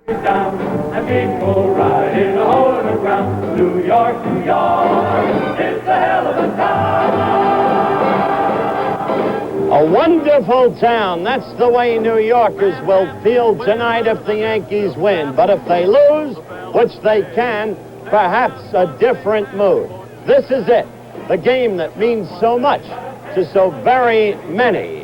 Down and people ride in a hole in the ground. New York, New York, it's a hell of a town. A wonderful town. That's the way New Yorkers will feel tonight if the Yankees win. But if they lose, which they can, perhaps a different mood. This is it, the game that means so much to so very many.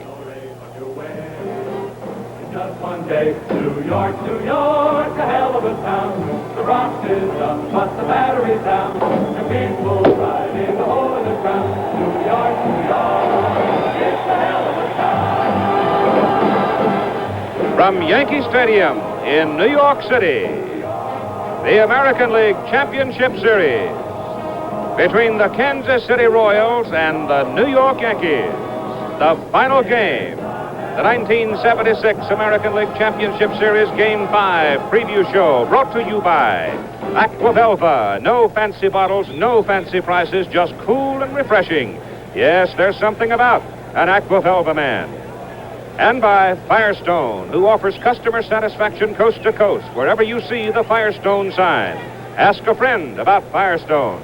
Just one day, New York, New York, a hell of a town. The Bronx is up, but the battery's down. And people ride in the hole in the ground. New York, New York, it's a hell of a town. From Yankee Stadium in New York City, the American League Championship Series between the Kansas City Royals and the New York Yankees. The final game. The 1976 American League Championship Series Game 5 preview show brought to you by Aquavelva. No fancy bottles, no fancy prices, just cool and refreshing. Yes, there's something about an Aquavelva man. And by Firestone, who offers customer satisfaction coast to coast wherever you see the Firestone sign. Ask a friend about Firestone.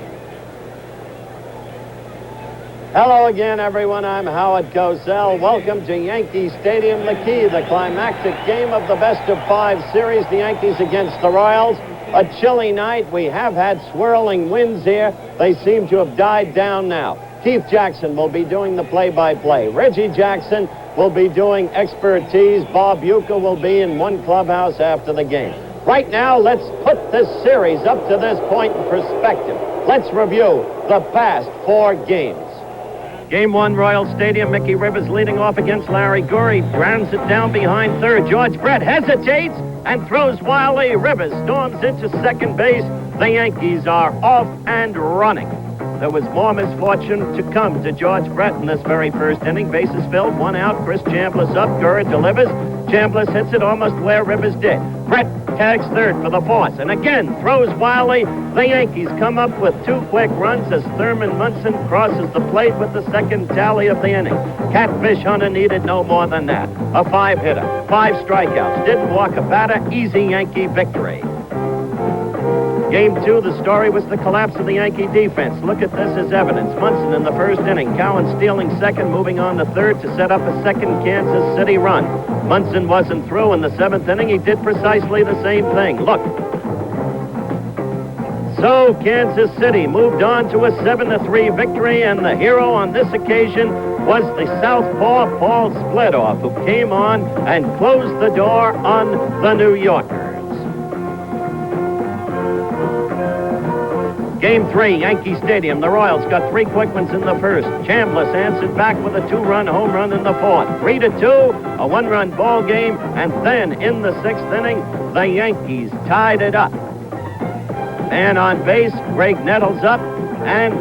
Hello again, everyone. I'm Howard Cosell. Welcome to Yankee Stadium, the key, the climactic game of the best-of-5 series, the Yankees against the Royals. A chilly night. We have had swirling winds here. They seem to have died down now. Keith Jackson will be doing the play-by-play. Reggie Jackson will be doing expertise. Bob Uecker will be in one clubhouse after the game. Right now, let's put this series up to this point in perspective. Let's review the past 4 games. Game 1, Royal Stadium. Mickey Rivers leading off against Larry Gurry. Grounds it down behind third. George Brett hesitates and throws wildly. Rivers storms into second base. The Yankees are off and running. There was more misfortune to come to George Brett in this very first inning. Bases filled, 1 out. Chris Chambliss up. Gurry delivers. Chambliss hits it almost where Rivers did. Brett tags third for the force and again throws wildly. The Yankees come up with 2 quick runs as Thurman Munson crosses the plate with the second tally of the inning. Catfish Hunter needed no more than that. A 5-hitter, 5 strikeouts, didn't walk a batter, easy Yankee victory. Game 2, the story was the collapse of the Yankee defense. Look at this as evidence. Munson in the first inning. Cowan stealing second, moving on to third to set up a second Kansas City run. Munson wasn't through in the 7th inning. He did precisely the same thing. Look. So Kansas City moved on to a 7-3 victory, and the hero on this occasion was the southpaw Paul Splitoff, who came on and closed the door on the New Yorkers. Game 3, Yankee Stadium. The Royals got 3 quick ones in the first. Chambliss answered back with a 2-run home run in the 4th. 3-2, a 1-run ball game, and then in the 6th inning, the Yankees tied it up. Man on base, Greg Nettles up, and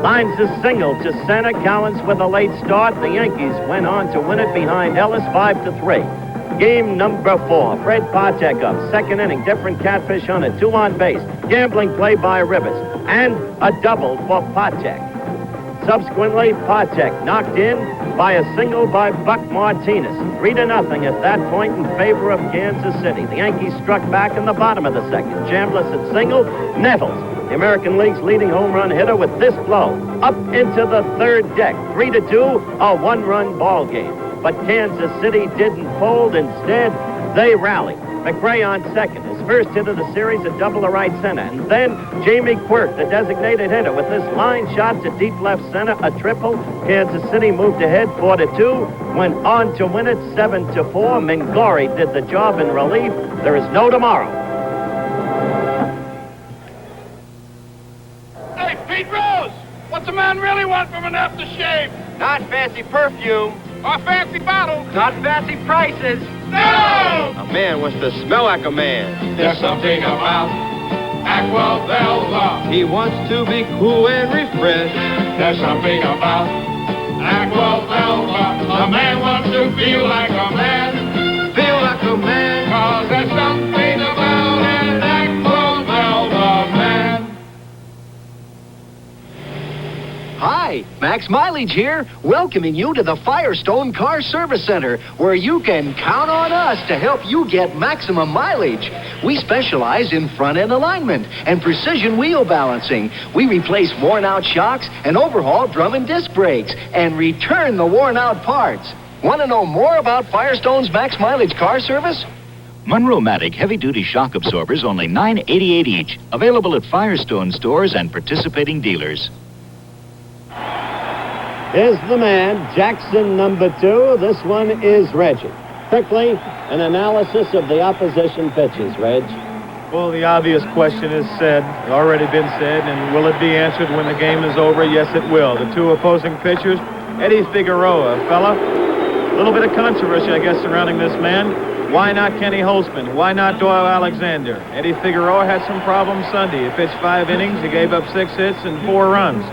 lines a single to center. Collins with a late start. The Yankees went on to win it behind Ellis 5-3. Game number 4, Fred Patek up. 2nd inning, different Catfish Hunter, 2 on base. Gambling play by Rivers, and a double for Patek. Subsequently, Patek knocked in by a single by Buck Martinez. 3-0 at that point in favor of Kansas City. The Yankees struck back in the bottom of the 2nd. Chambliss had singled. Nettles, the American League's leading home run hitter, with this blow up into the 3rd deck. 3-2, a 1-run ball game. But Kansas City didn't fold. Instead, they rallied. McRae on second. His first hit of the series, a double to right center. And then Jamie Quirk, the designated hitter, with this line shot to deep left center, a triple. Kansas City moved ahead 4-2, went on to win it 7-4. Mingori did the job in relief. There is no tomorrow. Hey, Pete Rose! What's a man really want from an aftershave? Not fancy perfume. Or fancy bottles? Not fancy prices. No! A man wants to smell like a man. There's something about Aquavelva. He wants to be cool and refreshed. There's something about Aquavelva. A man wants to feel like a man. Feel like a man. 'Cause there's something about an Aquavelva man. Hi, Max Mileage here, welcoming you to the Firestone Car Service Center, where you can count on us to help you get maximum mileage. We specialize in front-end alignment and precision wheel balancing. We replace worn-out shocks and overhaul drum and disc brakes and return the worn-out parts. Want to know more about Firestone's Max Mileage Car Service? Monroe-Matic heavy-duty shock absorbers, only $9.88 each. Available at Firestone stores and participating dealers. Here's the man, Jackson, number 2. This one is Reggie. Quickly, an analysis of the opposition pitches, Reg. Well, the obvious question is already been said, and will it be answered when the game is over? Yes, it will. The two opposing pitchers, Eddie Figueroa, fella. A little bit of controversy, I guess, surrounding this man. Why not Kenny Holtzman? Why not Doyle Alexander? Eddie Figueroa had some problems Sunday. He pitched 5 innings. He gave up 6 hits and 4 runs.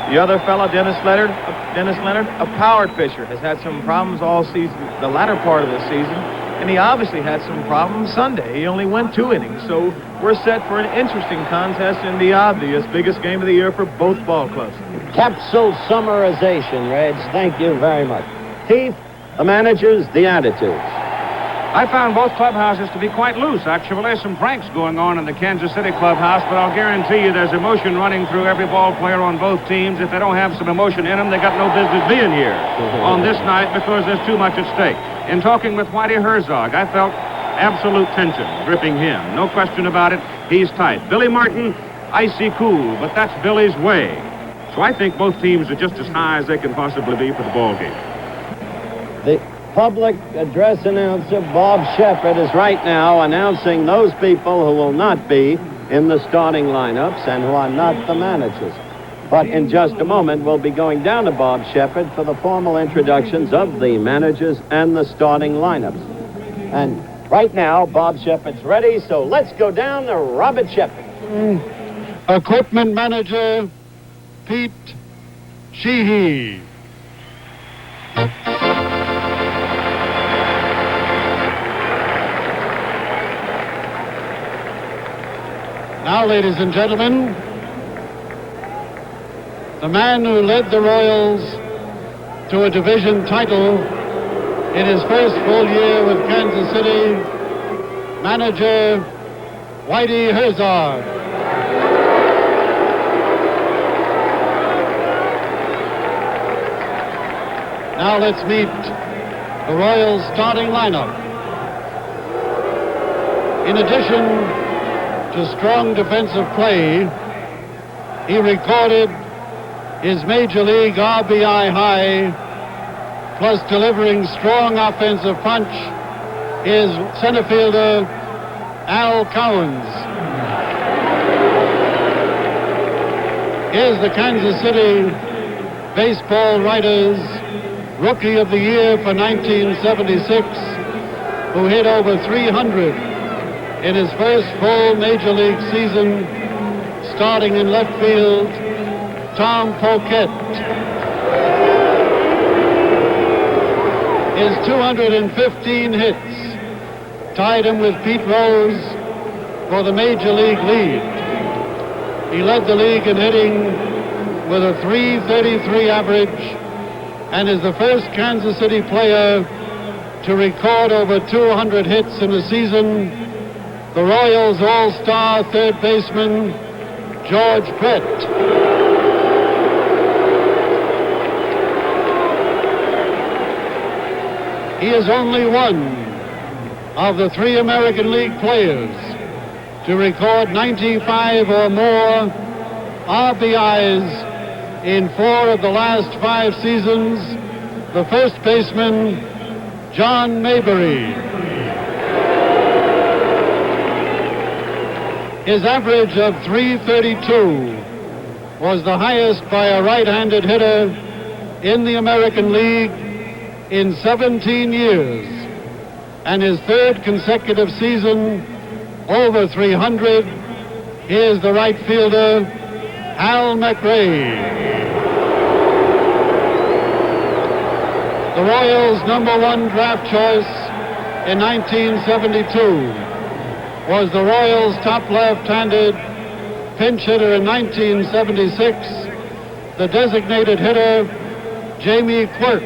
The other fellow, Dennis Leonard, a powered pitcher, has had some problems all season, the latter part of the season, and he obviously had some problems Sunday. He only went 2 innings, so we're set for an interesting contest in the obvious biggest game of the year for both ball clubs. Capsule summarization, Reg. Thank you very much. Keith, the managers, the attitudes. I found both clubhouses to be quite loose, actually. There's some pranks going on in the Kansas City clubhouse, but I'll guarantee you there's emotion running through every ball player on both teams. If they don't have some emotion in them, they got no business being here on this night because there's too much at stake. In talking with Whitey Herzog, I felt absolute tension gripping him. No question about it. He's tight. Billy Martin, icy cool, but that's Billy's way. So I think both teams are just as high as they can possibly be for the ball game. The public address announcer, Bob Shepard, is right now announcing those people who will not be in the starting lineups and who are not the managers. But in just a moment, we'll be going down to Bob Shepard for the formal introductions of the managers and the starting lineups. And right now, Bob Shepard's ready, so let's go down to Robert Shepard. Equipment manager, Pete Sheehy. Now, ladies and gentlemen, the man who led the Royals to a division title in his first full year with Kansas City, manager Whitey Herzog. Now let's meet the Royals starting lineup. In addition to strong defensive play, he recorded his Major League RBI high, plus delivering strong offensive punch, is center fielder Al Cowens. Here's the Kansas City baseball writers' Rookie of the Year for 1976, who hit over 300 in his first full Major League season, starting in left field, Tom Poquette. His 215 hits tied him with Pete Rose for the Major League lead. He led the league in hitting with a .333 average and is the first Kansas City player to record over 200 hits in a season, the Royals All-Star third baseman, George Brett. He is only one of the 3 American League players to record 95 or more RBIs in 4 of the last 5 seasons, the first baseman, John Mayberry. His average of .332 was the highest by a right-handed hitter in the American League in 17 years, and his 3rd consecutive season over 300. Here's the right fielder, Hal McRae. The Royals' #1 draft choice in 1972 was the Royals' top left-handed pinch hitter in 1976, the designated hitter, Jamie Quirk.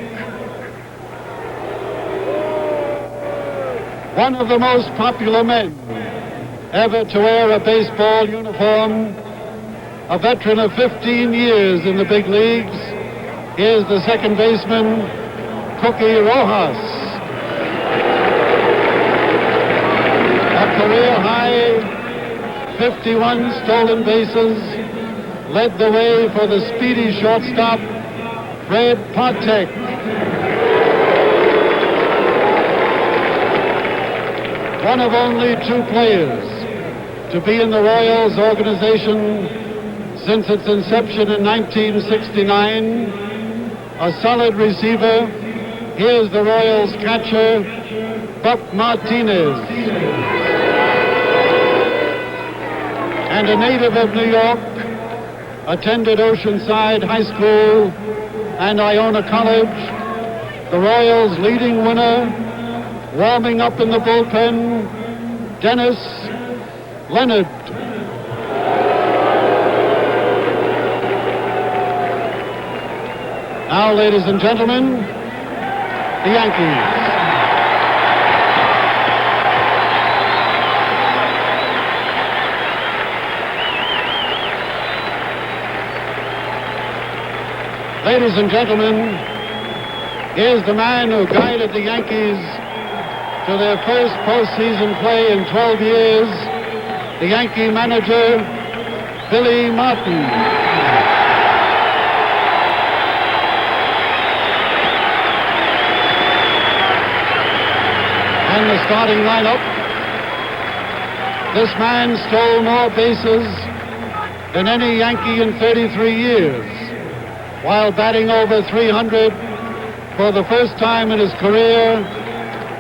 One of the most popular men ever to wear a baseball uniform, a veteran of 15 years in the big leagues, is the second baseman, Cookie Rojas. A career-high 51 stolen bases led the way for the speedy shortstop, Fred Partek. One of only two players to be in the Royals organization since its inception in 1969, a solid receiver. Here's the Royals catcher, Buck Martinez. And a native of New York, attended Oceanside High School and Iona College, the Royals' leading winner, warming up in the bullpen, Dennis Leonard. Now, ladies and gentlemen, the Yankees. Ladies and gentlemen, here's the man who guided the Yankees to their first postseason play in 12 years, the Yankee manager, Billy Martin. And the starting lineup. This man stole more bases than any Yankee in 33 years, while batting over 300 for the first time in his career,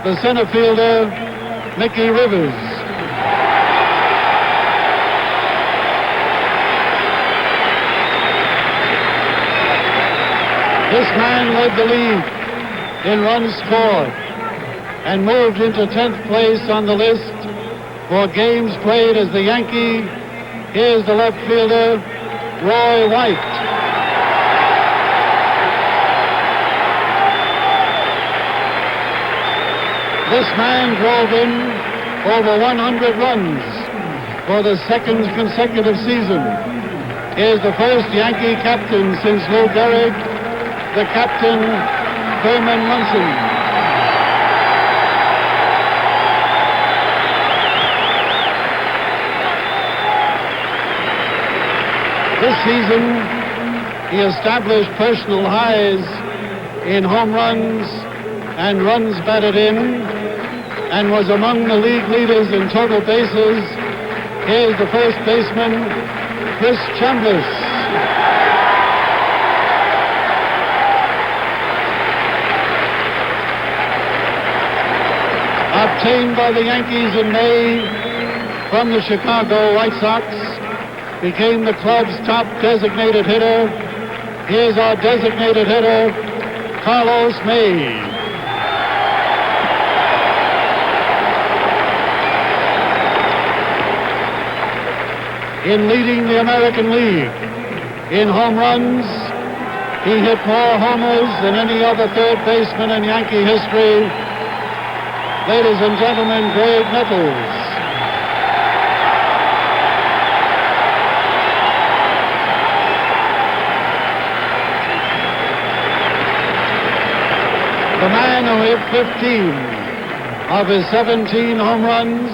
the center fielder, Mickey Rivers. This man led the league in runs scored and moved into 10th place on the list for games played as the Yankee. Here's the left fielder, Roy White. This man drove in over 100 runs for the second consecutive season. He is the first Yankee captain since Lou Gehrig, the captain, Thurman Munson. This season, he established personal highs in home runs and runs batted in, and was among the league leaders in total bases. Here's the first baseman, Chris Chambliss. Obtained by the Yankees in May from the Chicago White Sox, became the club's top designated hitter. Here's our designated hitter, Carlos May. In leading the American League in home runs, he hit more homers than any other third baseman in Yankee history. Ladies and gentlemen, Greg Nettles. The man who hit 15 of his 17 home runs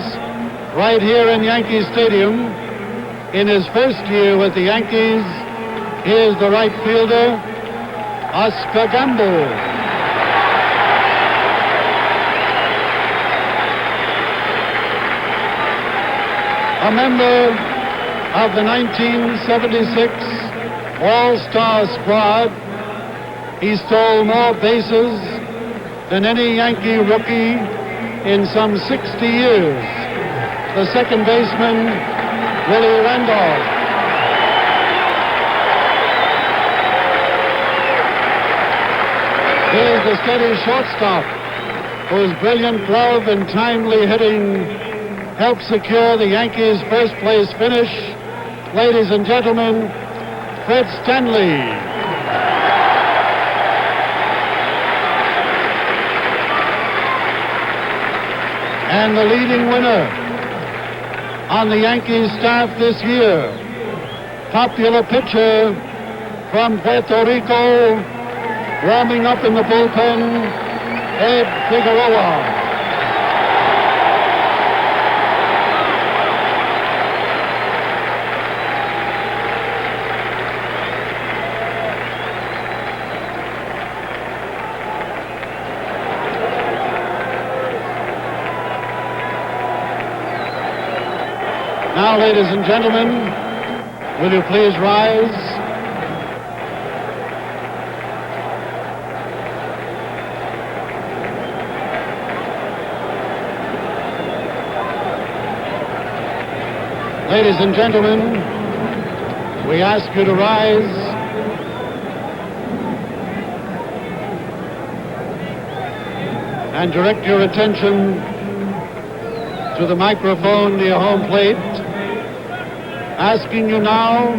right here in Yankee Stadium in his first year with the Yankees. Here's the right fielder, Oscar Gamble. A member of the 1976 All-Star squad, he stole more bases than any Yankee rookie in some 60 years. The second baseman, Willie Randolph. Here's the steady shortstop, whose brilliant glove and timely hitting helped secure the Yankees' first place finish. Ladies and gentlemen, Fred Stanley. And the leading winner on the Yankees staff this year, popular pitcher from Puerto Rico, warming up in the bullpen, Ed Figueroa. Now, ladies and gentlemen, will you please rise? Ladies and gentlemen, we ask you to rise. And direct your attention to the microphone near home plate, asking you now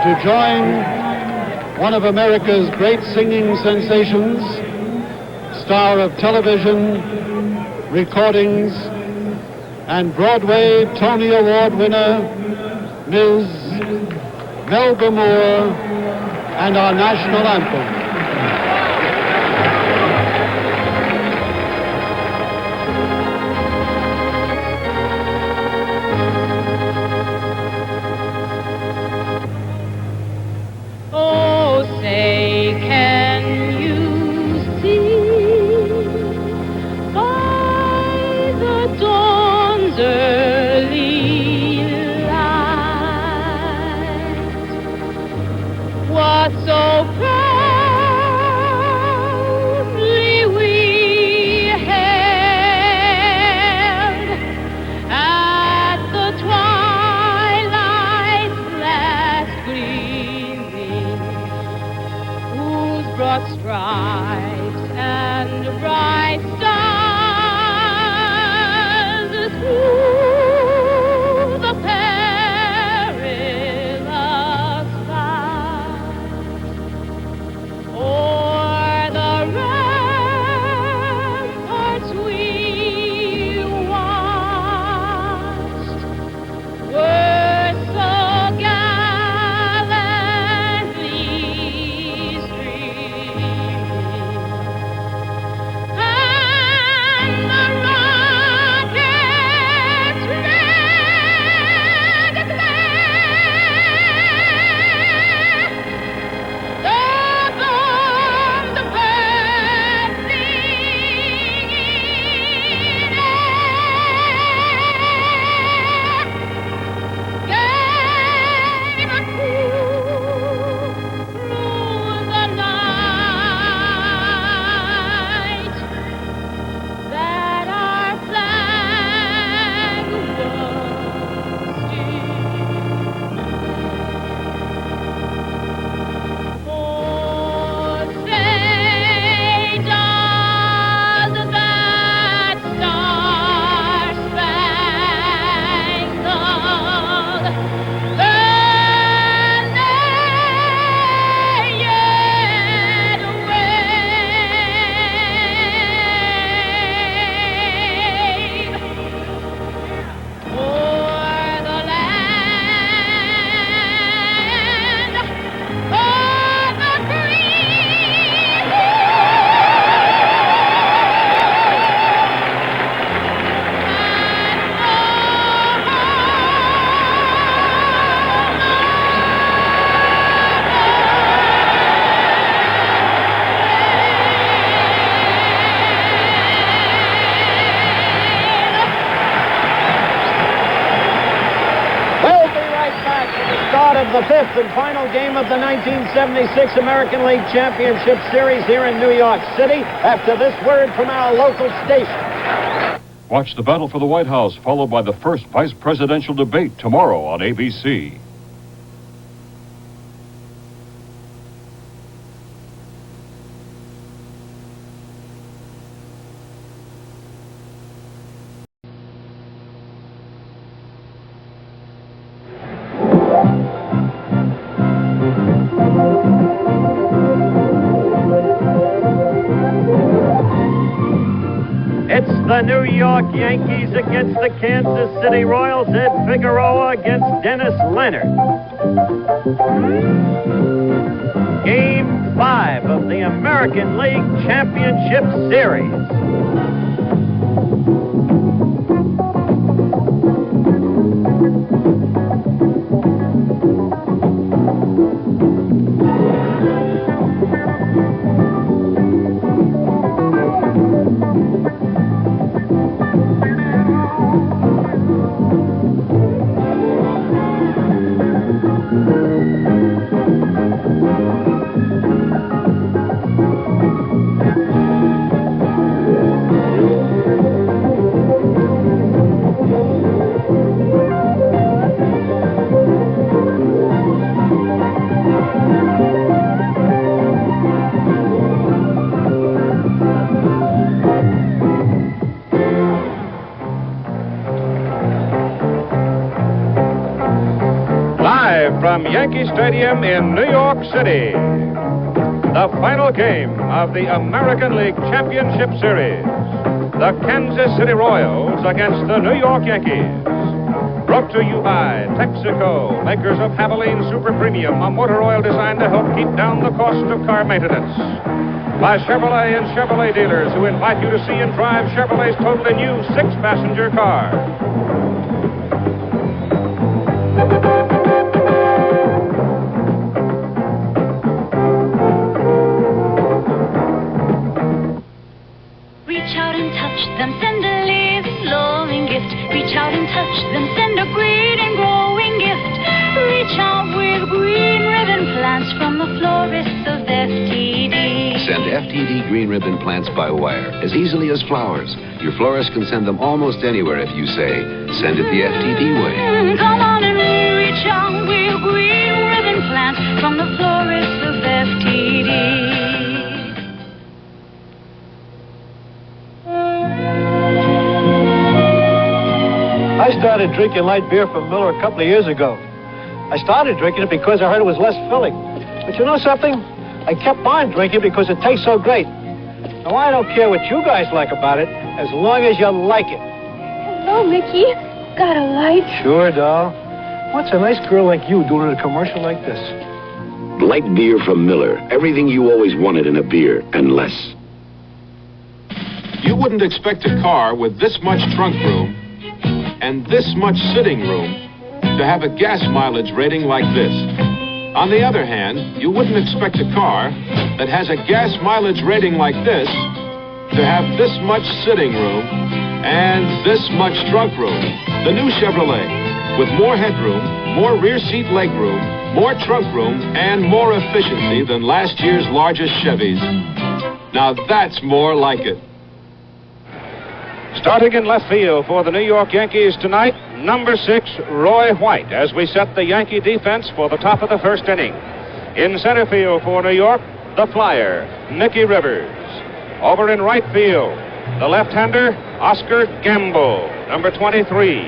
to join one of America's great singing sensations, star of television, recordings, and Broadway Tony Award winner, Ms. Melba Moore, and our national anthem. The fifth and final game of the 1976 American League Championship Series here in New York City after this word from our local station. Watch the battle for the White House, followed by the first vice presidential debate tomorrow on ABC. The New York Yankees against the Kansas City Royals. Ed Figueroa against Dennis Leonard. Game 5 of the American League Championship Series. From Yankee Stadium in New York City, the final game of the American League Championship Series. The Kansas City Royals against the New York Yankees. Brought to you by Texaco, makers of Havoline Super Premium, a motor oil designed to help keep down the cost of car maintenance. By Chevrolet and Chevrolet dealers who invite you to see and drive Chevrolet's totally new 6-passenger car. Reach out and touch them, send a living gift. Reach out and touch them, send a green and growing gift. Reach out with green ribbon plants from the florists of FTD. Send FTD green ribbon plants by wire as easily as flowers. Your florist can send them almost anywhere if you say, send it the FTD way. Come on and reach out with green ribbon plants from the florists of FTD. I started drinking light beer from Miller a couple of years ago. I started drinking it because I heard it was less filling. But you know something? I kept on drinking because it tastes so great. Now, I don't care what you guys like about it, as long as you like it. Hello, Mickey. Got a light? Sure, doll. What's a nice girl like you doing in a commercial like this? Light beer from Miller. Everything you always wanted in a beer, and less. You wouldn't expect a car with this much trunk room and this much sitting room to have a gas mileage rating like this. On the other hand, you wouldn't expect a car that has a gas mileage rating like this to have this much sitting room and this much trunk room. The new Chevrolet, with more headroom, more rear seat legroom, more trunk room, and more efficiency than last year's largest Chevys. Now that's more like it. Starting in left field for the New York Yankees tonight, number 6, Roy White, as we set the Yankee defense for the top of the first inning. In center field for New York, the flyer, Mickey Rivers. Over in right field, the left-hander, Oscar Gamble, number 23.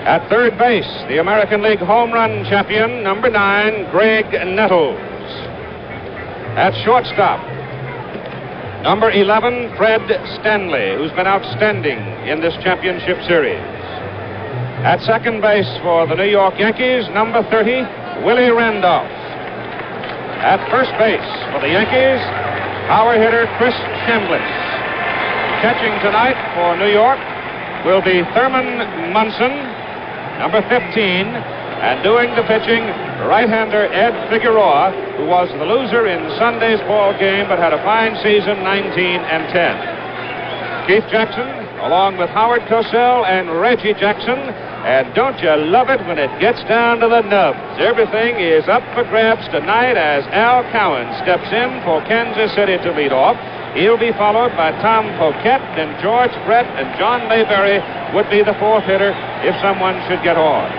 At third base, the American League home run champion, number 9, Greg Nettles. At shortstop, number 11, Fred Stanley, who's been outstanding in this championship series. At second base for the New York Yankees, number 30, Willie Randolph. At first base for the Yankees, power hitter Chris Chambliss. Catching tonight for New York will be Thurman Munson, number 15, and doing the pitching, right-hander Ed Figueroa, who was the loser in Sunday's ball game but had a fine season, 19-10. Keith Jackson, along with Howard Cosell and Reggie Jackson. And don't you love it when it gets down to the nubs? Everything is up for grabs tonight as Al Cowan steps in for Kansas City to lead off. He'll be followed by Tom Poquette, and George Brett and John Mayberry would be the fourth hitter if someone should get on.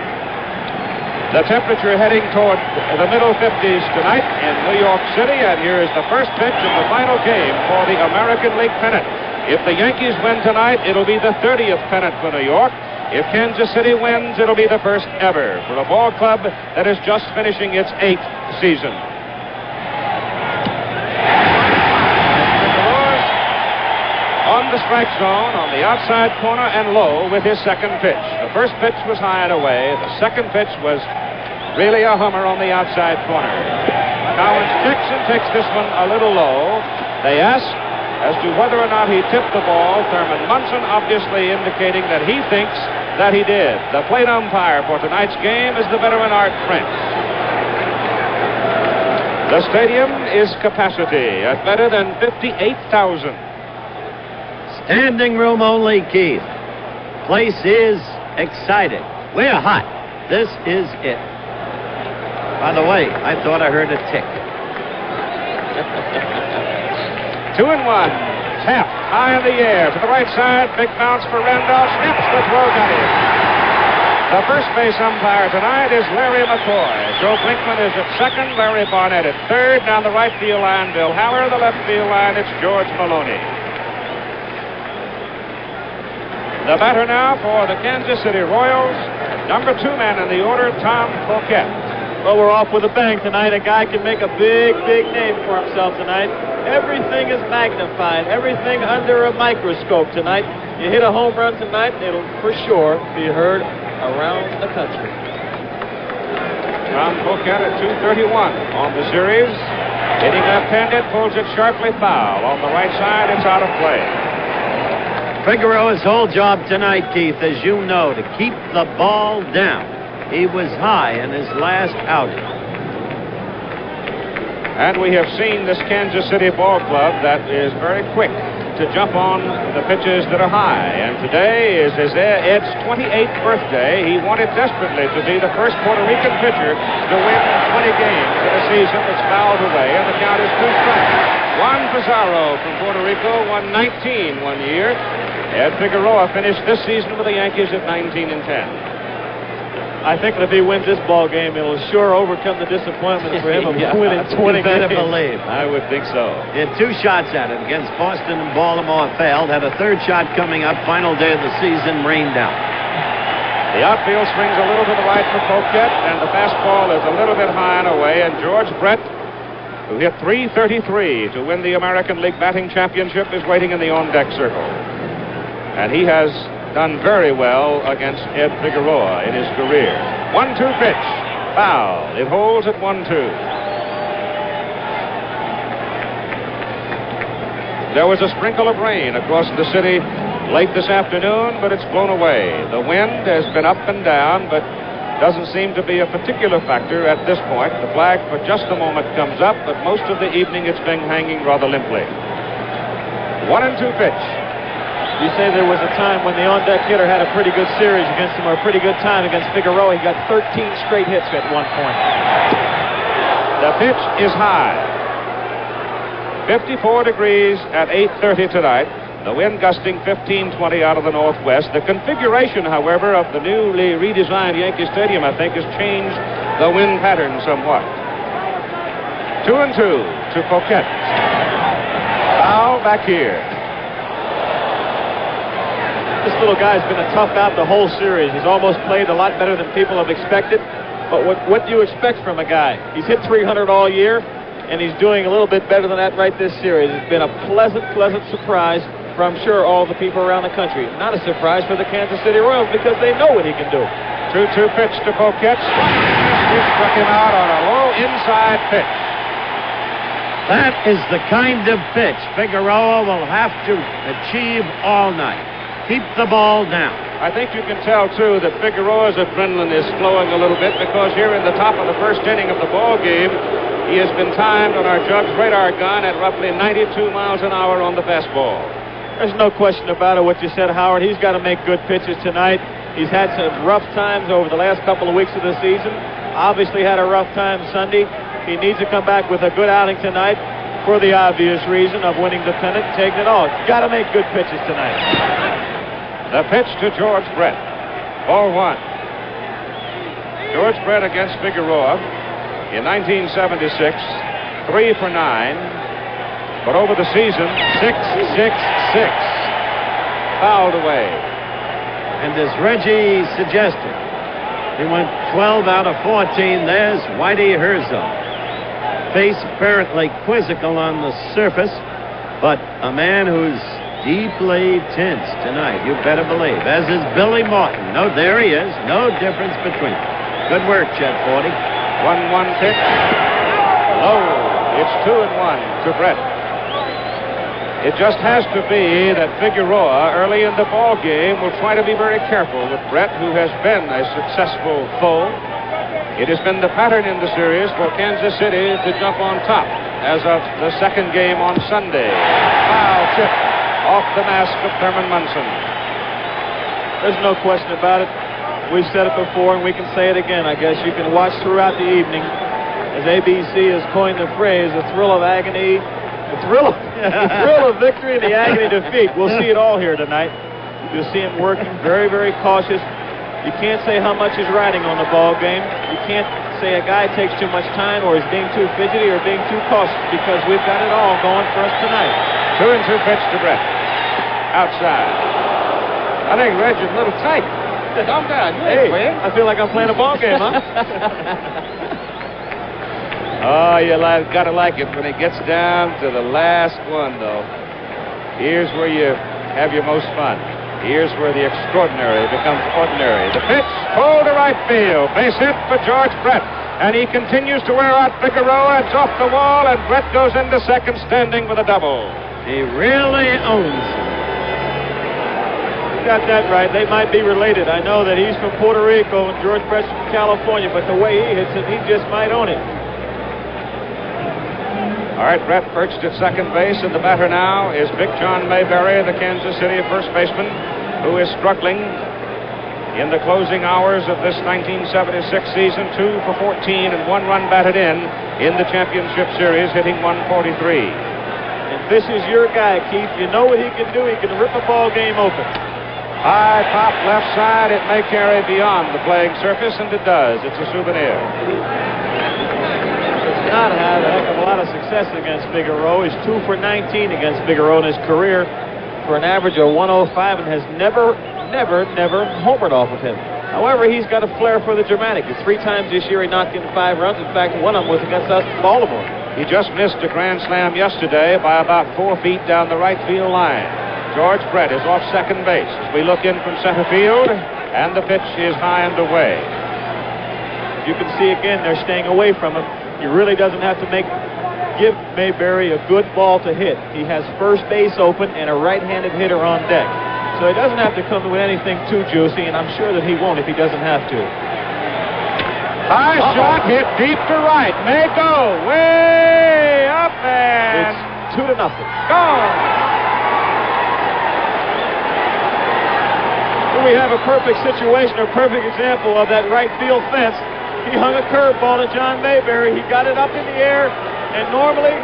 The temperature heading toward the middle 50s tonight in New York City, and here is the first pitch of the final game for the American League pennant. If the Yankees win tonight, it'll be the 30th pennant for New York. If Kansas City wins, it'll be the first ever for a ball club that is just finishing its 8th season. On the strike zone on the outside corner and low with his second pitch. The first pitch was high and away. The second pitch was really a hummer on the outside corner. Cowens kicks and takes this one a little low. They ask as to whether or not he tipped the ball. Thurman Munson obviously indicating that he thinks that he did. The plate umpire for tonight's game is the veteran Art French. The stadium is capacity at better than 58,000. Standing room only, Keith. Place is excited. We're hot. This is it. By the way, I thought I heard a tick. 2-1. Tap high in the air to the right side. Big bounce for Randolph. Snaps the throw. Got him. The first base umpire tonight is Larry McCoy. Joe Brinkman is at second. Larry Barnett at third. Down the right field line, Bill Haller. The left field line, it's George Maloney. The batter now for the Kansas City Royals, number 2 man in the order, Tom Poquette. Well, we're off with a bang tonight. A guy can make a big, big name for himself tonight. Everything is magnified. Everything under a microscope tonight. You hit a home run tonight, it'll for sure be heard around the country. Tom Poquette at 231 on the series. Hitting left-handed, pulls it sharply foul. On the right side, it's out of play. Figueroa's whole job tonight, Keith, as you know, to keep the ball down. He was high in his last outing. And we have seen this Kansas City ball club that is very quick to jump on the pitches that are high. And today is Ed's 28th birthday. He wanted desperately to be the first Puerto Rican pitcher to win 20 games in a season that's fouled away, and the count is 2 strikes. Juan Pizarro from Puerto Rico won 19 one year. Ed Figueroa finished this season with the Yankees at 19-10. I think that if he wins this ball game, it'll sure overcome the disappointment for him of winning 20 you better games. believe. I would think so. He had 2 shots at it against Boston and Baltimore, failed. Had a 3rd shot coming up. Final day of the season, rained out. The outfield swings a little to the right for Poquette, and the fastball is a little bit high and away. And George Brett, who hit .333 to win the American League Batting Championship, is waiting in the on-deck circle. And he has done very well against Ed Figueroa in his career. 1-2 pitch. Foul. It holds at 1-2. There was a sprinkle of rain across the city late this afternoon, but it's blown away. The wind has been up and down, but doesn't seem to be a particular factor at this point. The flag for just a moment comes up, but most of the evening it's been hanging rather limply. 1-2 pitch. You say there was a time when the on-deck hitter had a pretty good series against him, or a pretty good time against Figueroa. He got 13 straight hits at one point. The pitch is high. 54 degrees at 8:30 tonight. The wind gusting 15-20 out of the northwest. The configuration, however, of the newly redesigned Yankee Stadium, I think, has changed the wind pattern somewhat. 2-2 to Poquette. Foul back here. This little guy's been a tough out the whole series. He's almost played a lot better than people have expected. But what do you expect from a guy? He's hit .300 all year, and he's doing a little bit better than that right this series. It's been a pleasant surprise for, I'm sure, all the people around the country. Not a surprise for the Kansas City Royals because they know what he can do. 2-2 pitch to Poquette. He struck him out on a low inside pitch. That is the kind of pitch Figueroa will have to achieve all night. Keep the ball down. I think you can tell, too, that Figueroa's adrenaline is flowing a little bit because here in the top of the first inning of the ball game, he has been timed on our Jugs radar gun at roughly 92 miles an hour on the fastball. There's no question about it, what you said, Howard. He's got to make good pitches tonight. He's had some rough times over the last couple of weeks of the season. Obviously had a rough time Sunday. He needs to come back with a good outing tonight for the obvious reason of winning the pennant and taking it all. Got to make good pitches tonight. The pitch to George Brett. Ball 1. George Brett against Figueroa in 1976. 3 for 9. But over the season, 6-6-6. Fouled away. And as Reggie suggested, he went 12 out of 14. There's Whitey Herzog. Face apparently quizzical on the surface, but a man who's deeply tense tonight, you better believe, as is Billy Martin. No, there he is. No difference between them. Good work, Chet 40. 1-1 pitch. Low. It's 2-1 to Brett. It just has to be that Figueroa, early in the ball game, will try to be very careful with Brett, who has been a successful foe. It has been the pattern in the series for Kansas City to jump on top as of the second game on Sunday. Foul tip off the mask of Thurman Munson. There's no question about it. We've said it before, and we can say it again. I guess you can watch throughout the evening as ABC has coined the phrase, the thrill of agony, the thrill of victory and the agony of defeat. We'll see it all here tonight. You'll see him working very, very cautious. You can't say how much he's riding on the ball game. You can't say a guy takes too much time or is being too fidgety or being too cautious, because we've got it all going for us tonight. 2-2 pitch to Brett. Outside. I think Reg is a little tight. Calm down. Hey, I feel like I'm playing a ball game, huh? Oh, you gotta like it when it gets down to the last one, though. Here's where you have your most fun. Here's where the extraordinary becomes ordinary. The pitch, pulled to right field. Base hit for George Brett. And he continues to wear out Figueroa. It's off the wall, and Brett goes into second, standing with a double. He really owns it. You got that right. They might be related. I know that he's from Puerto Rico and George Brett's from California, but the way he hits it, he just might own it. All right, Brett perched at second base, and the batter now is Big John Mayberry, the Kansas City first baseman, who is struggling in the closing hours of this 1976 season. 2 for 14 and 1 run batted in the championship series, hitting 143. And this is your guy, Keith. You know what he can do. He can rip a ball game open. High pop left side. It may carry beyond the playing surface, and it does. It's a souvenir. Not had a heck of a lot of success against Figueroa. He's 2 for 19 against Figueroa in his career for an average of 105 and has never homered off of him. However, he's got a flair for the dramatic. 3 times this year he knocked in 5 runs. In fact, one of them was against us in Baltimore. He just missed a grand slam yesterday by about 4 feet down the right field line. George Brett is off second base as we look in from center field, and the pitch is high and away. You can see again they're staying away from him. He really doesn't have to give Mayberry a good ball to hit. He has first base open and a right-handed hitter on deck. So he doesn't have to come with anything too juicy, and I'm sure that he won't if he doesn't have to. High shot hit deep to right. May go way up and it's 2-0. Gone. We have a perfect situation, a perfect example of that right field fence. He hung a curveball to John Mayberry. He got it up in the air, and normally,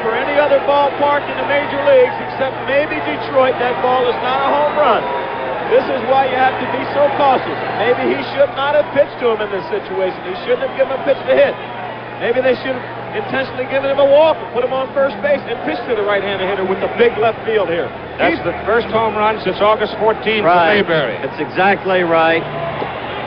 for any other ballpark in the major leagues, except maybe Detroit, that ball is not a home run. This is why you have to be so cautious. Maybe he should not have pitched to him in this situation. He shouldn't have given him a pitch to hit. Maybe they should have intentionally given him a walk and put him on first base and pitched to the right-handed hitter with the big left field here. That's the first home run since August 14th for Mayberry. It's exactly right.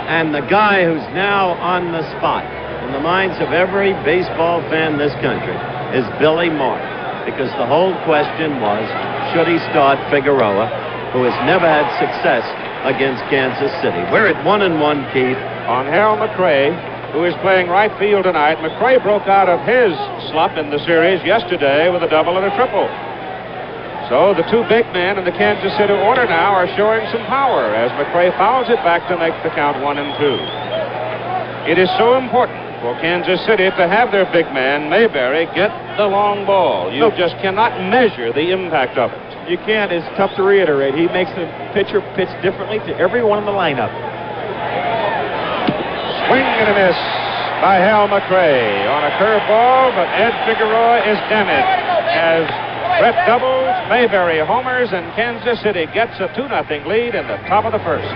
And the guy who's now on the spot in the minds of every baseball fan in this country is Billy Martin, because the whole question was, should he start Figueroa, who has never had success against Kansas City? We're at 1-1, Keith. On Harold McRae, who is playing right field tonight. McRae broke out of his slump in the series yesterday with a double and a triple. So the 2 big men in the Kansas City order now are showing some power as McRae fouls it back to make the count 1-2. It is so important for Kansas City to have their big man, Mayberry, get the long ball. You just cannot measure the impact of it. You can't. It's tough to reiterate. He makes the pitcher pitch differently to everyone in the lineup. Swing and a miss by Hal McRae on a curveball, but Ed Figueroa is damaged as Brett doubles, Mayberry homers, and Kansas City gets a 2-0 lead in the top of the first.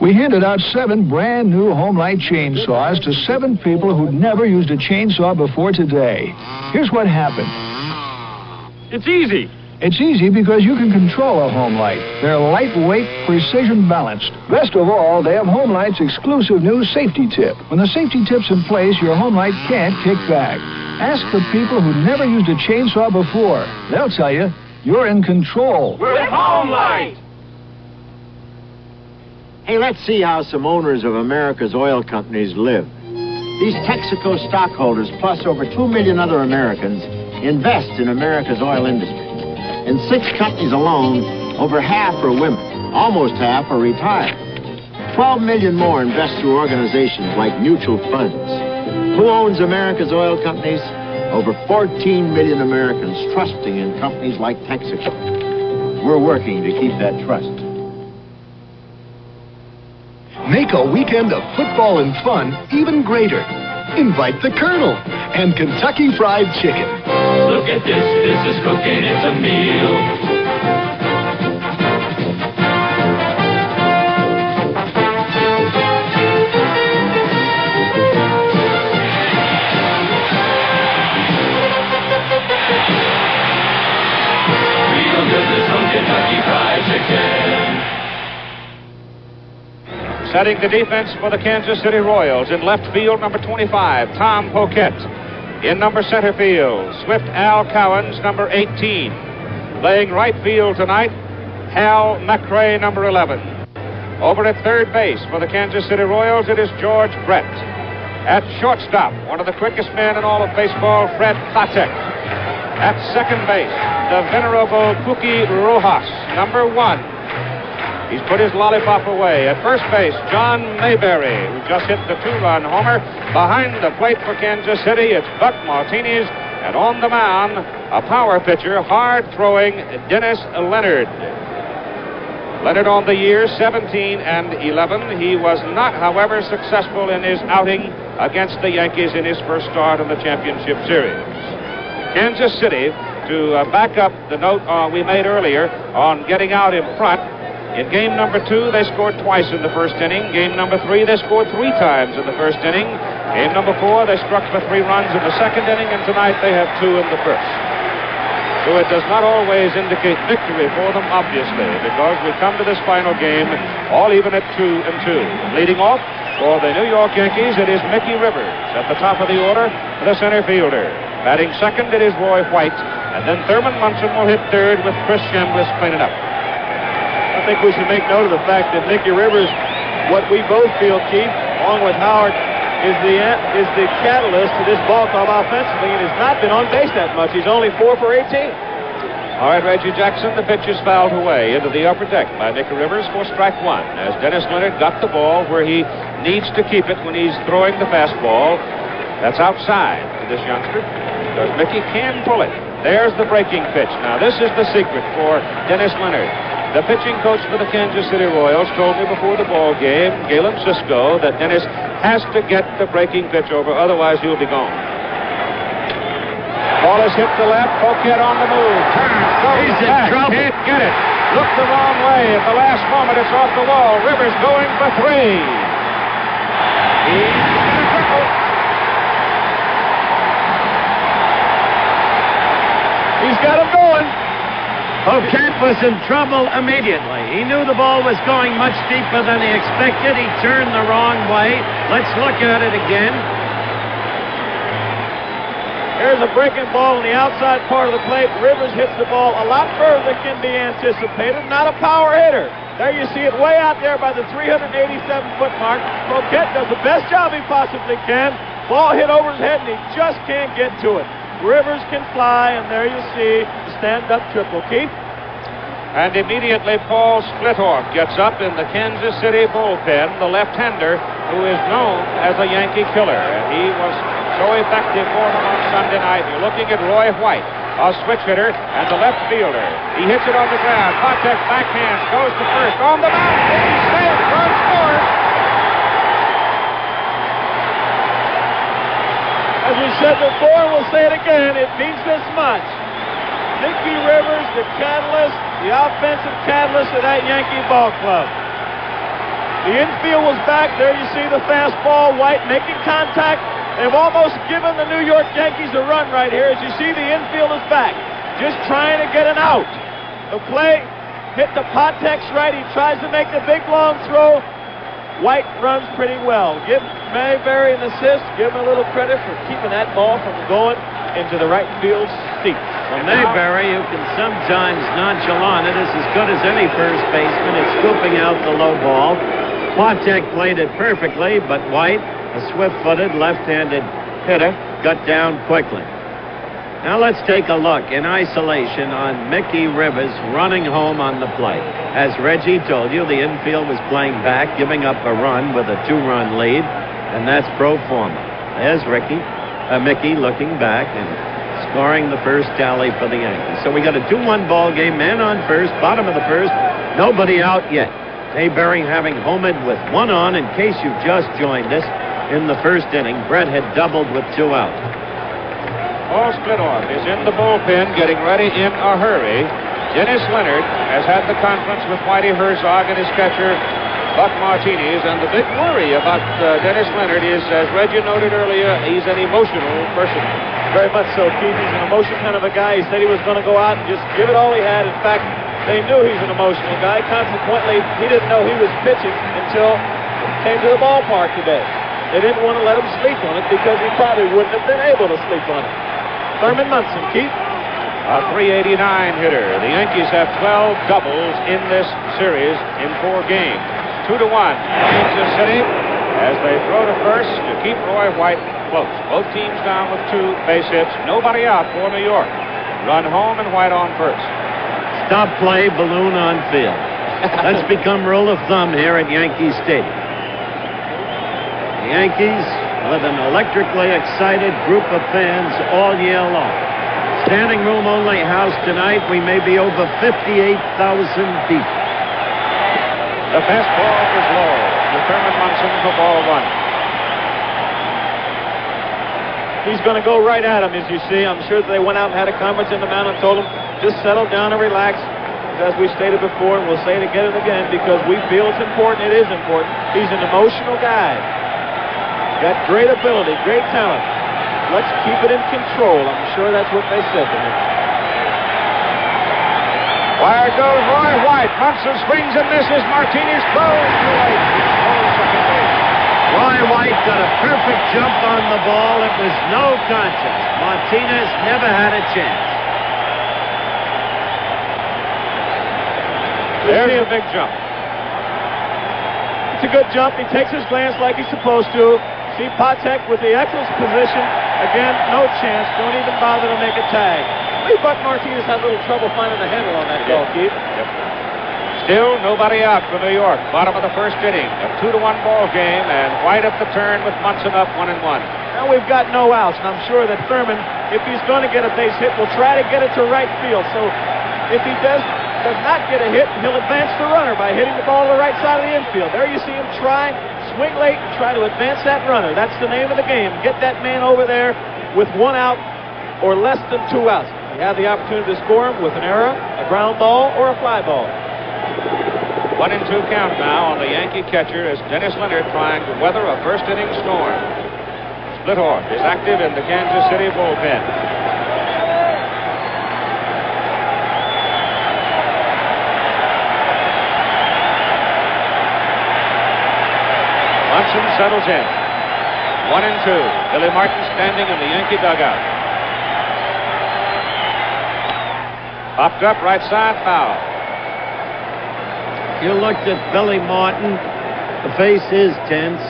We handed out 7 brand new Homelight chainsaws to 7 people who'd never used a chainsaw before today. Here's what happened. It's easy. It's easy because you can control a Homelight. They're lightweight, precision balanced. Best of all, they have Homelight's exclusive new safety tip. When the safety tip's in place, your Homelight can't kick back. Ask the people who never used a chainsaw before. They'll tell you you're in control. With Home Light! Hey, let's see how some owners of America's oil companies live. These Texaco stockholders, plus over 2 million other Americans, invest in America's oil industry. In 6 companies alone, over half are women. Almost half are retired. 12 million more invest through organizations like mutual funds. Who owns America's oil companies? Over 14 million Americans trusting in companies like Texaco. We're working to keep that trust. Make a weekend of football and fun even greater. Invite the Colonel and Kentucky Fried Chicken. Look at this is cooking, it's a meal. Real goodness from Kentucky Fried Chicken. Setting the defense for the Kansas City Royals in left field, number 25, Tom Poquette. In number center field, Swift Al Cowens, number 18. Playing right field tonight, Hal McRae, number 11. Over at third base for the Kansas City Royals, it is George Brett. At shortstop, one of the quickest men in all of baseball, Fred Patek. At second base, the venerable Cookie Rojas, number 1. He's put his lollipop away. At first base, John Mayberry, who just hit the 2-run homer. Behind the plate for Kansas City, it's Buck Martinez. And on the mound, a power pitcher, hard-throwing Dennis Leonard. Leonard on the year, 17 and 11. He was not, however, successful in his outing against the Yankees in his first start in the championship series. Kansas City, to back up the note we made earlier on getting out in front, in game number 2, they scored twice in the first inning. Game number 3, they scored 3 times in the first inning. Game number 4, they struck for 3 runs in the second inning, and tonight they have 2 in the first. So it does not always indicate victory for them, obviously, because we come to this final game all even at 2-2. Leading off for the New York Yankees, it is Mickey Rivers at the top of the order, the center fielder. Batting second, it is Roy White, and then Thurman Munson will hit third with Chris Chambliss cleaning up. I think we should make note of the fact that Mickey Rivers, what we both feel, Keith, along with Howard, is the catalyst to this ball club offensively, and has not been on base that much. He's only 4 for 18. All right, Reggie Jackson, the pitch is fouled away into the upper deck by Mickey Rivers for strike 1, as Dennis Leonard got the ball where he needs to keep it when he's throwing the fastball. That's outside to this youngster, because Mickey can pull it. There's the breaking pitch. Now, this is the secret for Dennis Leonard. The pitching coach for the Kansas City Royals told me before the ball game, Galen Cisco, that Dennis has to get the breaking pitch over, otherwise he'll be gone. Ball is hit to left, Poquette on the move. Turns, goes He's in back, trouble. can't get it. Looked the wrong way. At the last moment, it's off the wall. Rivers going for 3. He's in trouble. He's got him going. Poquette was in trouble immediately. He knew the ball was going much deeper than he expected. He turned the wrong way. Let's look at it again. Here's a breaking ball on the outside part of the plate. Rivers hits the ball a lot further than can be anticipated. Not a power hitter. There you see it way out there by the 387-foot mark. Poquette does the best job he possibly can. Ball hit over his head, and he just can't get to it. Rivers can fly, and there you see the stand-up triple. Keith? And immediately Paul Splittorff gets up in the Kansas City bullpen, the left-hander who is known as a Yankee killer. And he was so effective for them on Sunday night. You're looking at Roy White, a switch hitter, and the left fielder. He hits it on the ground. Patek backhands, goes to first. On the mound, he's safe, run scores. As we said before, we'll say it again, it means this much. Mickey Rivers, the catalyst, the offensive catalyst of that Yankee ball club. The infield was back. There you see the fastball. White making contact. They've almost given the New York Yankees a run right here. As you see, the infield is back. Just trying to get an out. The play hit the Patek's right. He tries to make the big long throw. White runs pretty well. Give Mayberry an assist. Give him a little credit for keeping that ball from going into the right field seat. Well, Mayberry, you can sometimes nonchalant it, is as good as any first baseman at scooping out the low ball. Patek played it perfectly, but White, a swift-footed, left-handed hitter, got down quickly. Now let's take a look in isolation on Mickey Rivers running home on the plate. As Reggie told you, the infield was playing back, giving up a run with a 2-run lead, and that's pro forma. There's Mickey looking back and scoring the first tally for the Yankees. So we got a 2-1 ball game, man on first, bottom of the first, nobody out yet. Mayberry having homered with 1 on. In case you've just joined us, in the first inning, Brett had doubled with 2 out. Paul Splitoff is in the bullpen getting ready in a hurry. Dennis Leonard has had the conference with Whitey Herzog and his catcher, Buck Martinez, and the big worry about Dennis Leonard is, as Reggie noted earlier, he's an emotional person. Very much so, Keith. He's an emotional kind of a guy. He said he was going to go out and just give it all he had. In fact, they knew he's an emotional guy. Consequently, he didn't know he was pitching until he came to the ballpark today. They didn't want to let him sleep on it because he probably wouldn't have been able to sleep on it. Thurman Munson, Keith. A .389 hitter. The Yankees have 12 doubles in this series in 4 games. 2-1. Kansas City as they throw to first to keep Roy White close. Both teams down with 2 base hits. Nobody out for New York. Run home and White on first. Stop play, balloon on field. That's become rule of thumb here at Yankee Stadium. The Yankees with an electrically excited group of fans all year long. Standing room only house tonight. We may be over 58,000 people. The fastball is low. Thurman Munson for ball 1. He's going to go right at him, as you see. I'm sure that they went out and had a conference in the mound and told him, just settle down and relax. As we stated before, and we'll say it again and again, because we feel it's important. It is important. He's an emotional guy. Got great ability, great talent. Let's keep it in control. I'm sure that's what they said to him. Wire goes Roy White. Munson swings and misses. Martinez throws too late. Roy White got a perfect jump on the ball. It was no contest. Martinez never had a chance. There's a big jump. It's a good jump. He takes his glance like he's supposed to. See Patek with the Eccles position. Again, no chance. Don't even bother to make a tag. Lee Buck Martinez had a little trouble finding the handle on that ball, Keith. Yep. Still nobody out for New York. Bottom of the first inning. A 2-1 ball game, and White at the turn with Munson up 1-1. Now we've got no outs, and I'm sure that Thurman, if he's going to get a base hit, will try to get it to right field. So if he does not get a hit, he'll advance the runner by hitting the ball to the right side of the infield. There you see him try, swing late, and try to advance that runner. That's the name of the game. Get that man over there with 1 out or less than 2 outs. You have the opportunity to score him with an error, a ground ball, or a fly ball. 1-2 count now on the Yankee catcher as Dennis Leonard trying to weather a first inning storm. Splitoff is active in the Kansas City bullpen. Munson settles in. 1-2. Billy Martin standing in the Yankee dugout. Popped up right side foul. You looked at Billy Martin. The face is tense.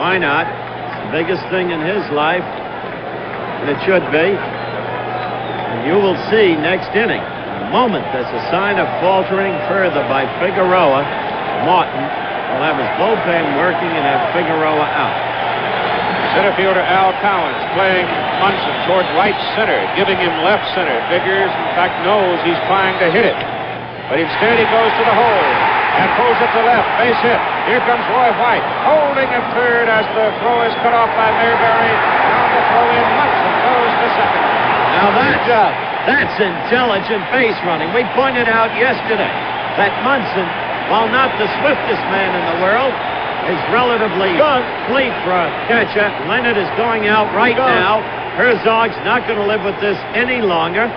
Why not? It's the biggest thing in his life, and it should be. And you will see next inning. The moment there's a sign of faltering further by Figueroa, Martin will have his bullpen working and have Figueroa out. Center fielder Al Cowens playing Munson toward right center, giving him left center. Figures, in fact, knows he's trying to hit it. But instead he goes to the hole and pulls it to left. Base hit. Here comes Roy White, holding at third as the throw is cut off by Mayberry. Now the throw in. Munson goes to second. Now that's intelligent base running. We pointed out yesterday that Munson, while not the swiftest man in the world, is relatively fleet for a catcher. Leonard is going out right now. Herzog's not going to live with this any longer.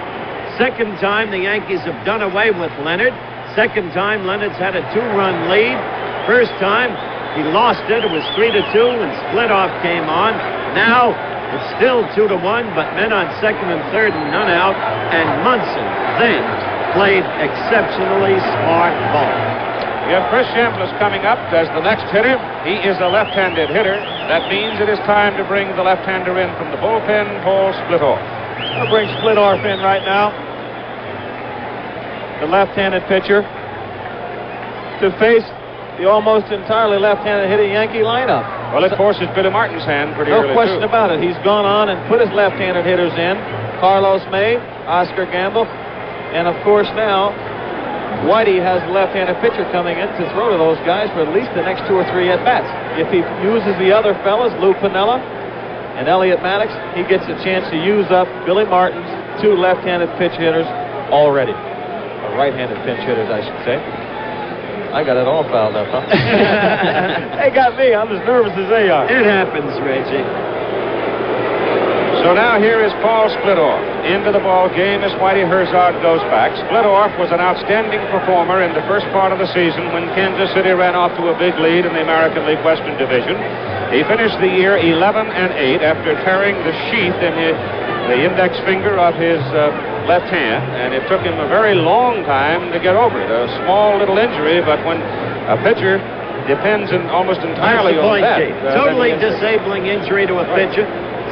Second time the Yankees have done away with Leonard. Second time Leonard's had a 2-run lead. First time He lost it. It was 3-2 when Splitoff came on. Now it's still 2-1, but men on second and third and none out. And Munson then played exceptionally smart ball. We have Chris Chambliss coming up as the next hitter. He is a left-handed hitter. That means it is time to bring the left-hander in from the bullpen, Paul Splitoff. I'll bring Splitoff in right now. The left-handed pitcher to face the almost entirely left-handed hitting Yankee lineup. Well, it forces Billy Martin's hand pretty early, no question about it. He's gone on and put his left-handed hitters in. Carlos May, Oscar Gamble, and of course now Whitey has the left-handed pitcher coming in to throw to those guys for at least the next 2 or 3 at-bats. If he uses the other fellas, Lou Piniella and Elliot Maddox, he gets a chance to use up Billy Martin's 2 left-handed pitch hitters already. Or right-handed pinch hitters, I should say. I got it all fouled up, huh? They got me. I'm as nervous as they are. It happens, Reggie. So now here is Paul Splitoff into the ball game as Whitey Herzog goes back. Splitoff was an outstanding performer in the first part of the season when Kansas City ran off to a big lead in the American League Western Division. He finished the year 11-8 after tearing the sheath in the index finger of his left hand, and it took him a very long time to get over it. A small little injury, but when a pitcher depends almost entirely on that. Totally disabling injury to a pitcher.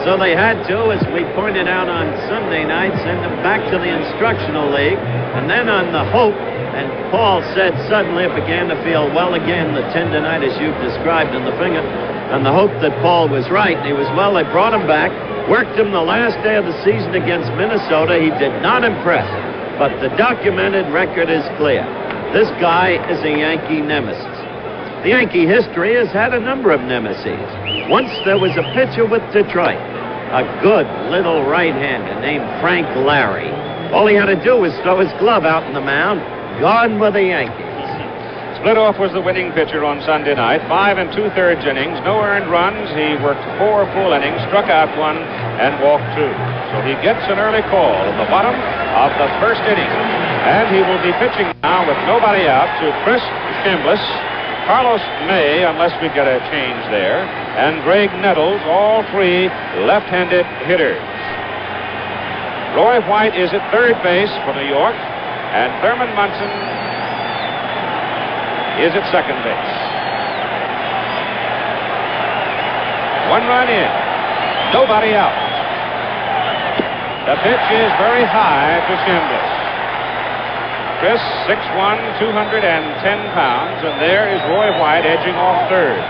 So they had to, as we pointed out on Sunday night, send him back to the instructional league. And then on the hope, and Paul said suddenly it began to feel well again, the tendonitis you've described in the finger. And the hope that Paul was right. And he was, well, they brought him back, worked him the last day of the season against Minnesota. He did not impress. But the documented record is clear. This guy is a Yankee nemesis. The Yankee history has had a number of nemesis. Once there was a pitcher with Detroit, a good little right-hander named Frank Larry. All he had to do was throw his glove out in the mound. Gone were the Yankees. Splitoff was the winning pitcher on Sunday night. 5 2/3 innings, no earned runs. He worked 4 full innings, struck out 1, and walked 2. So he gets an early call at the bottom of the first inning. And he will be pitching now with nobody out to Chris Chambliss, Carlos May, unless we get a change there, and Greg Nettles, all 3 left-handed hitters. Roy White is at third base for New York, and Thurman Munson is at second base. 1 run in, nobody out. The pitch is very high to Chambliss. Chris, 6'1", 210 pounds, and there is Roy White edging off third.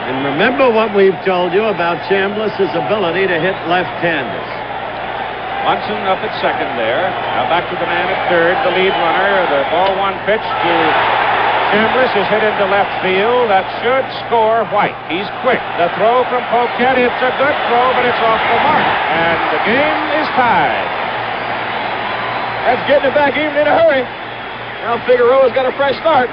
And remember what we've told you about Chambliss's ability to hit left-handers. Munson up at second there. Now back to the man at third, the lead runner. The ball 1 pitch to Chambliss is hit into left field. That should score White. He's quick. The throw from Poquette, it's a good throw, but it's off the mark. And the game is tied. That's getting it back even in a hurry. Now Figueroa's got a fresh start.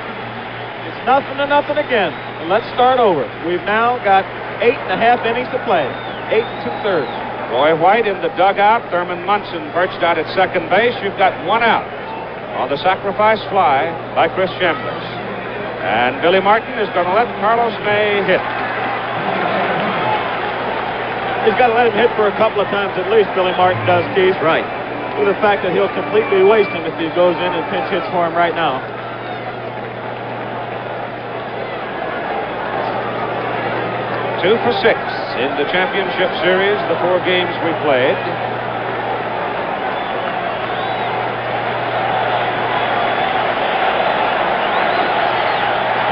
It's 0-0 again. And let's start over. We've now got 8.5 innings to play. 8 2/3. Roy White in the dugout. Thurman Munson perched out at second base. You've got 1 out on the sacrifice fly by Chris Chambliss. And Billy Martin is going to let Carlos May hit. He's got to let him hit for a couple of times at least, Billy Martin does, Keith. Right. With the fact that he'll completely waste him if he goes in and pinch hits for him right now. Two for 6 in the championship series, the 4 games we played.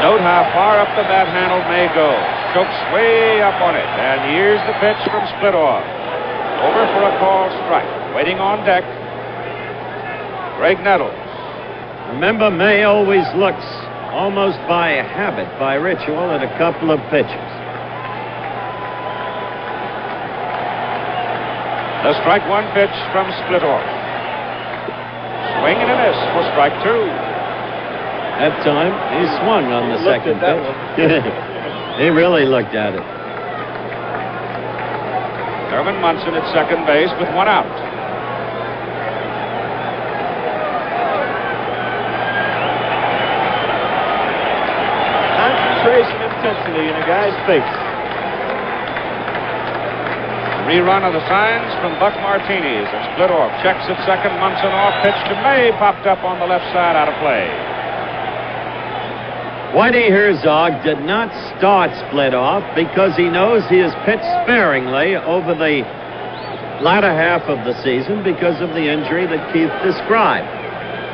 Note how far up the bat handle may go. Chokes way up on it, and here's the pitch from Splitoff. Over for a called strike. Waiting on deck, Greg Nettles. Remember, May always looks, almost by habit, by ritual, at a couple of pitches. The strike 1 pitch from Splitoff. Swing and a miss for strike 2. That time, he swung on the second pitch. He really looked at it. Thurman Munson at second base with 1 out. Concentration and intensity in a guy's face. Rerun of the signs from Buck Martinez. And split off. Checks at second. Munson off. Pitch to May. Popped up on the left side. Out of play. Whitey Herzog did not start split off because he knows he has pitched sparingly over the latter half of the season because of the injury that Keith described.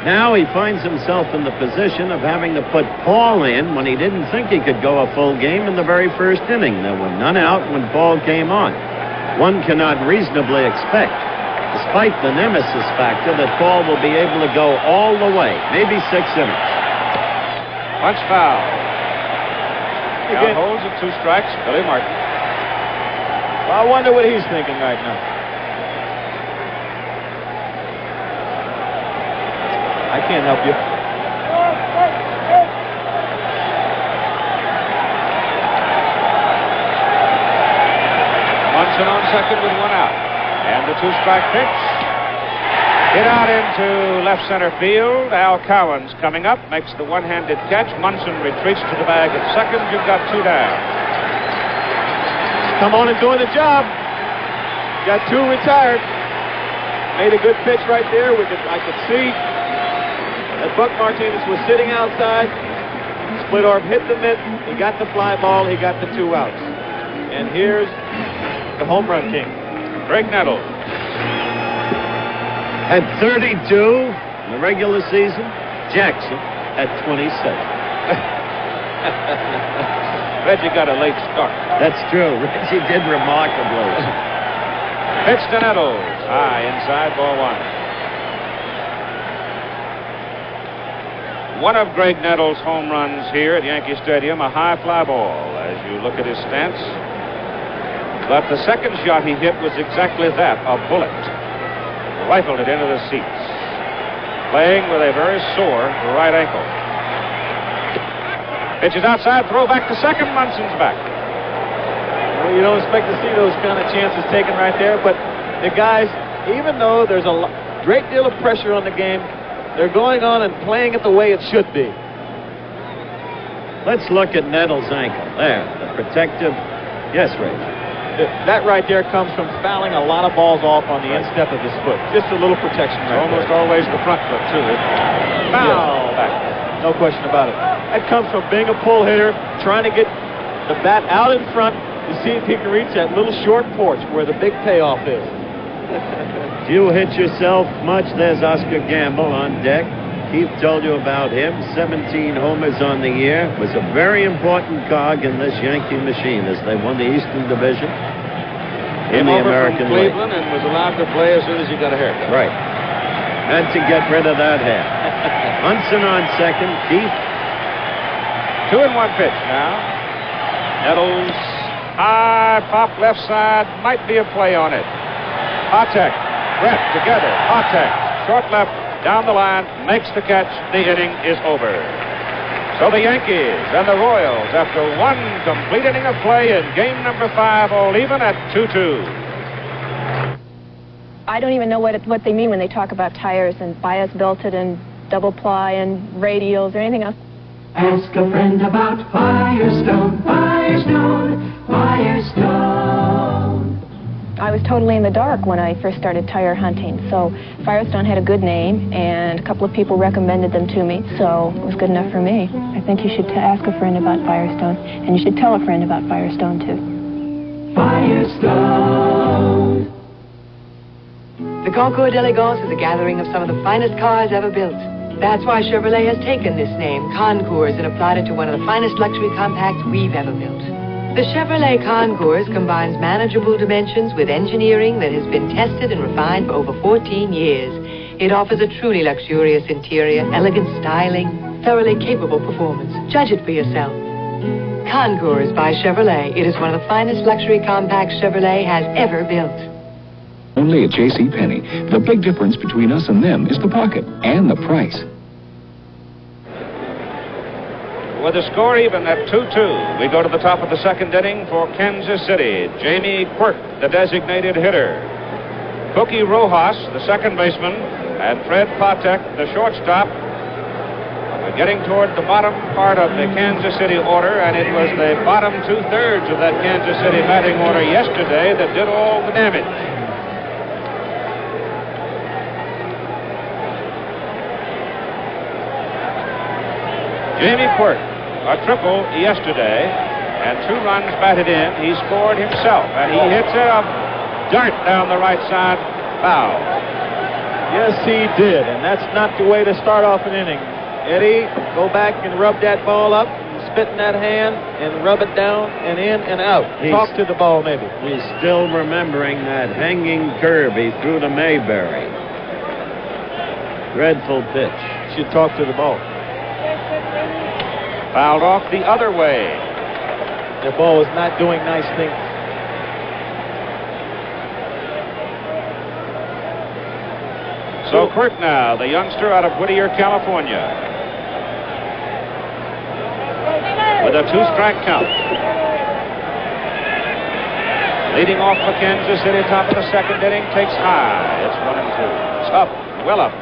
Now he finds himself in the position of having to put Paul in when he didn't think he could go a full game in the very first inning. There were none out when Paul came on. One cannot reasonably expect, despite the nemesis factor, that Paul will be able to go all the way, maybe 6 innings. Punch foul. Count holds at 2 strikes. Billy Martin. Well, I wonder what he's thinking right now. I can't help you. Munson on second with 1 out. And the 2-strike pitch. Hit out into left center field. Al Cowan's coming up, makes the one-handed catch. Munson retreats to the bag at second. You've got 2 down. Come on and doing the job. Got 2 retired. Made a good pitch right there. I could see that Buck Martinez was sitting outside. Split orb hit the mitt. He got the fly ball. He got the 2 outs. And here's the home run king, Greg Nettles. At 32 in the regular season, Jackson at 27. Reggie got a late start. That's true. Reggie did remarkably. Pitch to Nettles. High inside, ball 1. One of Greg Nettles' home runs here at Yankee Stadium, a high fly ball as you look at his stance. But the second shot he hit was exactly that, a bullet. Rifled it into the seats. Playing with a very sore right ankle. Pitches outside, throw back to second. Munson's back. Well, you don't expect to see those kind of chances taken right there, but the guys, even though there's a great deal of pressure on the game, they're going on and playing it the way it should be. Let's look at Nettles' ankle. There, the protective. Yes, Ray. That right there comes from fouling a lot of balls off on the instep of his foot. Just a little protection right almost there. Always the front foot, too. Foul back. No question about it. That comes from being a pull hitter, trying to get the bat out in front to see if he can reach that little short porch where the big payoff is. Do you hit yourself much? There's Oscar Gamble on deck. Keith told you about him. 17 homers on the year. Was a very important cog in this Yankee machine as they won the Eastern Division in the American League. Cleveland and was allowed to play as soon as he got a haircut. Right. Had to get rid of that hair. Munson on second. Keith. 2-1 pitch now. Nettles. High pop left side. Might be a play on it. Patek. Brett together. Patek. Short left. Down the line, makes the catch. The inning is over. So the Yankees and the Royals, after 1 complete inning of play in game number 5, all even at 2-2. I don't even know what they mean when they talk about tires and bias belted and double ply and radials or anything else. Ask a friend about Firestone, Firestone, Firestone. I was totally in the dark when I first started tire hunting, so Firestone had a good name, and a couple of people recommended them to me, so it was good enough for me. I think you should ask a friend about Firestone, and you should tell a friend about Firestone, too. Firestone. The Concours d'Elegance is a gathering of some of the finest cars ever built. That's why Chevrolet has taken this name, Concours, and applied it to one of the finest luxury compacts we've ever built. The Chevrolet Concours combines manageable dimensions with engineering that has been tested and refined for over 14 years. It offers a truly luxurious interior, elegant styling, thoroughly capable performance. Judge it for yourself. Concours by Chevrolet. It is one of the finest luxury compacts Chevrolet has ever built. Only at JCPenney. The big difference between us and them is the pocket and the price. With the score even at 2-2, we go to the top of the second inning for Kansas City. Jamie Quirk, the designated hitter. Cookie Rojas, the second baseman, and Fred Patek, the shortstop. We're getting toward the bottom part of the Kansas City order, and it was the bottom two-thirds of that Kansas City batting order yesterday that did all the damage. Jamie Quirk, a triple yesterday, and 2 runs batted in. He scored himself, and he hits a dart down the right side foul. Yes, he did, and that's not the way to start off an inning. Eddie, go back and rub that ball up, spit in that hand, and rub it down and in and out. Talk to the ball, maybe. He's still remembering that hanging curve he threw to Mayberry. Dreadful pitch. Should talk to the ball. Fouled off the other way. The ball was not doing nice things. So Quirk now, the youngster out of Whittier, California, with a 2-strike count. Leading off for Kansas City, top of the second inning, takes high. It's 1-2. It's up, well up.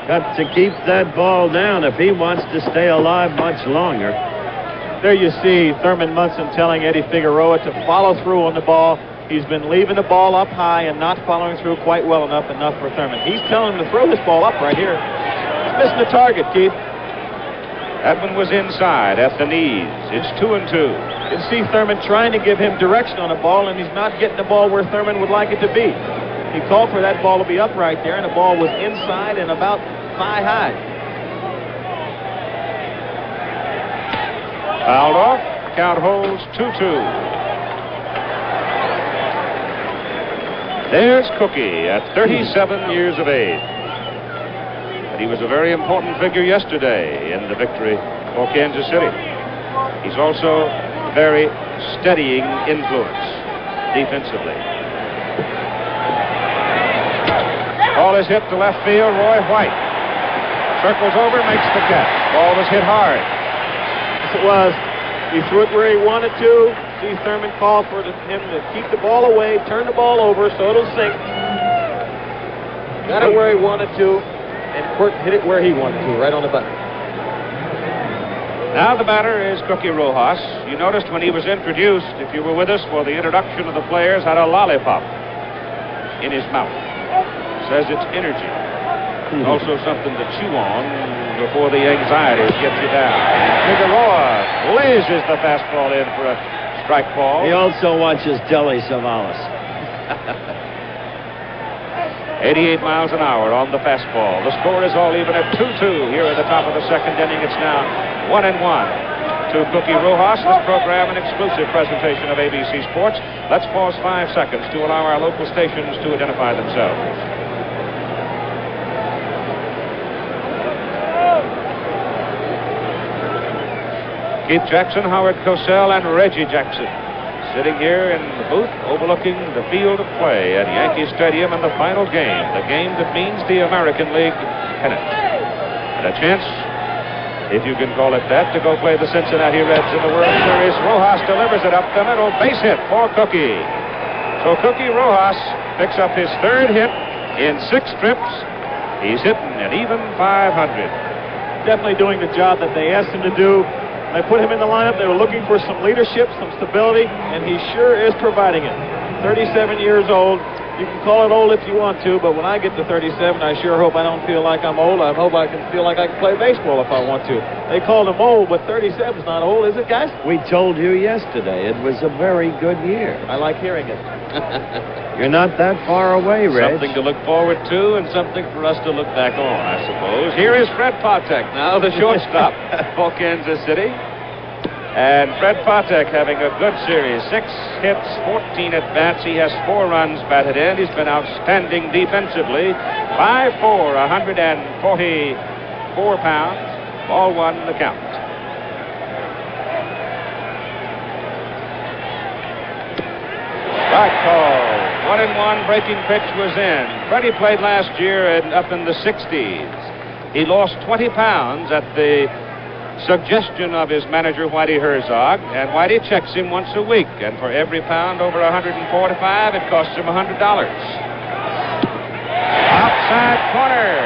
Got to keep that ball down if he wants to stay alive much longer. There you see Thurman Munson telling Eddie Figueroa to follow through on the ball. He's been leaving the ball up high and not following through quite well enough for Thurman. He's telling him to throw this ball up right here. He's missing the target, Keith. That one was inside at the knees. It's 2-2. You can see Thurman trying to give him direction on the ball, and he's not getting the ball where Thurman would like it to be. He called for that ball to be up right there, and the ball was inside and about thigh high. Fouled off. Count holds 2-2. There's Cookie at 37 years of age. But he was a very important figure yesterday in the victory for Kansas City. He's also a very steadying influence defensively. Ball is hit to left field. Roy White circles over, makes the catch. Ball was hit hard. Yes, it was. He threw it where he wanted to. See Thurman call for him to keep the ball away, turn the ball over so it'll sink. Got it where he wanted to, and Quirk hit it where he wanted to, right on the button. Now the batter is Cookie Rojas. You noticed when he was introduced, if you were with us for the introduction of the players, had a lollipop in his mouth. Says it's energy. Also something to chew on before the anxieties get you down. Figueroa blazes the fastball in for a strike ball. He also watches Deli Savalas. 88 miles an hour on the fastball. The score is all even at 2-2 here at the top of the second inning. It's now 1-1 to Cookie Rojas. This program, an exclusive presentation of ABC Sports. Let's pause 5 seconds to allow our local stations to identify themselves. Keith Jackson, Howard Cosell, and Reggie Jackson sitting here in the booth overlooking the field of play at Yankee Stadium and the final game, the game that means the American League pennant. And a chance, if you can call it that, to go play the Cincinnati Reds in the World Series. Rojas delivers it up the middle, base hit for Cookie. So Cookie Rojas picks up his 3rd hit in 6 trips. He's hitting an even .500. Definitely doing the job that they asked him to do. They put him in the lineup. They were looking for some leadership, some stability, and he sure is providing it. 37 years old. You can call it old if you want to, but when I get to 37, I sure hope I don't feel like I'm old. I hope I can feel like I can play baseball if I want to. They called him old, but 37 is not old, is it, guys? We told you yesterday it was a very good year. I like hearing it. You're not that far away, Reg. Something to look forward to and something for us to look back on, I suppose. Here is Fred Patek now, the shortstop for Kansas City. And Fred Patek having a good series. 6 hits, 14 at-bats. He has 4 runs batted in. He's been outstanding defensively. 5'4", 144 pounds. Ball 1 the count. Strike call. 1-1 breaking pitch was in. Freddie played last year up in the 60s. He lost 20 pounds at the suggestion of his manager, Whitey Herzog, and Whitey checks him once a week, and for every pound over 145, it costs him $100. Outside corner,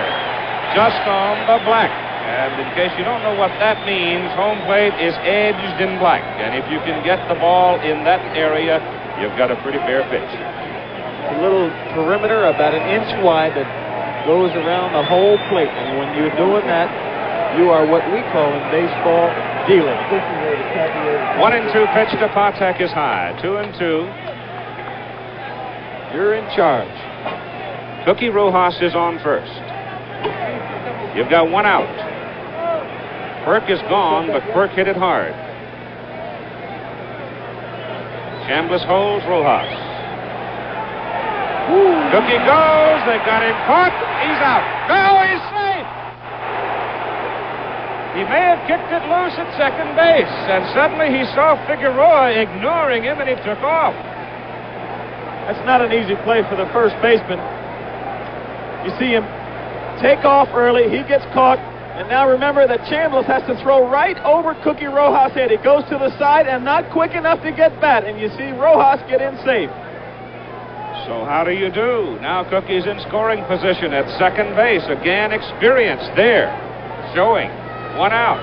just on the black, And in case you don't know what that means, home plate is edged in black. And if you can get the ball in that area, you've got a pretty fair pitch. A little perimeter about an inch wide that goes around the whole plate. And when you're doing that, you are what we call in baseball dealing. 1-2 pitch to Patek is high. 2-2. You're in charge. Cookie Rojas is on first. You've got one out. Quirk is gone, but Quirk hit it hard. Chambliss holds Rojas. Cookie goes. They got him caught. He's out. No, he's safe. He may have kicked it loose at second base, and suddenly he saw Figueroa ignoring him, and he took off. That's not an easy play for the first baseman. You see him take off early. He gets caught. And now remember that Chambliss has to throw right over Cookie Rojas' head. He goes to the side and not quick enough to get bat. And you see Rojas get in safe. So how do you do? Now Cookie's in scoring position at second base. Again, experience there. Showing. One out.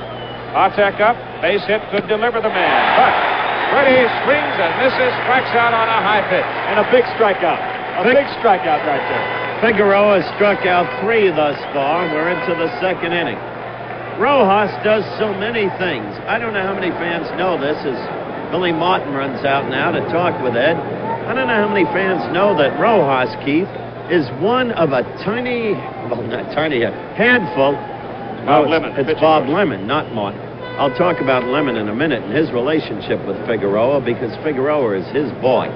Patek up. Base hit could deliver the man. But Freddie swings and misses. Strikes out on a high pitch. And a big strikeout. A big strikeout right there. Figueroa struck out 3 thus far. We're into the second inning. Rojas does so many things. I don't know how many fans know this as Billy Martin runs out now to talk with Ed. I don't know how many fans know that Rojas, Keith, is one of a tiny, well, not tiny, a handful. Bob Lemon. It's Bob Lemon, not Martin. I'll talk about Lemon in a minute and his relationship with Figueroa because Figueroa is his boy.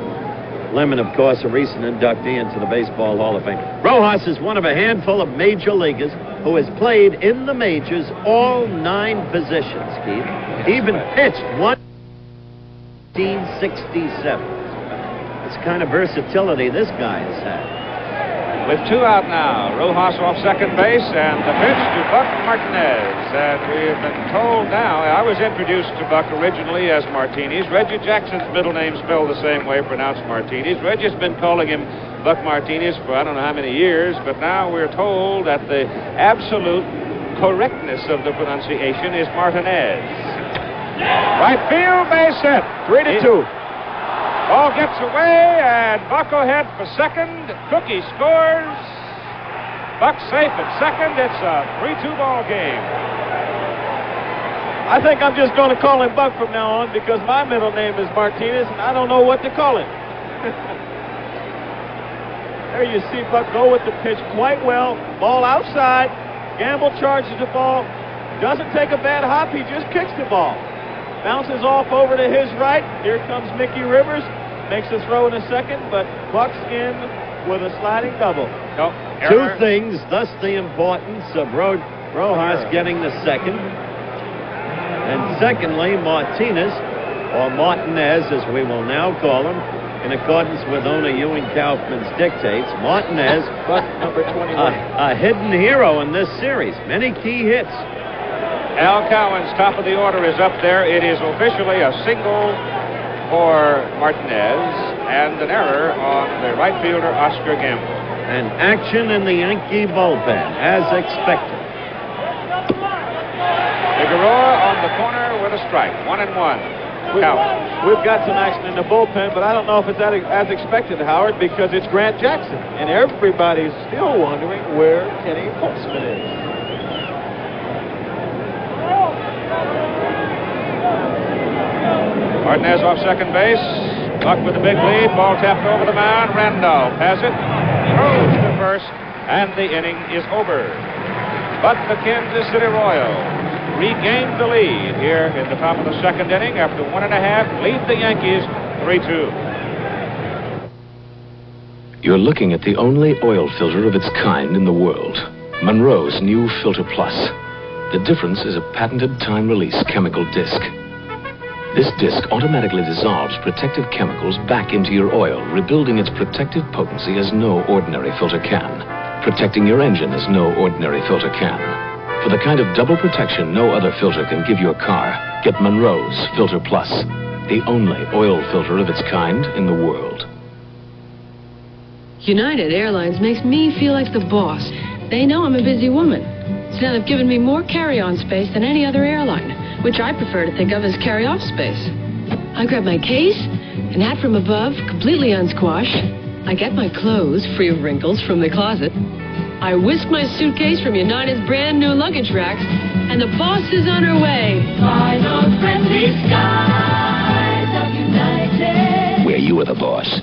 Lemon, of course, a recent inductee into the Baseball Hall of Fame. Rojas is one of a handful of major leaguers who has played in the majors all 9 positions, Keith. He even pitched 1967. It's the kind of versatility this guy has had. With 2 out now, Rojas off second base, and the pitch to Buck Martinez. And we've been told now, I was introduced to Buck originally as Martinez. Reggie Jackson's middle name spelled the same way, pronounced Martinez. Reggie's been calling him Buck Martinez for I don't know how many years, but now we're told that the absolute correctness of the pronunciation is Martinez. Right field, base hit. 3-2. Ball gets away, and Bucko head for second. Cookie scores. Buck safe at second. It's a 3-2 ball game. I think I'm just going to call him Buck from now on because my middle name is Martinez, and I don't know what to call him. There you see Buck go with the pitch quite well. Ball outside. Gamble charges the ball. Doesn't take a bad hop. He just kicks the ball. Bounces off over to his right. Here comes Mickey Rivers. Makes a throw in a second, but Buck's in with a sliding double. No, 2 things, thus the importance of Rojas getting the second. And secondly, Martinez, or Martinez as we will now call him, in accordance with owner Ewing Kaufman's dictates, Martinez, number 21. A hidden hero in this series. Many key hits. Al Cowan's top of the order is up there. It is officially a single for Martinez and an error on the right fielder, Oscar Gamble. And action in the Yankee bullpen, as expected. Figueroa on the corner with a strike. 1-1. We've got some action in the bullpen, but I don't know if it's as expected, Howard, because it's Grant Jackson. And everybody's still wondering where Kenny Postman is. Martinez off second base. Buck with a big lead. Ball tapped over the mound. Randolph has it. Throws to first. And the inning is over. But the Kansas City Royals regained the lead here in the top of the second inning. After 1.5, lead the Yankees 3-2. You're looking at the only oil filter of its kind in the world. Monroe's new Filter Plus. The difference is a patented time-release chemical disc. This disc automatically dissolves protective chemicals back into your oil, rebuilding its protective potency as no ordinary filter can. Protecting your engine as no ordinary filter can. For the kind of double protection no other filter can give your car, get Monroe's Filter Plus, the only oil filter of its kind in the world. United Airlines makes me feel like the boss. They know I'm a busy woman. So they've given me more carry-on space than any other airline, which I prefer to think of as carry-off space. I grab my case, and hat from above, completely unsquashed. I get my clothes, free of wrinkles, from the closet. I whisk my suitcase from United's brand new luggage racks, and the boss is on her way. By those friendly skies of United. Where you are the boss.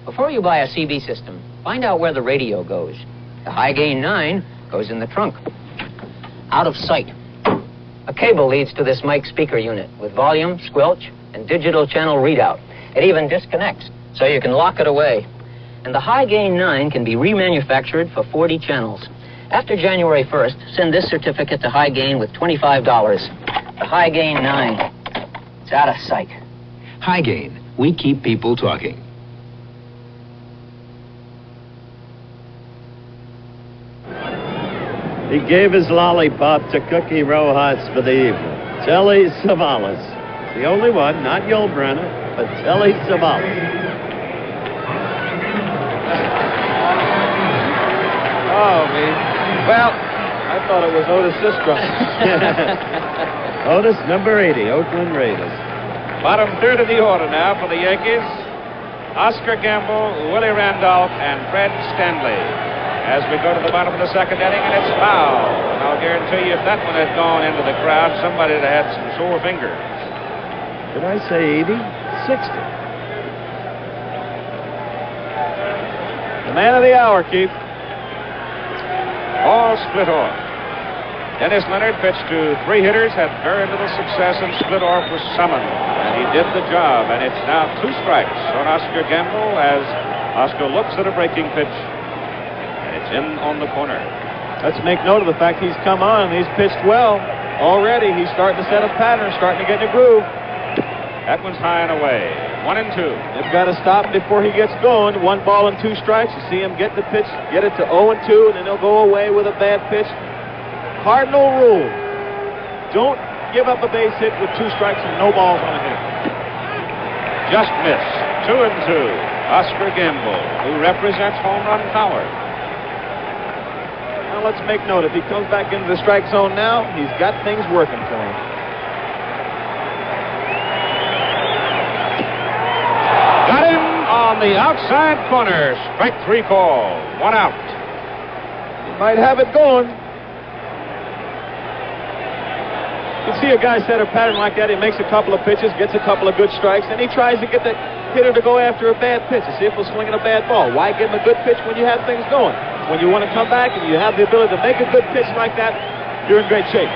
Before you buy a CB system, find out where the radio goes. The high gain 9 goes in the trunk. Out of sight. A cable leads to this mic speaker unit with volume, squelch, and digital channel readout. It even disconnects, so you can lock it away. And the high gain 9 can be remanufactured for 40 channels. After January 1st, send this certificate to High Gain with $25. The High Gain 9. It's out of sight. High Gain. We keep people talking. He gave his lollipop to Cookie Rojas for the evening. Telly Savalas. The only one, not Yul Brynner, but Telly Savalas. Oh, me. Well, I thought it was Otis Sistrunk. Otis, number 80, Oakland Raiders. Bottom third of the order now for the Yankees. Oscar Gamble, Willie Randolph, and Fred Stanley. As we go to the bottom of the second inning, and it's foul. And I'll guarantee you if that one had gone into the crowd, somebody would have had some sore fingers. Did I say 80? 60. The man of the hour, Keith. Ball split off. Dennis Leonard pitched to 3 hitters, had very little success, and split off was summoned. And he did the job, and it's now 2 strikes on Oscar Gamble as Oscar looks at a breaking pitch. And it's in on the corner. Let's make note of the fact he's come on and he's pitched well. Already he's starting to set a pattern, starting to get in a groove. That one's high and away. 1-2. They've got to stop before he gets going. 1 ball and 2 strikes. You see him get the pitch, get it to 0-2, and then he'll go away with a bad pitch. Cardinal rule: don't give up a base hit with 2 strikes and no balls on a hit. Just missed. 2-2. Oscar Gamble, who represents home run power. Now let's make note. If he comes back into the strike zone now, he's got things working for him. Got him on the outside corner. Strike 3 call. 1 out. He might have it going. You see a guy set a pattern like that. He makes a couple of pitches, gets a couple of good strikes, and he tries to get the hitter to go after a bad pitch to see if he'll swing at a bad ball. Why give him a good pitch when you have things going? When you want to come back and you have the ability to make a good pitch like that, you're in great shape.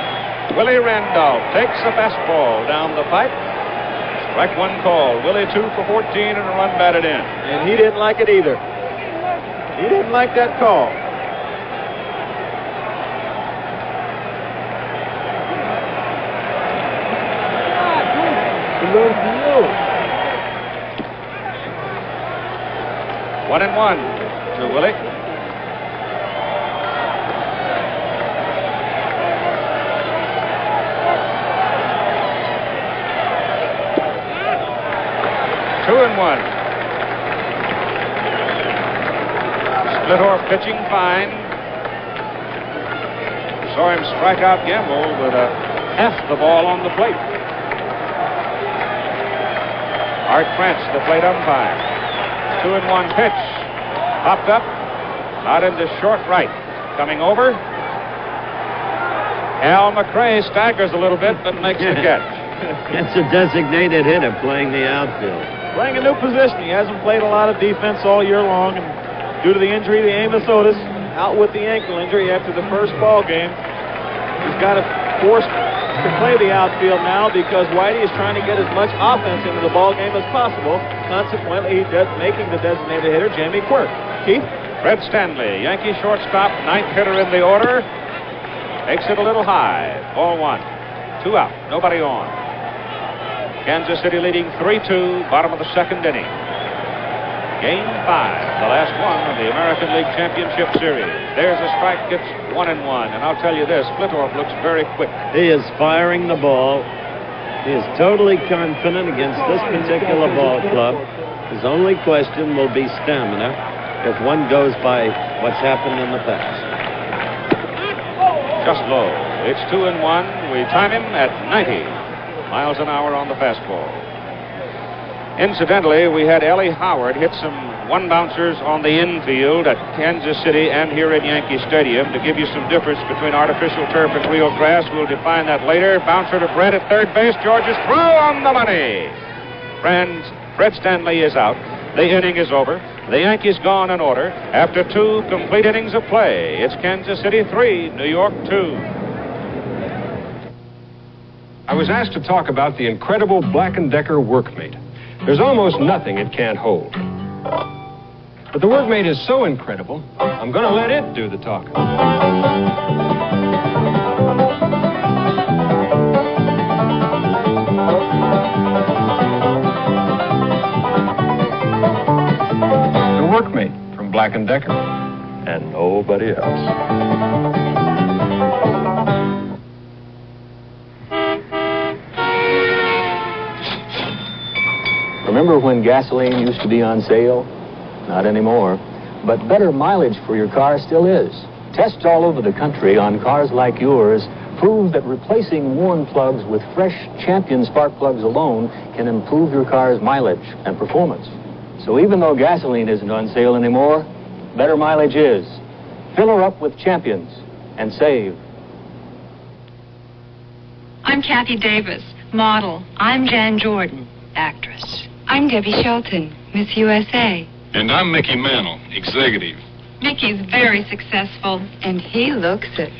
Willie Randolph takes a fastball down the pipe. Strike 1 call. Willie 2 for 14 and a run batted in. And he didn't like it either. He didn't like that call. One and 1 to Willie. Two and 1. Splitoff pitching fine. Saw him strike out Gamble with a half the ball on the plate. Art Krantz, the plate umpire. 2 and 1 pitch. Popped up. Out into short right. Coming over. Al McRae staggers a little bit, but makes the catch. It's a designated hitter playing the outfield. Playing a new position. He hasn't played a lot of defense all year long, and due to the injury to Amos Otis, out with the ankle injury after the first ball game, he's got to force to play the outfield now because Whitey is trying to get as much offense into the ball game as possible. Consequently, he's making the designated hitter Jamie Quirk. Keith? Fred Stanley, Yankee shortstop, 9th hitter in the order. Takes it a little high. Ball 1. 2 out. Nobody on. Kansas City leading 3-2. Bottom of the second inning. Game 5, the last one of the American League Championship Series. There's a strike. It's 1 and 1. And I'll tell you this, Splitoff looks very quick. He is firing the ball. He is totally confident against this particular ball club. His only question will be stamina if one goes by what's happened in the past. just low. It's 2-1. We time him at 90 miles an hour on the fastball. Incidentally, we had Ellie Howard hit some one-bouncers on the infield at Kansas City and here at Yankee Stadium to give you some difference between artificial turf and real grass. We'll define that later. Bouncer to Brett at third base. George is through on the money. Friends, Fred Stanley is out. The inning is over. The Yankees gone in order after 2 complete innings of play. It's Kansas City 3, New York 2. I was asked to talk about the incredible Black & Decker Workmate. There's almost nothing it can't hold. But the Workmate is so incredible, I'm going to let it do the talking. The Workmate from Black & Decker, and nobody else. Remember when gasoline used to be on sale? Not anymore. But better mileage for your car still is. Tests all over the country on cars like yours prove that replacing worn plugs with fresh Champion spark plugs alone can improve your car's mileage and performance. So even though gasoline isn't on sale anymore, better mileage is. Fill her up with Champions and save. I'm Kathy Davis, model. I'm Jan Jordan, actress. I'm Debbie Shelton, Miss USA. And I'm Mickey Mantle, executive. Mickey's very successful, and he looks it.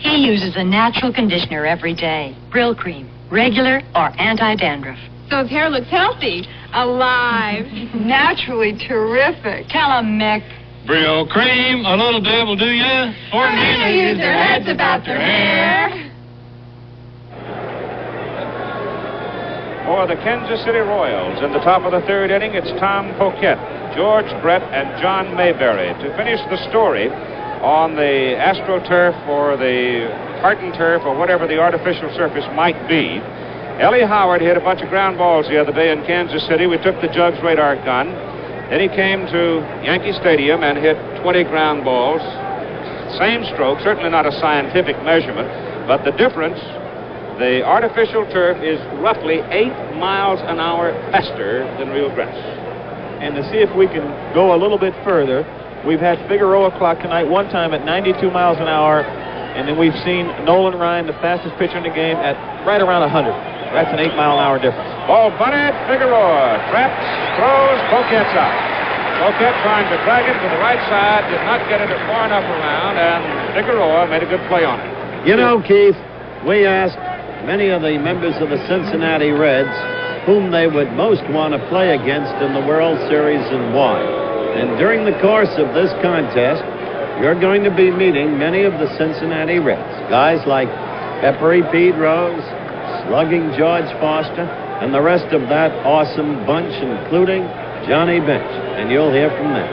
He uses a natural conditioner every day. Brill cream, regular or anti-dandruff. So his hair looks healthy, alive, naturally terrific. Tell him, Mick. Brill cream, a little devil do ya? For men who use their heads about their hair. For the Kansas City Royals, in the top of the third inning, it's Tom Poquette, George Brett, and John Mayberry. To finish the story on the AstroTurf or the Tartan turf or whatever the artificial surface might be, Ellie Howard hit a bunch of ground balls the other day in Kansas City. We took the Jugs radar gun. Then he came to Yankee Stadium and hit 20 ground balls. Same stroke, certainly not a scientific measurement, but the difference, the artificial turf is roughly 8 miles an hour faster than real grass. And to see if we can go a little bit further, we've had Figueroa clock tonight one time at 92 miles an hour, and then we've seen Nolan Ryan, the fastest pitcher in the game, at right around 100. That's an 8 mile an hour difference. Ball bunted, Figueroa traps, throws, Poquette's out. Poquette trying to drag it to the right side, did not get it far enough around, and Figueroa made a good play on it. You know, Keith, we asked many of the members of the Cincinnati Reds whom they would most want to play against in the World Series and why. And during the course of this contest, you're going to be meeting many of the Cincinnati Reds. Guys like Peppery Pete Rose, Slugging George Foster, and the rest of that awesome bunch, including Johnny Bench. And you'll hear from them.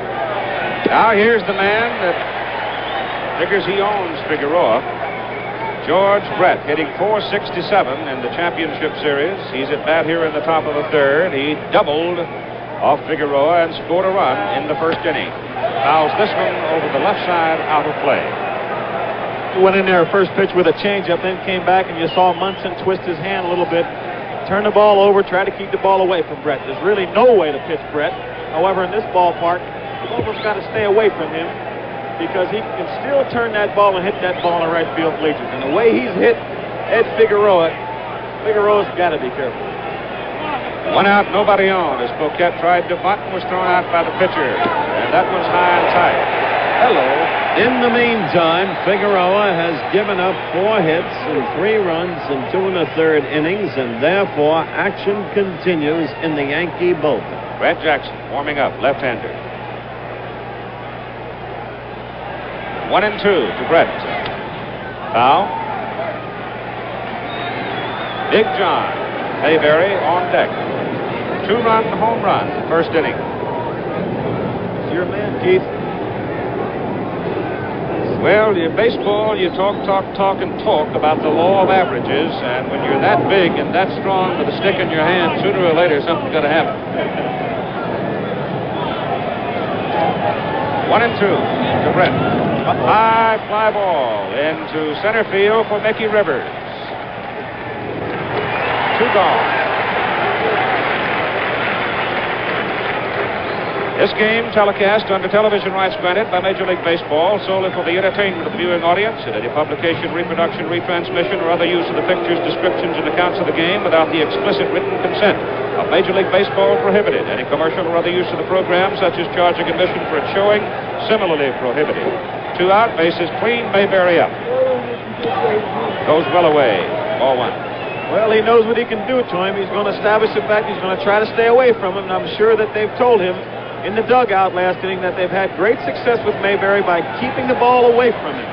Now here's the man that figures he owns Figueroa. George Brett hitting .467 in the championship series. He's at bat here in the top of the third. He doubled off Figueroa and scored a run in the first inning. Fouls this one over the left side, out of play. He went in there first pitch with a changeup, then came back, and you saw Munson twist his hand a little bit, turn the ball over, try to keep the ball away from Brett. There's really no way to pitch Brett. However, in this ballpark, you've almost got to stay away from him, because he can still turn that ball and hit that ball in the right field bleachers. And the way he's hit Ed Figueroa's got to be careful. 1 out, nobody on as Poquette tried to bunt and was thrown out by the pitcher. And that one's high and tight. Hello. In the meantime, Figueroa has given up 4 hits and 3 runs in 2 1/3 innings, and therefore action continues in the Yankee bullpen. Brett Jackson warming up, left-hander. 1 and 2 to Brett. Foul. Big John Mayberry on deck. 2-run home run, first inning. It's your man, Keith. Well, in baseball, you talk about the law of averages, and when you're that big and that strong with a stick in your hand, sooner or later something's going to happen. 1 and 2 to Brett. A high fly ball into center field for Mickey Rivers. 2 gone. This game telecast under television rights granted by Major League Baseball solely for the entertainment of the viewing audience, and any publication, reproduction, retransmission, or other use of the pictures, descriptions, and accounts of the game without the explicit written consent of Major League Baseball prohibited. Any commercial or other use of the program, such as charging admission for its showing, similarly prohibited. 2 out, bases clean, Mayberry up. Goes well away. Ball 1. Well, he knows what he can do to him. He's going to establish the fact he's going to try to stay away from him, and I'm sure that they've told him in the dugout last inning that they've had great success with Mayberry by keeping the ball away from him.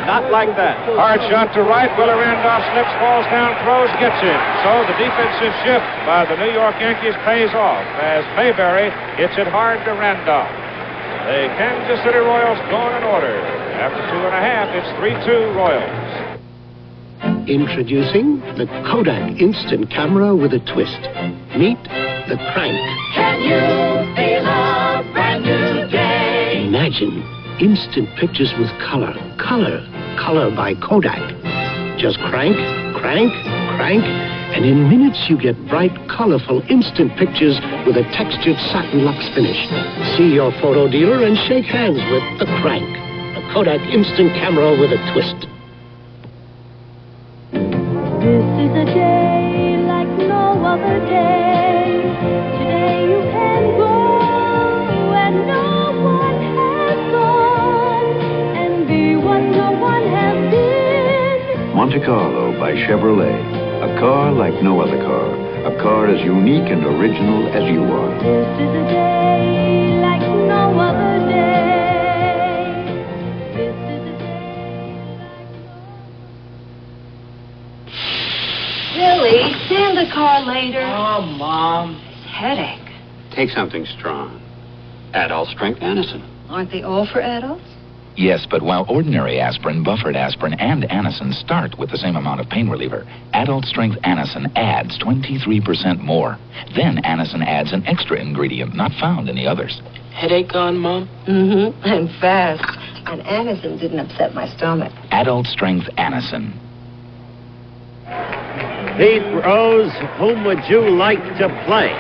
Not like that. Hard shot to right. Willer Randolph slips, falls down, throws, gets him. So the defensive shift by the New York Yankees pays off as Mayberry hits it hard to Randolph. The Kansas City Royals gone in order. After 2.5, it's 3-2 Royals. Introducing the Kodak Instant Camera with a twist. Meet the Crank. Can you feel a brand new day? Imagine instant pictures with color. Color by Kodak. Just crank, crank, crank, and in minutes you get bright, colorful, instant pictures with a textured satin luxe finish. See your photo dealer and shake hands with the Crank. The Kodak Instant Camera with a twist. This is a day like no other day. Today you can go and no one has gone, and be what no one has been. Monte Carlo by Chevrolet. A car like no other car. A car as unique and original as you are. This is a day like no other day. This is a Billy, stay in the car later. Oh, Mom. Headache. Take something strong. Adult strength Anacin. Aren't they all for adults? Yes, but while ordinary aspirin, buffered aspirin, and Anacin start with the same amount of pain reliever, adult strength Anacin adds 23% more. Then Anacin adds an extra ingredient not found in the others. Headache gone, Mom? Mm-hmm, and fast. And Anacin didn't upset my stomach. Adult strength Anacin. Pete Rose, whom would you like to play?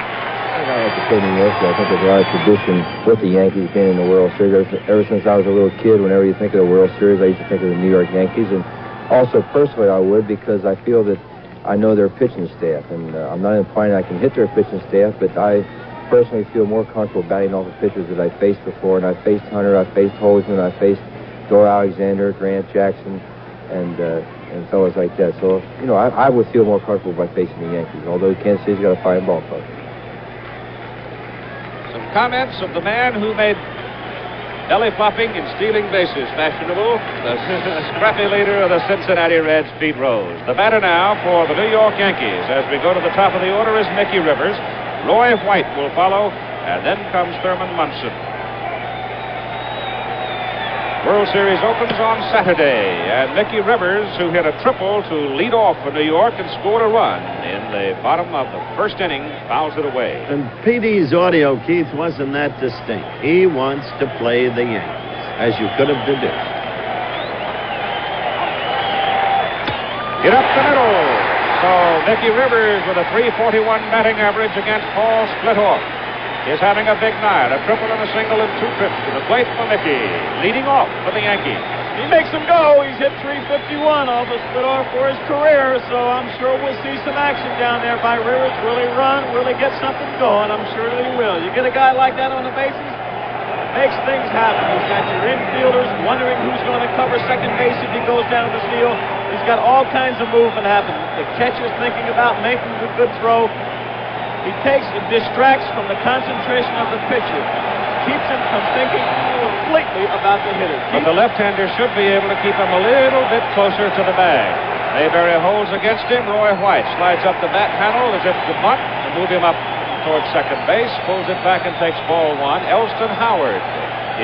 Like I said yesterday, I think there's a lot of tradition with the Yankees being in the World Series. Ever since I was a little kid, whenever you think of the World Series, I used to think of the New York Yankees. And also, personally, I would, because I feel that I know their pitching staff. And I'm not implying I can hit their pitching staff, but I personally feel more comfortable batting off the pitchers that I faced before. And I faced Hunter, I faced Holzman, I faced Dore Alexander, Grant Jackson, and fellas like that. So, you know, I would feel more comfortable by facing the Yankees, although Kansas City's got a fine ballpark. Some comments of the man who made belly flopping and stealing bases fashionable, the scrappy leader of the Cincinnati Reds, Pete Rose. The batter now for the New York Yankees. As we go to the top of the order is Mickey Rivers. Roy White will follow, and then comes Thurman Munson. World Series opens on Saturday, and Mickey Rivers, who hit a triple to lead off for New York and scored a run in the bottom of the first inning, fouls it away. And Petey's audio, Keith, wasn't that distinct. He wants to play the Yankees, as you could have deduced. Get up the middle. So Mickey Rivers with a .341 batting average against Paul Splittorff is having a big night. A triple and a single and 2 trips to the plate for Mickey, leading off for the Yankees. He makes them go. He's hit .351 off of Splittorff for his career, so I'm sure we'll see some action down there by Rivers. Will he run? Will he get something going? I'm sure that he will. You get a guy like that on the bases, makes things happen. He's got your infielders wondering who's going to cover second base if he goes down the field. He's got all kinds of movement happening. The catcher's thinking about making a good throw. He takes and distracts from the concentration of the pitcher. Keeps him from thinking completely about the hitter. But the left-hander should be able to keep him a little bit closer to the bag. Mayberry holds against him. Roy White slides up the bat panel as if to bunt and move him up towards second base. Pulls it back and takes ball 1. Elston Howard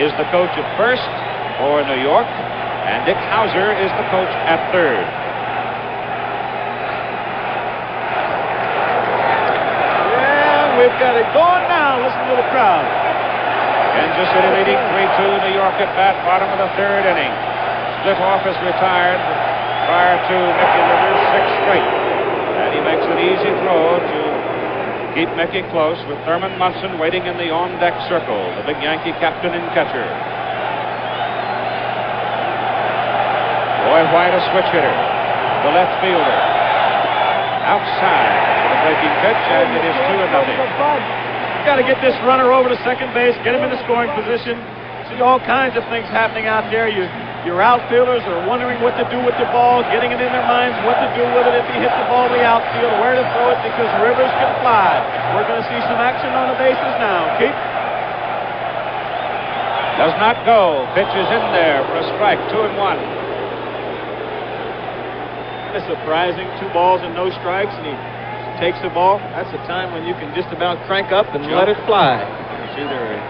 is the coach at first for New York, and Dick Hauser is the coach at third. We've got it going now. Listen to the crowd. Kansas City leading 3-2. New York at bat, bottom of the third inning. Splitoff is retired prior to Mickey Rivers' sixth straight. And he makes an easy throw to keep Mickey close with Thurman Munson waiting in the on-deck circle, the big Yankee captain and catcher. Roy White, a switch hitter, the left fielder. Outside for the breaking pitch, and it is 2-0. Got to get this runner over to second base, get him in the scoring position. See all kinds of things happening out there. Your outfielders are wondering what to do with the ball, getting it in their minds what to do with it if he hits the ball in the outfield, where to throw it because Rivers can fly. We're going to see some action on the bases now. Keith? Does not go. Pitch is in there for a strike. 2-1. It's surprising. 2 balls and no strikes, and he takes the ball. That's a time when you can just about crank up and let it fly. It's either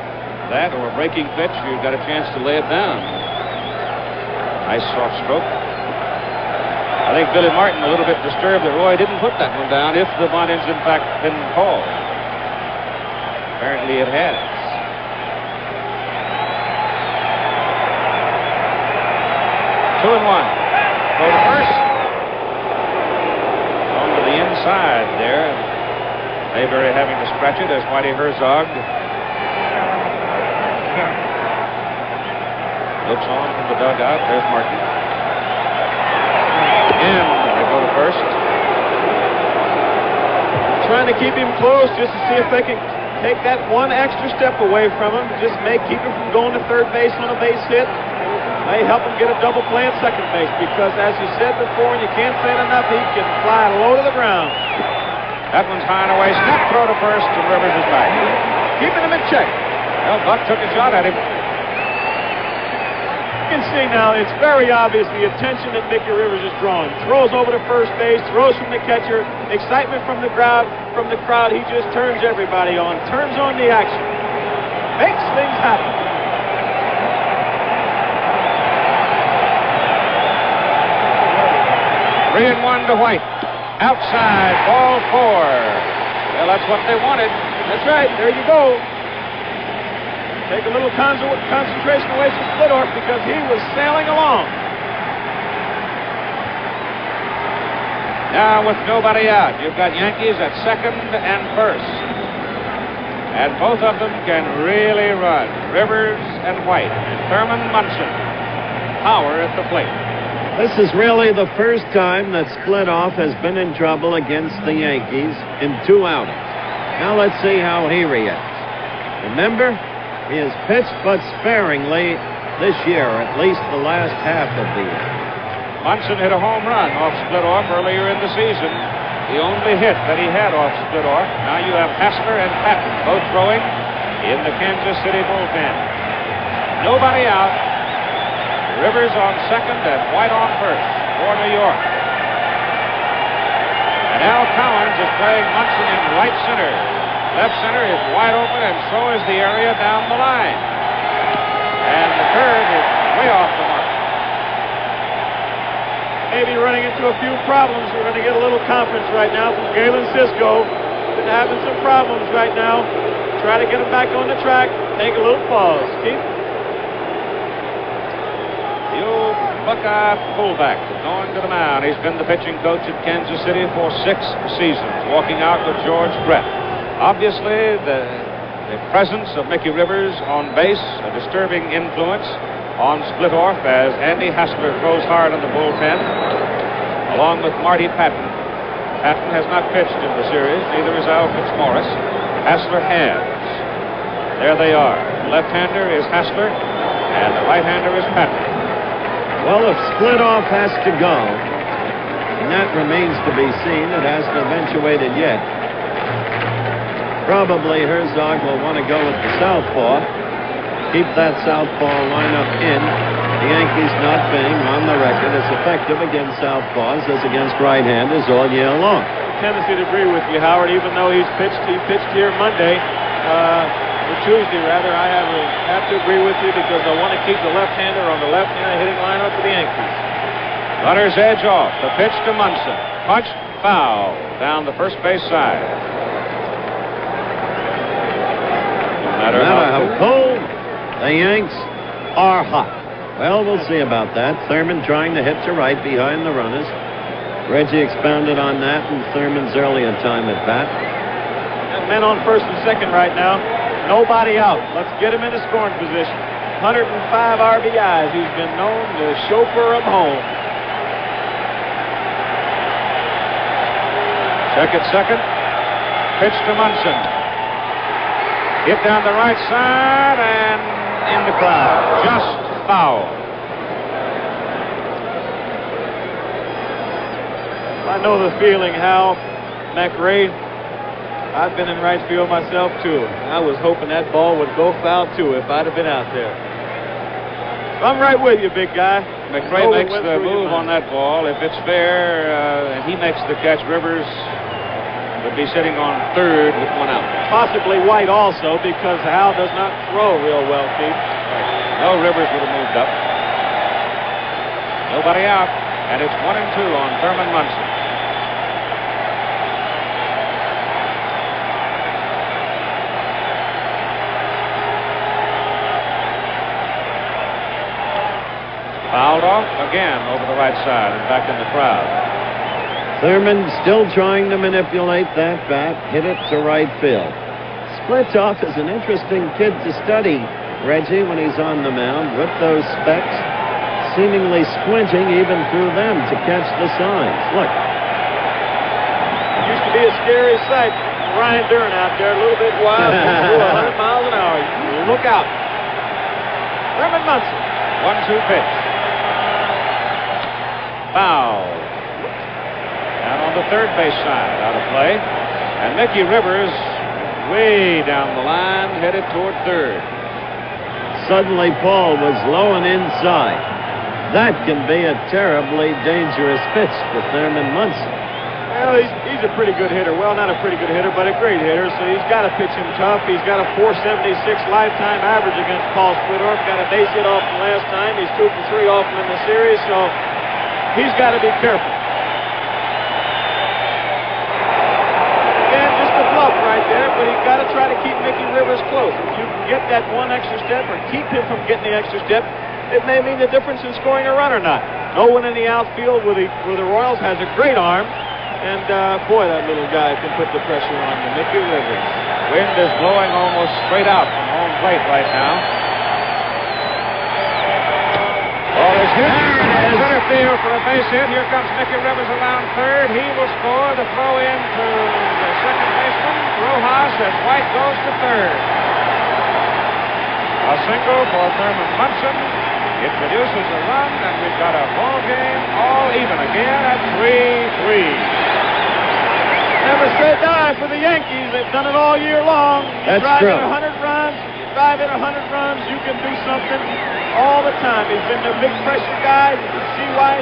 that or a breaking pitch. You've got a chance to lay it down. Nice soft stroke. I think Billy Martin a little bit disturbed that Roy didn't put that one down if the bunt has in fact been called. Apparently it has. Two and one. Go to first. On to the inside there. Mayberry having to stretch it as Whitey Herzog looks on from the dugout. There's Martin. And they go to first. Trying to keep him close just to see if they can take that one extra step away from him. Just may keep him from going to third base on a base hit. May help him get a double play at second base because, as you said before, and you can't say it enough, he can fly low to the ground. That one's high and away. Snap throw to first, and Rivers is back. Keeping him in check. Well, Buck took a shot at him. You can see now it's very obvious the attention that Mickey Rivers is drawing. Throws over to first base, throws from the catcher, excitement from the crowd. He just turns everybody on, turns on the action, makes things happen. Three and one to White. Outside, ball 4. Well, that's what they wanted. That's right. There you go. Take a little concentration away from Splitoff because he was sailing along. Now with nobody out, you've got Yankees at second and first. And both of them can really run. Rivers and White. Thurman Munson. Power at the plate. This is really the first time that Splitoff has been in trouble against the Yankees in 2 outings. Now let's see how he reacts. Remember, he has pitched but sparingly this year, at least the last half of the year. Munson hit a home run off Splitoff earlier in the season. The only hit that he had off Splitoff. Now you have Hassler and Patton both throwing in the Kansas City bullpen. Nobody out. Rivers on second and White on first for New York. And Al Collins is playing Munson in right center. Left center is wide open, and so is the area down the line. And the curve is way off the mark. Maybe running into a few problems. We're going to get a little conference right now from Galen Cisco. Been having some problems right now. Try to get him back on the track. Take a little pause. Keith? The old Buckeye fullback going to the mound. He's been the pitching coach at Kansas City for 6 seasons, walking out with George Brett. Obviously, the presence of Mickey Rivers on base, a disturbing influence on Splitoff as Andy Hassler throws hard in the bullpen, along with Marty Patton. Patton has not pitched in the series, neither is Al Fitzmaurice. Hassler has. There they are. The left-hander is Hassler, and the right-hander is Patton. Well, if Splitoff has to go, and that remains to be seen, it hasn't eventuated yet. Probably Herzog will want to go with the southpaw. Keep that southpaw lineup in. The Yankees not being on the record as effective against southpaws as against right-handers all year long. Tendency to agree with you, Howard, even though he pitched here Monday, or Tuesday rather. I have to agree with you because I want to keep the left-hander on the left-handed hitting lineup for the Yankees. Runner's edge off. The pitch to Munson. Punched foul down the first base side. No matter how cold The Yanks are hot. Well, we'll see about that. Thurman trying to hit to right behind the runners. Reggie expounded on that in Thurman's earlier time at bat. Men on first and second right now. Nobody out. Let's get him into scoring position. 105 RBIs. He's been known to chauffeur them home. Check it second. Pitch to Munson. Hit down the right side and in the crowd. Just foul. I know the feeling, Hal. McRae. I've been in right field myself, too. I was hoping that ball would go foul, too, if I'd have been out there. I'm right with you, big guy. McRae makes the move on that ball. If it's fair, and he makes the catch, Rivers would be sitting on third with one out. Possibly White also, because Hal does not throw real well, Pete. Right. No, Rivers would have moved up. Nobody out, and it's 1-2 on Thurman Munson. Fouled off again over the right side and back in the crowd. Thurman still trying to manipulate that bat, hit it to right field. Splitoff is an interesting kid to study, Reggie, when he's on the mound with those specs, seemingly squinting even through them to catch the signs. Look. It used to be a scary sight. Ryan Dern out there, a little bit wild, 100 miles an hour. Look out. Thurman Munson. 1-2 pitch. Foul. Down on the third base side, out of play. And Mickey Rivers, way down the line, headed toward third. Suddenly, Paul was low and inside. That can be a terribly dangerous pitch for Thurman Munson. Well, he's a pretty good hitter. Well, not a pretty good hitter, but a great hitter. So he's got to pitch him tough. He's got a .476 lifetime average against Paul Splitoff. Got a base hit off him last time. He's 2 for 3 off him in the series. So he's got to be careful. Again, just a bluff right there, but he's got to try to keep Mickey Rivers close. If you can get that one extra step or keep him from getting the extra step, it may mean the difference in scoring a run or not. No one in the outfield where the Royals has a great arm. And, boy, that little guy can put the pressure on to Mickey Rivers. Wind is blowing almost straight out from home plate right now. Ball is hit. Center field for a base hit. Here comes Mickey Rivers around third. He will score. The throw in to the second baseman, Rojas, as White goes to third. A single for Thurman Munson. It produces a run, and we've got a ball game all even again at 3-3. Never say die for the Yankees. They've done it all year long. You drive in 100 runs, you drive in 100 runs, you can do something all the time. He's been a big pressure guy. You can see why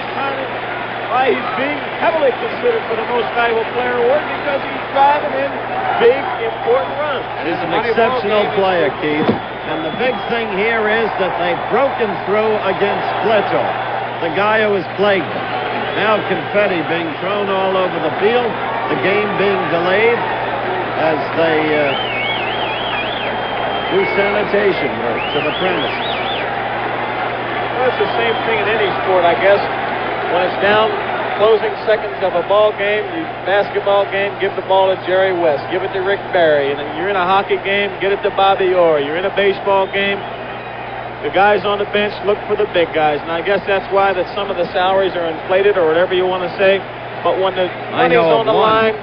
he's being heavily considered for the most valuable player award, because he's driving in big, important runs. He's an exceptional player, Keith. And the big thing here is that they've broken through against Beutel, the guy who has plagued them. Now confetti being thrown all over the field, the game being delayed as they do sanitation work to the premises. Well, it's the same thing in any sport, I guess. When it's down, closing seconds of a ball game, basketball game, give the ball to Jerry West, give it to Rick Barry, and then you're in a hockey game, get it to Bobby Orr. You're in a baseball game, the guys on the bench look for the big guys, and I guess that's why that some of the salaries are inflated or whatever you want to say. But when the money's on the line,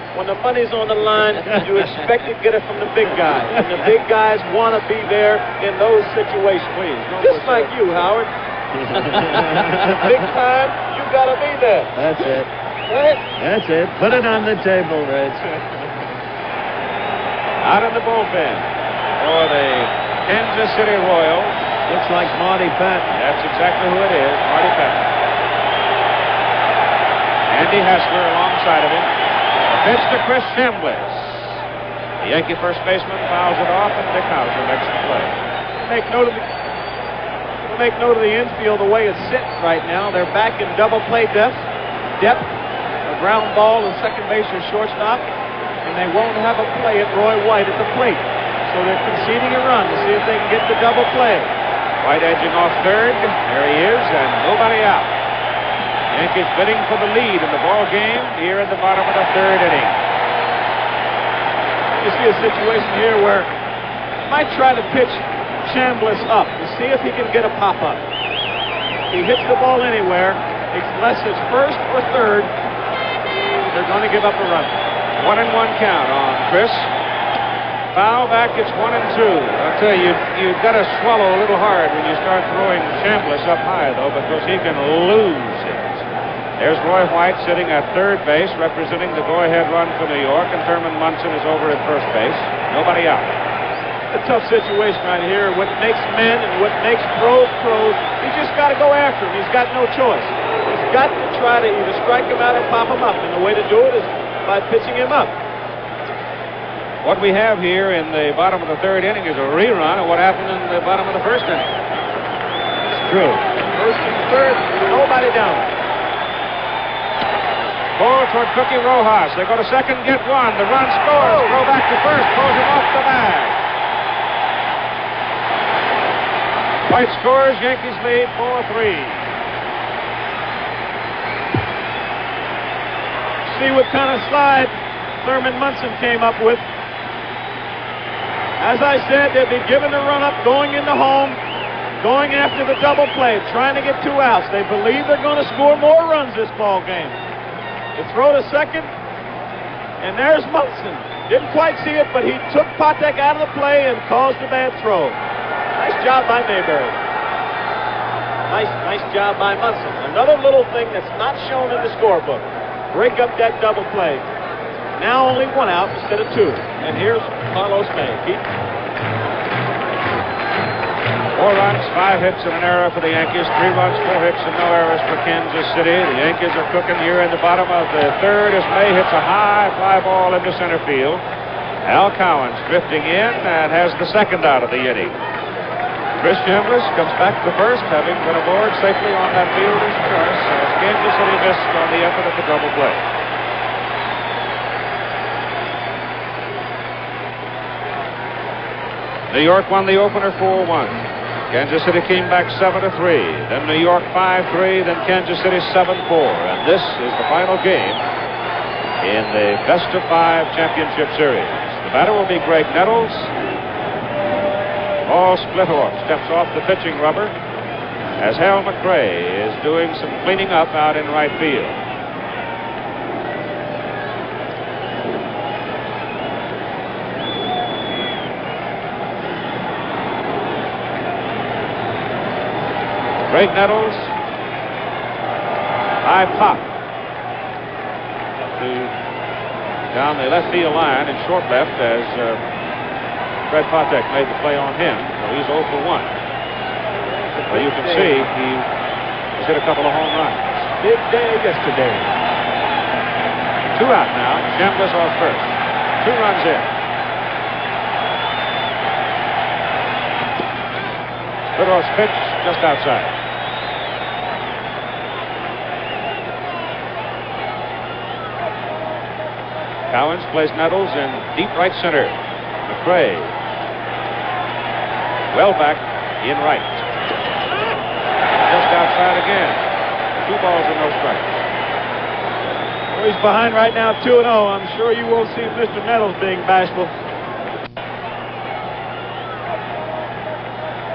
you expect to get it from the big guys, and the big guys want to be there in those situations. Please, just like you, Howard. Big time, you got to be there. That's it. Right? That's it. Put it on the table, Rich. Out in the bullpen for the Kansas City Royals. Looks like Marty Patton. That's exactly who it is, Marty Patton. Andy Hassler alongside of him. A pitch to Chris Chambliss. The Yankee first baseman fouls it off, and Dick Hauser makes the play. Make note of the infield, the way it's sitting right now. They're back in double play depth. A ground ball and second base or shortstop, and they won't have a play at Roy White at the plate. So they're conceding a run to see if they can get the double play. White edging off third. There he is, and nobody out. Yankees bidding for the lead in the ball game here in the bottom of the third inning. You see a situation here where he might try to pitch Chambliss up to see if he can get a pop-up. He hits the ball anywhere, unless it's first or third, they're going to give up a run. 1-1 count on Chris. Foul back, it's 1-2. I'll tell you, you've got to swallow a little hard when you start throwing Chambliss up high, though, because he can lose it. There's Roy White sitting at third base, representing the go-ahead run for New York, and Thurman Munson is over at first base. Nobody out. A tough situation right here. What makes men and what makes pros, you just got to go after him. He's got no choice. He's got to try to either strike him out or pop him up, and the way to do it is by pitching him up. What we have here in the bottom of the third inning is a rerun of what happened in the bottom of the first inning. It's true. First and third, nobody down. Ball toward Cookie Rojas. They go to second, get one. The run scores. Throw back to first. Pulls him off the bag. White scores. Yankees lead 4-3. See what kind of slide Thurman Munson came up with. As I said, they'll be given the run-up going into home, going after the double play, trying to get 2 outs. They believe they're going to score more runs this ball game. The throw to second, and there's Munson. Didn't quite see it, but he took Patek out of the play and caused a bad throw. Nice job by Mayberry. Nice job by Munson. Another little thing that's not shown in the scorebook. Break up that double play. Now only 1 out instead of 2. And here's Carlos May. 4 runs, 5 hits, and an error for the Yankees. 3 runs, 4 hits, and no errors for Kansas City. The Yankees are cooking here in the bottom of the third as May hits a high fly ball into center field. Al Cowens drifting in and has the second out of the inning. Chris Chambliss comes back to first, having been aboard safely on that fielder's choice as Kansas City missed on the effort at the double play. New York won the opener 4-1. Kansas City came back 7-3. Then New York 5-3. Then Kansas City 7-4. And this is the final game in the best-of-5 championship series. The batter will be Greg Nettles. Paul Splittorff steps off the pitching rubber as Hal McRae is doing some cleaning up out in right field. Greg Nettles, high pop down the left field line in short left as Fred Patek made the play on him. So he's 0 for 1. Well, you can see he's hit a couple of home runs. Big day yesterday. 2 out now. Chambliss off first. 2 runs in. Splittorff's pitch just outside. Cowens plays Nettles in deep right center. McRae. Well back in right. Just outside again. 2 balls and no strikes. Well, he's behind right now 2-0. I'm sure you won't see Mr. Nettles being bashful.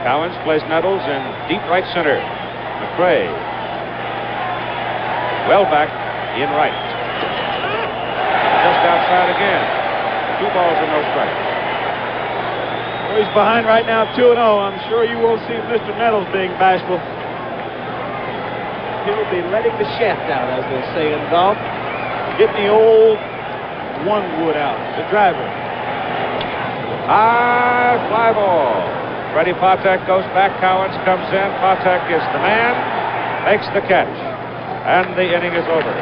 Cowens plays Nettles in deep right center. McRae. Well back in right. Just outside again. 2 balls and no strikes. Well, he's behind right now 2-0. I'm sure you won't see Mr. Nettles being bashful. He'll be letting the shaft out, as they say in golf. Getting the old one wood out, the driver. High fly ball. Freddie Patek goes back. Cowens comes in. Patek is the man. Makes the catch. And the inning is over.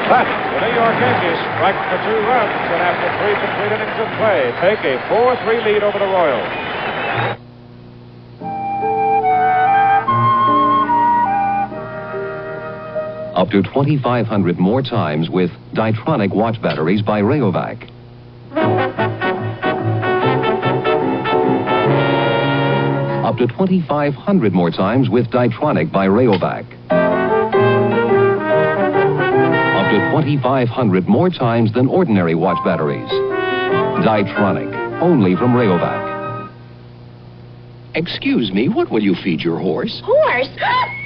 But the New York Yankees strike for 2 runs, and after 3 complete innings of play, take a 4-3 lead over the Royals. Up to 2,500 more times with Ditronic watch batteries by Rayovac. Up up to 2,500 more times with Ditronic by Rayovac. Up to 2,500 more times than ordinary watch batteries. Ditronic, only from Rayovac. Excuse me, what will you feed your horse? Horse?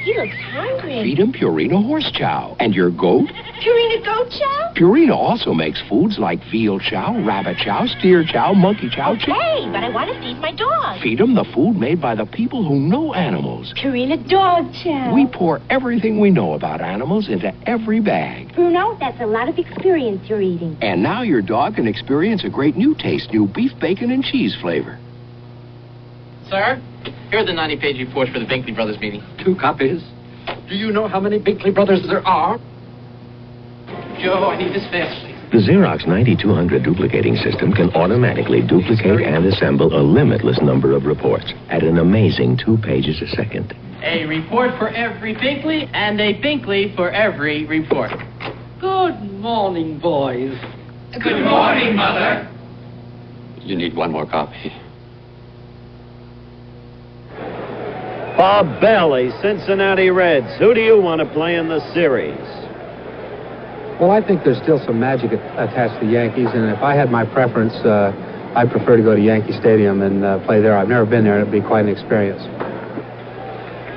He looks hungry. Feed him Purina horse chow. And your goat? Purina goat chow? Purina also makes foods like veal chow, rabbit chow, steer chow, monkey chow. Okay, but I want to feed my dog. Feed him the food made by the people who know animals. Purina dog chow. We pour everything we know about animals into every bag. Bruno, that's a lot of experience you're eating. And now your dog can experience a great new taste, new beef, bacon, and cheese flavor. Sir, here are the 90-page reports for the Binkley Brothers meeting. 2 copies? Do you know how many Binkley Brothers there are? Joe, I need this fast, please. The Xerox 9200 duplicating system can automatically duplicate and assemble a limitless number of reports at an amazing 2 pages a second. A report for every Binkley and a Binkley for every report. Good morning, boys. Good morning, Mother. You need one more copy. Bob Bailey, Cincinnati Reds. Who do you want to play in the series? Well, I think there's still some magic attached to the Yankees, and if I had my preference, I'd prefer to go to Yankee Stadium and play there. I've never been there, and it'd be quite an experience.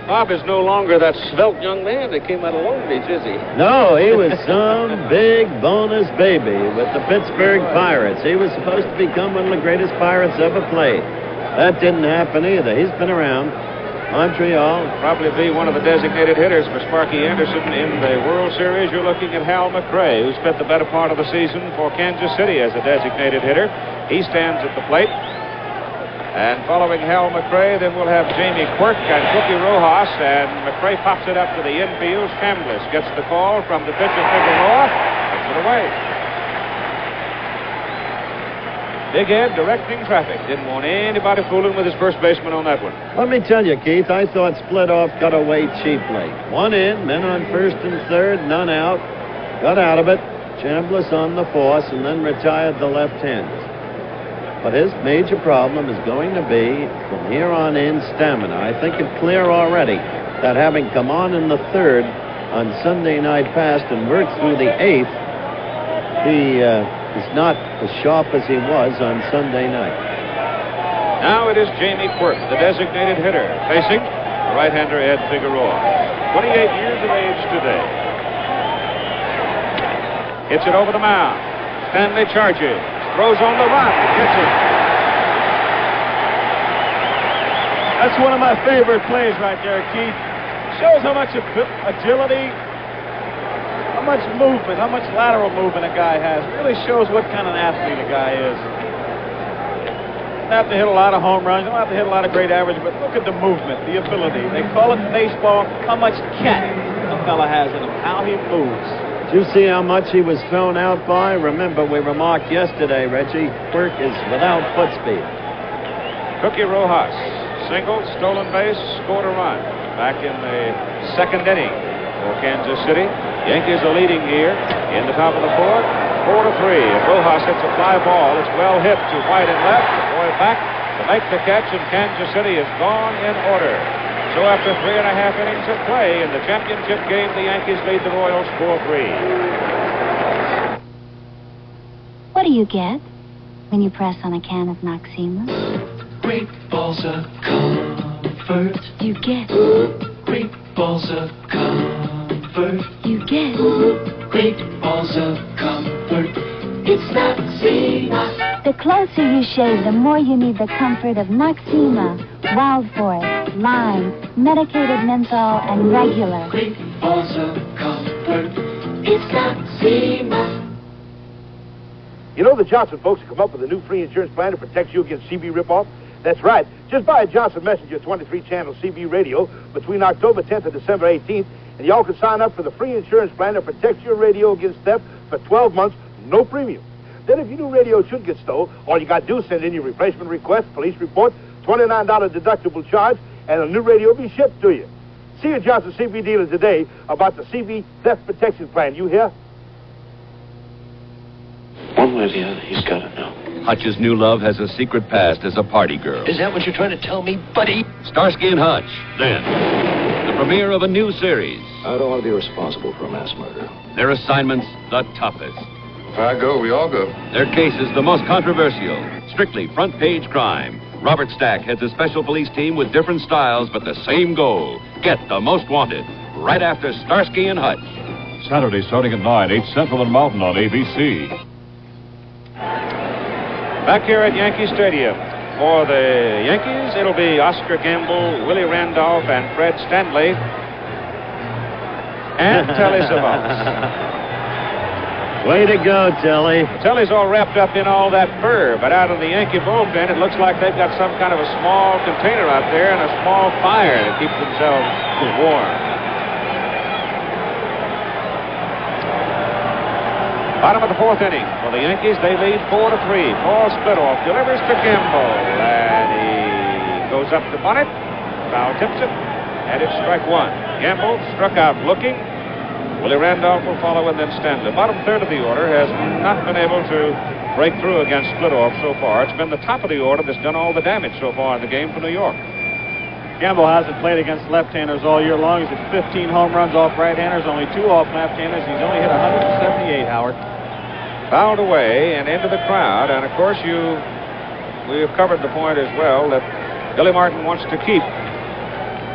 Bob is no longer that svelte young man that came out of Long Beach, is he? No, he was some big bonus baby with the Pittsburgh Pirates. He was supposed to become one of the greatest Pirates ever played. That didn't happen either. He's been around. Montreal. Probably be one of the designated hitters for Sparky Anderson in the World Series. You're looking at Hal McRae, who spent the better part of the season for Kansas City as a designated hitter. He stands at the plate. And following Hal McRae, then we'll have Jamie Quirk and Cookie Rojas, and McRae pops it up to the infield. Chambliss gets the call from the pitcher Figueroa, puts it away. Big Ed directing traffic. Didn't want anybody fooling with his first baseman on that one. Let me tell you, Keith, I thought Split Off got away cheaply. 1 in, men on first and third, none out. Got out of it. Chambliss on the force, and then retired the left-hander. But his major problem is going to be, from here on in, stamina. I think it's clear already that having come on in the third on Sunday night past and worked through the eighth, he is not as sharp as he was on Sunday night. Now it is Jamie Quirk, the designated hitter, facing the right-hander Ed Figueroa. 28 years of age today. Hits it over the mound. Stanley charges. Throws on the run. Gets it. That's one of my favorite plays right there, Keith. Shows how much agility, how much movement, how much lateral movement a guy has. Really shows what kind of an athlete a guy is. Don't have to hit a lot of home runs. Don't have to hit a lot of great average, but look at the movement, the ability. They call it in baseball how much cat a fella has in him, how he moves. Did you see how much he was thrown out by? Remember, we remarked yesterday, Reggie, Quirk is without foot speed. Cookie Rojas, single, stolen base, scored a run. Back in the second inning for Kansas City. Yankees are leading here in the top of the fourth, 4-3. If Rojas hits a fly ball, it's well hit to right and left. The boy back to make the catch, and Kansas City is gone in order. So after 3.5 innings of play in the championship game, the Yankees lead the Royals 4-3. What do you get when you press on a can of Noxema? Great balls of comfort. You get Great balls of comfort. You get Great balls of comfort. It's Noxema. The closer you shave, the more you need the comfort of Noxema. Wild Forest, Lime, Medicated Menthol, and Regular. Great balls of comfort. It's Noxema. You know the Johnson folks have come up with a new free insurance plan to protect you against CB ripoff? That's right. Just buy a Johnson Messenger 23-channel CB radio between October 10th and December 18th, and y'all can sign up for the free insurance plan that protects your radio against theft for 12 months, no premium. Then if your new radio should get stolen, all you got to do is send in your replacement request, police report, $29 deductible charge, and a new radio will be shipped to you. See a Johnson CB dealer today about the CB theft protection plan. You hear? I'm with you. He's got it now. Hutch's new love has a secret past as a party girl. Is that what you're trying to tell me, buddy? Starsky and Hutch, then. The premiere of a new series. I don't want to be responsible for a mass murder. Their assignments, the toughest. If I go, we all go. Their cases, the most controversial. Strictly front-page crime. Robert Stack heads a special police team with different styles, but the same goal. Get the most wanted. Right after Starsky and Hutch. Saturday starting at 9, 8 Central and Mountain on ABC. Back here at Yankee Stadium. For the Yankees, it'll be Oscar Gamble, Willie Randolph, and Fred Stanley. And Telly Savalas. Way to go, Telly. Telly's all wrapped up in all that fur, but out of the Yankee bullpen, it looks like they've got some kind of a small container out there and a small fire to keep themselves warm. Bottom of the fourth inning. For the Yankees, they lead 4-3. Paul Splitoff delivers to Gamble, and he goes up to bunt it. Foul tips it, and it's strike one. Gamble struck out looking. Willie Randolph will follow, and then Stanley. Bottom third of the order has not been able to break through against Splitoff so far. It's been the top of the order that's done all the damage so far in the game for New York. Gamble hasn't played against left-handers all year long. He's hit 15 home runs off right-handers, only 2 off left-handers. He's only hit 178, Howard. Fouled away and into the crowd, and of course we have covered the point as well that Billy Martin wants to keep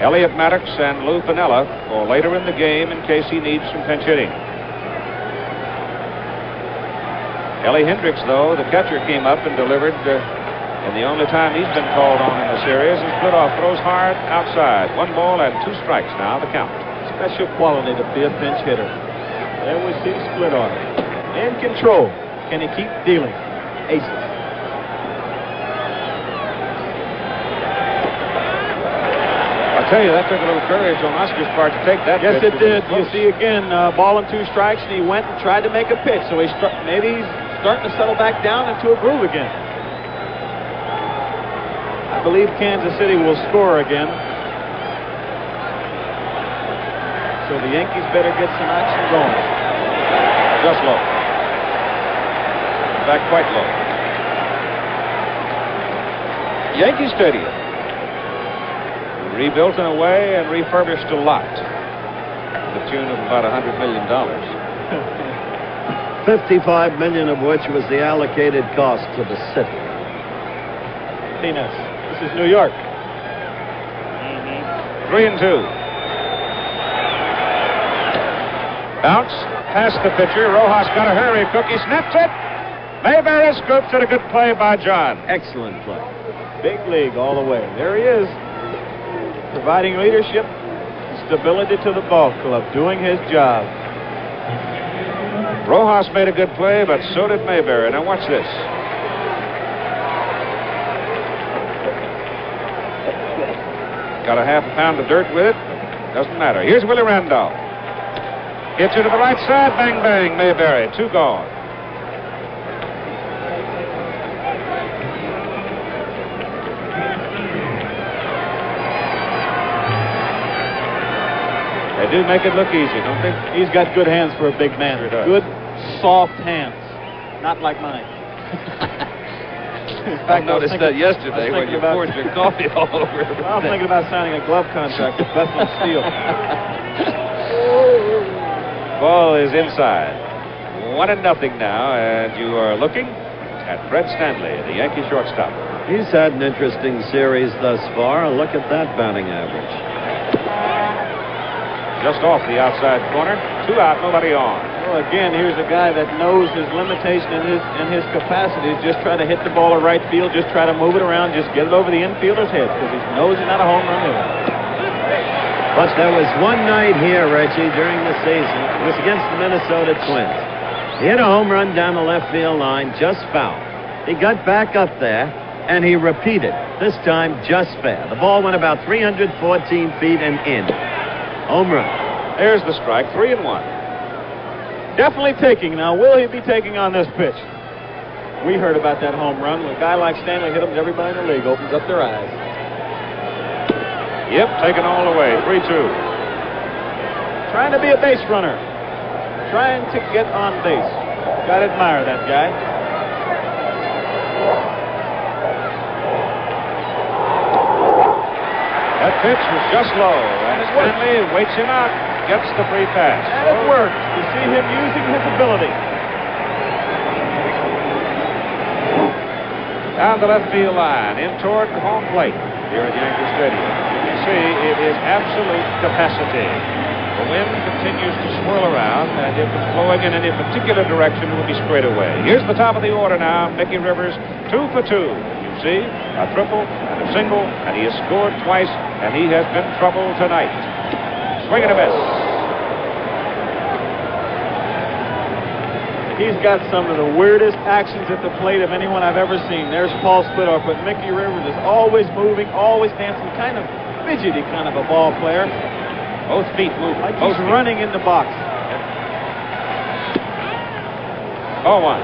Elliott Maddox and Lou Piniella for later in the game in case he needs some pinch hitting. Ellie Hendricks, though, the catcher, came up and delivered in the only time he's been called on in the series. And Splitoff throws hard outside. 1 ball and 2 strikes now, the count. Special quality to be a pinch hitter. There we see Splitoff. In control. Can he keep dealing? Aces. I'll tell you, that took a little courage on Oscar's part to take that. Yes, pitch. it did. You see again, ball and 2 strikes, and he went and tried to make a pitch. So maybe he's starting to settle back down into a groove again. I believe Kansas City will score again. So the Yankees better get some action going. Just low. In fact, quite low. Yankee Stadium. Rebuilt in a way and refurbished a lot to the tune of about $100 million. $55 million of which was the allocated cost to the city. Peanuts. This is New York. 3-2. Bounce past the pitcher. Rojas got a hurry. Cookie snaps it. Mayberry scoops it. A good play by John. Excellent play. Big league all the way. There he is. Providing leadership, stability to the ball club, doing his job. Rojas made a good play, but so did Mayberry. Now watch this. Got a half a pound of dirt with it. Doesn't matter. Here's Willie Randolph. Hits it to the right side. Bang, bang. Mayberry. 2 gone. They do make it look easy, don't they? He's got good hands for a big man. Sure does. Good, soft hands. Not like mine. In fact, I noticed that yesterday when you poured your coffee all over it. I was thinking about signing a glove contract with Bethel Steel. Ball is inside. 1-0 now, and you are looking at Fred Stanley, the Yankee shortstop. He's had an interesting series thus far. Look at that batting average. Just off the outside corner. 2 out, nobody on. Well, again, here's a guy that knows his limitation and his capacities. Just try to hit the ball to right field. Just try to move it around. Just get it over the infielder's head because he knows he's not a home run hitter. But there was one night here, Reggie, during the season. It was against the Minnesota Twins. He hit a home run down the left field line, just foul. He got back up there, and he repeated. This time, just fair. The ball went about 314 feet and in. Home run. There's the strike. 3-1. Definitely taking. Now, will he be taking on this pitch? We heard about that home run. When a guy like Stanley hit him, everybody in the league opens up their eyes. Yep, taken all the way. 3-2. Trying to be a base runner. Trying to get on base. Gotta admire that guy. That pitch was just low, and Stanley waits him out, gets the free pass. And it worked. You see him using his ability. Down the left field line, in toward the home plate here at Yankee Stadium. You can see it is absolute capacity. The wind continues to swirl around, and if it's blowing in any particular direction, it will be straight away. Here's the top of the order now. Mickey Rivers, 2 for 2. You see, a triple and a single, and he has scored twice, and he has been trouble tonight. Swing and a miss. He's got some of the weirdest actions at the plate of anyone I've ever seen. There's Paul Splitoff, but Mickey Rivers is always moving, always dancing, kind of fidgety kind of a ball player. Both feet move. Like he's running in the box. 0-1,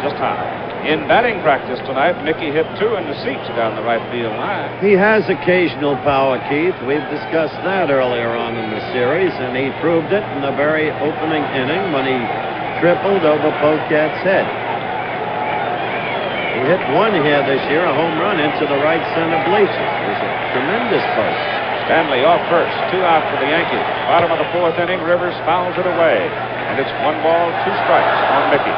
just high. In batting practice tonight, Mickey hit 2 in the seats down the right field line. He has occasional power, Keith. We've discussed that earlier on in the series, and he proved it in the very opening inning when he tripled over Pocat's head. He hit 1 here this year, a home run into the right center bleachers. It was a tremendous post. Stanley off first, 2 out for the Yankees. Bottom of the 4th inning, Rivers fouls it away, and it's 1 ball, 2 strikes on Mickey.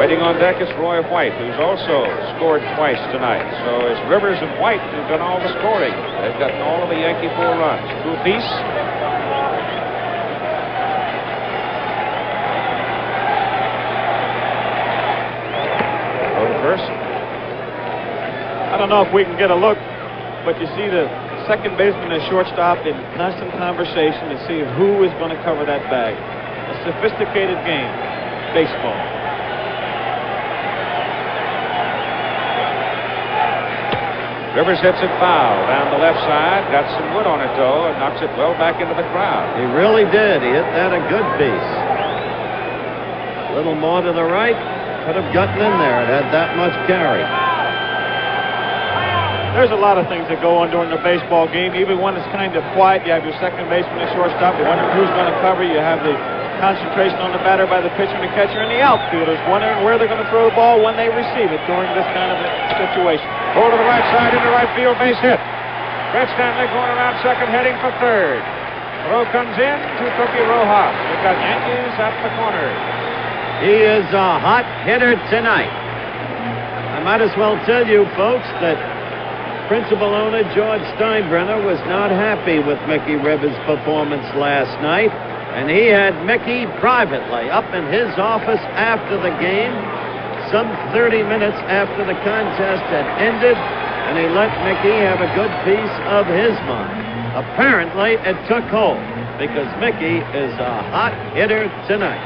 Waiting on deck is Roy White, who's also scored twice tonight. So it's Rivers and White who've done all the scoring. They've gotten all of the Yankee 4 runs. 2 apiece. Over first. I don't know if we can get a look, but you see the second baseman and shortstop in constant conversation to see who is going to cover that bag. A sophisticated game, baseball. Rivers hits it foul down the left side. Got some wood on it, though, and knocks it well back into the crowd. He really did. He hit that a good piece. A little more to the right. Could have gotten in there. It had that much carry. There's a lot of things that go on during the baseball game. Even when it's kind of quiet, you have your second baseman and shortstop. You're wondering who's going to cover. You have the concentration on the batter by the pitcher and the catcher, and the outfielders wondering where they're going to throw the ball when they receive it during this kind of a situation. Pull to the right side into right field, base hit. Fred Stanley going around second, heading for third. Throw comes in to Cookie Rojas. We've got Yankees at the corner. He is a hot hitter tonight. I might as well tell you, folks, that principal owner George Steinbrenner was not happy with Mickey Rivers' performance last night, and he had Mickey privately up in his office after the game, some 30 minutes after the contest had ended, and he let Mickey have a good piece of his mind. Apparently, it took hold, because Mickey is a hot hitter tonight.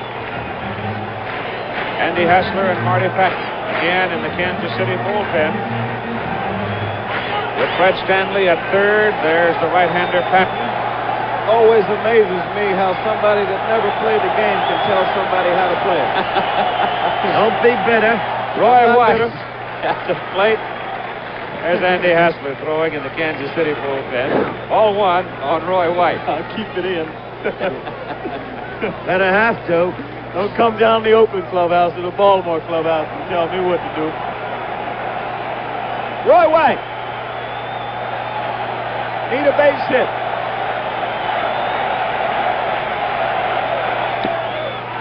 Andy Hassler and Marty Patton again in the Kansas City bullpen. With Fred Stanley at third, there's the right-hander Patton. Always amazes me how somebody that never played the game can tell somebody how to play it. Don't be bitter. Roy White at the plate. There's Andy Hassler throwing in the Kansas City bullpen. Ball 1 on Roy White. I'll keep it in. Better have to. Don't come down the Oakland clubhouse to the Baltimore clubhouse and tell me what to do. Roy White. Need a base hit.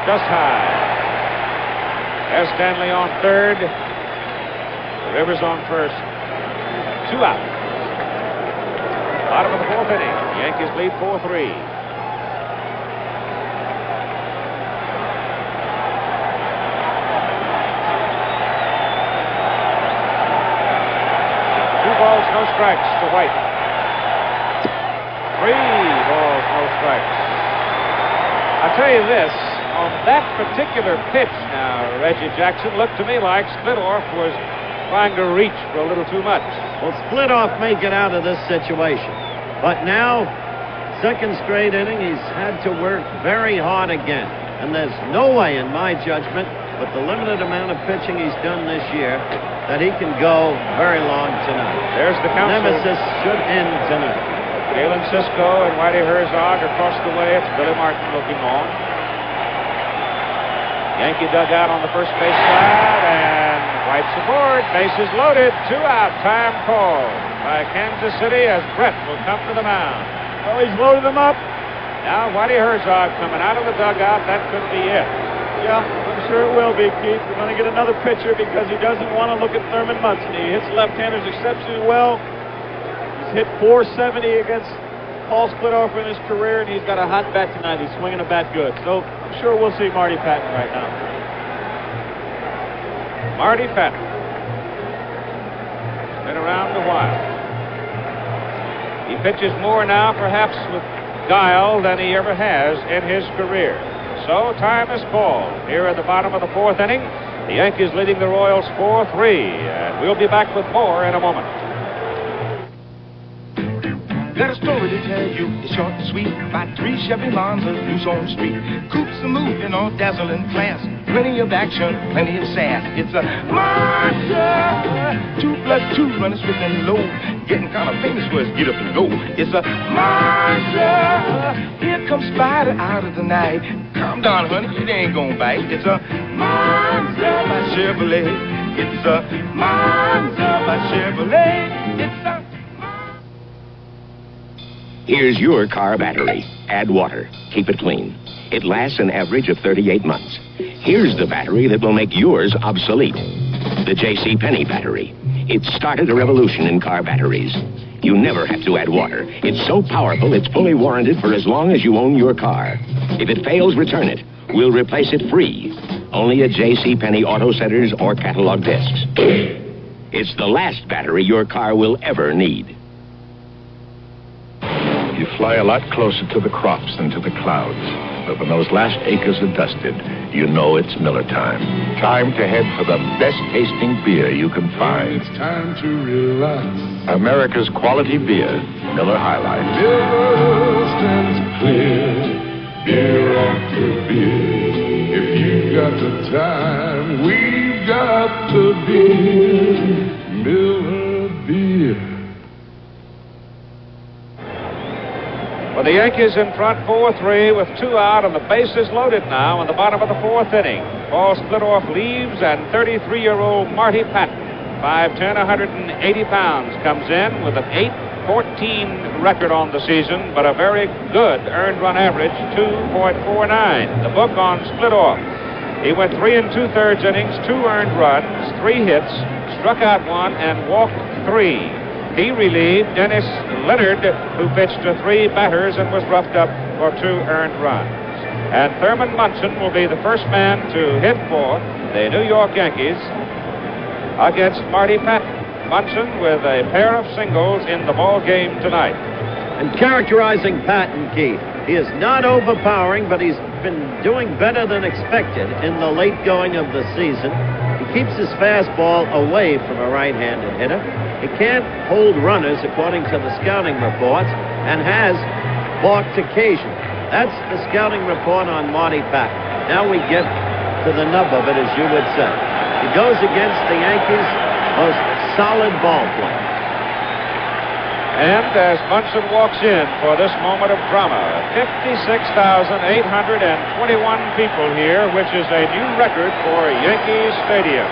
Just high. There's Stanley on third. Rivers on first. 2 out. Bottom of the 4th inning. Yankees lead 4-3. No strikes to White. 3 balls, no strikes. I'll tell you this, on that particular pitch now, Reggie Jackson looked to me like Splitoff was trying to reach for a little too much. Well, Splitoff may get out of this situation, but now, second straight inning, he's had to work very hard again, and there's no way, in my judgment, with the limited amount of pitching he's done this year, that he can go very long tonight. There's the counsel. Nemesis should end tonight. Galen Cisco and Whitey Herzog across the way. It's Billy Martin looking on. Yankee dugout on the first base side and wipes the board. Bases loaded. 2 out. Time called by Kansas City as Brett will come to the mound. Well, he's loaded them up. Now, Whitey Herzog coming out of the dugout. That could be it. Yeah, I'm sure it will be, Keith. We're going to get another pitcher because he doesn't want to look at Thurman Munson. He hits left-handers exceptionally well. He's hit .470 against Paul Splitoff in his career, and he's got a hot bat tonight. He's swinging a bat good. So I'm sure we'll see Marty Patton right now. Marty Patton. Been around a while. He pitches more now, perhaps with guile, than he ever has in his career. So time is called here at the bottom of the 4th inning. The Yankees leading the Royals 4-3, and we'll be back with more in a moment. Got a story to tell you, it's short and sweet, about 3 Chevy Monzas loose on the street. Coupes are moving all dazzling class, plenty of action, plenty of sass. It's a Monza, 2 + 2 running swift and low, getting kind of famous for his get up and go. It's a Monza, here comes Spider out of the night. Calm down, honey, it ain't gonna bite. It's a Monza by Chevrolet. It's a Monza by Chevrolet. It's a Here's your car battery. Add water. Keep it clean. It lasts an average of 38 months. Here's the battery that will make yours obsolete. The J.C. Penney battery. It started a revolution in car batteries. You never have to add water. It's so powerful, it's fully warranted for as long as you own your car. If it fails, return it. We'll replace it free. Only at J.C. Penney Auto Centers or catalog desks. It's the last battery your car will ever need. You fly a lot closer to the crops than to the clouds. But when those last acres are dusted, you know it's Miller time. Time to head for the best tasting beer you can find. It's time to relax. America's quality beer, Miller High Life. Miller stands clear, beer after beer. If you've got the time, we've got the beer. Miller beer. Well, the Yankees in front 4-3 with 2 out, and the bases loaded now in the bottom of the 4th inning. Paul Splitoff leaves, and 33-year-old Marty Patton, 5'10", 180 pounds, comes in with an 8-14 record on the season, but a very good earned run average, 2.49. The book on Splitoff. He went 3 2/3 innings, 2 earned runs, 3 hits, struck out 1, and walked 3. He relieved Dennis Leonard, who pitched to 3 batters and was roughed up for 2 earned runs. And Thurman Munson will be the first man to hit for the New York Yankees against Marty Patton. Munson with a pair of singles in the ball game tonight. And characterizing Patton, Keith, he is not overpowering, but he's been doing better than expected in the late going of the season. He keeps his fastball away from a right-handed hitter. He can't hold runners, according to the scouting reports, and has balked occasionally. That's the scouting report on Marty Patton. Now we get to the nub of it, as you would say. He goes against the Yankees' most solid ball player. And as Munson walks in for this moment of drama, 56,821 people here, which is a new record for Yankee Stadium.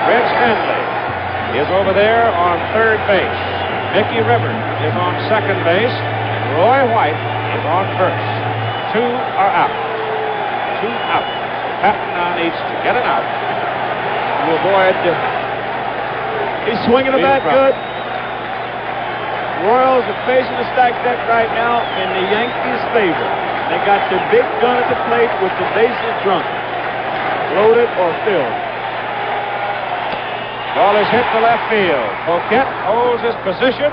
Red Stanley is over there on 3rd base. Mickey Rivers is on 2nd base. Roy White is on 1st. 2 are out. 2 out. Patton now needs to get an out to avoid. He's swinging a bat good. Royals are facing the stacked deck right now in the Yankees' favor. They got their big gun at the plate with the bases drunk. Loaded or filled. Ball is hit to left field. Poquette holds his position,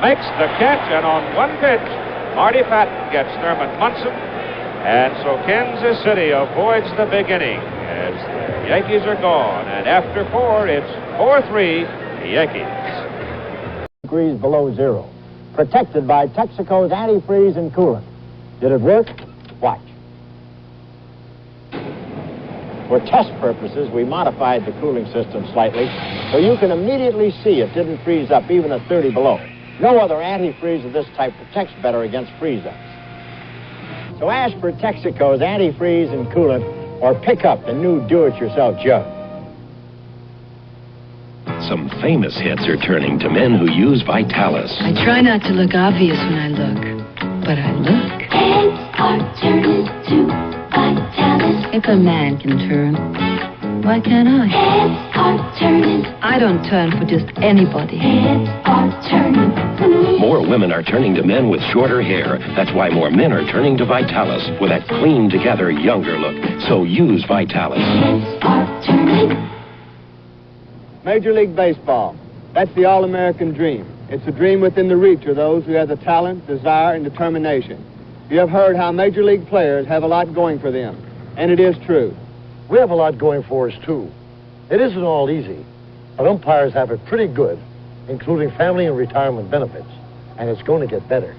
makes the catch, and on 1 pitch, Marty Patton gets Thurman Munson. And so Kansas City avoids the big inning as the Yankees are gone. And after 4, it's 4-3, the Yankees. Degrees below zero. Protected by Texaco's antifreeze and coolant. Did it work? Watch. For test purposes, we modified the cooling system slightly so you can immediately see it didn't freeze up even at 30 below. No other antifreeze of this type protects better against freeze-ups. So ask for Texaco's antifreeze and coolant or pick up the new do-it-yourself jug. Some famous hits are turning to men who use Vitalis. I try not to look obvious when I look, but I look. Heads are turning to Vitalis. If a man can turn, why can't I? Heads are turning. I don't turn for just anybody. Heads are turning. More women are turning to men with shorter hair. That's why more men are turning to Vitalis with that clean together, younger look. So use Vitalis. Heads are turning. Major League Baseball. That's the all-American dream. It's a dream within the reach of those who have the talent, desire, and determination. You have heard how Major League players have a lot going for them, and it is true. We have a lot going for us, too. It isn't all easy, but umpires have it pretty good, including family and retirement benefits, and it's going to get better.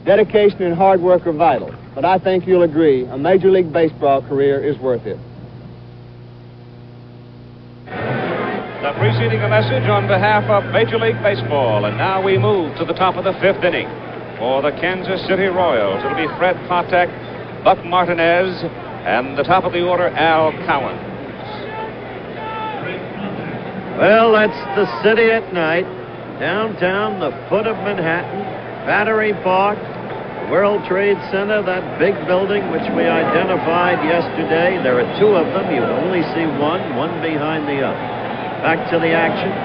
Dedication and hard work are vital, but I think you'll agree a Major League Baseball career is worth it. The preceding a message on behalf of Major League Baseball, and now we move to the top of the fifth inning. For the Kansas City Royals, it'll be Fred Patek, Buck Martinez, and the top of the order, Al Cowens. Well, that's the city at night. Downtown, the foot of Manhattan, Battery Park, World Trade Center, that big building which we identified yesterday. There are two of them. You only see one behind the other. Back to the action.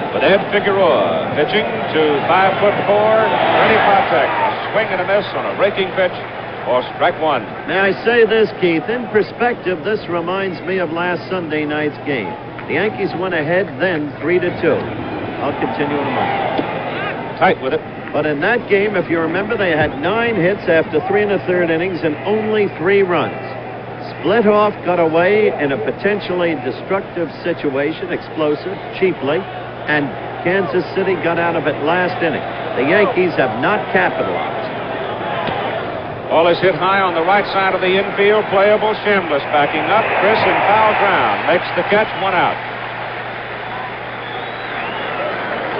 But Ed Figueroa pitching to 5'4", Freddie Patek. A swing and a miss on a raking pitch for strike one. May I say this, Keith? In perspective, this reminds me of last Sunday night's game. The Yankees went ahead then 3-2. I'll continue in a moment. Tight with it. But in that game, if you remember, they had 9 hits after 3 1/3 innings and only 3 runs. Split off got away in a potentially destructive situation, explosive, cheaply, and Kansas City got out of it last inning. The Yankees have not capitalized. Ball is hit high on the right side of the infield. Playable. Chambliss backing up. Chris in foul ground. Makes the catch. 1 out.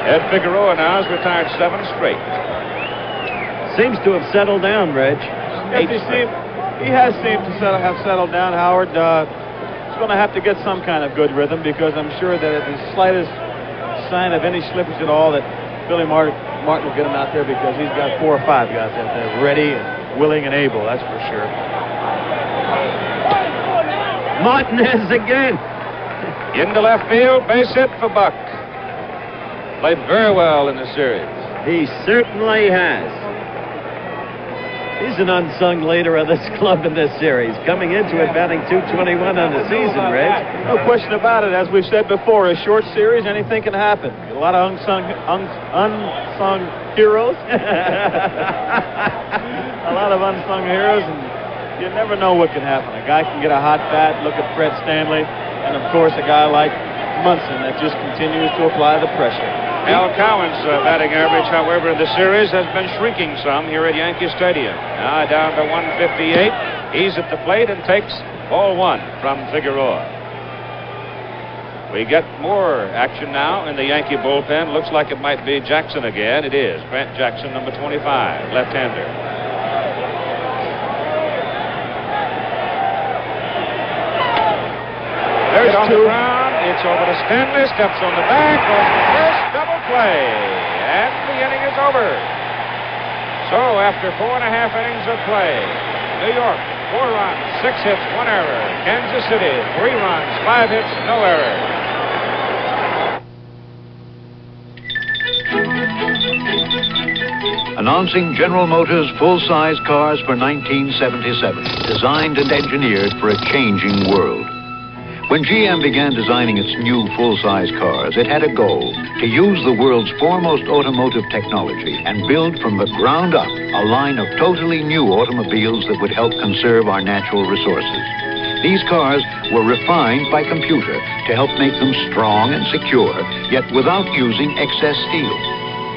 Ed Figueroa now has retired 7 straight. Seems to have settled down, Reg. He has seemed to have settled down, Howard. He's going to have to get some kind of good rhythm, because I'm sure that at the slightest sign of any slippage at all, that Billy Martin will get him out there, because he's got 4 or 5 guys out there ready and willing and able, that's for sure. Martinez again. Into left field, base hit for Buck. Played very well in the series. He certainly has. He's an unsung leader of this club in this series, coming into it batting .221 on the season, Reg. No question about it. As we've said before, a short series, anything can happen. A lot of unsung heroes. A lot of unsung heroes, and you never know what can happen. A guy can get a hot bat. Look at Fred Stanley, and of course a guy like Munson that just continues to apply the pressure. Al Cowens' batting average, however, in the series has been shrinking some here at Yankee Stadium. Now down to 158. He's at the plate and takes ball 1 from Figueroa. We get more action now in the Yankee bullpen. Looks like it might be Jackson again. It is. Grant Jackson, number 25, left-hander. There's on the ground. It's over to Stanley. Steps on the bag. Goes to first. Double play. And the inning is over. So after 4.5 innings of play, New York, 4 runs, 6 hits, 1 error. Kansas City, 3 runs, 5 hits, no error. Announcing General Motors full-size cars for 1977, designed and engineered for a changing world. When GM began designing its new full-size cars, it had a goal: to use the world's foremost automotive technology and build from the ground up a line of totally new automobiles that would help conserve our natural resources. These cars were refined by computer to help make them strong and secure, yet without using excess steel.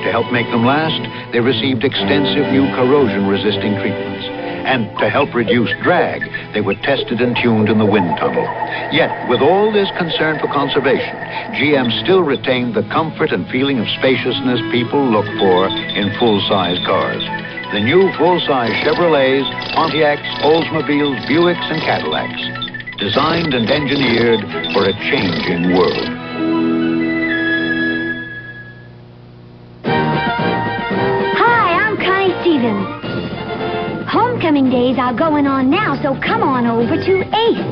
To help make them last, they received extensive new corrosion-resisting treatments. And to help reduce drag, they were tested and tuned in the wind tunnel. Yet, with all this concern for conservation, GM still retained the comfort and feeling of spaciousness people look for in full-size cars. The new full-size Chevrolets, Pontiacs, Oldsmobiles, Buicks, and Cadillacs. designed and engineered for a changing world. Hi, I'm Connie Stevens. Homecoming days are going on now, so come on over to Ace.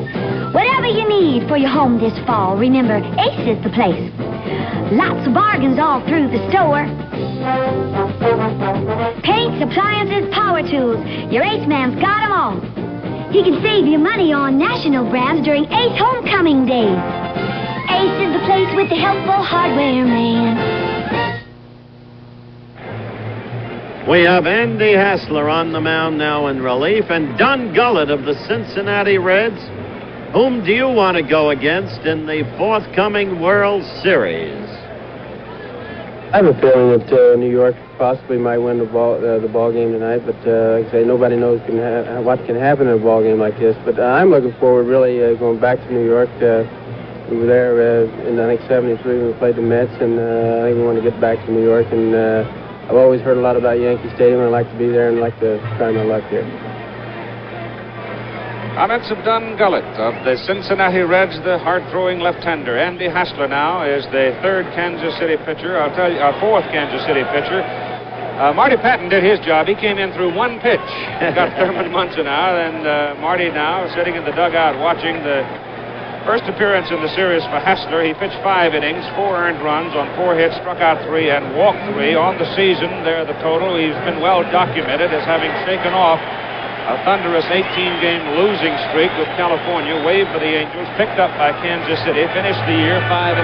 Whatever you need for your home this fall, remember, Ace is the place. Lots of bargains all through the store. Paints, appliances, power tools. Your Ace man's got them all. He can save you money on national brands during Ace Homecoming Days. Ace is the place with the helpful hardware man. We have Andy Hassler on the mound now in relief, and Don Gullett of the Cincinnati Reds. Whom do you want to go against in the forthcoming World Series? I have a feeling that New York possibly might win the ball game tonight, but like I say, nobody knows what can happen in a ball game like this. But I'm looking forward, really, going back to New York. We were there in, I think, '73 when we played the Mets, and I think we want to get back to New York. And I've always heard a lot about Yankee Stadium, and I'd like to be there and like to try my luck here. Comments of Don Gullett of the Cincinnati Reds, the hard-throwing left-hander. Andy Hassler now is the third Kansas City pitcher. I'll tell you, fourth Kansas City pitcher. Marty Patton did his job. He came in through one pitch. Got Thurman Munson out, and Marty now sitting in the dugout watching the first appearance in the series for Hassler. He pitched 5 innings, 4 earned runs on 4 hits, struck out 3, and walked 3. On the season, there the total. He's been well documented as having shaken off a thunderous 18-game losing streak with California, waived for the Angels, picked up by Kansas City, finished the year 5-6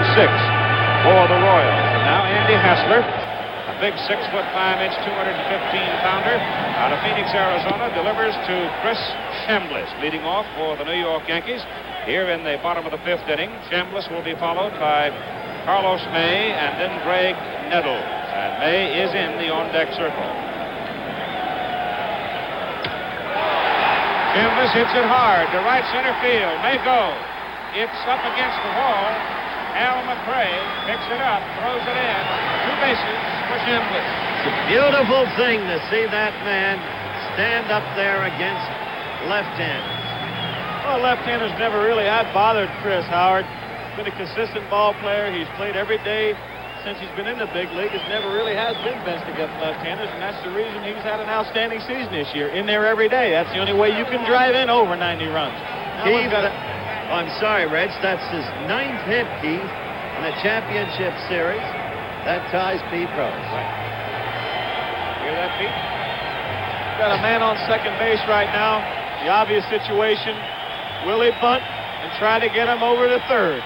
for the Royals. And now Andy Hassler, a big 6'5", 215-pounder out of Phoenix, Arizona, delivers to Chris Chambliss, leading off for the New York Yankees. Here in the bottom of the 5th inning, Chambliss will be followed by Carlos May and then Greg Nettles. And May is in the on-deck circle. Chambliss hits it hard to right center field. May go. It's up against the wall. Al McRae picks it up, throws it in. 2 bases for Chambliss. It's a beautiful thing to see that man stand up there against left-handers. Well, left-handers never really have bothered Chris, Howard. He's been a consistent ball player. He's played every day since he's been in the big league. It never really has been benched against left-handers, and that's the reason he's had an outstanding season this year. In there every day. That's the only way you can drive in over 90 runs. I'm sorry, Reg. That's his 9th hit, Keith, in the championship series. That ties Pete Rose. Right. Hear that, Pete? Got a man on second base right now. The obvious situation. Will he bunt and try to get him over to third?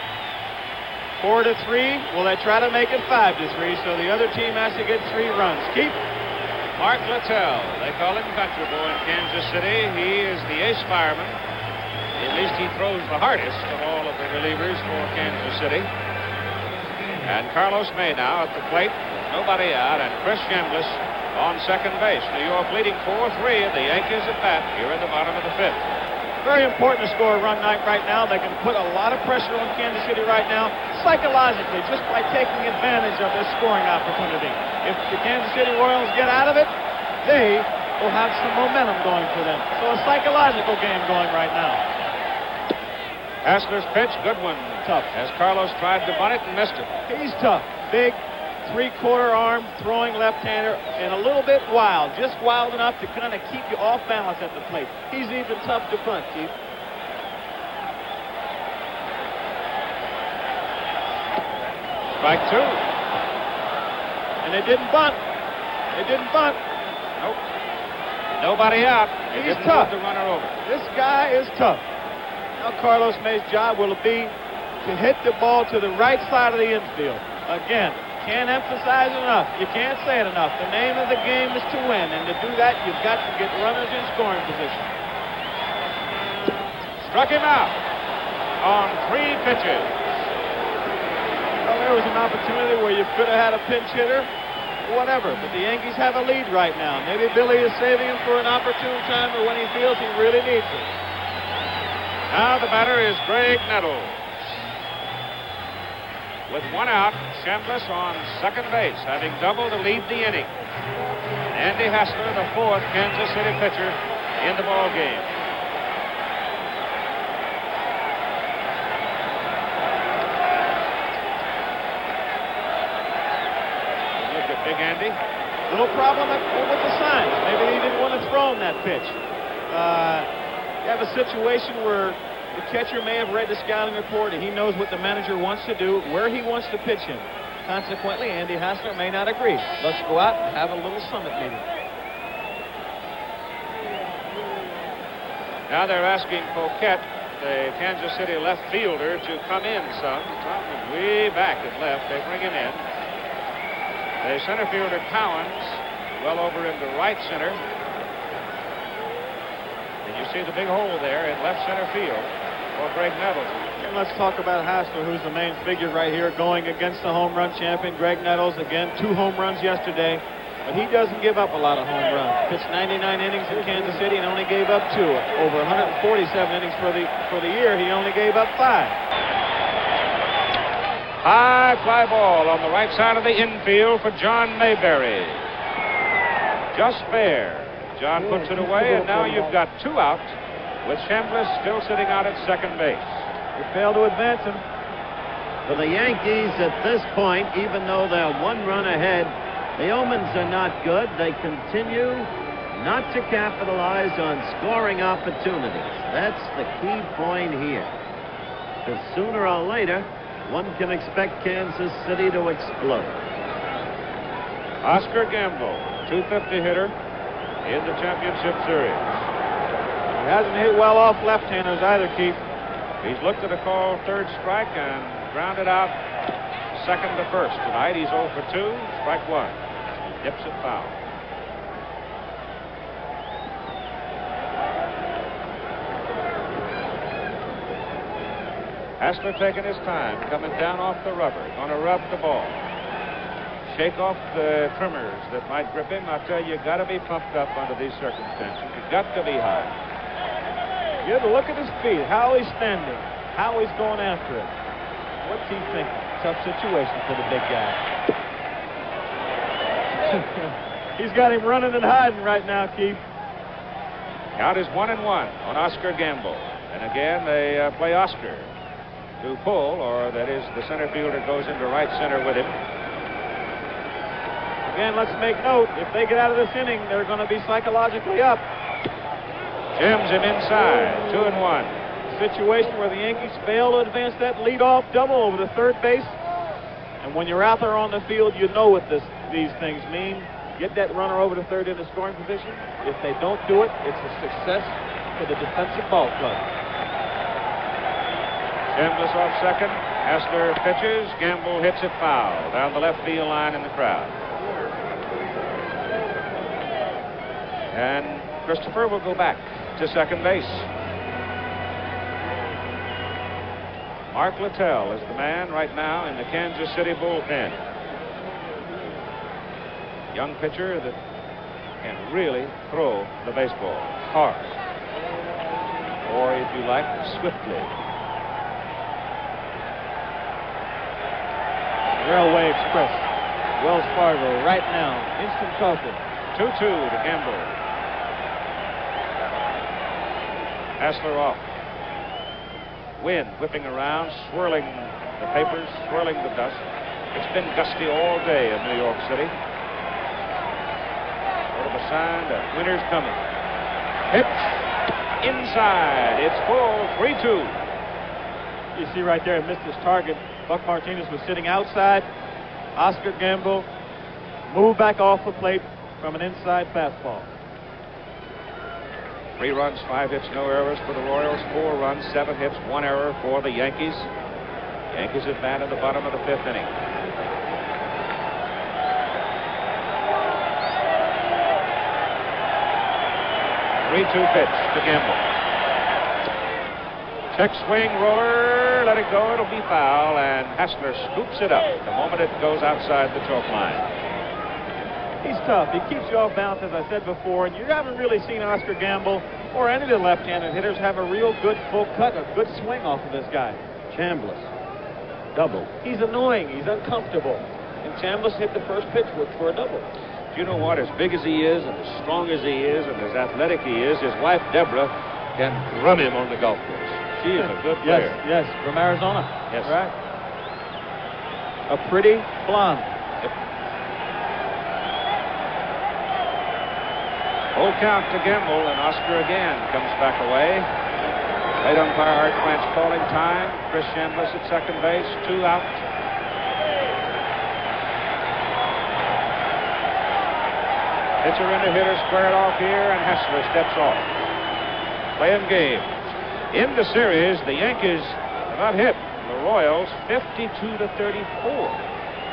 4-3. Will they try to make it 5-3? So the other team has to get 3 runs. Keep. Mark Littell. They call him Country Boy in Kansas City. He is the ace fireman. At least he throws the hardest of all of the relievers for Kansas City. And Carlos May now at the plate. Nobody out. And Chris Chambliss on second base. New York leading 4-3 at the Yankees at bat here in the bottom of the 5th. Very important to score a run night right now. They can put a lot of pressure on Kansas City right now, psychologically, just by taking advantage of this scoring opportunity. If the Kansas City Royals get out of it, they will have some momentum going for them. So a psychological game going right now. Hassler's pitch, good one. Tough. As Carlos tried to bunt it and missed it. He's tough. Big, 3/4 arm, throwing left-hander, and a little bit wild. Just wild enough to kind of keep you off balance at the plate. He's even tough to bunt, Keith. Strike 2. And they didn't bunt. They didn't bunt. Nope. Nobody out. He's tough. The runner over. This guy is tough. Now Carlos May's job will be to hit the ball to the right side of the infield. Again, can't emphasize it enough. You can't say it enough. The name of the game is to win, and to do that, you've got to get runners in scoring position. Struck him out on 3 pitches. Well, there was an opportunity where you could have had a pinch hitter, whatever, but the Yankees have a lead right now. Maybe Billy is saving him for an opportune time or when he feels he really needs it. Now the batter is Greg Nettles. With 1 out, Chambliss on second base, having doubled to lead the inning. Andy Hassler, the 4th Kansas City pitcher in the ball game. Big Andy. Little problem with the signs. Maybe he didn't want to throw him that pitch. You have a situation where the catcher may have read the scouting report and he knows what the manager wants to do, where he wants to pitch him. Consequently, Andy Hassler may not agree. Let's go out and have a little summit meeting. Now they're asking Poquette, the Kansas City left fielder, to come in some. Way back at left. They bring him in. The center fielder, Cowens, well over into right center. And you see the big hole there in left center field for Greg Nettles. And let's talk about Hassler, who's the main figure right here, going against the home run champion, Greg Nettles. Again, 2 home runs yesterday. But he doesn't give up a lot of home runs. Pitched 99 innings in Kansas City and only gave up 2. Over 147 innings for the year, he only gave up 5. High fly ball on the right side of the infield for John Mayberry. Just fair. John puts it away, and now you've got 2 out, with Chambliss still sitting out at second base. He failed to advance him. For the Yankees at this point, even though they're 1 run ahead, the omens are not good. They continue not to capitalize on scoring opportunities. That's the key point here. Because sooner or later, one can expect Kansas City to explode. Oscar Gamble, 250 hitter in the championship series. He hasn't hit well off left-handers either, Keith. He's looked at a call third strike and grounded out second to first. Tonight he's 0 for 2, strike 1. Dips it foul. Hassler taking his time, coming down off the rubber, going to rub the ball. Shake off the trimmers that might grip him. I tell you, you got to be pumped up under these circumstances. You got to be high. You have to look at his feet, how he's standing, how he's going after it. What's he thinking? Tough situation for the big guy. He's got him running and hiding right now, Keith. Count is 1-1 on Oscar Gamble. And again, they play Oscar to pull, or that is, the center fielder goes into right center with him. Again, let's make note, if they get out of this inning, they're going to be psychologically up. Jams him inside, 2-1. Situation where the Yankees fail to advance that leadoff double over the third base. And when you're out there on the field, you know what these things mean. Get that runner over to third in the scoring position. If they don't do it, it's a success for the defensive ball club. Chambliss off second. Hassler pitches. Gamble hits it foul down the left field line in the crowd. And Christopher will go back to second base. Mark Littell is the man right now in the Kansas City bullpen. Young pitcher that can really throw the baseball hard, or if you like, swiftly. Railway Express, Wells Fargo, right now, instant coffee. 2-2 to Gamble. Hassler off. Wind whipping around, swirling the papers, swirling the dust. It's been gusty all day in New York City. Sort of a sign that winter's coming. Pitch inside. It's full, 3-2. You see right there, missed his target. Buck Martinez was sitting outside. Oscar Gamble moved back off the plate from an inside fastball. 3 runs, 5 hits, no errors for the Royals. 4 runs, 7 hits, 1 error for the Yankees. Yankees at bat in the bottom of the 5th inning. Three-two pitch to Gamble. Check swing, roller, let it go. It'll be foul, and Hassler scoops it up the moment it goes outside the chalk line. He's tough. He keeps you off balance, as I said before, and you haven't really seen Oscar Gamble or any of the left-handed hitters have a real good full cut, a good swing off of this guy. Chambliss, double. He's annoying. He's uncomfortable. And Chambliss hit the first pitch for a double. You know what? As big as he is, and as strong as he is, and as athletic he is, his wife, Deborah, can run him on the golf course. She is a good player. Yes, from Arizona. Yes. Right. A pretty blonde. Full count to Gamble, and Oscar again comes back away. Late umpire Art Plant's calling time. Chris Chambliss at second base, 2 out. Pitcher and a hitter squared off here, and Hessler steps off. Playing game. In the series, the Yankees have hit the Royals 52-34.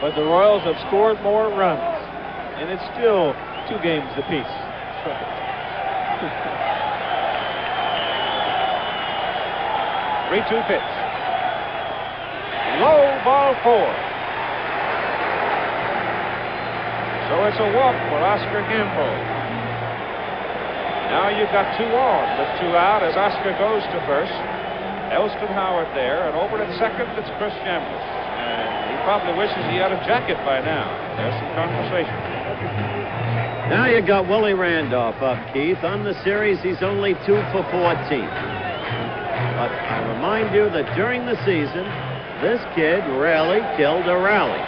But the Royals have scored more runs, and it's still 2 games apiece. 3-2 pitch. Low, ball 4. So it's a walk for Oscar Gamble. Now you've got 2 on with 2 out as Oscar goes to first. Elston Howard there, and over at second, it's Chris Chambliss. And he probably wishes he had a jacket by now. There's some conversation. Now you got Willie Randolph up, Keith. On the series, he's only 2 for 14. But I remind you that during the season, this kid rarely killed a rally.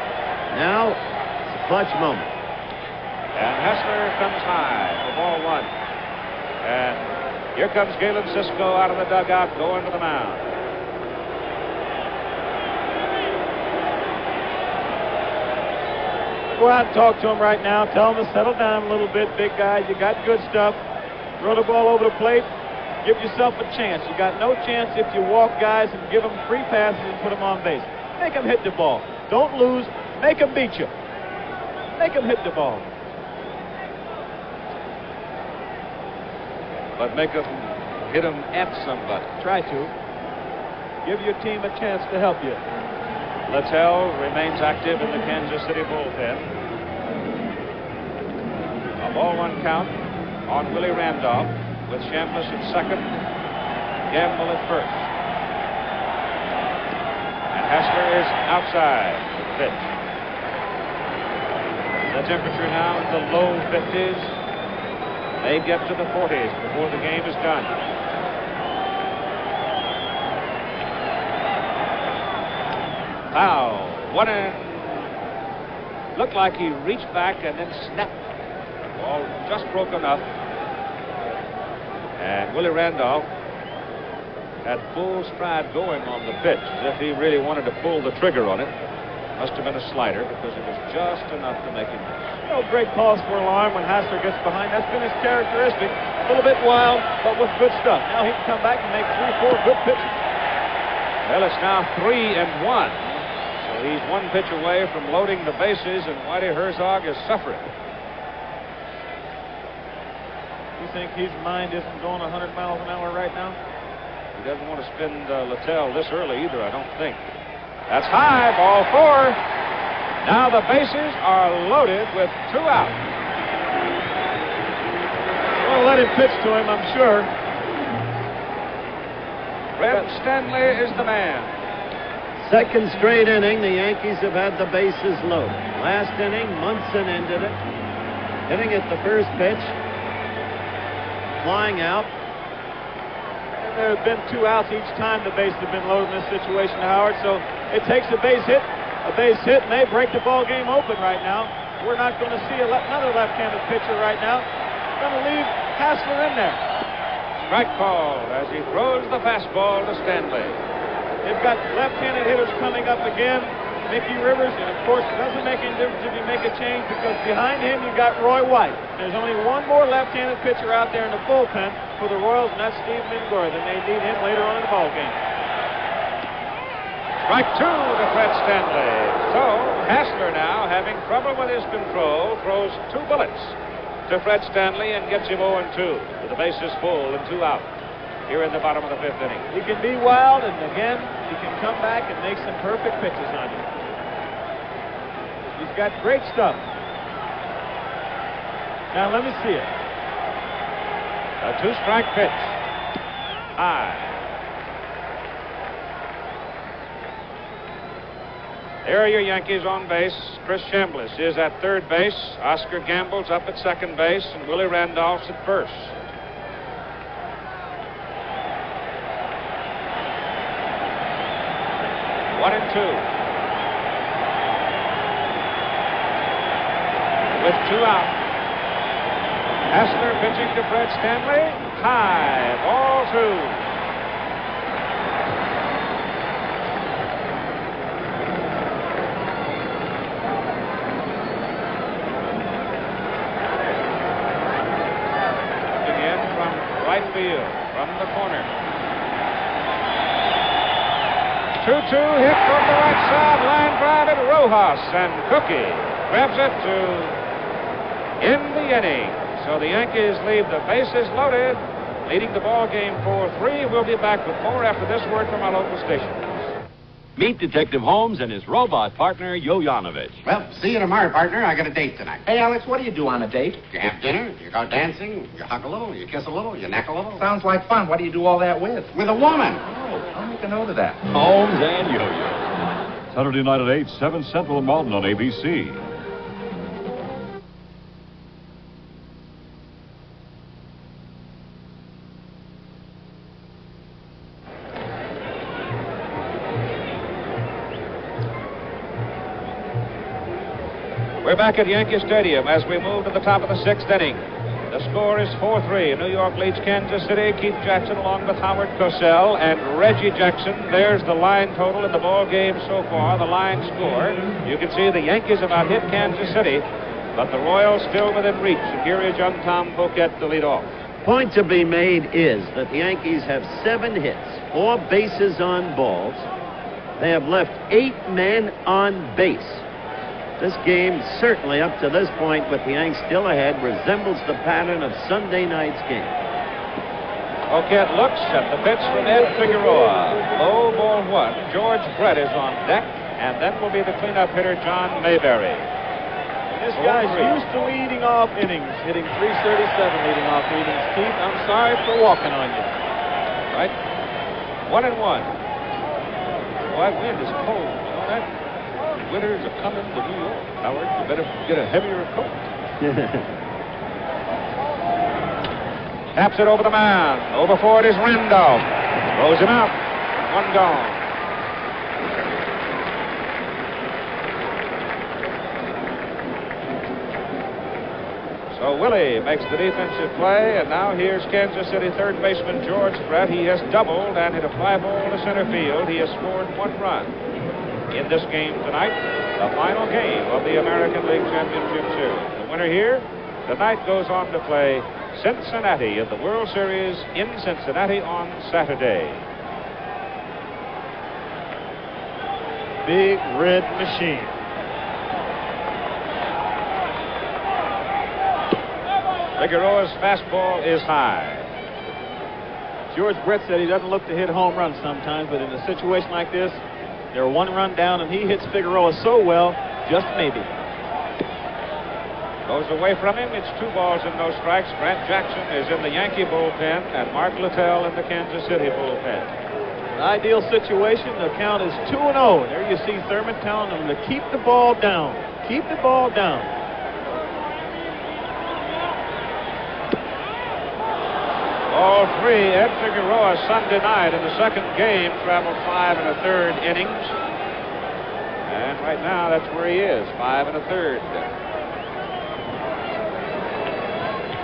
Now, it's a clutch moment. And Hessler comes high for ball 1. And here comes Galen Cisco out of the dugout going to the mound. Go out and talk to him right now. Tell him to settle down a little bit, big guy. You got good stuff. Throw the ball over the plate. Give yourself a chance. You got no chance if you walk guys and give them free passes and put them on base. Make them hit the ball. Don't lose. Make them beat you. Make them hit the ball. But make them hit them at somebody. Try to. Give your team a chance to help you. Beutel remains active in the Kansas City bullpen. A ball 1 count on Willie Randolph with Chambliss at second, Gamble at first. And Hessler is outside the pitch. The temperature now in the low 50s. May get to the 40s before the game is done. Foul. 1 in. Looked like he reached back and then snapped. Ball just broke enough. And Willie Randolph had full stride going on the pitch, as if he really wanted to pull the trigger on it. Must have been a slider because it was just enough to make him miss. No great cause for alarm when Hessler gets behind. That's been his characteristic. A little bit wild, but with good stuff. Now he can come back and make 3, 4 good pitches. Well, it's now 3-1. So he's 1 pitch away from loading the bases, and Whitey Herzog is suffering. You think his mind isn't going 100 miles an hour right now? He doesn't want to spend Littell this early either, I don't think. That's high, ball 4. Now the bases are loaded with 2 out. Well, let him pitch to him, I'm sure. Red Stanley is the man. Second straight inning, the Yankees have had the bases loaded. Last inning, Munson ended it. Hitting at the first pitch. Flying out. And there have been 2 outs each time the bases have been loaded in this situation, Howard. So it takes a base hit, and they break the ball game open right now. We're not going to see another left-handed pitcher right now. We're going to leave Hessler in there. Strike call as he throws the fastball to Stanley. They've got left-handed hitters coming up again. Mickey Rivers, and of course it doesn't make any difference if you make a change because behind him you got Roy White. There's only 1 more left-handed pitcher out there in the bullpen for the Royals, and that's Steve Mingora. They may need him later on in the ballgame. Strike 2 to Fred Stanley. So Hessler now, having trouble with his control, throws 2 bullets to Fred Stanley and gets him 0-2 with the bases full and 2 out here in the bottom of the 5th inning. He can be wild, and again, he can come back and make some perfect pitches on you. He's got great stuff. Now, let me see it. A 2-strike pitch. High. There are your Yankees on base. Chris Chambliss is at third base. Oscar Gamble's up at second base, and Willie Randolph's at first. One and 2. With 2 out. Hassler pitching to Fred Stanley. High. Ball 2. Field from the corner. 2-2 hit from the right side. Line drive at Rojas, and Cookie grabs it to end the inning. So the Yankees leave the bases loaded, leading the ball game 4-3. We'll be back with more after this word from our local station. Meet Detective Holmes and his robot partner, Yoyanovich. Well, see you tomorrow, partner. I got a date tonight. Hey, Alex, what do you do on a date? You have dinner, you go dancing, you hug a little, you kiss a little, you neck a little. Sounds like fun. What do you do all that with? With a woman. Oh, I'll make a note of that. Holmes and Yo-Yo. Saturday night at 8, 7 Central and Mountain on ABC. We're back at Yankee Stadium as we move to the top of the 6th inning. The score is 4-3. New York leads Kansas City. Keith Jackson along with Howard Cosell and Reggie Jackson. There's the line total in the ball game so far, the line score. You can see the Yankees about hit Kansas City, but the Royals still within reach. And here is young Tom Bouquet to lead off. Point to be made is that the Yankees have 7 hits, 4 bases on balls. They have left 8 men on base. This game, certainly up to this point, with the Yanks still ahead, resembles the pattern of Sunday night's game. Bouquet looks at the pitch from Ed Figueroa. Low ball 1. George Brett is on deck, and then will be the cleanup hitter, John Mayberry. This guy's used to leading off innings, hitting .337 leading off innings. Keith, I'm sorry for walking on you. Right. 1-1. Boy, wind is cold. You know that? Winters are coming to New York. Howard, you better get a heavier coat. Taps it over the mound. Over for it is Randolph. Throws him out. 1 gone. So Willie makes the defensive play, and now here's Kansas City third baseman George Brett. He has doubled and hit a fly ball to center field. He has scored 1 run. In this game tonight, the final game of the American League Championship Series. The winner here tonight goes on to play Cincinnati in the World Series in Cincinnati on Saturday. Big red machine. Figueroa's fastball is high. George Brett said he doesn't look to hit home runs sometimes, but in a situation like this, they're 1 run down, and he hits Figueroa so well, just maybe. Goes away from him. It's 2 balls and no strikes. Grant Jackson is in the Yankee bullpen, and Mark Littell in the Kansas City bullpen. An ideal situation. The count is 2-0. There you see Thurman telling them to keep the ball down. Keep the ball down. All 3, Ed Figueroa Sunday night in the second game traveled 5 1/3 innings. And right now that's where he is, 5 1/3.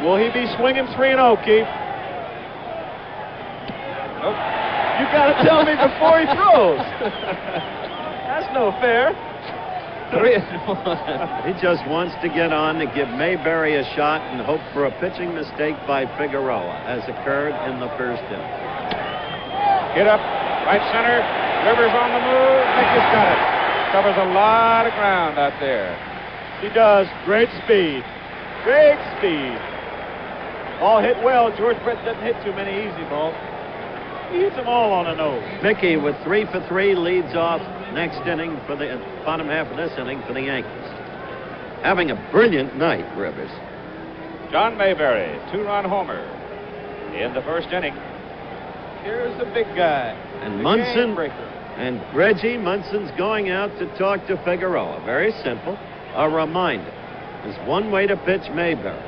Will he be swinging 3-0, Keith? Nope. You got to tell me before he throws. That's no fair. 3-1. He just wants to get on to give Mayberry a shot and hope for a pitching mistake by Figueroa, as occurred in the first inning. Get up, right center. Rivers on the move. Mickey's got it. Covers a lot of ground out there. He does. Great speed. Great speed. Ball hit well. George Brett doesn't hit too many easy balls. He hits them all on the nose. Mickey with 3 for 3 leads off next inning for the bottom half of this inning for the Yankees. Having a brilliant night, Rivers. John Mayberry, 2-run homer in the first inning. Here's the big guy. And Munson and Reggie Munson's going out to talk to Figueroa. Very simple. A reminder. There's one way to pitch Mayberry.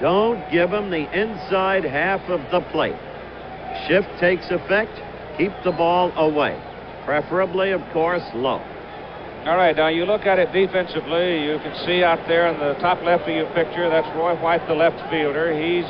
Don't give him the inside half of the plate. Shift takes effect. Keep the ball away. Preferably, of course, low. All right, now you look at it defensively. You can see out there in the top left of your picture, that's Roy White, the left fielder. He's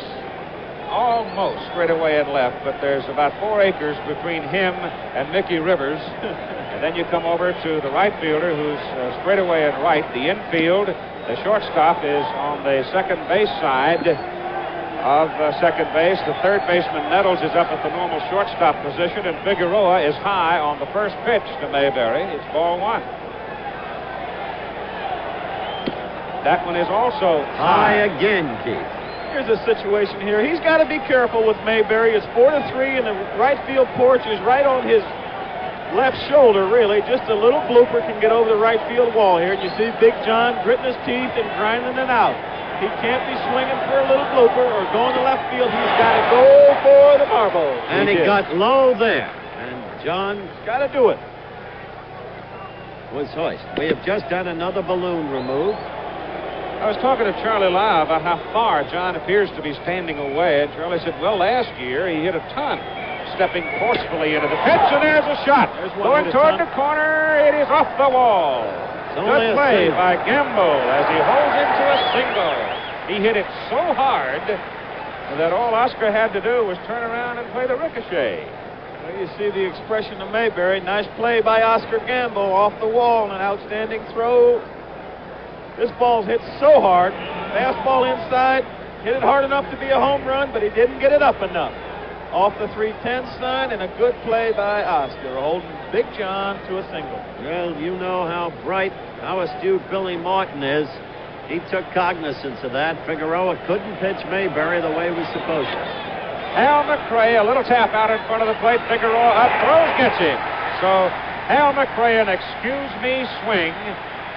almost straight away and left, but there's about 4 acres between him and Mickey Rivers. And then you come over to the right fielder, who's straight away and right. The infield, the shortstop is on the second base side of second base. The third baseman, Nettles, is up at the normal shortstop position, and Figueroa is high on the first pitch to Mayberry. It's ball 1. That one is also high again, Keith. Here's a situation here. He's got to be careful with Mayberry. It's 4-3, and the right field porch is right on his left shoulder, really. Just a little blooper can get over the right field wall here. And you see Big John gritting his teeth and grinding it out. He can't be swinging for a little blooper or going to left field. He's got to go for the marbles. And he got low there. And John's got to do it. Was hoist. We have just had another balloon removed. I was talking to Charlie Lau about how far John appears to be standing away, and Charlie said, well, last year he hit a ton, stepping forcefully into the pitch, and there's a shot. Going toward the corner, it is off the wall. Good play by Gamble as he holds into a single. He hit it so hard that all Oscar had to do was turn around and play the ricochet. Well, you see the expression of Mayberry. Nice play by Oscar Gamble off the wall, an outstanding throw. This ball's hit so hard. Fastball inside. Hit it hard enough to be a home run, but he didn't get it up enough. Off the 310 sign, and a good play by Oscar, holding Big John to a single. Well, you know how bright, how astute Billy Martin is. He took cognizance of that. Figueroa couldn't pitch Mayberry the way he was supposed to. Hal McRae, a little tap out in front of the plate. Figueroa up, throws, gets him. So Hal McRae, an excuse-me swing,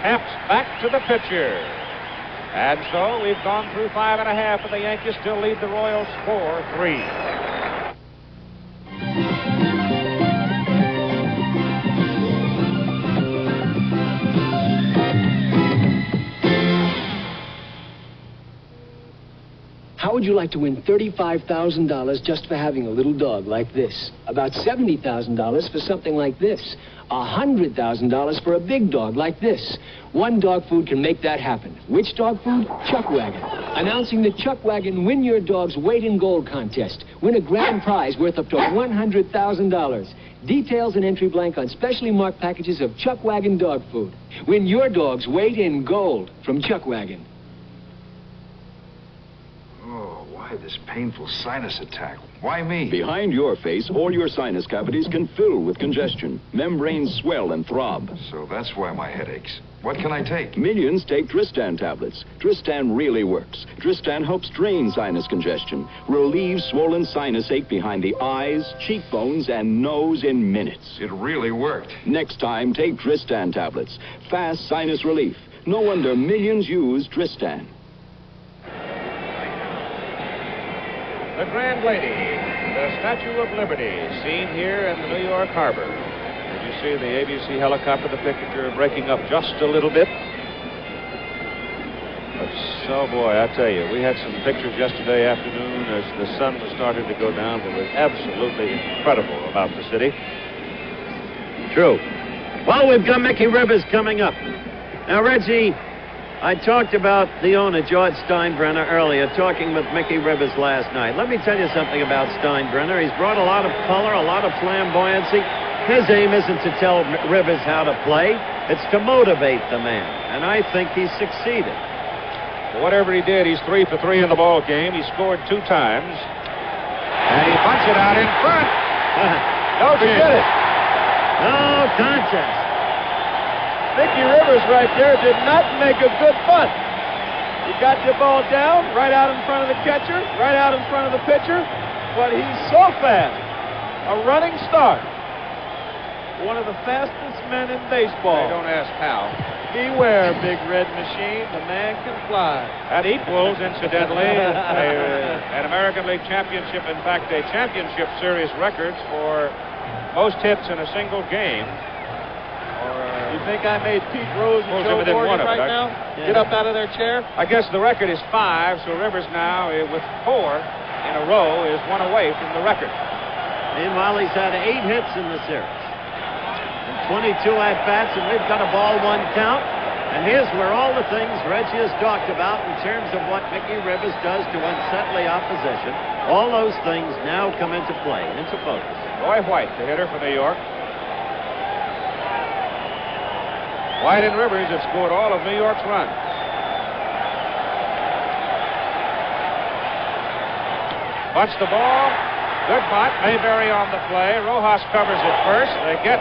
taps back to the pitcher. And so we've gone through 5 1/2, and the Yankees still lead the Royals 4-3. How would you like to win $35,000 just for having a little dog like this? About $70,000 for something like this. $100,000 for a big dog like this. One dog food can make that happen. Which dog food? Chuck Wagon. Announcing the Chuck Wagon Win Your Dog's Weight in Gold contest. Win a grand prize worth up to $100,000. Details and entry blank on specially marked packages of Chuck Wagon dog food. Win your dog's weight in gold from Chuck Wagon. This painful sinus attack. Why me? Behind your face, all your sinus cavities can fill with congestion. Membranes swell and throb. So that's why my head aches. What can I take? Millions take Tristan tablets. Tristan really works. Tristan helps drain sinus congestion, relieves swollen sinus ache behind the eyes, cheekbones, and nose in minutes. It really worked. Next time, take Tristan tablets. Fast sinus relief. No wonder millions use Tristan. The Grand Lady, the Statue of Liberty, seen here in the New York Harbor. Did you see the ABC helicopter, the picture breaking up just a little bit? But so, boy, I tell you, we had some pictures yesterday afternoon as the sun was starting to go down that was absolutely incredible about the city. True. Well, we've got Mickey Rivers coming up. Now, Reggie, I talked about the owner, George Steinbrenner, earlier, talking with Mickey Rivers last night. Let me tell you something about Steinbrenner. He's brought a lot of color, a lot of flamboyancy. His aim isn't to tell Rivers how to play. It's to motivate the man. And I think he's succeeded. Well, whatever he did, he's 3 for 3 in the ball game. He scored 2 times. And he punched it out in front. No, he did it. No contest. Mickey Rivers right there did not make a good punt. He got the ball down, right out in front of the catcher, right out in front of the pitcher, but he's so fast. A running start. One of the fastest men in baseball. Hey, don't ask how. Beware, Big Red Machine. The man can fly. That equals, incidentally, an American League championship, in fact, a championship series records for most hits in a single game. You think I made Pete Rose and Joe Morgan right now? Yeah. Get up out of their chair? I guess the record is 5, so Rivers now, with 4 in a row, is 1 away from the record. Meanwhile, he's had 8 hits in the series. 22 at-bats, and we've got a ball one count. And here's where all the things Reggie has talked about in terms of what Mickey Rivers does to unsettle the opposition, all those things now come into play, into focus. Roy White, the hitter for New York. White and Rivers have scored all of New York's runs. Bunch the ball. Good bunt. Mayberry on the play. Rojas covers it first. They get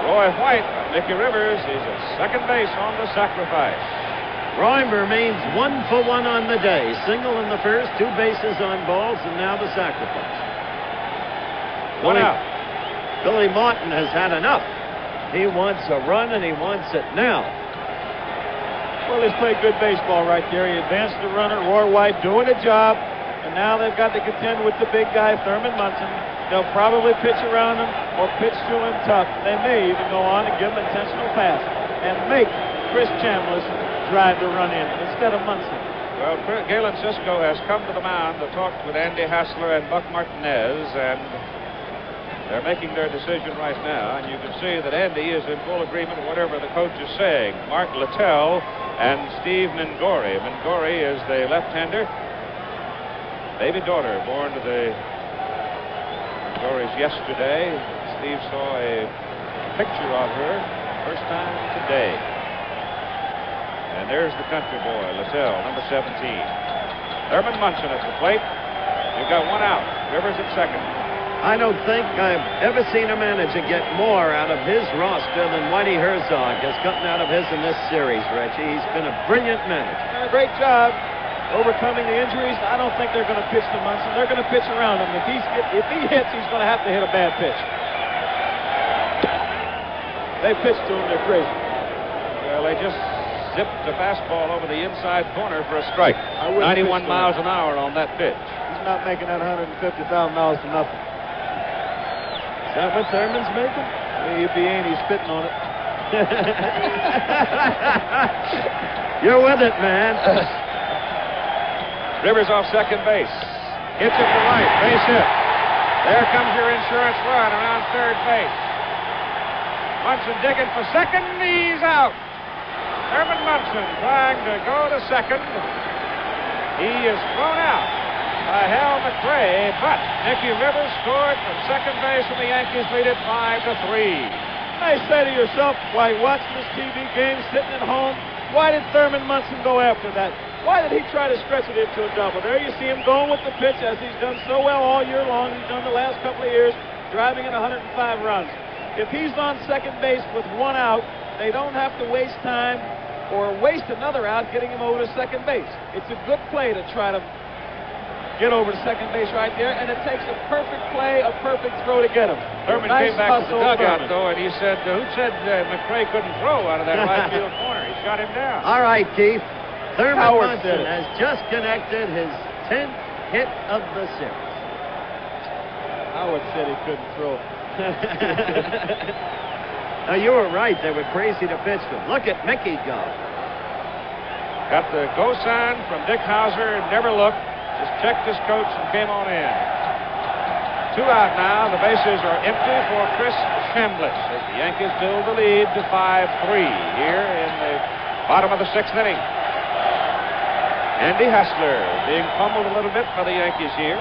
Roy White. Mickey Rivers is at second base on the sacrifice. Roy remains 1 for 1 on the day. Single in the first, 2 bases on balls, and now the sacrifice. One out. Billy Martin has had enough. He wants a run, and he wants it now. Well, he's played good baseball right there. He advanced the runner, Roy White, doing a job. And now they've got to contend with the big guy, Thurman Munson. They'll probably pitch around him or pitch to him tough. They may even go on and give him an intentional pass and make Chris Chambliss drive the run in instead of Munson. Well, Galen Cisco has come to the mound to talk with Andy Hassler and Buck Martinez, and they're making their decision right now. And you can see that Andy is in full agreement with whatever the coach is saying. Mark Littell and Steve Mingori. Mingori is the left-hander. Baby daughter born to the Doris yesterday. Steve saw a picture of her first time today. And there's the country boy, Littell, number 17. Thurman Munson at the plate. You've got 1 out. Rivers at second. I don't think I've ever seen a manager get more out of his roster than Whitey Herzog has gotten out of his in this series, Reggie. He's been a brilliant manager. Great job overcoming the injuries. I don't think they're going to pitch to Munson. They're going to pitch around him. If he hits, he's going to have to hit a bad pitch. They pitch to him, they're crazy. Well, they just zipped the fastball over the inside corner for a strike. 91 miles an hour on that pitch. He's not making that $150,000 for nothing. Is that what Thurman's making? If he ain't, he's spitting on it. You're with it, man. Rivers off second base. Hits it to right. Base hit. There comes your insurance run around third base. Munson digging for second. He's out. Thurman Munson trying to go to second. He is thrown out by Hal McRae, but Mickey Rivers scored from second base, and the Yankees lead it 5-3. I say to yourself, why watching this TV game sitting at home, why did Thurman Munson go after that? Why did he try to stretch it into a double? There you see him going with the pitch, as he's done so well all year long. He's done the last couple of years, driving in 105 runs. If he's on second base with 1 out, they don't have to waste time or waste another out getting him over to second base. It's a good play to try to get over to second base right there, and it takes a perfect play, a perfect throw to get him. Thurman came back to the dugout, though, and he said, who said McRae couldn't throw out of that right field corner? He shot him down. All right, Keith. Thurman Munson has just connected his 10th hit of the series. Howard said he couldn't throw. Now, you were right. They were crazy to pitch them. Look at Mickey go. Got the go sign from Dick Hauser. Never looked. Just checked his coach and came on in. 2 out now. The bases are empty for Chris Chambliss as the Yankees build the lead to 5-3 here in the bottom of the 6th inning. Andy Hassler being pummeled a little bit by the Yankees here.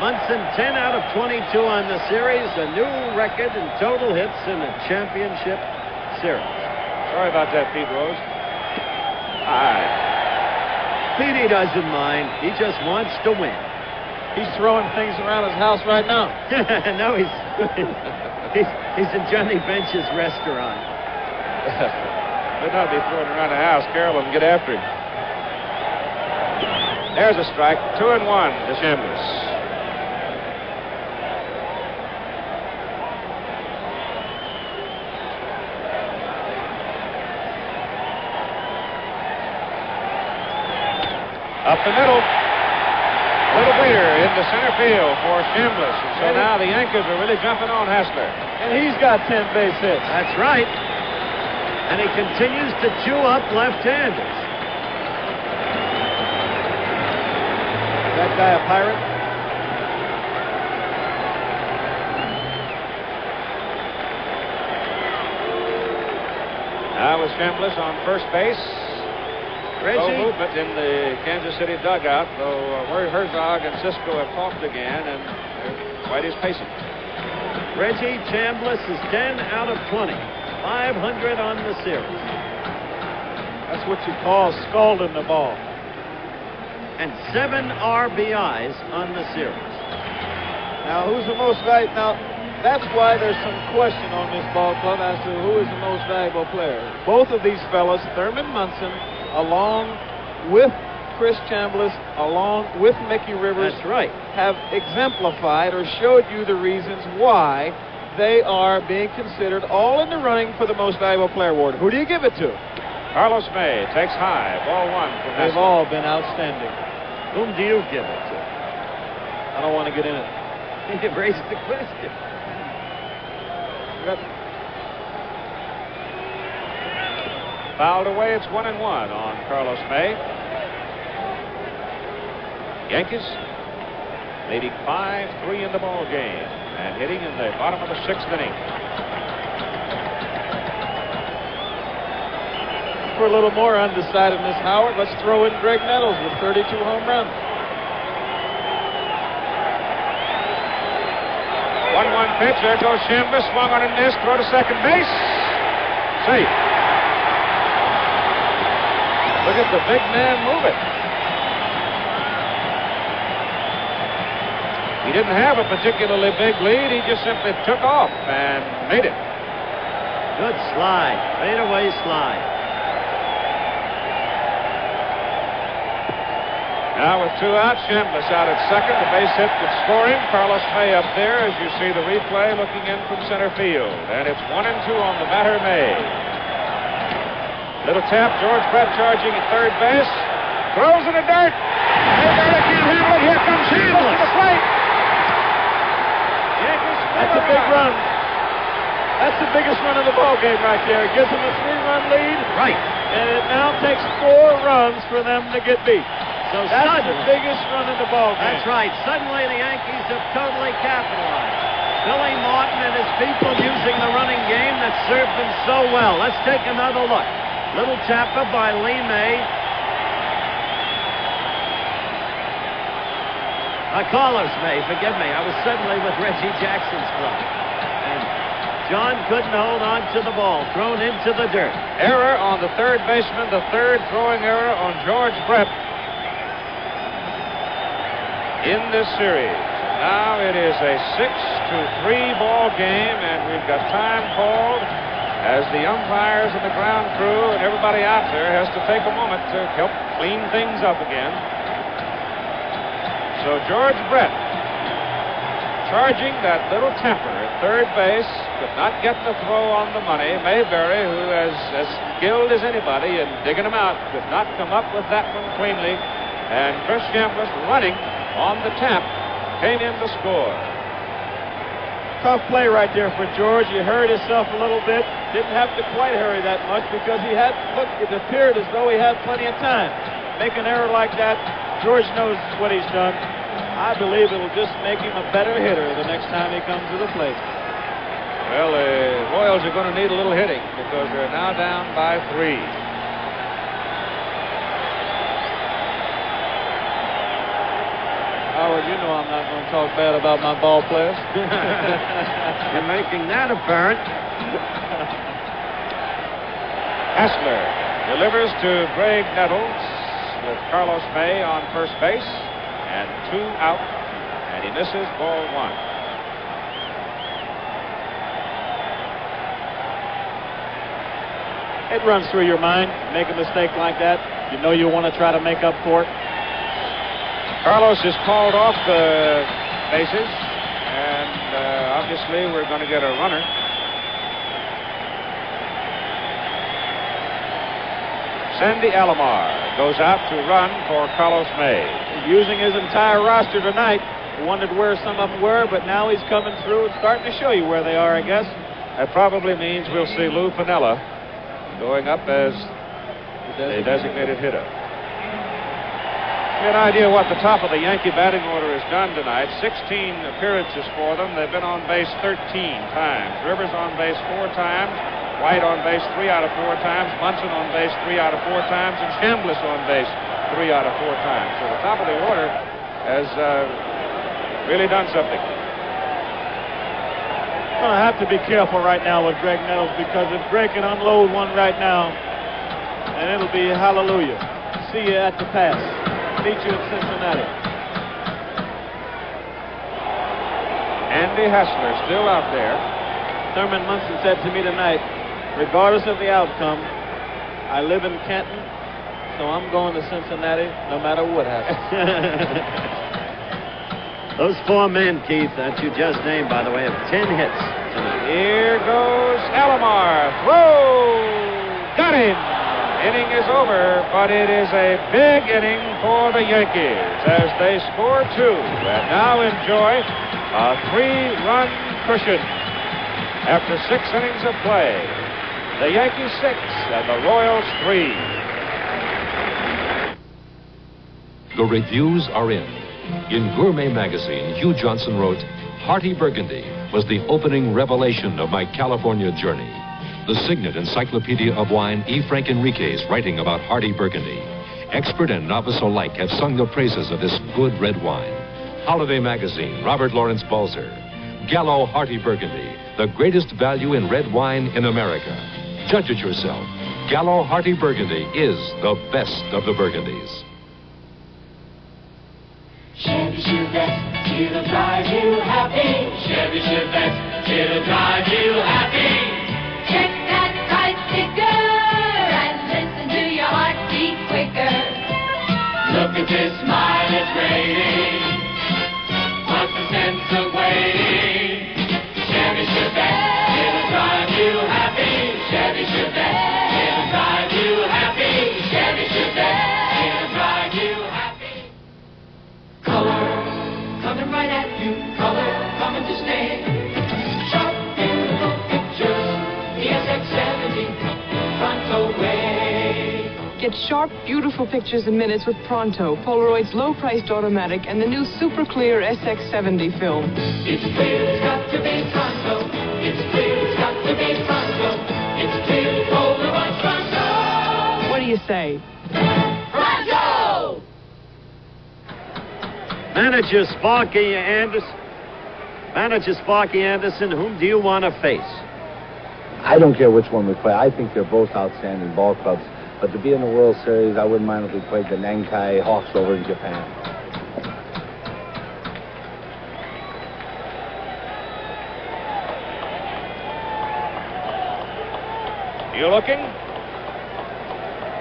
Munson 10 out of 22 on the series, a new record in total hits in a championship series. Sorry about that, Pete Rose. Petey doesn't mind. He just wants to win. He's throwing things around his house right now. No, he's in Johnny Bench's restaurant. Better not be throwing around the house. Carol will get after him. There's a strike. 2-1 to Chambliss. Up the middle. Little Breeder into center field for Chambliss. And so now the Yankees are really jumping on Hassler. And he's got 10 base hits. That's right. And he continues to chew up left-handers. That guy a pirate? Now with Chambliss on first base. No movement in the Kansas City dugout, though Herzog and Cisco have talked again, and Whitey's pacing. Reggie Chambliss is 10 out of 20. 500 on the series. That's what you call scalding the ball. And 7 RBIs on the series. Now, who's the most valuable? Now, that's why there's some question on this ball club as to who is the most valuable player. Both of these fellas, Thurman Munson, along with Chris Chambliss, along with Mickey Rivers, that's right, have exemplified or showed you the reasons why they are being considered all in the running for the most valuable player award. Who do you give it to? Carlos May takes high, ball 1 from They've all been outstanding. Whom do you give it to? I don't want to get in it. You raised the question. Fouled away, it's 1-1 on Carlos May. Yankees leading 5-3 in the ball game and hitting in the bottom of the 6th inning. For a little more undecidedness, Howard, let's throw in Greg Nettles with 32 home runs. 1-1 pitch. There goes Chambliss. Swung on and missed. Throw to second base. Safe. Look at the big man move it. He didn't have a particularly big lead. He just simply took off and made it. Good slide. Fadeaway slide. Now with 2 outs, Chambliss out at second. The base hit that's scoring. Carlos May up there as you see the replay looking in from center field. And it's 1-2 on the batter, May. Little tap. George Brett charging at third base. Throws in the dirt. Mayberry can't handle it. Here comes Chambliss to the plate. That's a big run. That's the biggest run of the ball game right there. It gives them a 3-run lead. Right. And it now takes 4 runs for them to get beat. So that's suddenly, the biggest run in the ball game. That's right. Suddenly the Yankees have totally capitalized. Billy Martin and his people using the running game that served them so well. Let's take another look. Little tapper by Lee May. Carlos May, forgive me. I was suddenly with Reggie Jackson's club. And John couldn't hold on to the ball. Thrown into the dirt. Error on the third baseman. The third throwing error on George Brett in this series. Now it is a 6-3 ball game, and we've got time called as the umpires and the ground crew and everybody out there has to take a moment to help clean things up again. So George Brett charging that little tapper at third base, could not get the throw on the money. Mayberry, who is as skilled as anybody in digging them out, could not come up with that one cleanly, and Chris Chambliss running on the tap came in to score. Tough play right there for George. He hurried himself a little bit. Didn't have to quite hurry that much because he had, look, it appeared as though he had plenty of time. Make an error like that, George knows what he's done. I believe it'll just make him a better hitter the next time he comes to the plate. Well, the Royals are going to need a little hitting because they're now down by 3. Howard, you know I'm not going to talk bad about my ball players. You're making that apparent. Hassler delivers to Greg Nettles with Carlos May on first base and 2 out, and he misses ball 1. It runs through your mind. Make a mistake like that, you know you want to try to make up for it. Carlos is called off the bases, and obviously we're going to get a runner. Sandy Alomar goes out to run for Carlos May. He's using his entire roster tonight. He wondered where some of them were, but now he's coming through and starting to show you where they are, I guess. That probably means we'll see Lou Piniella going up as a designated hitter. Get an idea what the top of the Yankee batting order has done tonight. 16 appearances for them. They've been on base 13 times. Rivers on base 4 times. White on base 3 out of 4 times, Munson on base 3 out of 4 times, and Chambliss on base 3 out of 4 times. So the top of the order has really done something. Going to have to be careful right now with Greg Nettles, because if Greg can unload one right now, and it'll be hallelujah. See you at the pass. Meet you in Cincinnati. Andy Hessler still out there. Thurman Munson said to me tonight, regardless of the outcome, I live in Canton, so I'm going to Cincinnati no matter what happens. Those 4 men, Keith, that you just named, by the way, have 10 hits tonight. Here goes Alomar. Throw! Got him! Inning is over, but it is a big inning for the Yankees as they score 2 and now enjoy a 3-run cushion. After 6 innings of play, the Yankees 6 and the Royals 3. The reviews are in. In Gourmet magazine, Hugh Johnson wrote, Hearty Burgundy was the opening revelation of my California journey. The Signet Encyclopedia of Wine, E. Frank Enriquez, writing about Hearty Burgundy. Expert and novice alike have sung the praises of this good red wine. Holiday magazine, Robert Lawrence Balzer. Gallo Hearty Burgundy, the greatest value in red wine in America. Judge it yourself. Gallo Hearty Burgundy is the best of the Burgundies. Chevy Chevette, it'll drive you happy. Chevy Chevette, it'll drive you happy. Check that price sticker and listen to your heart beat quicker. Look at this mileage rating. What's the sense of waiting? Chevy Chevette, it'll drive you happy. Chevy Chevette, it'll drive you happy. Chevy Chevette, it'll drive you happy. Color coming right at you. Color coming to stay. Sharp, beautiful pictures. The SX70 Pronto way. Get sharp, beautiful pictures in minutes with Pronto, Polaroid's low-priced automatic, and the new super clear SX70 film. It's clear, it's got to be Pronto. It's clear, it's got to be Pronto. It's clear, Polaroid's Pronto. What do you say? Pronto! Manager Sparky Anderson, whom do you want to face? I don't care which one we play. I think they're both outstanding ball clubs. But to be in the World Series, I wouldn't mind if we played the Nankai Hawks over in Japan. You're looking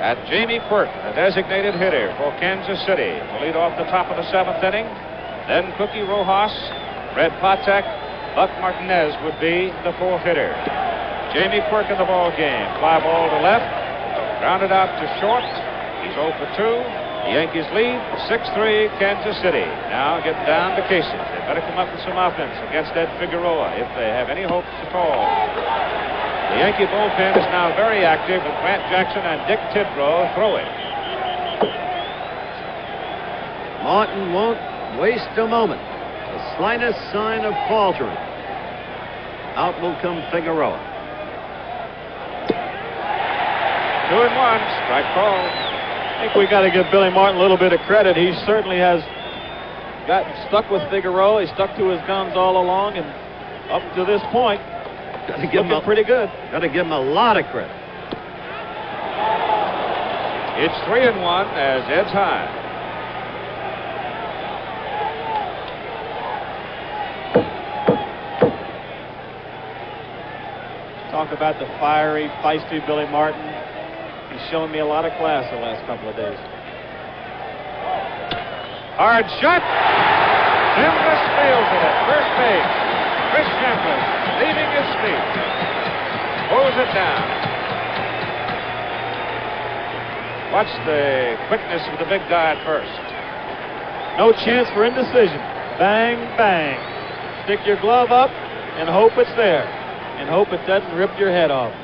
at Jamie Quirk, the designated hitter for Kansas City, to lead off the top of the 7th inning. Then Cookie Rojas, Fred Patek, Buck Martinez would be the 4th hitter. Jamie Quirk in the ball game. Fly ball to left, grounded out to short. He's 0 for 2. The Yankees lead 6-3 Kansas City. Now getting down to cases. They better come up with some offense against Ed Figueroa if they have any hopes at all. The Yankee bullpen is now very active with Grant Jackson and Dick Tidrow throwing. Martin won't waste a moment. The slightest sign of faltering. Out will come Figueroa. 2-1, strike call. I think we got to give Billy Martin a little bit of credit. He certainly has gotten stuck with Figueroa. He stuck to his guns all along, and up to this point, Gotta give him pretty good. Got to give him a lot of credit. It's 3-1 as Ed's high. Talk about the fiery, feisty Billy Martin. He's shown me a lot of class the last couple of days. Hard shot. Chambliss fields it at first base. Chris Chambliss leaving his feet. Pulls it down. Watch the quickness of the big guy at first. No chance for indecision. Bang, bang. Stick your glove up and hope it's there. And hope it doesn't rip your head off.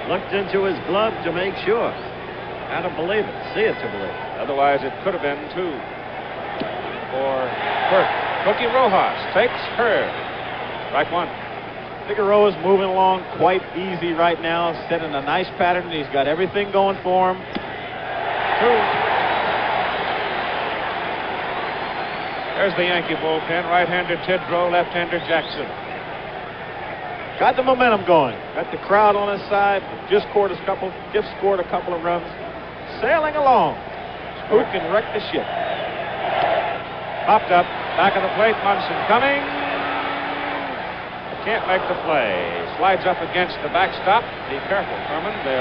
Looked into his glove to make sure. Gotta believe it. See it to believe it. Otherwise, it could have been 2 for Burke. Cookie Rojas takes curve. Strike 1. Figueroa's moving along quite easy right now, setting a nice pattern. He's got everything going for him. There's the Yankee bullpen. Right-hander Tidrow, left-hander Jackson. Got the momentum going. Got the crowd on his side. Just scored a couple of runs. Sailing along. Who can wreck the ship? Popped up. Back of the plate. Munson coming. Can't make the play. Slides up against the backstop. Be careful, Herman. They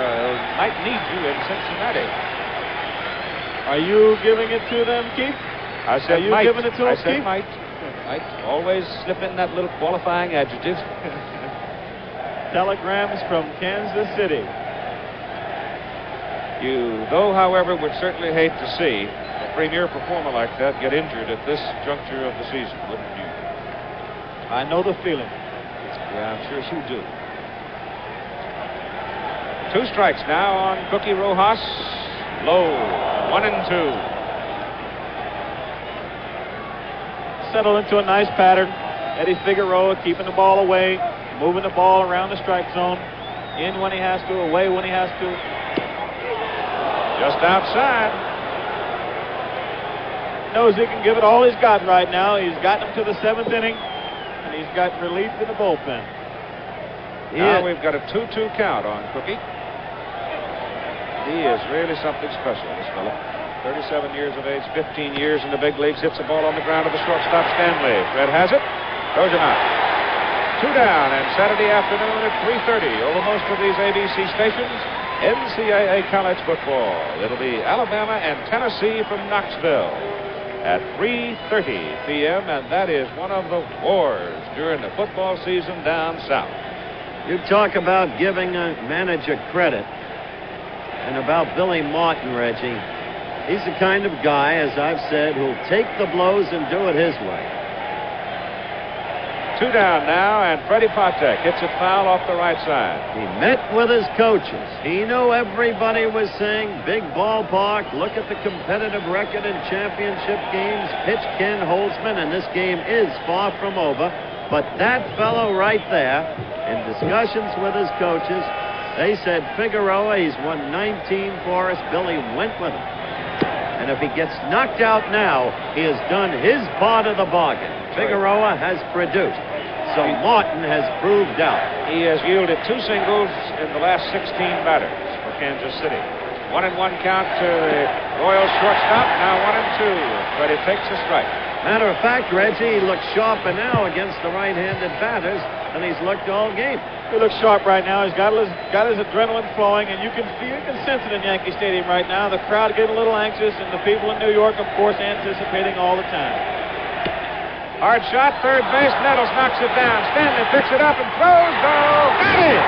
might need you in Cincinnati. Are you giving it to them, Keith? I said Are you might. giving it to I us, said Keith? might. Might. Always slip in that little qualifying adjective. Telegrams from Kansas City. You, though, however, would certainly hate to see a premier performer like that get injured at this juncture of the season, wouldn't you? I know the feeling. Yeah, I'm sure you do. 2 strikes now on Cookie Rojas. Low. 1-2. Settled into a nice pattern. Eddie Figueroa keeping the ball away, moving the ball around the strike zone. In when he has to, away when he has to. Just outside. Knows he can give it all he's got right now. He's gotten him to the 7th inning, and he's got relief in the bullpen. Now we've got a 2-2 count on Cookie. He is really something special, this fella. 37 years of age, 15 years in the big leagues, hits the ball on the ground to the shortstop, Stanley. Fred has it, throws him out. 2 down, and Saturday afternoon at 3:30 over most of these ABC stations, NCAA college football. It'll be Alabama and Tennessee from Knoxville at 3:30 p.m., and that is one of the wars during the football season down south. You talk about giving a manager credit, and about Billy Martin, Reggie. He's the kind of guy, as I've said, who'll take the blows and do it his way. 2 down now, and Freddie Patek hits it foul off the right side. He met with his coaches. He knew everybody was saying, big ballpark, look at the competitive record in championship games. Pitch Ken Holtzman, and this game is far from over. But that fellow right there, in discussions with his coaches, they said, Figueroa, he's won 19 for us. Billy went with him. And if he gets knocked out now, he has done his part of the bargain. Figueroa has produced. So Martin has proved out. He has yielded 2 singles in the last 16 batters for Kansas City. 1-1 count to the Royals shortstop. Now 1-2. Freddie takes a strike. Matter of fact, Reggie, he looks sharper now against the right-handed batters than he's looked all game. He looks sharp right now. He's got his adrenaline flowing, and you can sense it in Yankee Stadium right now. The crowd getting a little anxious, and the people in New York, of course, anticipating all the time. Hard shot, third base. Nettles knocks it down. Stanley picks it up and throws. Goal. Got it!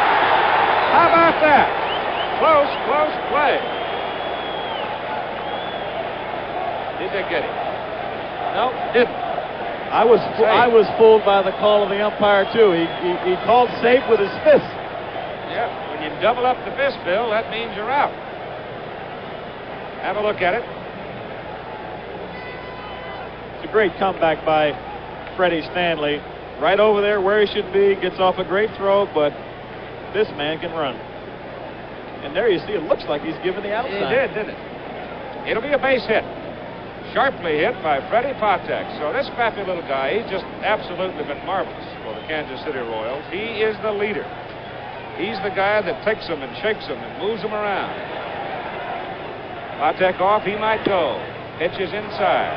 How about that? Close play. Did they get it? No, didn't. I was fooled by the call of the umpire, too. He called safe with his fist. Yeah, when you double up the fist, Bill, that means you're out. Have a look at it. It's a great comeback by Freddie Stanley. Right over there where he should be, gets off a great throw, but this man can run. And there you see, it looks like he's given the outside. He did, didn't it? It'll be a base hit. Sharply hit by Freddie Patek. So this scrappy little guy, he's just absolutely been marvelous for the Kansas City Royals. He is the leader. He's the guy that takes them and shakes them and moves them around. Patek off, he might go. Pitches inside.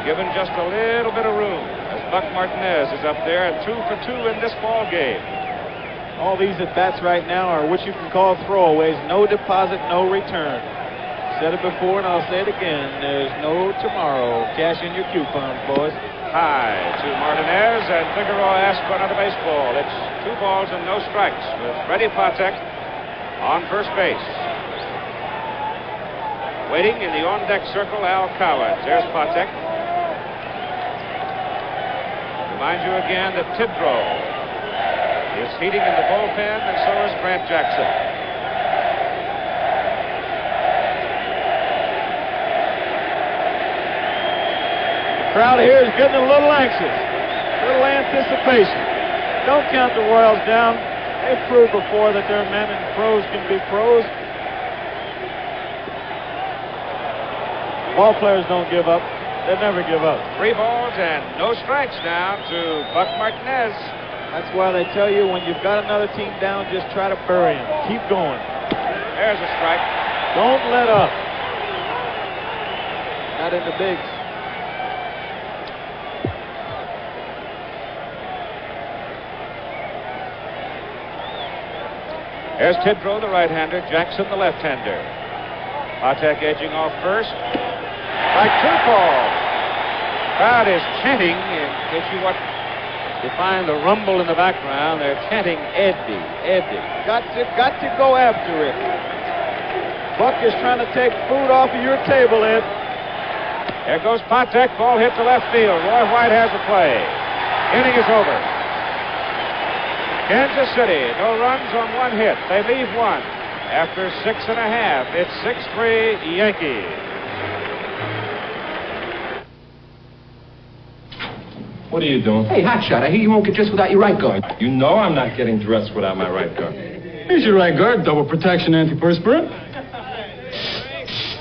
Given just a little bit of room as Buck Martinez is up there and 2 for 2 in this ball game. All these at-bats right now are what you can call throwaways. No deposit, no return. Said it before and I'll say it again. There's no tomorrow. Cash in your coupons, boys. High to Martinez, and Figueroa asks for another baseball. It's 2 balls and no strikes with Freddie Patek on first base. Waiting in the on-deck circle, Al Cowens. There's Patek. Remind you again that Tidrow is heating in the bullpen, and so is Grant Jackson. Crowd here is getting a little anxious, a little anticipation. Don't count the Royals down. They've proved before that they're men and pros can be pros. Ball players don't give up. They never give up. 3 balls and no strikes now to Buck Martinez. That's why they tell you when you've got another team down, just try to bury them. Keep going. There's a strike. Don't let up. Not in the bigs. Here's Tidrow, the right-hander. Jackson, the left-hander. Patek edging off first. Strike 2 call. Crowd is chanting, in case you find the rumble in the background. They're chanting Eddie, Eddie. Got to go after it. Buck is trying to take food off of your table, Ed. There goes Patek. Ball hit to left field. Roy White has a play. Inning is over. Kansas City, no runs on 1 hit. They leave 1 after 6.5. It's 6-3 Yankees. What are you doing? Hey, hotshot, I hear you won't get dressed without your right guard. You know I'm not getting dressed without my right guard. Here's your right guard, double protection antiperspirant.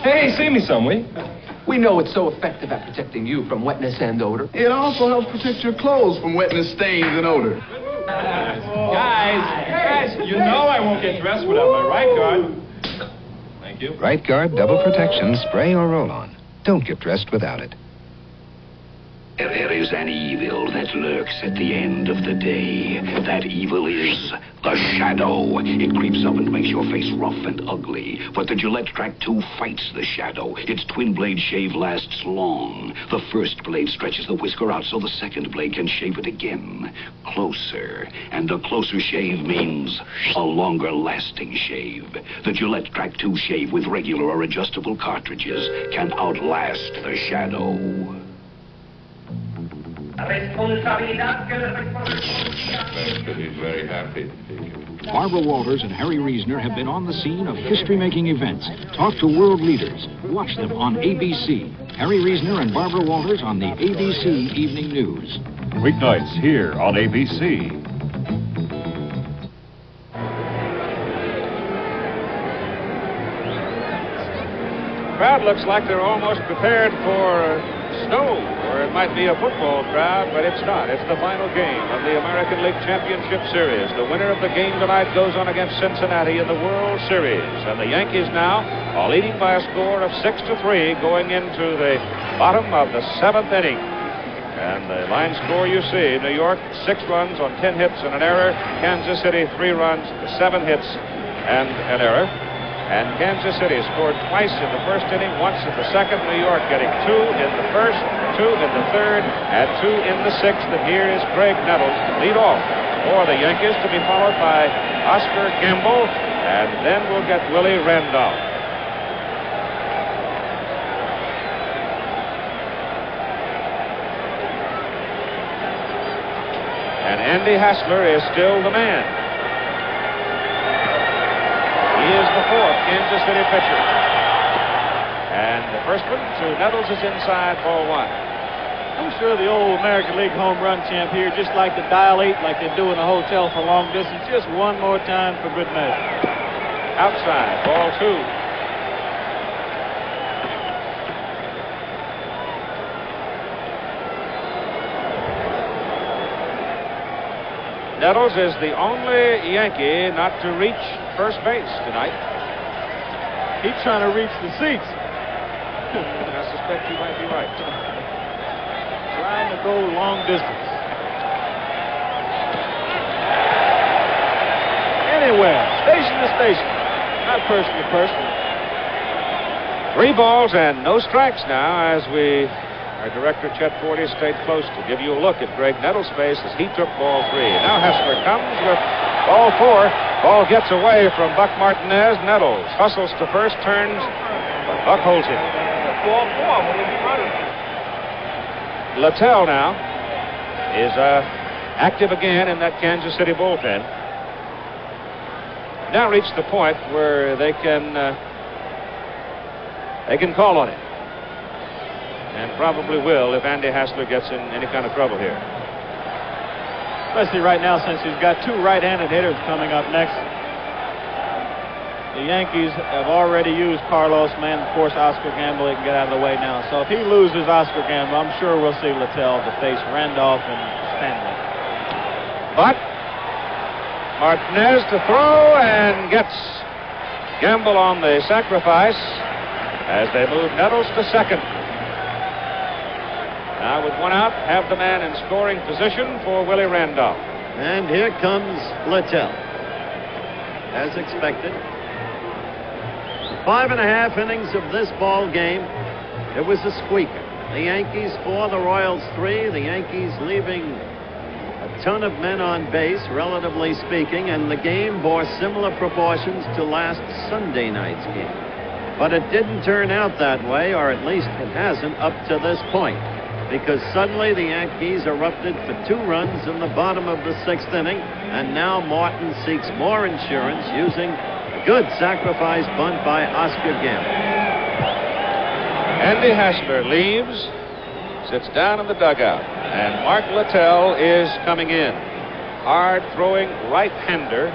Hey, see me some, will you? We know it's so effective at protecting you from wetness and odor. It also helps protect your clothes from wetness, stains, and odor. Guys, you know I won't get dressed without my right guard. Thank you. Right guard, double protection, spray or roll-on. Don't get dressed without it. There is an evil that lurks at the end of the day. That evil is the shadow. It creeps up and makes your face rough and ugly. But the Gillette Track 2 fights the shadow. Its twin-blade shave lasts long. The first blade stretches the whisker out so the second blade can shave it again. Closer. And a closer shave means a longer-lasting shave. The Gillette Track 2 shave with regular or adjustable cartridges can outlast the shadow. He's very happy. Barbara Walters and Harry Reasoner have been on the scene of history-making events. Talk to world leaders. Watch them on ABC. Harry Reasoner and Barbara Walters on the ABC Evening News. Weeknights here on ABC. Crowd looks like they're almost prepared for snow, or it might be a football crowd, but it's not. It's the final game of the American League Championship Series. The winner of the game tonight goes on against Cincinnati in the World Series. And the Yankees now are leading by a score of 6-3 going into the bottom of the 7th inning. And the line score you see, New York, 6 runs on 10 hits and an error. Kansas City, 3 runs, 7 hits and an error. And Kansas City scored twice in the first inning, once in the second. New York getting 2 in the first, 2 in the third, and 2 in the sixth. And here is Greg Nettles to lead off for the Yankees, to be followed by Oscar Gamble, and then we'll get Willie Randolph. And Andy Hassler is still the man. He is the 4th Kansas City pitcher. And the first one to Nettles is inside, ball 1. I'm sure the old American League home run champ here just like to dial 8 like they do in a hotel for long distance. Just one more time for good measure. Outside, ball 2. Nettles is the only Yankee not to reach first base tonight. He's trying to reach the seats. I suspect you might be right. Trying to go long distance. Anywhere, station to station, not person to person. 3 balls and no strikes now as our director, Chet Forty, stayed close to give you a look at Greg Nettles' face as he took ball 3. Now Hassler comes with ball 4. Ball gets away from Buck Martinez. Nettles hustles to first, turns, but Buck holds him. Littell now is active again in that Kansas City bullpen. Now reached the point where they can call on him. And probably will if Andy Hassler gets in any kind of trouble here. especially right now since he's got two right-handed hitters coming up next. The Yankees have already used Carlos, man. Of course, Oscar Gamble, he can get out of the way now. So if he loses Oscar Gamble, I'm sure we'll see Littell to face Randolph and Stanley. But Martinez to throw and gets Gamble on the sacrifice as they move Nettles to second. Now with one out, have the man in scoring position for Willie Randolph. And here comes Littell. As expected. 5.5 innings of this ball game. It was a squeaker. The Yankees 4, the Royals 3. The Yankees leaving a ton of men on base, relatively speaking, and the game bore similar proportions to last Sunday night's game. But it didn't turn out that way, or at least it hasn't up to this point, because suddenly the Yankees erupted for 2 runs in the bottom of the 6th inning, and now Martin seeks more insurance using a good sacrifice bunt by Oscar Gamble. Andy Hassler leaves, sits down in the dugout, and Mark Littell is coming in. Hard-throwing right-hander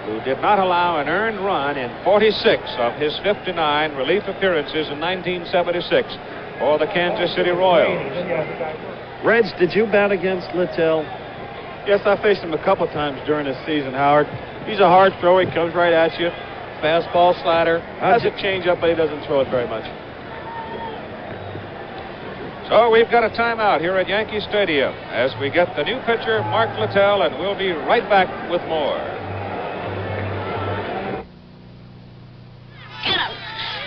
who did not allow an earned run in 46 of his 59 relief appearances in 1976 for the Kansas City Royals. Reg, did you bat against Littell? Yes, I faced him a couple times during this season, Howard. He's a hard thrower. He comes right at you. Fastball, slider. Has a changeup, but he doesn't throw it very much. So we've got a timeout here at Yankee Stadium as we get the new pitcher, Mark Littell, and we'll be right back with more.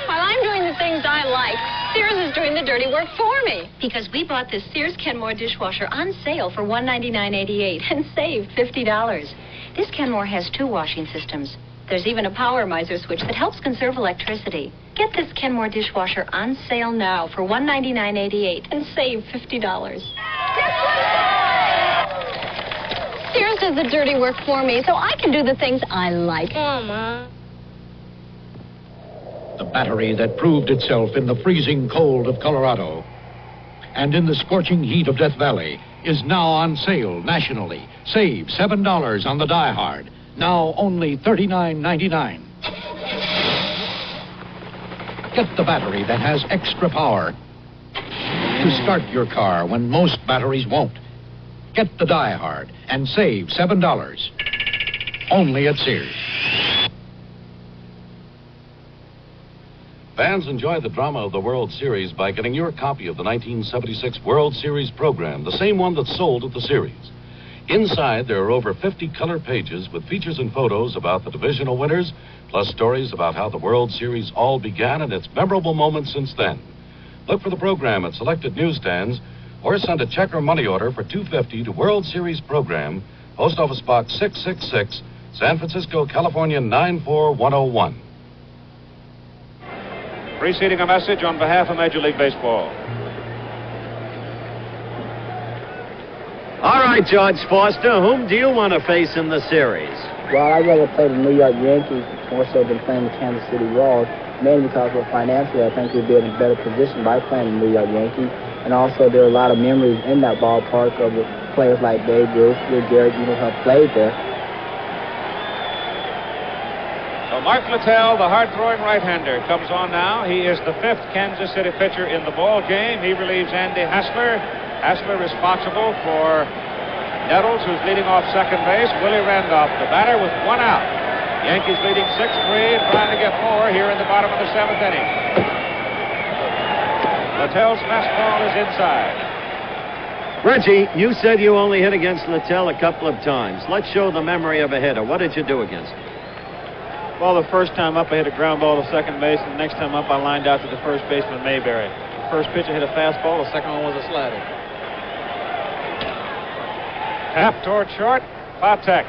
While I'm doing the things I like, Sears is doing the dirty work for me. Because we bought this Sears Kenmore dishwasher on sale for $199.88 and saved $50. This Kenmore has 2 washing systems. There's even a power miser switch that helps conserve electricity. Get this Kenmore dishwasher on sale now for $199.88 and save $50. Sears does the dirty work for me, so I can do the things I like. Mama. The battery that proved itself in the freezing cold of Colorado and in the scorching heat of Death Valley is now on sale nationally. Save $7 on the Die Hard. Now only $39.99. Get the battery that has extra power to start your car when most batteries won't. Get the Die Hard and save $7. Only at Sears. Fans enjoy the drama of the World Series by getting your copy of the 1976 World Series program, the same one that sold at the series. Inside, there are over 50 color pages with features and photos about the divisional winners, plus stories about how the World Series all began and its memorable moments since then. Look for the program at selected newsstands or send a check or money order for $250 to World Series Program, Post Office Box 666, San Francisco, California 94101. Preceding a message on behalf of Major League Baseball. All right, George Foster, whom do you want to face in the series? Well, I'd rather play the New York Yankees more so than playing the Kansas City Royals, mainly because financially I think we'd be in a better position by playing the New York Yankees. And also there are a lot of memories in that ballpark of the players like Babe Ruth, Will Garrett, who have played there. So Mark Littell, the hard-throwing right-hander, comes on now. He is the 5th Kansas City pitcher in the ball game. He relieves Andy Hassler. Hassler responsible for Nettles, who's leading off second base. Willie Randolph, the batter, with 1 out. Yankees leading 6-3 and trying to get more here in the bottom of the 7th inning. Littell's fastball is inside. Reggie, you said you only hit against Littell a couple of times. Let's show the memory of a hitter. What did you do against him? Well, the first time up, I hit a ground ball to second base, and the next time up, I lined out to the first baseman, Mayberry. The first pitch, I hit a fastball. The second one was a slider. Tap toward short. Patek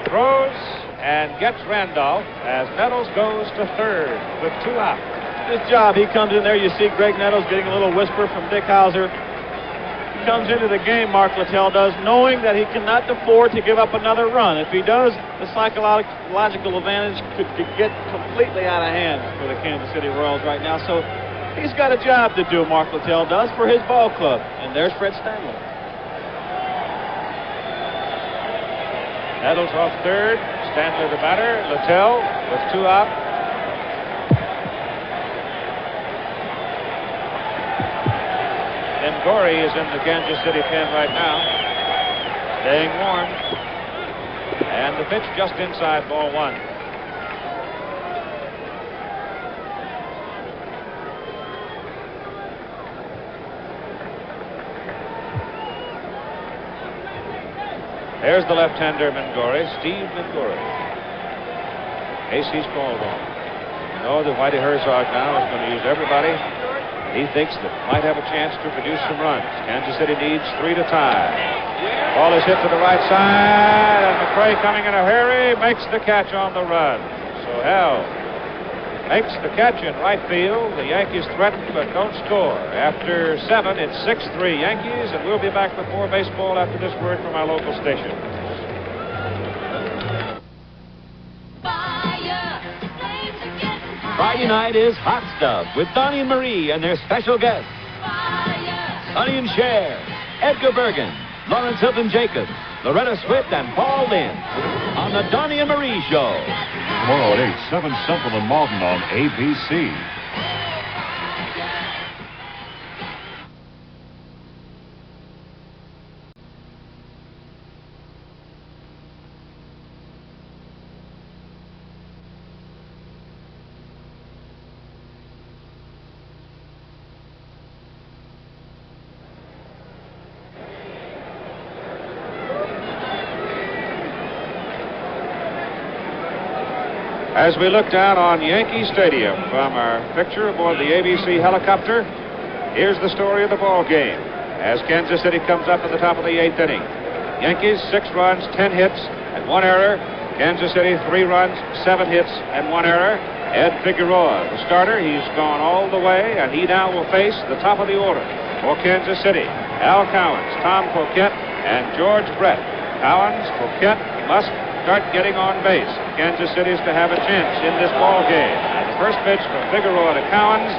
throws and gets Randolph as Nettles goes to third with 2 out. His job, he comes in there. You see Greg Nettles getting a little whisper from Dick Hauser. He comes into the game, Mark Littell does, knowing that he cannot afford to give up another run. If he does, the psychological advantage could get completely out of hand for the Kansas City Royals right now. So he's got a job to do, Mark Littell does, for his ball club. And there's Fred Stanley. Nettles off third. Stanley the batter. Littell with 2 out. Ngori is in the Kansas City pen right now, staying warm. And the pitch just inside, ball 1. There's the left-hander, Ngori, Steve Ngori. Casey's called on. You know that Whitey Herzog now is going to use everybody he thinks that might have a chance to produce some runs. Kansas City needs 3 to tie. Ball is hit to the right side, and McRae coming in a hurry makes the catch on the run. So Hell makes the catch in right field. The Yankees threaten but don't score. After 7, it's 6-3 Yankees, and we'll be back with more baseball after this word from our local station. Friday night is Hot Stuff with Donnie and Marie and their special guests. Sonny and Cher, Edgar Bergen, Lawrence Hilton Jacobs, Loretta Swift, and Paul Lynde on the Donnie and Marie Show. Tomorrow at 8, 7 Central and Malden on ABC. As we look down on Yankee Stadium from our picture aboard the ABC helicopter, here's the story of the ball game as Kansas City comes up at the top of the 8th inning. Yankees 6 runs, 10 hits, and 1 error. Kansas City 3 runs, 7 hits, and 1 error. Ed Figueroa, the starter, he's gone all the way, and he now will face the top of the order for Kansas City. Al Cowens, Tom Coquette, and George Brett. Cowens, Coquette must start getting on base. Kansas City's to have a chance in this ball game. And the first pitch from Figueroa to Cowens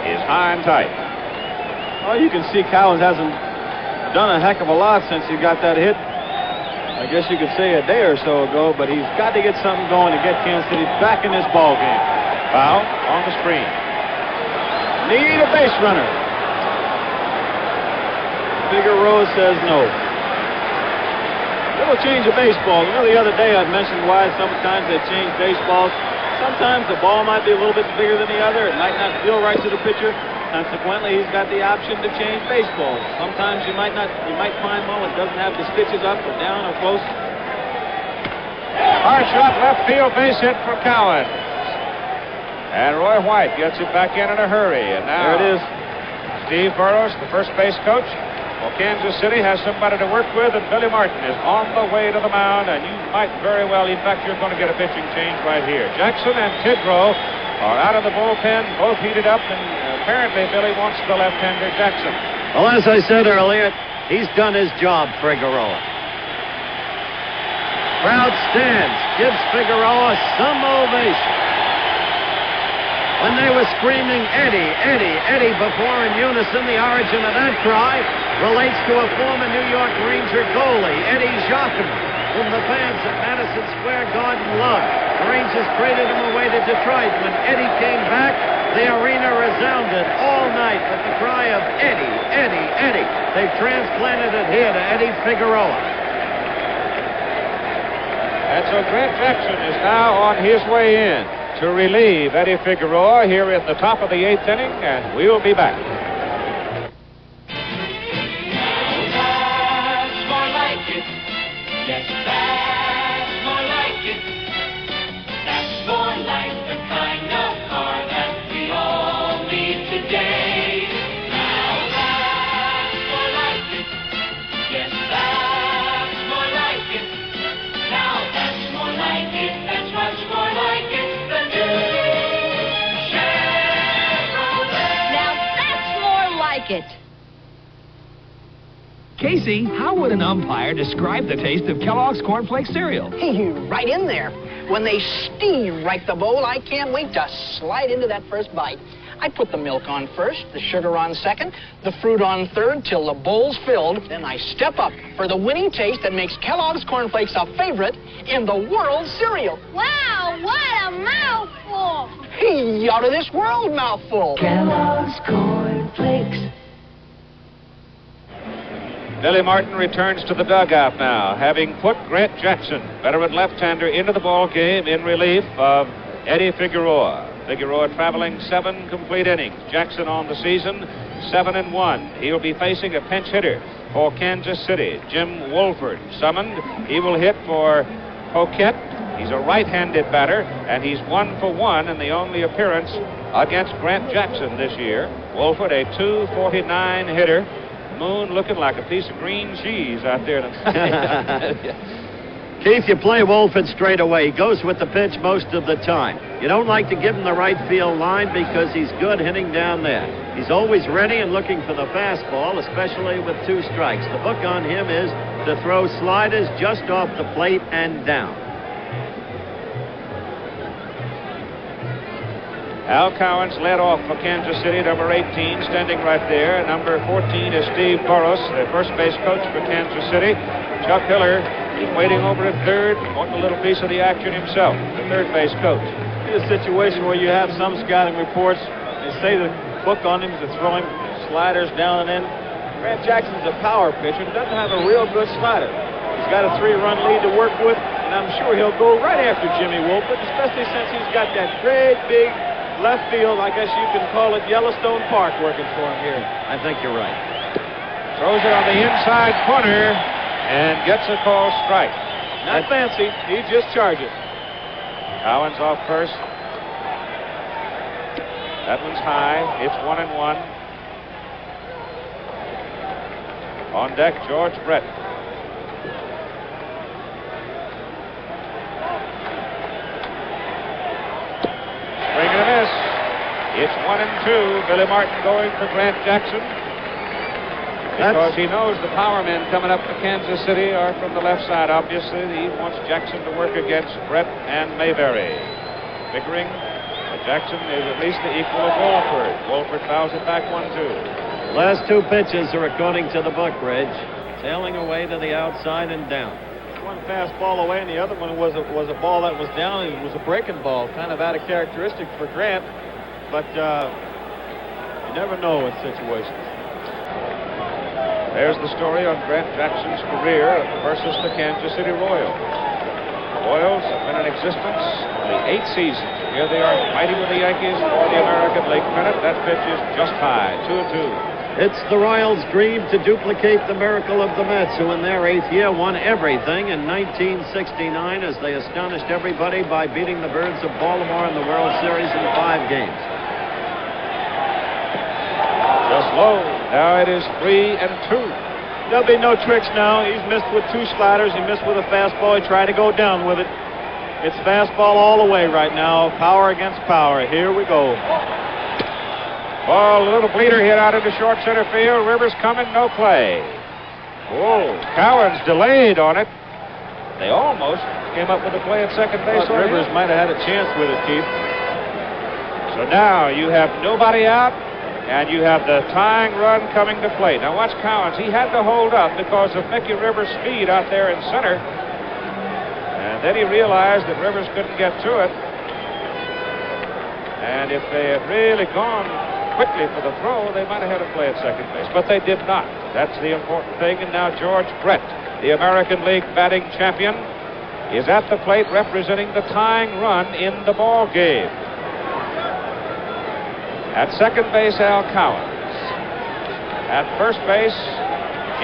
is high and tight. Well, you can see Cowens hasn't done a heck of a lot since he got that hit. I guess you could say a day or so ago, but he's got to get something going to get Kansas City back in this ball game. Foul on the screen. Need a base runner. Figueroa says no. Little change of baseball. You know, the other day I mentioned why sometimes they change baseballs. Sometimes the ball might be a little bit bigger than the other. It might not feel right to the pitcher. Consequently, he's got the option to change baseballs. Sometimes you might find one that doesn't have the stitches up or down or close. Hard shot, left field, base hit for Cowens. And Roy White gets it back in a hurry. And now there it is. Steve Burroughs, the first base coach. Well, Kansas City has somebody to work with, and Billy Martin is on the way to the mound, and you might very well, in fact, you're going to get a pitching change right here. Jackson and Tidrow are out of the bullpen, both heated up, and apparently Billy wants the left-hander Jackson. Well, as I said earlier, he's done his job, Figueroa. Crowd stands, gives Figueroa some ovation. When they were screaming, Eddie, Eddie, Eddie, before in unison, the origin of that cry relates to a former New York Ranger goalie, Eddie Jacquemin, whom the fans at Madison Square Garden loved. The Rangers traded him away to Detroit. When Eddie came back, the arena resounded all night with the cry of Eddie, Eddie, Eddie. They've transplanted it here to Eddie Figueroa. And so Grant Jackson is now on his way in to relieve Eddie Figueroa here in the top of the 8th inning, and we'll be back. That's more like it. Yes, that's more like it. That's more like the kind of car that we all need today. Now that's more like it. Yes, that's more like it. Now that's more like it. That's much more like it. It. Casey, how would an umpire describe the taste of Kellogg's Cornflakes cereal? Hey, right in there. When they steam right the bowl, I can't wait to slide into that first bite. I put the milk on first, the sugar on second, the fruit on third till the bowl's filled. Then I step up for the winning taste that makes Kellogg's Corn Flakes a favorite in the world cereal. Wow, what a mouthful! Hey, out of this world mouthful. Kellogg's Corn Flakes. Billy Martin returns to the dugout now, having put Grant Jackson, veteran left-hander, into the ball game in relief of Eddie Figueroa. Figueroa traveling 7 complete innings. Jackson on the season 7-1. He'll be facing a pinch hitter for Kansas City, Jim Wolford. Summoned, he will hit for Poquette. He's a right-handed batter, and he's 1 for 1 in the only appearance against Grant Jackson this year. Wolford, a .249 hitter. Moon looking like a piece of green cheese out there tonight. Keith, you play Wolford straight away. He goes with the pitch most of the time. You don't like to give him the right field line because he's good hitting down there. He's always ready and looking for the fastball, especially with 2 strikes. The book on him is to throw sliders just off the plate and down. Al Cowens led off for Kansas City, number 18, standing right there. Number 14 is Steve Burris, the first base coach for Kansas City. Chuck Hiller is waiting over at third, wanting a little piece of the action himself, the third base coach. It's a situation where you have some scouting reports. They say the book on him is to throw him sliders down and in. Grant Jackson's a power pitcher. He doesn't have a real good slider. He's got a 3-run lead to work with, and I'm sure he'll go right after Jimmy Wolford, especially since he's got that great big left field, I guess you can call it Yellowstone Park, working for him here. I think you're right. Throws it on the inside corner and gets a call strike. Not fancy. He just charges. Cowens off first. That one's high. It's 1-1. On deck, George Brett. Swing and a miss. It's 1-2. Billy Martin going for Grant Jackson. Because he knows the power men coming up to Kansas City are from the left side, obviously. He wants Jackson to work against Brett and Mayberry. Figuring that Jackson is at least the equal of Wolford. Wolford fouls it back 1-2. Last 2 pitches are according to the book, Reg. Sailing away to the outside and down. One fastball away, and the other one was a ball that was down. It was a breaking ball, kind of out of characteristic for Grant. But you never know in situations. There's the story on Grant Jackson's career versus the Kansas City Royals. The Royals have been in existence only 8 seasons. Here they are fighting with the Yankees for the American League pennant. That pitch is just high, 2-2. It's the Royals' dream to duplicate the miracle of the Mets, who in their 8th year won everything in 1969 as they astonished everybody by beating the Birds of Baltimore in the World Series in 5 games. Just low. Now it is 3-2. There'll be no tricks now. He's missed with 2 sliders. He missed with a fastball. He tried to go down with it. It's fastball all the way right now. Power against power. Here we go. Ball, a little bleeder hit out into short center field. Rivers coming, no play. Whoa, Cowens delayed on it. They almost came up with a play at second base. Rivers might have had a chance with it, Keith. So now you have nobody out, and you have the tying run coming to plate. Now watch Cowens. He had to hold up because of Mickey Rivers' speed out there in center. And then he realized that Rivers couldn't get to it. And if they had really gone quickly for the throw, they might have had a play at second base. But they did not. That's the important thing. And now George Brett, the American League batting champion, is at the plate representing the tying run in the ball game. At second base, Al Cowens. At first base,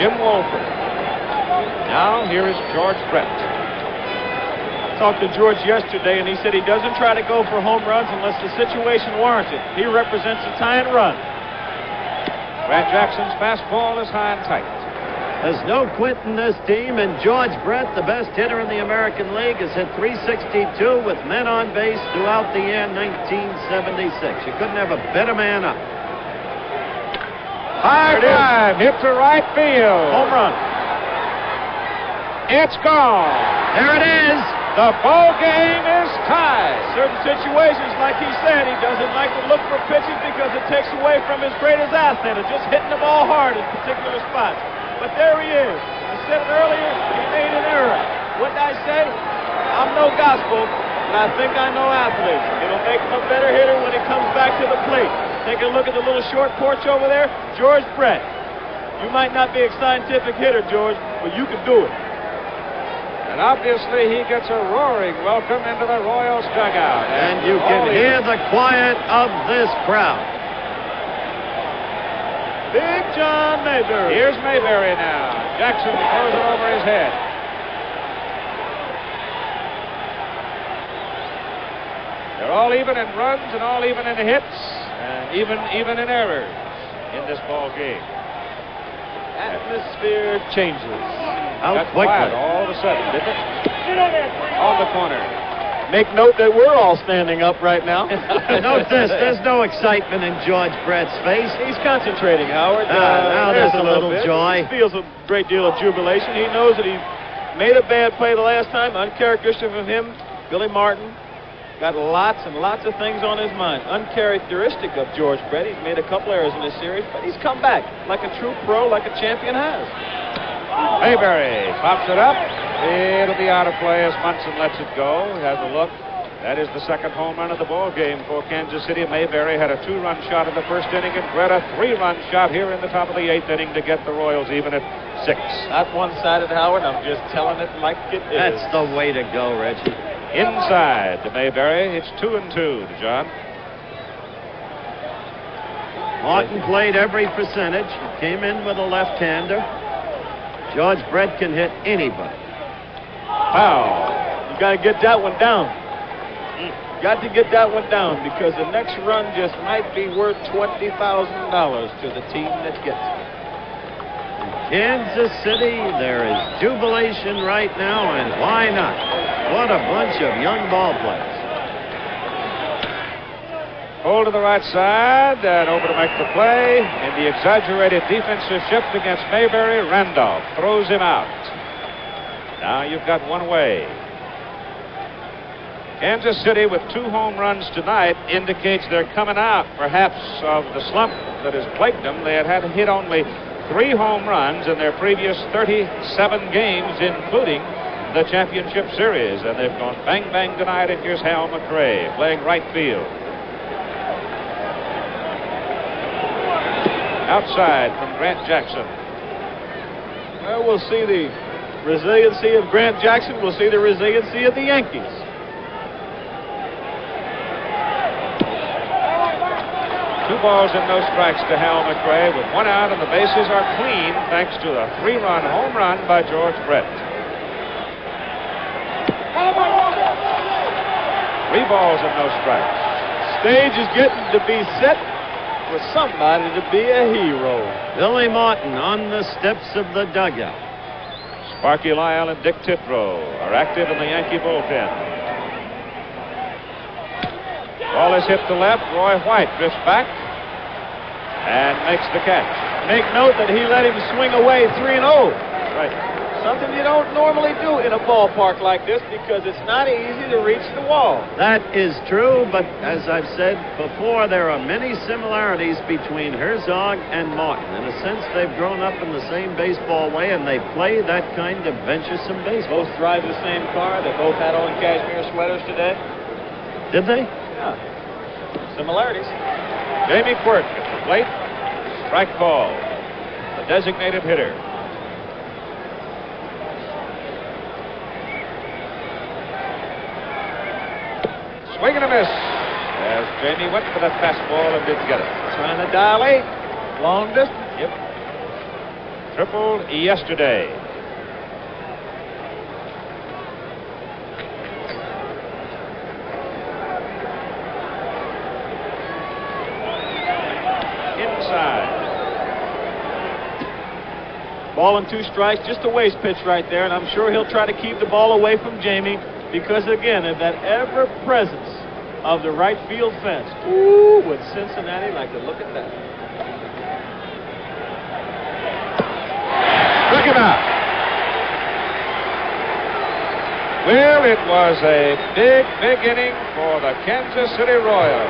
Jim Wolford. Now here is George Brett. Talked to George yesterday, and he said he doesn't try to go for home runs unless the situation warrants it. He represents a tying run. Grant Jackson's fastball is high and tight. There's no quitting this team, and George Brett, the best hitter in the American League, has hit .362 with men on base throughout the year 1976. You couldn't have a better man up. High drive, hit to right field. Home run. It's gone. There it is. The ball game is tied. Certain situations, like he said, he doesn't like to look for pitches because it takes away from his greatest asset of just hitting the ball hard in particular spots. But there he is. I said it earlier, he made an error. What did I say? I'm no gospel, but I think I know athletes. It'll make him a better hitter when he comes back to the plate. Take a look at the little short porch over there. George Brett. You might not be a scientific hitter, George, but you can do it. And obviously he gets a roaring welcome into the Royals dugout. And you can hear the quiet of this crowd. Big John Mayberry. Here's Mayberry now. Jackson throws it over his head. They're all even in runs and all even in hits and even in errors in this ball game. Atmosphere changes. How Got quickly. quiet all of a sudden, didn't it? On the corner. Make note that we're all standing up right now. Note this, there's no excitement in George Brett's face. He's concentrating, Howard. Now there's a little bit. joy. He feels a great deal of jubilation. He knows that he made a bad play the last time, uncharacteristic of him. Billy Martin got lots and lots of things on his mind. Uncharacteristic of George Brett. He's made a couple errors in this series, but he's come back like a true pro, like a champion has. Mayberry pops it up. It'll be out of play as Munson lets it go. Has a look. That is the second home run of the ball game for Kansas City. Mayberry had a 2-run shot in the first inning, and Brett a 3-run shot here in the top of the 8th inning to get the Royals even at 6. Not one-sided, Howard. I'm just telling it like it is. That's the way to go, Reggie. Inside to Mayberry. It's 2-2 to John. Martin played every percentage. Came in with a left-hander. George Brett can hit anybody. Foul. You got to get that one down. Got to get that one down because the next run just might be worth $20,000 to the team that gets it. In Kansas City, there is jubilation right now, and why not? What a bunch of young ball players. Hold to the right side and over to make the play. In the exaggerated defensive shift against Mayberry, Randolph throws him out. Now you've got one way. Kansas City with 2 home runs tonight indicates they're coming out perhaps of the slump that has plagued them. They had hit only 3 home runs in their previous 37 games, including the championship series, and they've gone bang bang tonight. And here's Hal McRae playing right field. Outside from Grant Jackson. Well, we'll see the resiliency of Grant Jackson. We'll see the resiliency of the Yankees. Two balls and no strikes to Hal McRae with 1 out, and the bases are clean thanks to a 3-run home run by George Brett. 3 balls and no strikes. Stage is getting to be set for somebody to be a hero. Billy Martin on the steps of the dugout. Sparky Lyle and Dick Titrow are active in the Yankee bullpen. Ball is hit to left. Roy White drifts back and makes the catch. Make note that he let him swing away 3-0. Right. Something you don't normally do in a ballpark like this because it's not easy to reach the wall. That is true, but as I've said before, there are many similarities between Herzog and Martin. In a sense, they've grown up in the same baseball way, and they play that kind of venturesome baseball. Both drive the same car. They both had on cashmere sweaters today. Did they? Yeah. Similarities. Jamie Quirk at the plate. Strike call. The designated hitter. Swing and a miss as Jamie went for the fastball and didn't get it. Trying to dilate. Long distance. Yep. Tripled yesterday. Inside. Ball and 2 strikes. Just a waste pitch right there, and I'm sure he'll try to keep the ball away from Jamie. Because, again, of that ever-presence of the right field fence. Ooh, would Cincinnati like to look at that? Struck him out. Well, it was a big, big inning for the Kansas City Royals.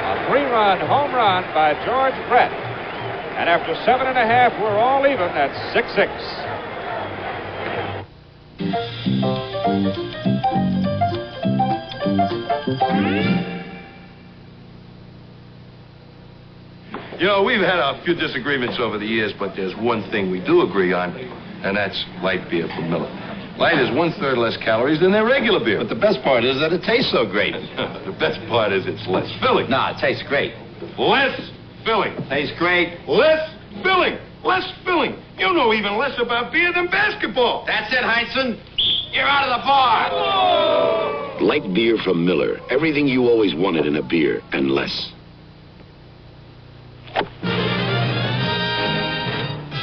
A 3-run home run by George Brett. And after 7.5, we're all even at 6-6. You know, we've had a few disagreements over the years, but there's one thing we do agree on, and that's light beer from Miller. Light is 1/3 less calories than their regular beer. But the best part is that it tastes so great. The best part is it's less filling. Nah, it tastes great. Less filling. Tastes great. Less filling. Less filling. You know even less about beer than basketball. That's it, Heinsohn. You're out of the bar. Whoa. Light beer from Miller. Everything you always wanted in a beer, and less.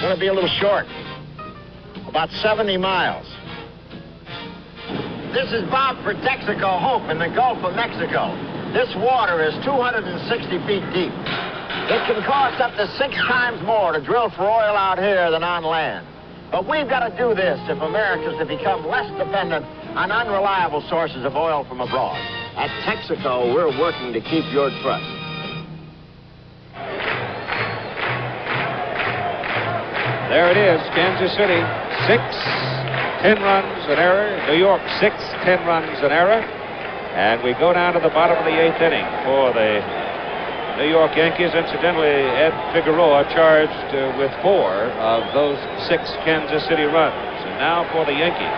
Going to be a little short. About 70 miles. This is Bob for Texaco Hope in the Gulf of Mexico. This water is 260 feet deep. It can cost up to 6 times more to drill for oil out here than on land. But we've got to do this if America's to become less dependent on unreliable sources of oil from abroad. At Texaco, we're working to keep your trust. There it is, Kansas City, 6, 10 runs, an error. New York, 6, 10 runs, an error. And we go down to the bottom of the 8th inning for the New York Yankees. Incidentally, Ed Figueroa charged with 4 of those 6 Kansas City runs. And now for the Yankees.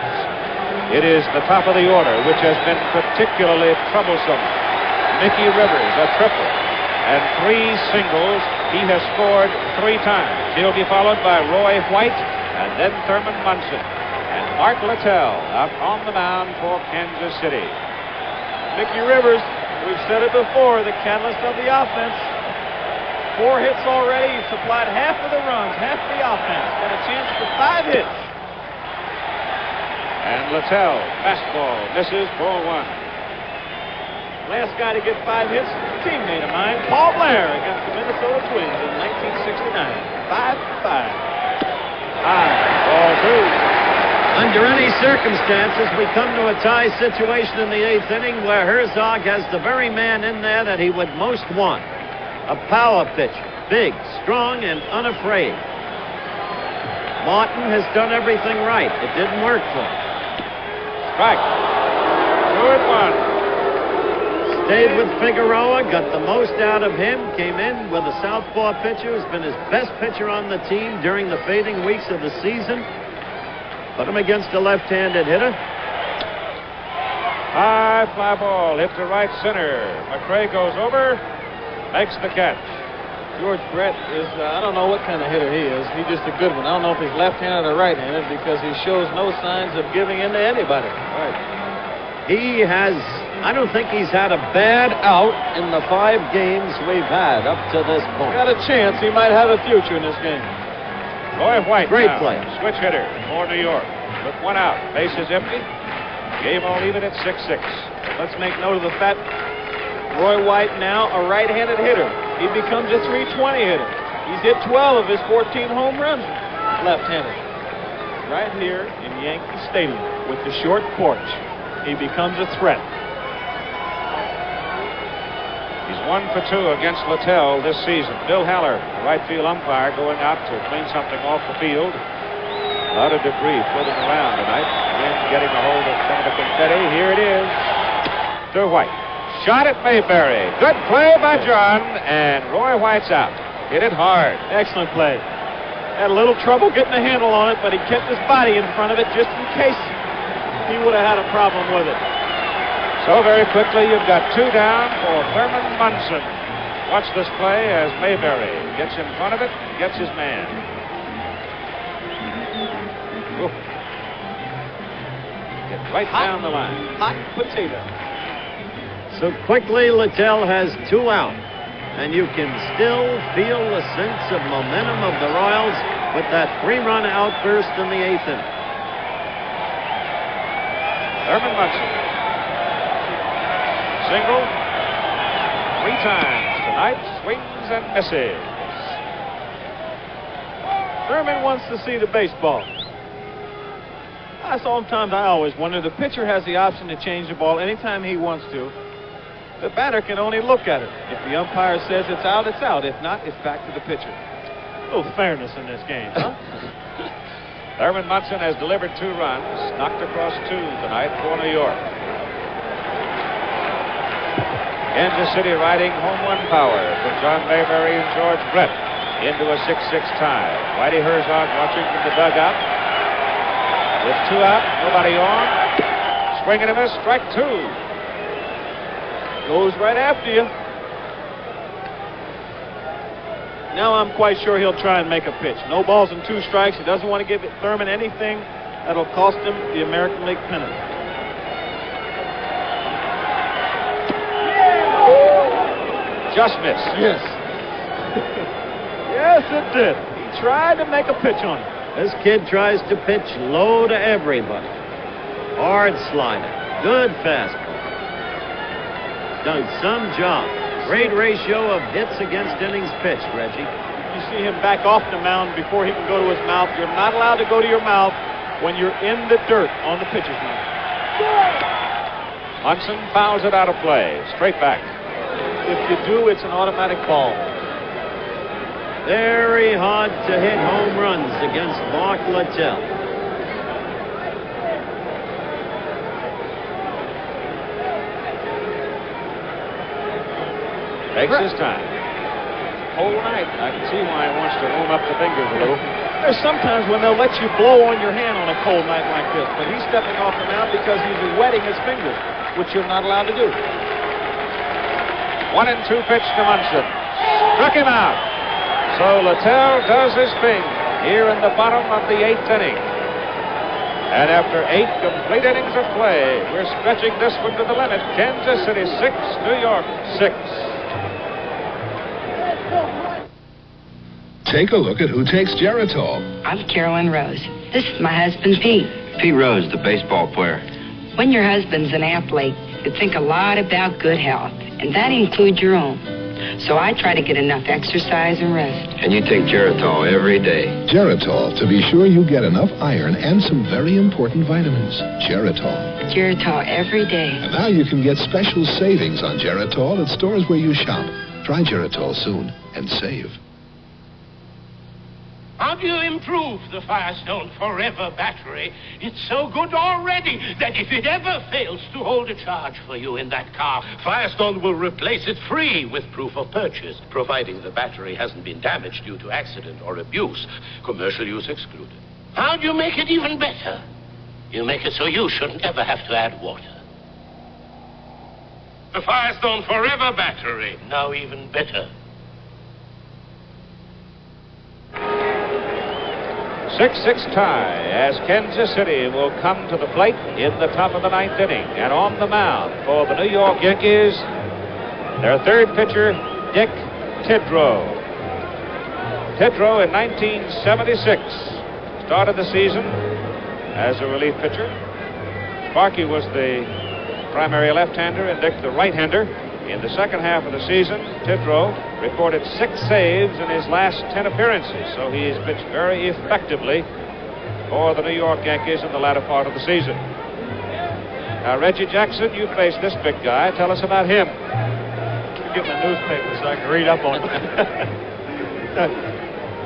It is the top of the order, which has been particularly troublesome. Mickey Rivers, a triple, and 3 singles. He has scored 3 times. He'll be followed by Roy White and then Thurman Munson. And Mark Littell out on the mound for Kansas City. Mickey Rivers, we've said it before, the catalyst of the offense. 4 hits already. He supplied half of the runs, half of the offense. Got a chance for 5 hits. And Littell, fastball, misses, ball 1. Last guy to get 5 hits, a teammate of mine, Paul Blair, against the Minnesota Twins in 1969. 5-5. Ball 2. Under any circumstances, we come to a tie situation in the 8th inning where Herzog has the very man in there that he would most want. A power pitcher, big, strong, and unafraid. Martin has done everything right. It didn't work for him. Strike. 2-1. Stayed with Figueroa, got the most out of him, came in with a southpaw pitcher who's been his best pitcher on the team during the fading weeks of the season. Put him against a left-handed hitter. High fly ball hit to right center. McRae goes over, makes the catch. George Brett is, I don't know what kind of hitter he is. He's just a good one. I don't know if he's left-handed or right-handed because he shows no signs of giving in to anybody. Right. He has, I don't think he's had a bad out in the 5 games we've had up to this point. Got a chance. He might have a future in this game. Roy White, great now, play. Switch hitter for New York. With 1 out, bases empty. Game all even at 6-6. Let's make note of the fact Roy White now a right-handed hitter. He becomes a .320 hitter. He's hit 12 of his 14 home runs left-handed. Right here in Yankee Stadium with the short porch, he becomes a threat. He's 1 for 2 against Littell this season. Bill Haller, the right field umpire, going out to clean something off the field. A lot of debris floating around tonight. Wind getting a hold of some of the confetti. Here it is to White. Shot at Mayberry. Good play by John, and Roy White's out. Hit it hard. Excellent play. Had a little trouble getting a handle on it, but he kept his body in front of it just in case he would have had a problem with it. So very quickly, you've got 2 down for Thurman Munson. Watch this play as Mayberry gets in front of it, gets his man. Ooh. Get right down the line. Hot potato. So quickly, Littell has 2 out. And you can still feel the sense of momentum of the Royals with that 3-run outburst in the 8th inning. Thurman Munson. Single 3 times tonight, swings and misses. Thurman wants to see the baseball. Sometimes I always wonder, the pitcher has the option to change the ball anytime he wants to. The batter can only look at it. If the umpire says it's out, it's out. If not, it's back to the pitcher. A little fairness in this game, huh? Thurman Munson has delivered 2 runs, knocked across 2 tonight for New York. Kansas City riding home run power for John Mayberry and George Brett into a 6-6 tie. Whitey Herzog watching from the dugout. With 2 out, nobody on. Swing and a miss, strike 2. Goes right after you. Now I'm quite sure he'll try and make a pitch. No balls and 2 strikes. He doesn't want to give Thurman anything that'll cost him the American League pennant. Just missed. Yes. Yes, it did. He tried to make a pitch on it. This kid tries to pitch low to everybody. Hard slider. Good fastball. Done some job. Great ratio of hits against innings pitched, Reggie. You see him back off the mound before he can go to his mouth. You're not allowed to go to your mouth when you're in the dirt on the pitcher's mound. Munson fouls it out of play. Straight back. If you do, it's an automatic ball. Very hard to hit home runs against Mark Littell. Takes his time. Whole night. I can see why he wants to warm up the fingers a little. There's sometimes when they'll let you blow on your hand on a cold night like this, but he's stepping off the mound because he's wetting his fingers, which you're not allowed to do. 1-2 pitch to Munson. Struck him out. So Littell does his thing here in the bottom of the 8th inning. And after 8 complete innings of play, we're stretching this one to the limit. Kansas City 6, New York 6. Take a look at who takes Geritol. I'm Carolyn Rose. This is my husband, Pete. Pete Rose, the baseball player. When your husband's an athlete, you think a lot about good health, and that includes your own. So I try to get enough exercise and rest. And you take Geritol every day. Geritol, to be sure you get enough iron and some very important vitamins. Geritol. Geritol every day. And now you can get special savings on Geritol at stores where you shop. Try Geritol soon and save. How do you improve the Firestone Forever battery? It's so good already that if it ever fails to hold a charge for you in that car, Firestone will replace it free with proof of purchase, providing the battery hasn't been damaged due to accident or abuse. Commercial use excluded. How do you make it even better? You make it so you shouldn't ever have to add water. The Firestone Forever battery, now even better. 6-6 tie as Kansas City will come to the plate in the top of the 9th inning. And on the mound for the New York Yankees, their 3rd pitcher, Dick Tidrow. Tidrow in 1976 started the season as a relief pitcher. Sparky was the primary left-hander and Dick the right-hander. In the second half of the season, Tidrow recorded 6 saves in his last 10 appearances, so he's pitched very effectively for the New York Yankees in the latter part of the season. Now, Reggie Jackson, you face this big guy. Tell us about him. Get my newspaper so I can read up on him.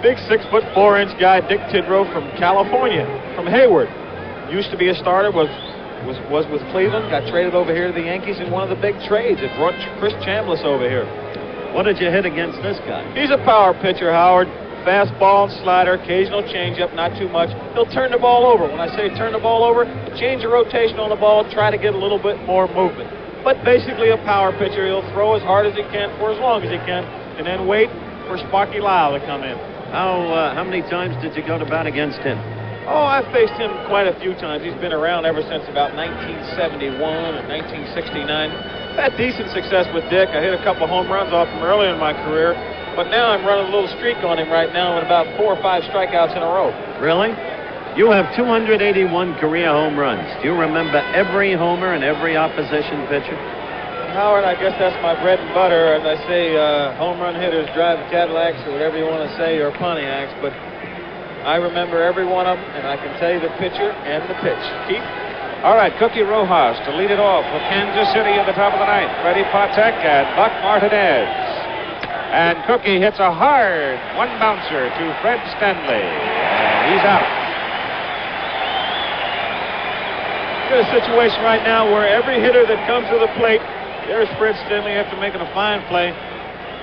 Big 6'4" guy, Dick Tidrow from California, from Hayward. Used to be a starter, was with Cleveland, got traded over here to the Yankees in one of the big trades. It brought Chris Chambliss over here. What did you hit against this guy? He's a power pitcher, Howard. Fastball and slider, occasional changeup, not too much. He'll turn the ball over. When I say turn the ball over, change the rotation on the ball, try to get a little bit more movement. But basically a power pitcher. He'll throw as hard as he can for as long as he can, and then wait for Sparky Lyle to come in. How many times did you go to bat against him? Oh, I've faced him quite a few times. He's been around ever since about 1971 and 1969. Had decent success with Dick. I hit a couple of home runs off him early in my career, but now I'm running a little streak on him right now with about 4 or 5 strikeouts in a row. Really? You have 281 career home runs. Do you remember every homer and every opposition pitcher? Howard, I guess that's my bread and butter. As I say, home run hitters drive Cadillacs or whatever you want to say, or Pontiacs, but I remember every one of them, and I can tell you the pitcher and the pitch. Keith? All right, Cookie Rojas to lead it off for Kansas City at the top of the ninth. Freddie Patek and Buck Martinez. And Cookie hits a hard one-bouncer to Fred Stanley. And he's out. We're in a situation right now where every hitter that comes to the plate, there's Fred Stanley after making a fine play.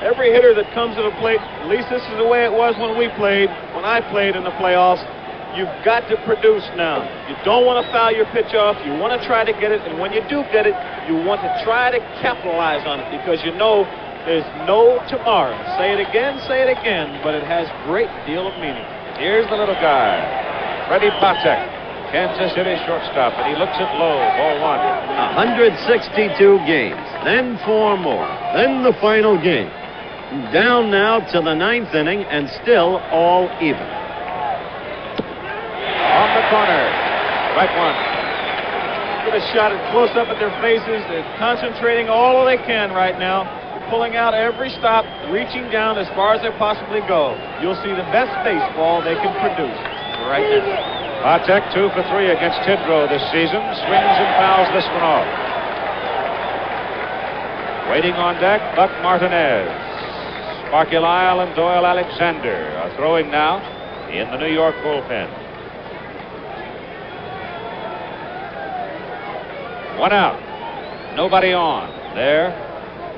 Every hitter that comes to the plate, at least this is the way it was when I played in the playoffs, you've got to produce now. You don't want to foul your pitch off. You want to try to get it, and when you do get it, you want to try to capitalize on it because you know there's no tomorrow. Say it again, but it has a great deal of meaning. Here's the little guy, Freddie Patek, Kansas City shortstop, and he looks it low, ball one. 162 games, then 4 more, then the final game. Down now to the 9th inning, and still all even. On the corner, strike one. Get a shot at close up at their faces. They're concentrating all they can right now. Pulling out every stop, reaching down as far as they possibly go. You'll see the best baseball they can produce right now. Patek 2 for 3 against Tidrow this season. Swings and fouls this one off. Waiting on deck, Buck Martinez. Sparky Lyle and Doyle Alexander are throwing now in the New York bullpen. 1 out. Nobody on. There,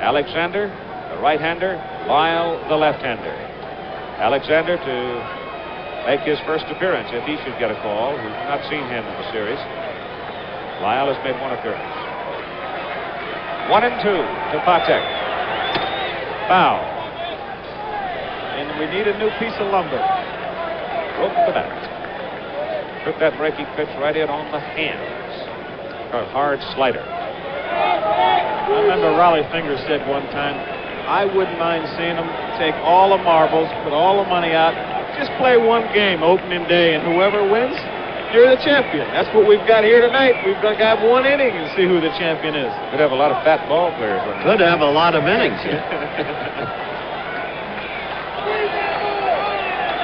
Alexander, the right-hander, Lyle, the left-hander. Alexander to make his first appearance if he should get a call. We've not seen him in the series. Lyle has made 1 appearance. 1-2 to Patek. Foul. And we need a new piece of lumber. Broke the bat. Took that breaking pitch right in on the hands. A hard slider. I remember Raleigh Fingers said one time, I wouldn't mind seeing them take all the marbles, put all the money out, just play 1 game opening day, and whoever wins, you're the champion. That's what we've got here tonight. We've got to have 1 inning and see who the champion is. Could have a lot of fat ball players. Could have a lot of innings.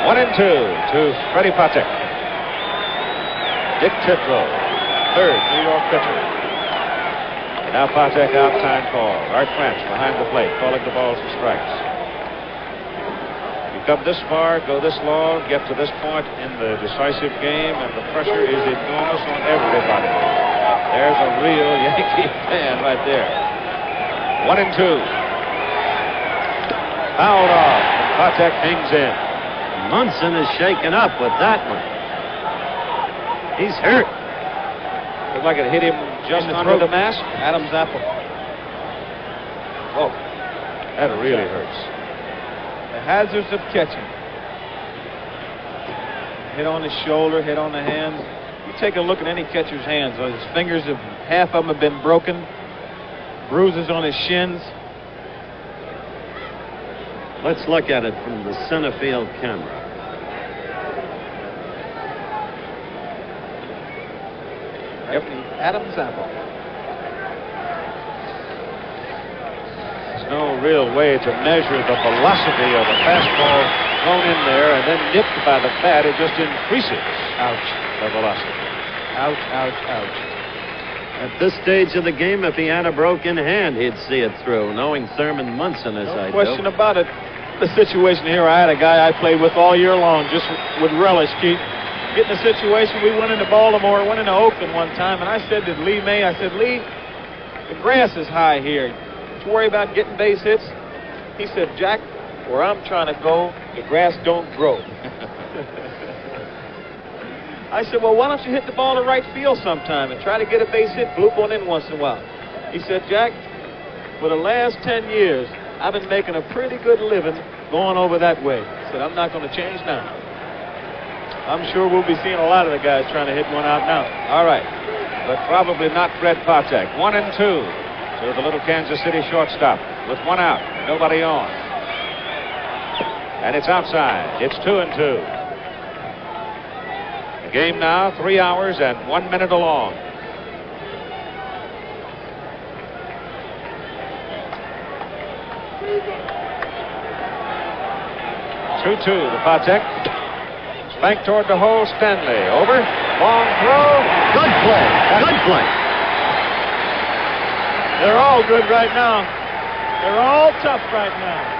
1-2 to Freddie Patek. Dick Tidrow, third New York pitcher. And now Patek out, time call. Art French behind the plate, calling the balls and strikes. You come this far, go this long, get to this point in the decisive game, and the pressure is enormous on everybody. There's a real Yankee fan right there. 1-2. Fouled off, and Patek hangs in. Munson is shaken up with that one. He's hurt. Looked like it hit him just under the mask. Adam's apple. Oh, that really hurts. The hazards of catching. Hit on his shoulder, hit on the hands. You take a look at any catcher's hands. His fingers, half of them have been broken. Bruises on his shins. Let's look at it from the center field camera. Yep, Adam's apple. There's no real way to measure the velocity of a fastball thrown in there and then nipped by the bat. It just increases. Ouch. The velocity. Ouch, ouch, ouch. At this stage of the game, if he had a broken hand, he'd see it through, knowing Thurman Munson as I do. No question about it. The situation here, I had a guy I played with all year long, just would relish, Keith. Get in a situation, we went into Baltimore, went into Oakland one time, and I said to Lee May, I said, Lee, the grass is high here. Don't you worry about getting base hits? He said, Jack, where I'm trying to go, the grass don't grow. I said, well, why don't you hit the ball to right field sometime and try to get a base hit, bloop one in once in a while? He said, Jack, for the last 10 years, I've been making a pretty good living going over that way. I said, I'm not going to change now. I'm sure we'll be seeing a lot of the guys trying to hit one out now. All right, but probably not Fred Patek. 1-2 to the little Kansas City shortstop with 1 out, nobody on. And it's outside. It's 2-2. The game now 3 hours and 1 minute along. Two to Patek. Back toward the hole, Stanley. Over. Long throw. Good play. Good play. They're all good right now. They're all tough right now.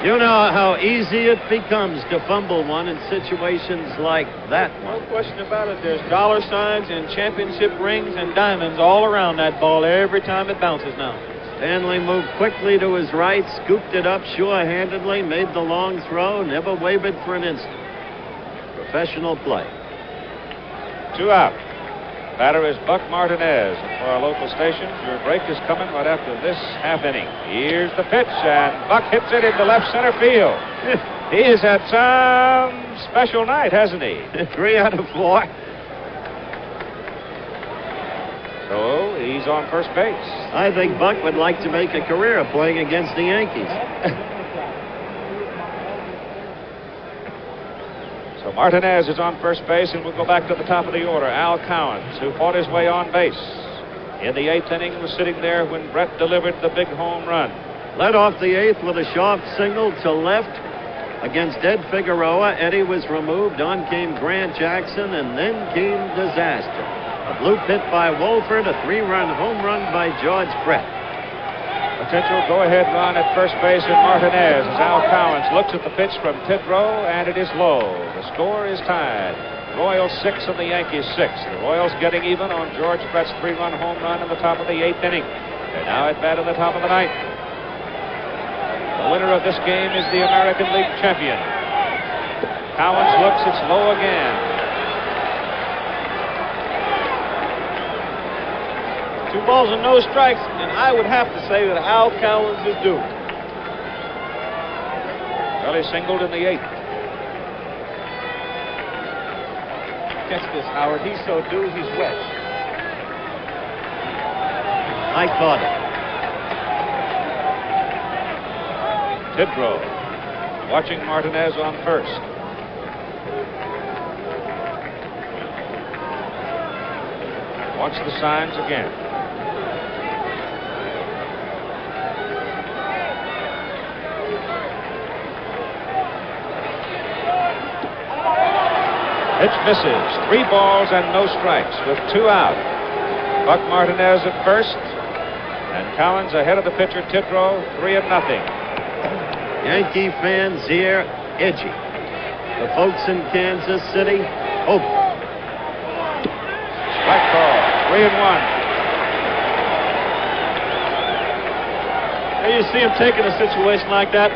You know how easy it becomes to fumble one in situations like that one. No question about it. There's dollar signs and championship rings and diamonds all around that ball every time it bounces now. Stanley moved quickly to his right, scooped it up sure-handedly, made the long throw, never wavered for an instant. Professional play. 2 out. Batter is Buck Martinez. For our local stations, your break is coming right after this half inning. Here's the pitch, and Buck hits it into left center field. He has had some special night, hasn't he? 3 out of 4. So he's on first base. I think Buck would like to make a career of playing against the Yankees. So Martinez is on first base, and we'll go back to the top of the order. Al Cowens, who fought his way on base in the 8th inning, was sitting there when Brett delivered the big home run. Led off the 8th with a sharp single to left against Ed Figueroa. Eddie was removed. On came Grant Jackson, and then came disaster. A blue hit by Wolford, a 3-run home run by George Brett. Potential go-ahead run at first base at Martinez as Al Cowens looks at the pitch from Tidrow, and it is low. The score is tied. Royals 6 and the Yankees 6. The Royals getting even on George Brett's 3-run home run in the top of the 8th inning. They're now at bat in the top of the 9th. The winner of this game is the American League champion. Cowens looks, it's low again. 2 balls and no strikes, and I would have to say that Al Cowens is due. Well, he singled in the 8th. Catch this, Howard. He's so due, he's wet. I caught it. Tidrow watching Martinez on first. Watch the signs again. Pitch misses. 3 balls and no strikes with 2 out. Buck Martinez at first, and Cowens ahead of the pitcher Tidrow, 3-0. Yankee fans here edgy. The folks in Kansas City hopeful. Strike call. 3-1. There you see him taking a situation like that.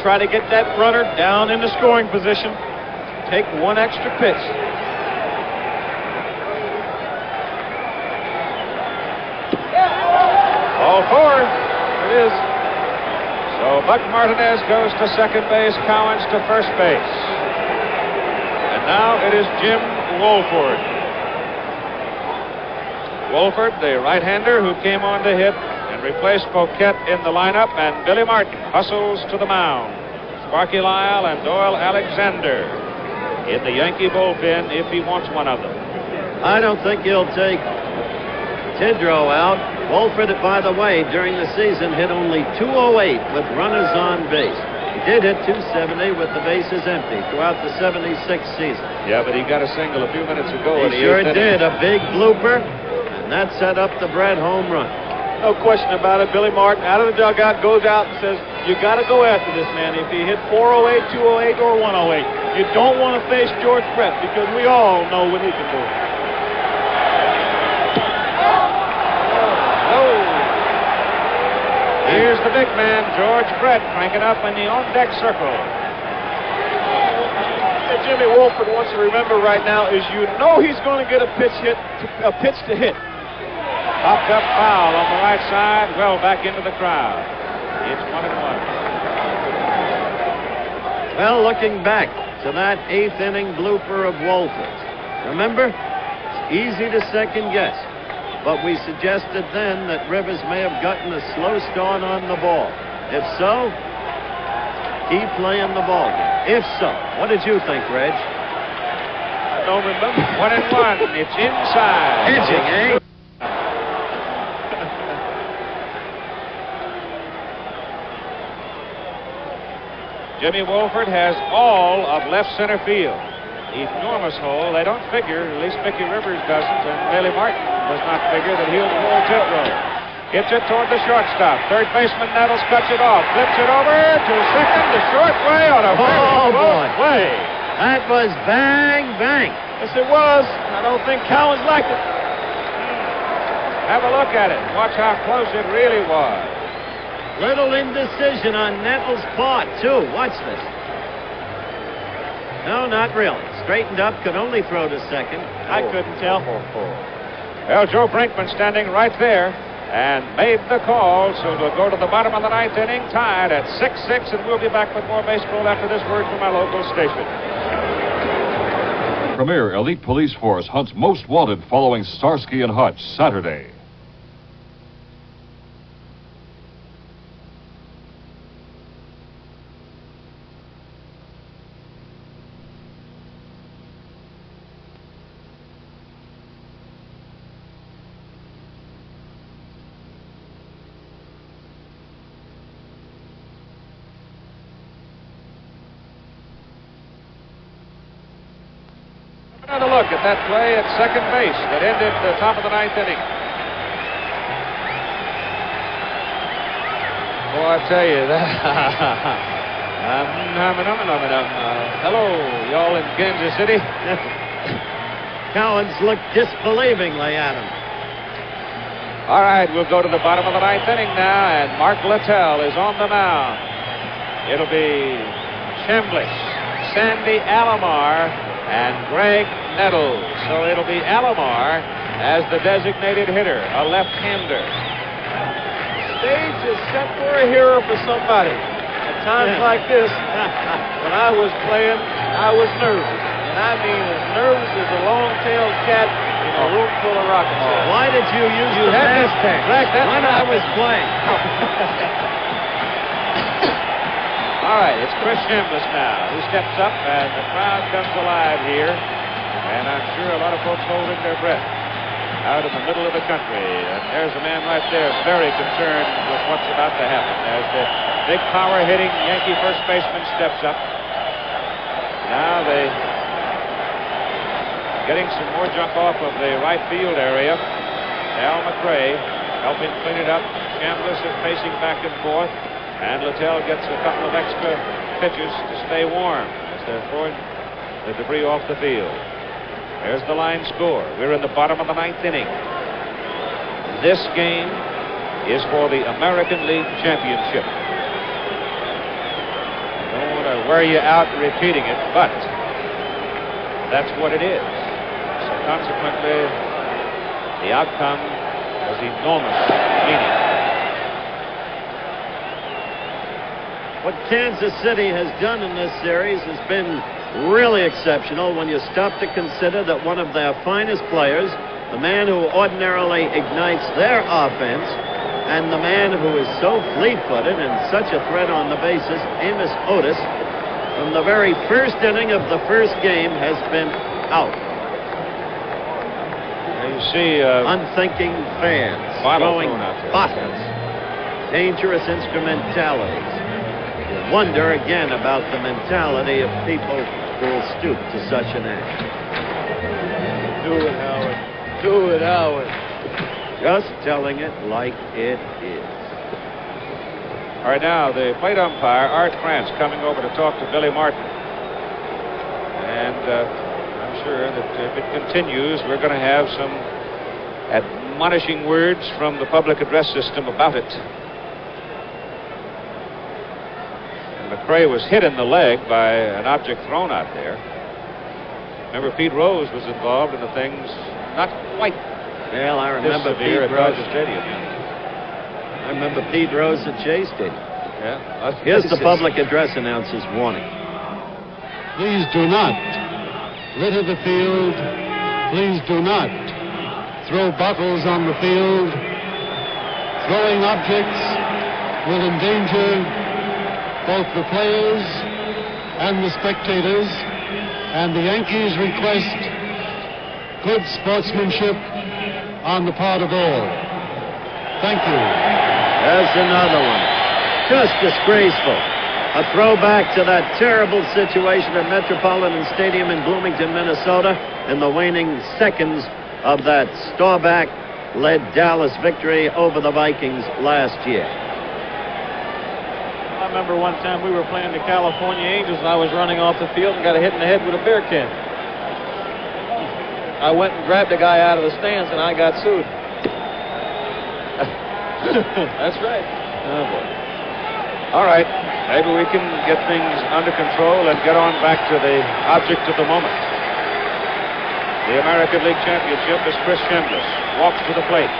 Try to get that runner down in the scoring position. Take 1 extra pitch. Ball 4. It is. So Buck Martinez goes to second base, Cowens to first base. And now it is Jim Wolford. Wolford, the right-hander who came on to hit and replaced Poquette in the lineup, and Billy Martin hustles to the mound. Sparky Lyle and Doyle Alexander in the Yankee bullpen if he wants one of them. I don't think he'll take Tidrow out. Wolford, by the way, during the season hit only .208 with runners on base. He did hit .270 with the bases empty throughout the '76 season. Yeah, but he got a single a few minutes ago. He sure did. A big blooper, and that set up the Brett home run. No question about it. Billy Martin out of the dugout goes out and says, you got to go after this man. If he hit .408, .208, or .108, you don't want to face George Brett because we all know what he can do. Here's the big man, George Brett, cranking up in the on-deck circle. What Jimmy Wolford wants to remember right now is you know he's going to get a pitch to hit. Popped up foul on the right side, well back into the crowd. It's 1-1. Well, looking back to that 8th inning blooper of Wolford's, remember, it's easy to second guess. But we suggested then that Rivers may have gotten a slow start on the ball. If so, keep playing the ball game. If so, what did you think, Reg? I don't remember. 1-1. It's inside. Pitching, eh? Jimmy Wolford has all of left center field. Enormous hole. They don't figure, at least Mickey Rivers doesn't, and Bailey Martin does not figure that he'll pull tit row. Hits it toward the shortstop. Third baseman Nettles cuts it off. Flips it over to second, the short way on a boy. way. That was bang, bang. Yes, it was. I don't think Cowens liked it. Have a look at it. Watch how close it really was. Little indecision on Nettles' part, too. Watch this. No, not really. Straightened up, could only throw to second. I couldn't tell. Well, Joe Brinkman standing right there and made the call, so we'll go to the bottom of the ninth inning, tied at 6-6, and we'll be back with more baseball after this word from our local station. Premier Elite Police Force hunts most wanted following Starsky and Hutch Saturday. Another look at that play at second base that ended the top of the ninth inning. Boy, I tell you that. Hello, y'all in Kansas City. Cowens looked disbelievingly at him. All right, we'll go to the bottom of the ninth inning now, and Mark Beutel is on the mound. It'll be Chambliss, Sandy Alomar, and Greg Nettles. So it'll be Alomar as the designated hitter, a left-hander. The stage is set for a hero for somebody. At times like this, when I was playing, I was nervous. And I mean as nervous as a long-tailed cat in a room full of rockets. Why did you use the fast tank when I was playing? All right, it's Chris Chambliss now, who steps up, and the crowd comes alive here. And I'm sure a lot of folks holding their breath out in the middle of the country. And there's a man right there very concerned with what's about to happen as the big power-hitting Yankee first baseman steps up. Now they getting some more junk off of the right field area. Al McRae helping clean it up. Chambliss is pacing back and forth. And Littell gets a couple of extra pitches to stay warm as they're throwing the debris off the field. There's the line score. We're in the bottom of the ninth inning. This game is for the American League Championship. I don't want to wear you out repeating it, but that's what it is. So consequently, the outcome has enormous meaning. What Kansas City has done in this series has been really exceptional when you stop to consider that one of their finest players, the man who ordinarily ignites their offense, and the man who is so fleet-footed and such a threat on the bases, Amos Otis, from the very first inning of the first game has been out. Now you see unthinking fans throwing bottles, dangerous instrumentalities. Wonder again about the mentality of people who will stoop to such an act. Do it, Howard. Do it, Howard. Just telling it like it is. All right, now the plate umpire, Art France, coming over to talk to Billy Martin. And I'm sure that if it continues, we're going to have some admonishing words from the public address system about it. McRae was hit in the leg by an object thrown out there. Remember, Pete Rose was involved in the things not quite. Well, I remember Pete Rose. Dodger Stadium. I remember Pete Rose at Shea Stadium. Yeah. Here's the public address announcer's warning. Please do not litter the field. Please do not throw bottles on the field. Throwing objects will endanger both the players and the spectators, and the Yankees request good sportsmanship on the part of all. Thank you. There's another one. Just disgraceful. A throwback to that terrible situation at Metropolitan Stadium in Bloomington, Minnesota, in the waning seconds of that Staubach-led Dallas victory over the Vikings last year. I remember one time we were playing the California Angels, and I was running off the field and got hit in the head with a beer can. I went and grabbed a guy out of the stands, and I got sued. That's right. Oh, boy. All right. Maybe we can get things under control and get on back to the object of the moment. The American League Championship is Chris Chambliss. Walks to the plate.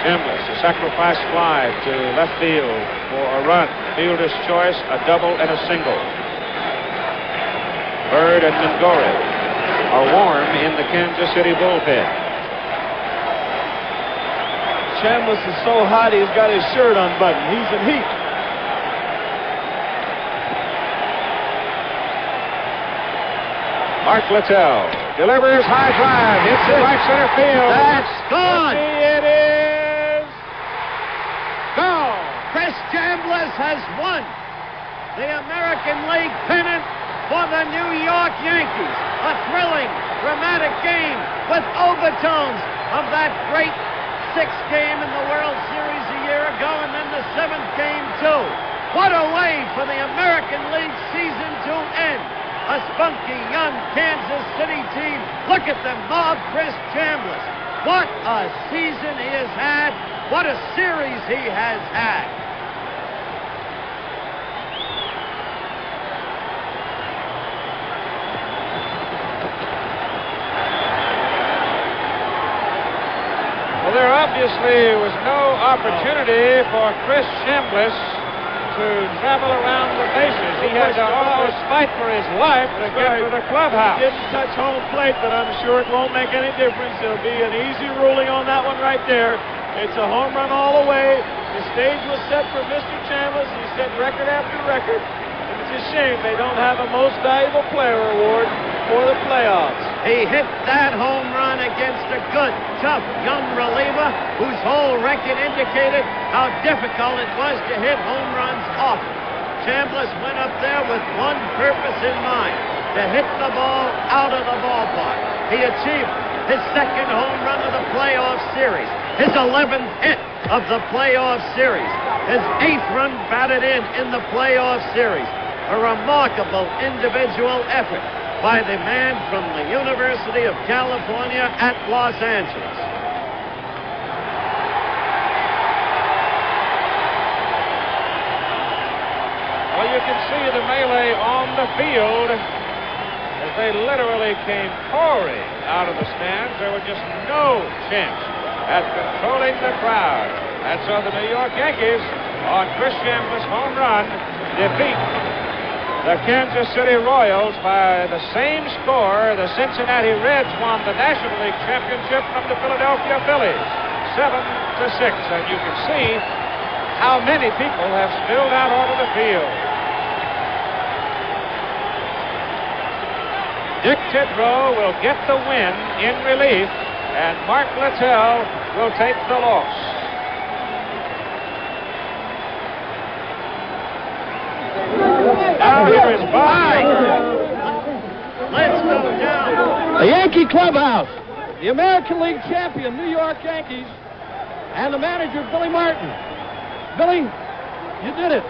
Chambliss, a sacrifice fly to left field for a run. Fielder's choice, a double and a single. Bird and Mingori are warm in the Kansas City bullpen. Chambliss is so hot he's got his shirt unbuttoned. He's in heat. Mark Beutel delivers high drive. Hits it right center field. That's gone. It is gone. Chris Chambliss has won the American League pennant for the New York Yankees. A thrilling, dramatic game with overtones of that great sixth game in the World Series a year ago, and then the seventh game too. What a way for the American League season to end. A spunky young Kansas City team. Look at them mob Chris Chambliss. What a season he has had. What a series he has had. Well, there obviously was no opportunity for Chris Chambliss to travel around the bases. He had to almost fight for his life to get to the clubhouse. He didn't touch home plate, but I'm sure it won't make any difference. There'll be an easy ruling on that one right there. It's a home run all the way. The stage was set for Mr. Chambliss. He set record after record. And it's a shame they don't have a Most Valuable Player award for the playoffs. He hit that home run against a good, tough young reliever whose whole record indicated how difficult it was to hit home runs often. Chambliss went up there with one purpose in mind, to hit the ball out of the ballpark. He achieved his second home run of the playoff series, his 11th hit of the playoff series, his 8th run batted in the playoff series. A remarkable individual effort by the man from the University of California at Los Angeles. Well, you can see the melee on the field as they literally came pouring out of the stands. There was just no chance at controlling the crowd. And so the New York Yankees, on Chris Chambliss' home run, defeat the Kansas City Royals by the same score. The Cincinnati Reds won the National League Championship from the Philadelphia Phillies, 7-6. And you can see how many people have spilled out onto the field. Dick Tidrow will get the win in relief, and Mark Beutel will take the loss. Now here is Bob. Let's go down. The Yankee clubhouse, the American League champion New York Yankees, and the manager, Billy Martin. Billy, you did it.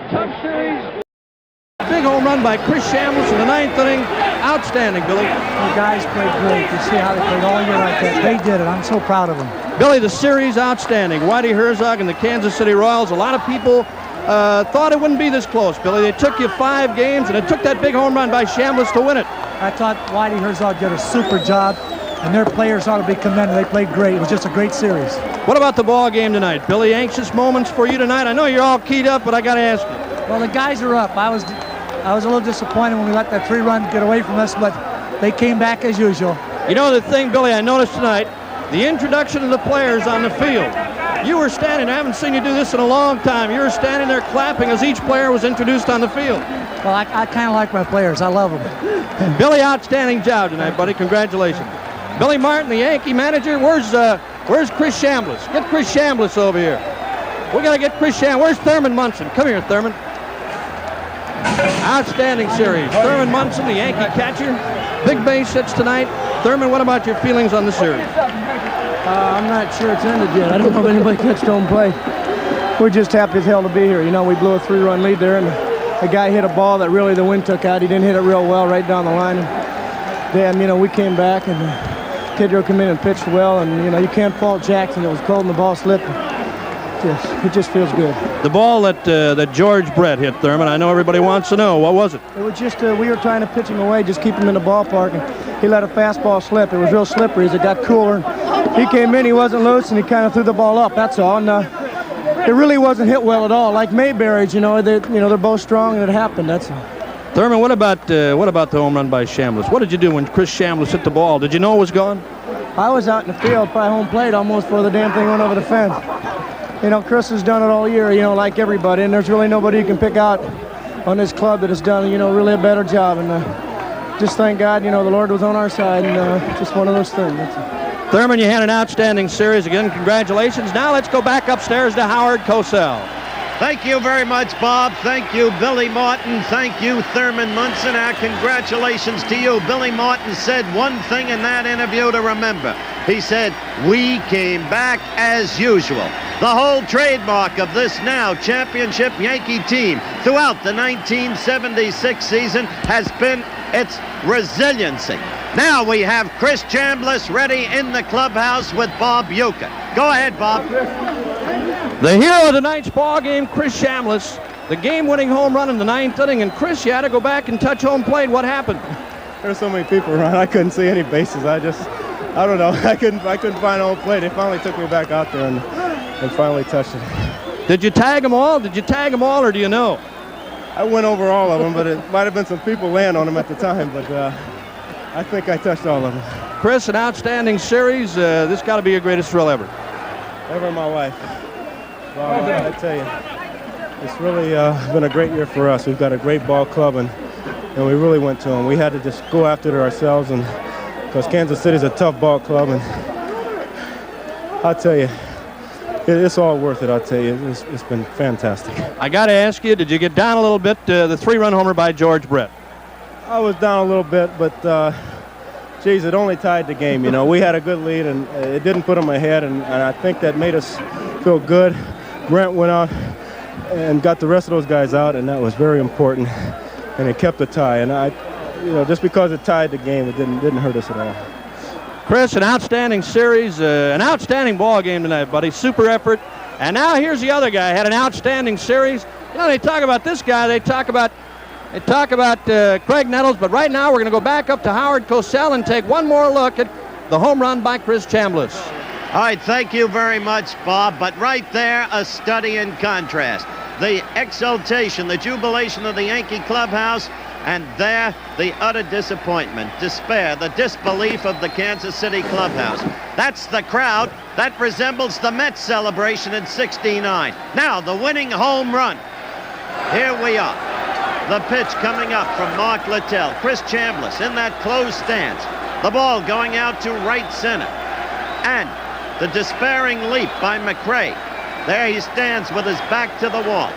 Tough series. Big home run by Chris Chambliss in the ninth inning. Outstanding, Billy. The guys played great. You see how they played all year like that. They did it. I'm so proud of them. Billy, the series outstanding. Whitey Herzog and the Kansas City Royals. A lot of people thought it wouldn't be this close, Billy. They took you 5 games, and it took that big home run by Chambliss to win it. I thought Whitey Herzog did a super job, and their players ought to be commended. They played great. It was just a great series. What about the ball game tonight, Billy? Anxious moments for you tonight? I know you're all keyed up, but I got to ask you. Well, the guys are up. I was a little disappointed when we let that 3-run get away from us, but they came back as usual. You know the thing, Billy, I noticed tonight, the introduction of the players on the field. You were standing, I haven't seen you do this in a long time. You were standing there clapping as each player was introduced on the field. Well, I kind of like my players. I love them. Billy, outstanding job tonight, buddy. Congratulations. Billy Martin, the Yankee manager. Where's Chris Chambliss? Get Chris Chambliss over here. We got to get Chris Chambliss. Where's Thurman Munson? Come here, Thurman. Outstanding series. Thurman Munson, the Yankee catcher. Big base hits tonight. Thurman, what about your feelings on the series? I'm not sure it's ended yet. I don't know if anybody catched home plate. We're just happy as hell to be here. You know, we blew a 3-run lead there, and the guy hit a ball that really the wind took out. He didn't hit it real well right down the line. And then, you know, we came back, and Kidro came in and pitched well, and, you know, you can't fault Jackson. It was cold and the ball slipped. It just feels good. The ball that George Brett hit, Thurman, I know everybody wants to know. What was it? It was just, we were trying to pitch him away, just keep him in the ballpark, and he let a fastball slip. It was real slippery as it got cooler. He came in, he wasn't loose, and he kind of threw the ball up, that's all. And it really wasn't hit well at all. Like Mayberry's, you know, they're both strong, and it happened, that's all. Thurman, what about the home run by Chambliss? What did you do when Chris Chambliss hit the ball? Did you know it was gone? I was out in the field by home plate almost before the damn thing went over the fence. You know, Chris has done it all year, you know, like everybody, and there's really nobody you can pick out on this club that has done, you know, really a better job. And just thank God, you know, the Lord was on our side, and just one of those things. Thurman, you had an outstanding series. Again, congratulations. Now let's go back upstairs to Howard Cosell. Thank you very much, Bob. Thank you, Billy Martin. Thank you, Thurman Munson. Our congratulations to you. Billy Martin said one thing in that interview to remember. He said, "We came back as usual." The whole trademark of this now championship Yankee team throughout the 1976 season has been its resiliency. Now we have Chris Chambliss ready in the clubhouse with Bob Uecker. Go ahead, Bob. The hero of tonight's ball game, Chris Chambliss, the game-winning home run in the 9th inning. And Chris, you had to go back and touch home plate. What happened? There's so many people around. I couldn't see any bases. I don't know. I couldn't find home plate. They finally took me back out there and finally touched it. Did you tag them all? Did you tag them all, or do you know? I went over all of them, but it might have been some people laying on them at the time. But I think I touched all of them. Chris, an outstanding series. This got to be your greatest thrill ever. Ever in my life. Well, I tell you, it's really been a great year for us. We've got a great ball club, and we really went to them. We had to just go after it ourselves, and because Kansas City's a tough ball club, and I'll tell you, it's all worth it. I'll tell you, it's been fantastic. I got to ask you, did you get down a little bit? The 3-run homer by George Brett. I was down a little bit, but geez, it only tied the game. You know, we had a good lead, and it didn't put them ahead, and I think that made us feel good. Brent went out and got the rest of those guys out, and that was very important, and it kept the tie. And just because it tied the game, it didn't hurt us at all. Chris, an outstanding series, an outstanding ball game tonight, buddy. Super effort. And now here's the other guy, had an outstanding series. You know, they talk about this guy, they talk about Craig Nettles, but right now we're going to go back up to Howard Cosell and take one more look at the home run by Chris Chambliss. All right, thank you very much, Bob. But right there, a study in contrast. The exultation, the jubilation of the Yankee clubhouse, and there, the utter disappointment, despair, the disbelief of the Kansas City clubhouse. That's the crowd. That resembles the Mets celebration in '69. Now, the winning home run. Here we are. The pitch coming up from Mark Littell. Chris Chambliss in that closed stance. The ball going out to right center. And the despairing leap by McRae. There he stands with his back to the wall.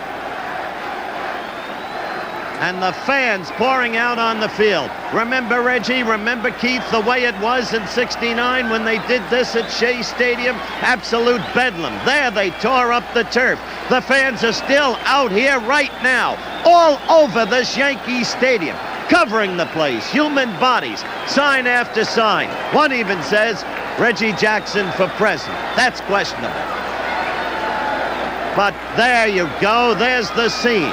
And the fans pouring out on the field. Remember, Reggie, remember, Keith, the way it was in '69 when they did this at Shea Stadium? Absolute bedlam. There they tore up the turf. The fans are still out here right now, all over this Yankee Stadium, covering the place, human bodies, sign after sign. One even says, Reggie Jackson for president. That's questionable. But there you go. There's the scene.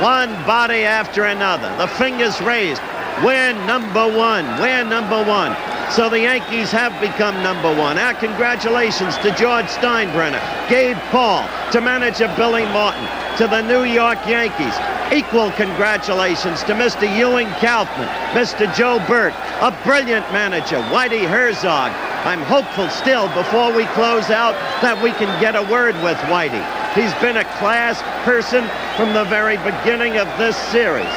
One body after another. The fingers raised. We're number one. We're number one. So the Yankees have become number one. Our congratulations to George Steinbrenner, Gabe Paul, to manager Billy Martin, to the New York Yankees. Equal congratulations to Mr. Ewing Kaufman, Mr. Joe Burt, a brilliant manager, Whitey Herzog. I'm hopeful still before we close out that we can get a word with Whitey. He's been a class person from the very beginning of this series.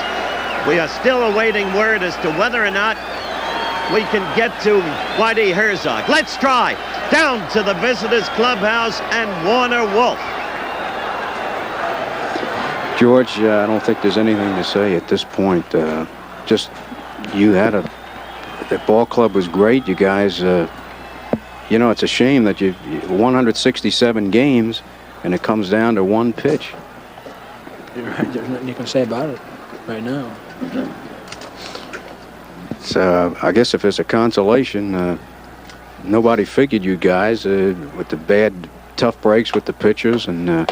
We are still awaiting word as to whether or not we can get to Whitey Herzog. Let's try. Down to the visitors' clubhouse and Warner Wolf. George, I don't think there's anything to say at this point. Just you had the ball club was great. You guys, you know, it's a shame that you 167 games and it comes down to one pitch. You're right. There's nothing you can say about it right now. So I guess if it's a consolation, nobody figured you guys with the bad, tough breaks with the pitchers and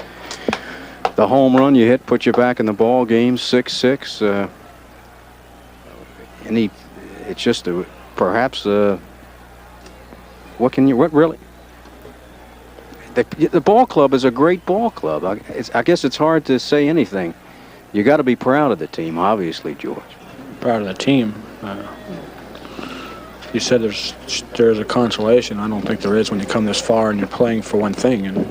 the home run you hit put you back in the ball game, 6-6. It's just perhaps what really? The ball club is a great ball club. I guess it's hard to say anything. You got to be proud of the team, obviously, George. Proud of the team. You said there's a consolation. I don't think there is when you come this far and you're playing for one thing. And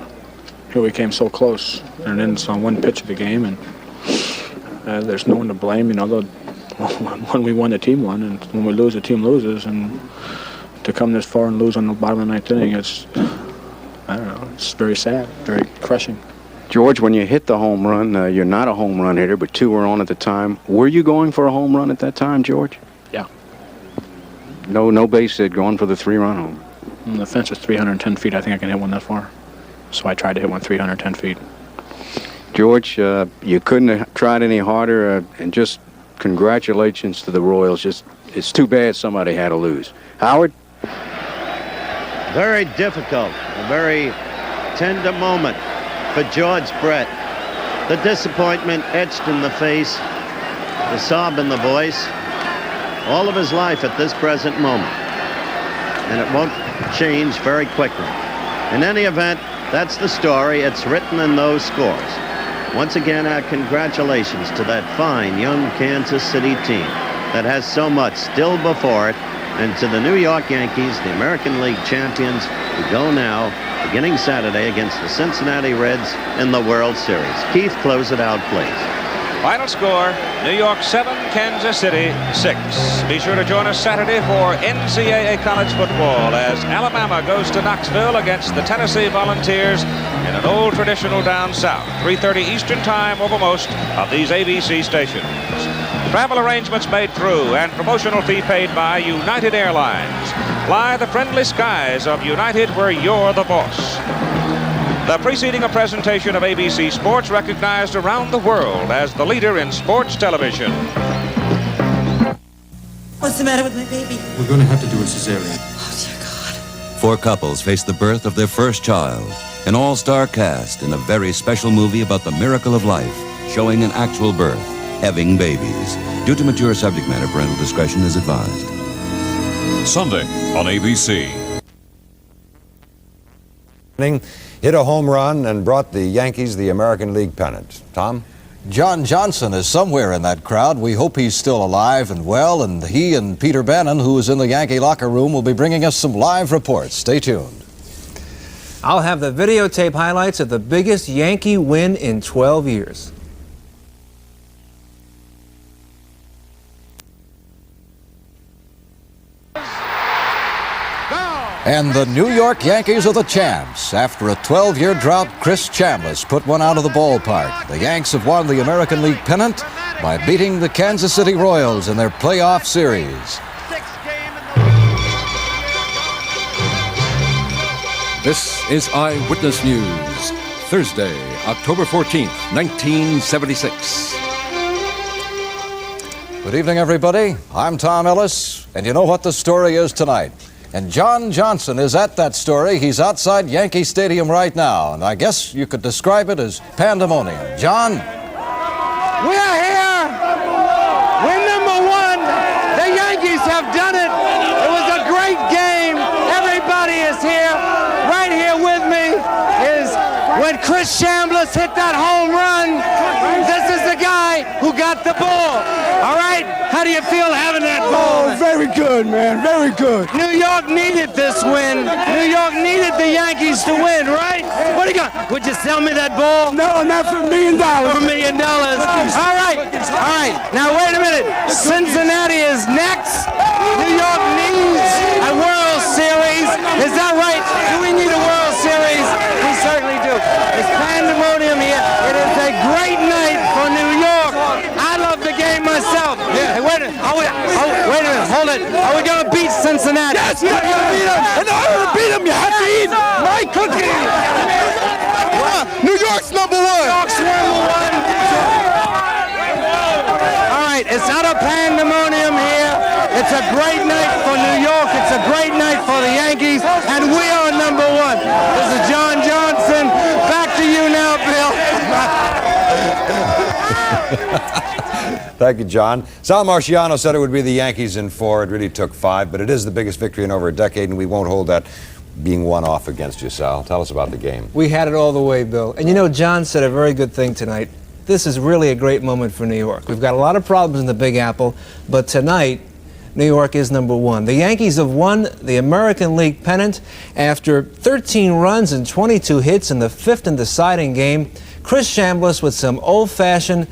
here we came so close, and then it's on one pitch of the game, and there's no one to blame. You know, when we won, the team won, and when we lose, the team loses. And to come this far and lose on the bottom of the ninth inning, it's, I don't know, it's very sad, very crushing. George, when you hit the home run, you're not a home run hitter, but 2 were on at the time. Were you going for a home run at that time, George? Yeah. No base hit, going for the 3-run home. And the fence is 310 feet. I think I can hit one that far. So I tried to hit one 310 feet. George, you couldn't have tried any harder, and just congratulations to the Royals. Just, it's too bad somebody had to lose. Howard? Very difficult, a very tender moment for George Brett. The disappointment etched in the face, the sob in the voice, all of his life at this present moment. And it won't change very quickly. In any event, that's the story. It's written in those scores. Once again, our congratulations to that fine young Kansas City team that has so much still before it, and to the New York Yankees, the American League champions, who go now, beginning Saturday, against the Cincinnati Reds in the World Series. Keith, close it out, please. Final score, New York 7, Kansas City 6. Be sure to join us Saturday for NCAA college football as Alabama goes to Knoxville against the Tennessee Volunteers in an old traditional down south. 3:30 Eastern time over most of these ABC stations. Travel arrangements made through and promotional fee paid by United Airlines. Fly the friendly skies of United where you're the boss. The preceding a presentation of ABC Sports, recognized around the world as the leader in sports television. What's the matter with my baby? We're going to have to do a cesarean. Oh, dear God. 4 couples face the birth of their first child. An all-star cast in a very special movie about the miracle of life, showing an actual birth, having babies. Due to mature subject matter, parental discretion is advised. Sunday on ABC. Hit a home run and brought the Yankees the American League pennant. Tom? John Johnson is somewhere in that crowd. We hope he's still alive and well, and he and Peter Bannon, who is in the Yankee locker room, will be bringing us some live reports. Stay tuned. I'll have the videotape highlights of the biggest Yankee win in 12 years. And the New York Yankees are the champs. After a 12-year drought, Chris Chambliss put one out of the ballpark. The Yanks have won the American League pennant by beating the Kansas City Royals in their playoff series. This is Eyewitness News, Thursday, October 14th, 1976. Good evening, everybody. I'm Tom Ellis, and you know what the story is tonight. And John Johnson is at that story. He's outside Yankee Stadium right now, and I guess you could describe it as pandemonium. John? We're here. We're number 1. The Yankees have done it. It was a great game. Everybody is here. Right here with me is when Chris Chambliss hit that home run. This is the guy who got the ball. All right? How do you feel having that ball? Oh, very good, man. Very good. New York needed this win. New York needed the Yankees to win, right? What do you got? Would you sell me that ball? No, not for $1 million. For $1 million. All right. All right. Now, wait a minute. Cincinnati is next. New York needs a World Series. Is that right? Do we need a World Series? We certainly do. It's pandemonium here. It is a great night for it. Are we going to beat Cincinnati? Yes, we're going to beat them. In order to beat them, you have to eat my cookie. New York's number one. New York's number one. All right, it's out of pandemonium here. It's a great night for New York. It's a great night for the Yankees, and we are number one. This is John Johnson. Back to you now, Bill. Thank you, John. Sal Marciano said it would be the Yankees in 4. It really took 5, but it is the biggest victory in over a decade, and we won't hold that being one off against you, Sal. Tell us about the game. We had it all the way, Bill. And you know, John said a very good thing tonight. This is really a great moment for New York. We've got a lot of problems in the Big Apple, but tonight, New York is number one. The Yankees have won the American League pennant after 13 runs and 22 hits in the 5th and deciding game. Chris Chambliss with some old-fashioned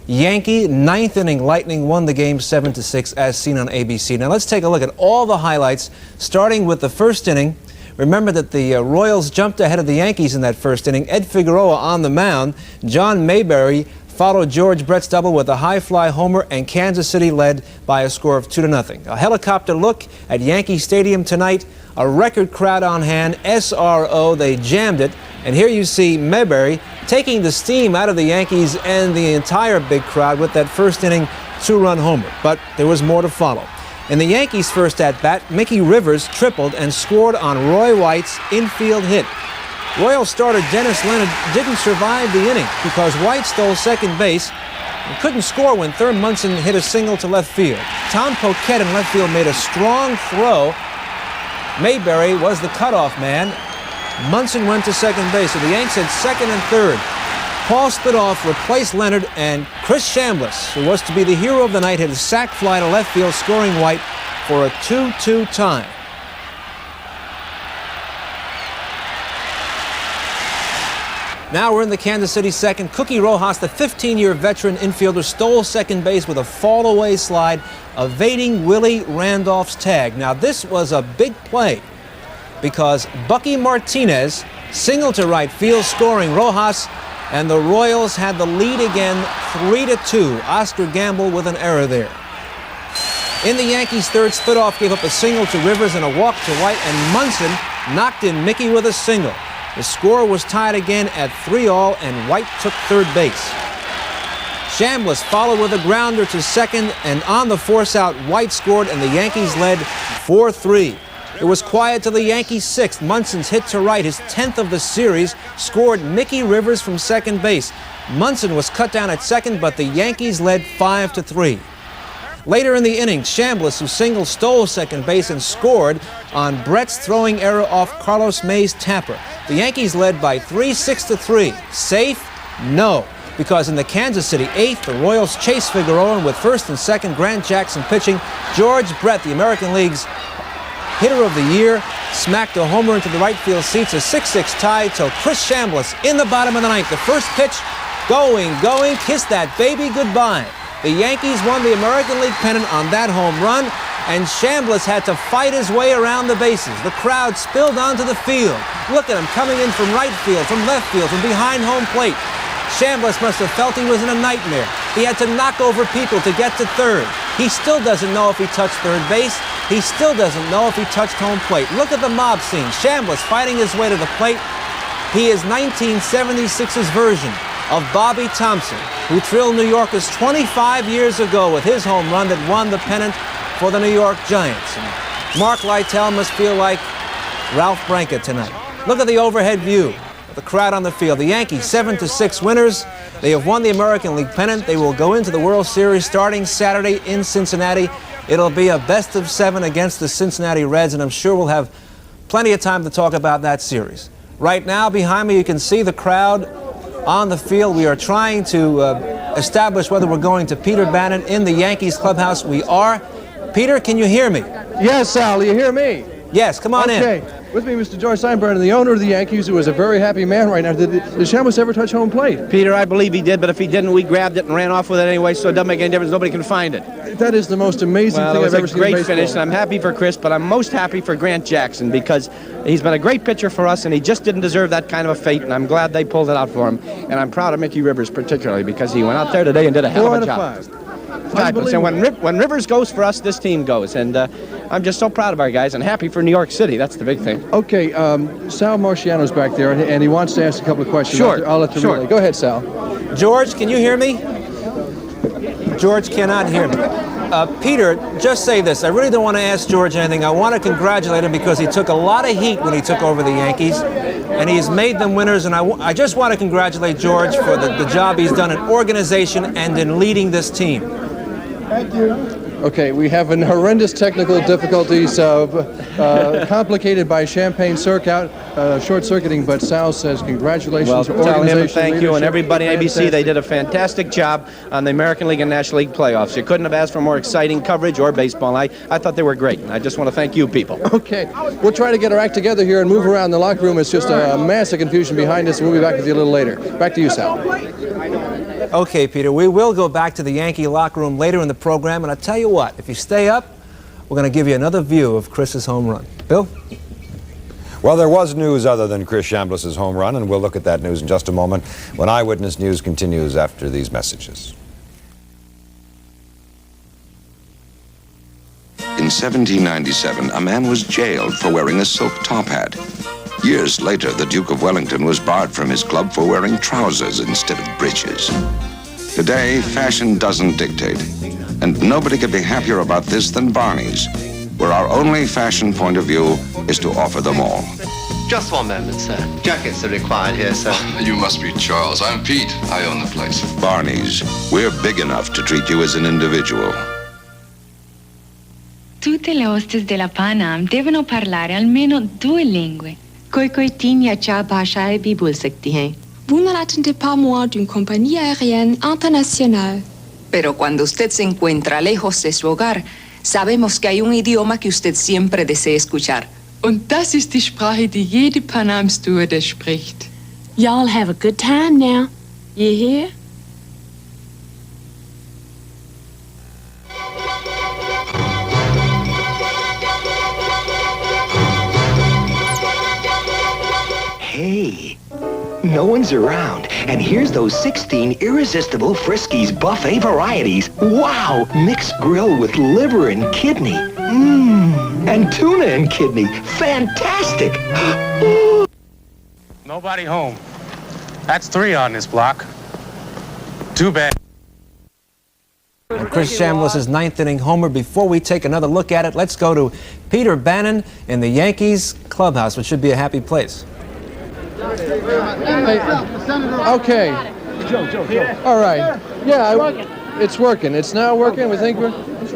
Yankee 9th inning lightning won the game 7-6 as seen on ABC. Now let's take a look at all the highlights, starting with the first inning. Remember that the Royals jumped ahead of the Yankees in that first inning. Ed Figueroa on the mound. John Mayberry followed George Brett's double with a high fly homer, and Kansas City led by a score of 2-0. A helicopter look at Yankee Stadium tonight. A record crowd on hand. SRO, they jammed it. And here you see Mayberry taking the steam out of the Yankees and the entire big crowd with that first inning 2-run homer. But there was more to follow. In the Yankees' first at-bat, Mickey Rivers tripled and scored on Roy White's infield hit. Royals starter Dennis Leonard didn't survive the inning because White stole second base and couldn't score when Thurman Munson hit a single to left field. Tom Poquette in left field made a strong throw. Mayberry was the cutoff man. Munson went to second base, so the Yanks had second and third. Paul Spidoff replaced Leonard, and Chris Chambliss, who was to be the hero of the night, hit a sac fly to left field, scoring White for a 2-2 tie. Now we're in the Kansas City second. Cookie Rojas, the 15-year veteran infielder, stole second base with a fall-away slide, evading Willie Randolph's tag. Now this was a big play because Bucky Martinez singled to right field, scoring Rojas, and the Royals had the lead again, 3-2. Oscar Gamble with an error there. In the Yankees' third, Spidoff gave up a single to Rivers and a walk to White, and Munson knocked in Mickey with a single. The score was tied again at 3-3, and White took third base. Chambliss followed with a grounder to second, and on the force-out, White scored, and the Yankees led 4-3. It was quiet till the Yankees' sixth. Munson's hit to right, his 10th of the series, scored Mickey Rivers from second base. Munson was cut down at second, but the Yankees led 5-3. Later in the inning, Chambliss, who singled, stole second base and scored on Brett's throwing error off Carlos May's tapper. The Yankees led by 6-3. Safe? No, because in the Kansas City eighth, the Royals chased Figueroa, and with first and second, Grant Jackson pitching, George Brett, the American League's hitter of the year, smacked a homer into the right field seats. A 6-6 tie till Chris Chambliss in the bottom of the ninth. The first pitch, going, kiss that baby goodbye. The Yankees won the American League pennant on that home run, and Chambliss had to fight his way around the bases. The crowd spilled onto the field. Look at him coming in from right field, from left field, from behind home plate. Chambliss must have felt he was in a nightmare. He had to knock over people to get to third. He still doesn't know if he touched third base. He still doesn't know if he touched home plate. Look at the mob scene. Chambliss fighting his way to the plate. He is 1976's version of Bobby Thompson, who thrilled New Yorkers 25 years ago with his home run that won the pennant for the New York Giants. And Mark Lytle must feel like Ralph Branca tonight. Look at the overhead view of the crowd on the field. The Yankees 7-6 winners. They have won the American League pennant. They will go into the World Series starting Saturday in Cincinnati. It'll be a best of 7 against the Cincinnati Reds, and I'm sure we'll have plenty of time to talk about that series. Right now, behind me, you can see the crowd on the field. We are trying to establish whether we're going to Peter Bannon in the Yankees clubhouse. We are. Peter, can you hear me? Yes, Sal, you hear me? Yes, come on in. Okay. With me, Mr. George Steinbrenner, the owner of the Yankees, who is a very happy man right now. Did Chambliss ever touch home plate? Peter, I believe he did, but if he didn't, we grabbed it and ran off with it anyway, so it doesn't make any difference. Nobody can find it. That is the most amazing thing I've ever seen in baseball. It was a great finish, and I'm happy for Chris, but I'm most happy for Grant Jackson because he's been a great pitcher for us, and he just didn't deserve that kind of a fate, and I'm glad they pulled it out for him. And I'm proud of Mickey Rivers particularly because he went out there today and did a hell of a job. 4 out of 5. type. And when Rivers goes for us, this team goes. And I'm just so proud of our guys and happy for New York City. That's the big thing. Okay, Sal Marciano's back there, and he wants to ask a couple of questions. Sure. I'll let the relay. Go ahead, Sal. George, can you hear me? George cannot hear me. Peter, just say this. I really don't want to ask George anything. I want to congratulate him because he took a lot of heat when he took over the Yankees, and he's made them winners. And I just want to congratulate George for the job he's done in organization and in leading this team. Thank you. Okay, we have an horrendous technical difficulties complicated by champagne short-circuiting, but Sal says congratulations. Well, to tell him organization, thank you, and leadership. everybody at ABC. Fantastic. They did a fantastic job on the American League and National League playoffs. You couldn't have asked for more exciting coverage or baseball. I thought they were great, and I just want to thank you people. Okay, we'll try to get our act together here and move around the locker room. It's just a massive confusion behind us, and we'll be back with you a little later. Back to you, Sal. Okay, Peter, we will go back to the Yankee locker room later in the program, and I'll tell you what, if you stay up, we're going to give you another view of Chris's home run. Bill? Well, there was news other than Chris Chambliss' home run, and we'll look at that news in just a moment when Eyewitness News continues after these messages. In 1797, a man was jailed for wearing a silk top hat. Years later, the Duke of Wellington was barred from his club for wearing trousers instead of breeches. Today, fashion doesn't dictate, and nobody could be happier about this than Barney's, where our only fashion point of view is to offer them all. Just one moment, sir. Jackets are required here, sir. You must be Charles. I'm Pete. I own the place. Barney's. We're big enough to treat you as an individual. Tutte le hostess della Pan Am devono parlare almeno 2 lingue. कोई तीन या 4 भाषाएं भी बोल सकती हैं. Vous ne l'attendez pas moins d'une compagnie aérienne internationale. Pero cuando usted se encuentra lejos de su hogar, sabemos que hay un idioma que usted siempre desea escuchar. Und das ist die Sprache, die jede Pan Am Stewardess spricht. Y'all have a good time now. You hear? Hey, no one's around, and here's those 16 irresistible Friskies buffet varieties. Wow, mixed grill with liver and kidney. Mmm, and tuna and kidney. Fantastic. Nobody home. That's 3 on this block. Too bad. And Chris Chambliss' 9th inning homer. Before we take another look at it, let's go to Peter Bannon in the Yankees clubhouse, which should be a happy place. Okay. All right. Yeah, it's working. It's now working. We think we're...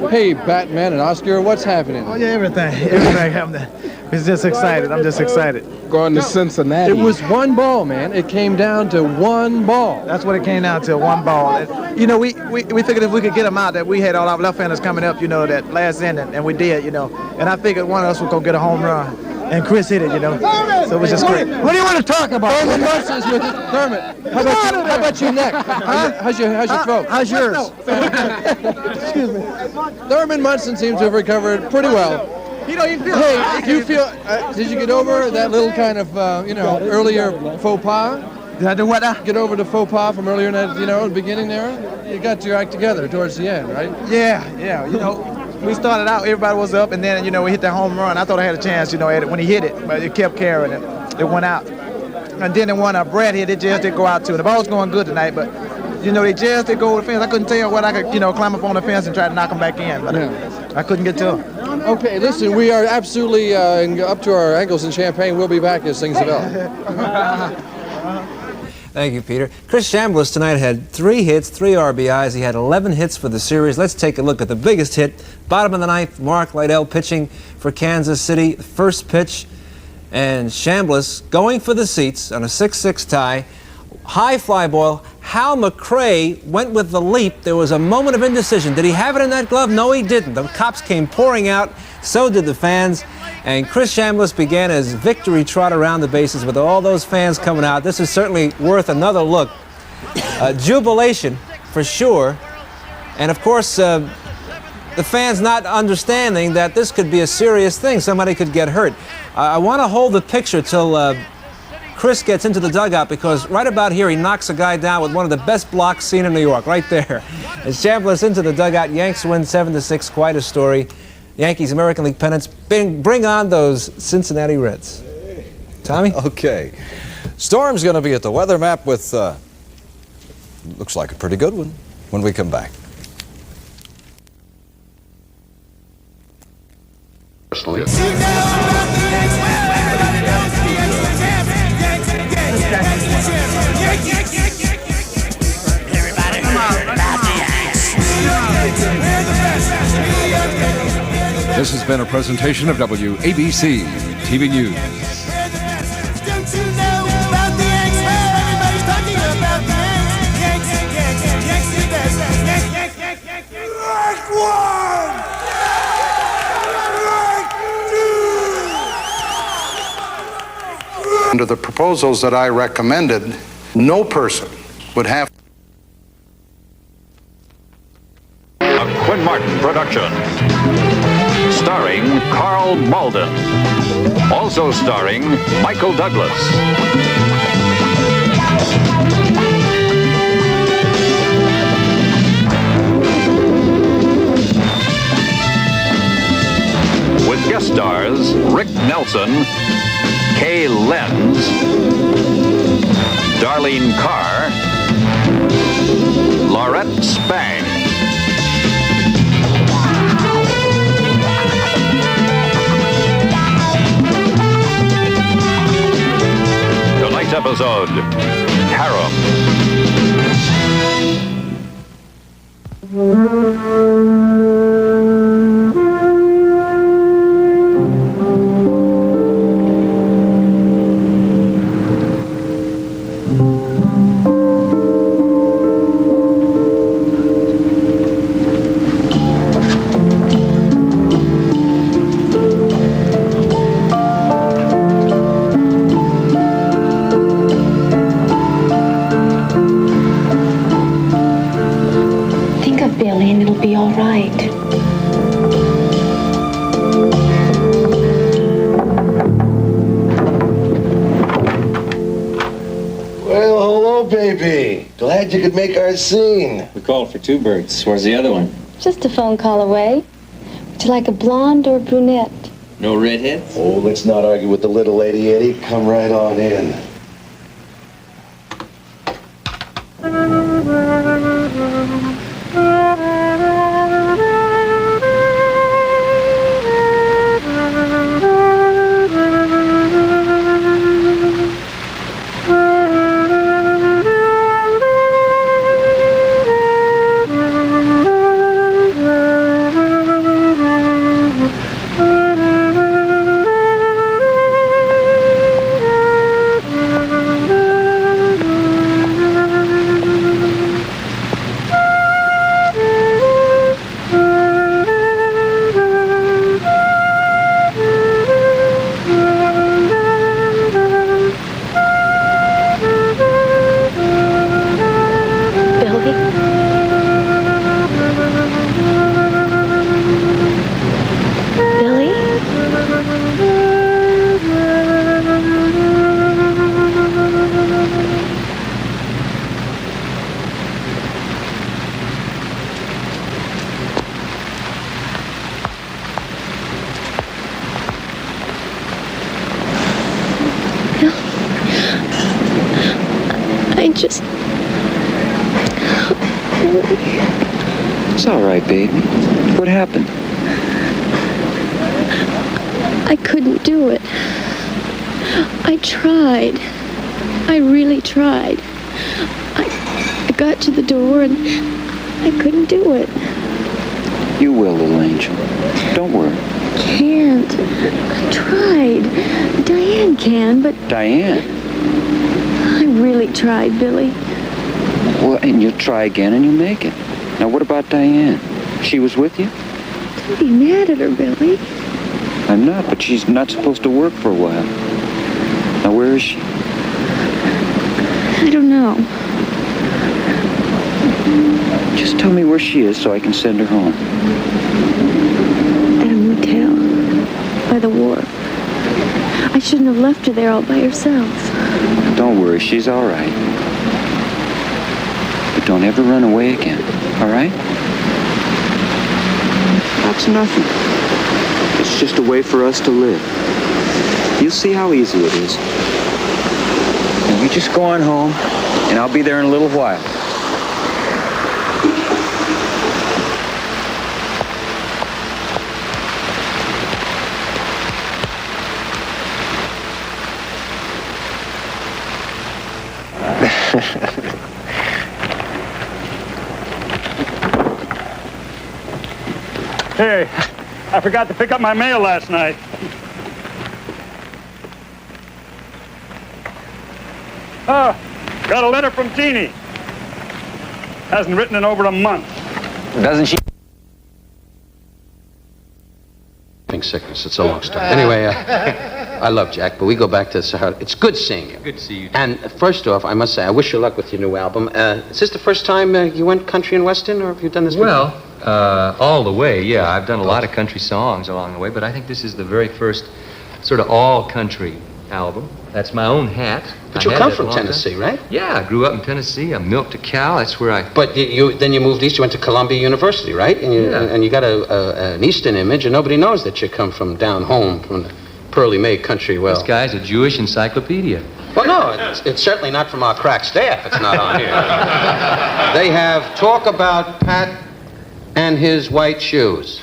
Hey, Batman and Oscar, what's happening? Oh, yeah, everything happening. We're just excited. I'm just excited. Going to Cincinnati. It was 1 ball, man. It came down to 1 ball. That's what it came down to, 1 ball. You know, we figured if we could get them out, that we had all our left-handers coming up, you know, that last inning, and we did, you know. And I figured one of us was going to get a home run. And Chris hit it, you know. So it was just great. What do you want to talk about? Thurman Munson's with it. Thurman, how about your neck? How's your throat? How's yours? Excuse me. Thurman Munson seems to have recovered pretty well. You know, you feel. Hey, do you feel? Did you get over that little kind of, earlier faux pas? Did I do what now? Get over the faux pas from earlier in that, the beginning there. You got your act together towards the end, right? Yeah. You know. We started out, everybody was up, and then, we hit that home run. I thought I had a chance, when he hit it, but it kept carrying it. It went out. And then the one Brad hit, it just didn't go out too. The ball was going good tonight, but, they just didn't go over the fence. I couldn't tell what I could, climb up on the fence and try to knock them back in, but I couldn't get to them. Okay, listen, we are absolutely up to our ankles in champagne. We'll be back as things develop. Thank you, Peter. Chris Chambliss tonight had 3 hits, 3 RBIs. He had 11 hits for the series. Let's take a look at the biggest hit. Bottom of the 9th, Mark Liddell pitching for Kansas City. First pitch, and Chambliss going for the seats on a 6-6 tie. High fly ball. Hal McRae went with the leap. There was a moment of indecision. Did he have it in that glove? No, he didn't. The cops came pouring out. So did the fans. And Chris Chambliss began his victory trot around the bases with all those fans coming out. This is certainly worth another look. Jubilation, for sure. And, of course, the fans not understanding that this could be a serious thing. Somebody could get hurt. I want to hold the picture till Chris gets into the dugout because right about here he knocks a guy down with one of the best blocks seen in New York, right there. As Chambliss into the dugout, Yanks win 7-6. Quite a story. Yankees American League pennants. Bring on those Cincinnati Reds. Tommy? Okay. Storm's going to be at the weather map with, looks like a pretty good one when we come back. Personally. This has been a presentation of WABC TV News. Under the proposals that I recommended, no person would have. A Quinn Martin production. Starring Carl Malden. Also starring Michael Douglas. With guest stars Rick Nelson, Kay Lenz, Darlene Carr, Laurette Spang. Tonight's episode, Harem. Glad you could make our scene. We called for 2 birds. Where's the other one? Just a phone call away. Would you like a blonde or a brunette? No redheads? Oh, let's not argue with the little lady, Eddie. Come right on in. It's all right, baby. What happened? I couldn't do it. I tried. I really tried. I got to the door and I couldn't do it. You will, little angel. Don't worry. Can't. I tried. Diane can, but... Diane? I really tried, Billy. Well, and you'll try again and you'll make it. Now, what about Diane? She was with you? Don't be mad at her, Billy. I'm not, but she's not supposed to work for a while. Now, where is she? I don't know. Just tell me where she is so I can send her home. At a motel. By the wharf. I shouldn't have left her there all by herself. Don't worry, she's all right. But don't ever run away again, all right? That's nothing. It's just a way for us to live. You'll see how easy it is. And you just go on home, and I'll be there in a little while. Hey, I forgot to pick up my mail last night. Oh, got a letter from Teenie. Hasn't written in over a month. Doesn't she? Sickness. It's a long story. Anyway, I love Jack, but we go back to Sahara. It's good seeing you. Good to see you. And first off, I must say, I wish you luck with your new album. Is this the first time you went country and western, or have you done this before? Well, all the way, yeah. I've done a lot of country songs along the way, but I think this is the very first sort of all-country album. That's my own hat. But you come from Tennessee, right? Yeah, I grew up in Tennessee. I milked a cow. That's where I... But then you moved east. You went to Columbia University, right? And you got an Eastern image, and nobody knows that you come from down home, from the Pearly May country. Well, this guy's a Jewish encyclopedia. Well, no, it's certainly not from our crack staff. It's not on here. They have talk about Pat and his white shoes.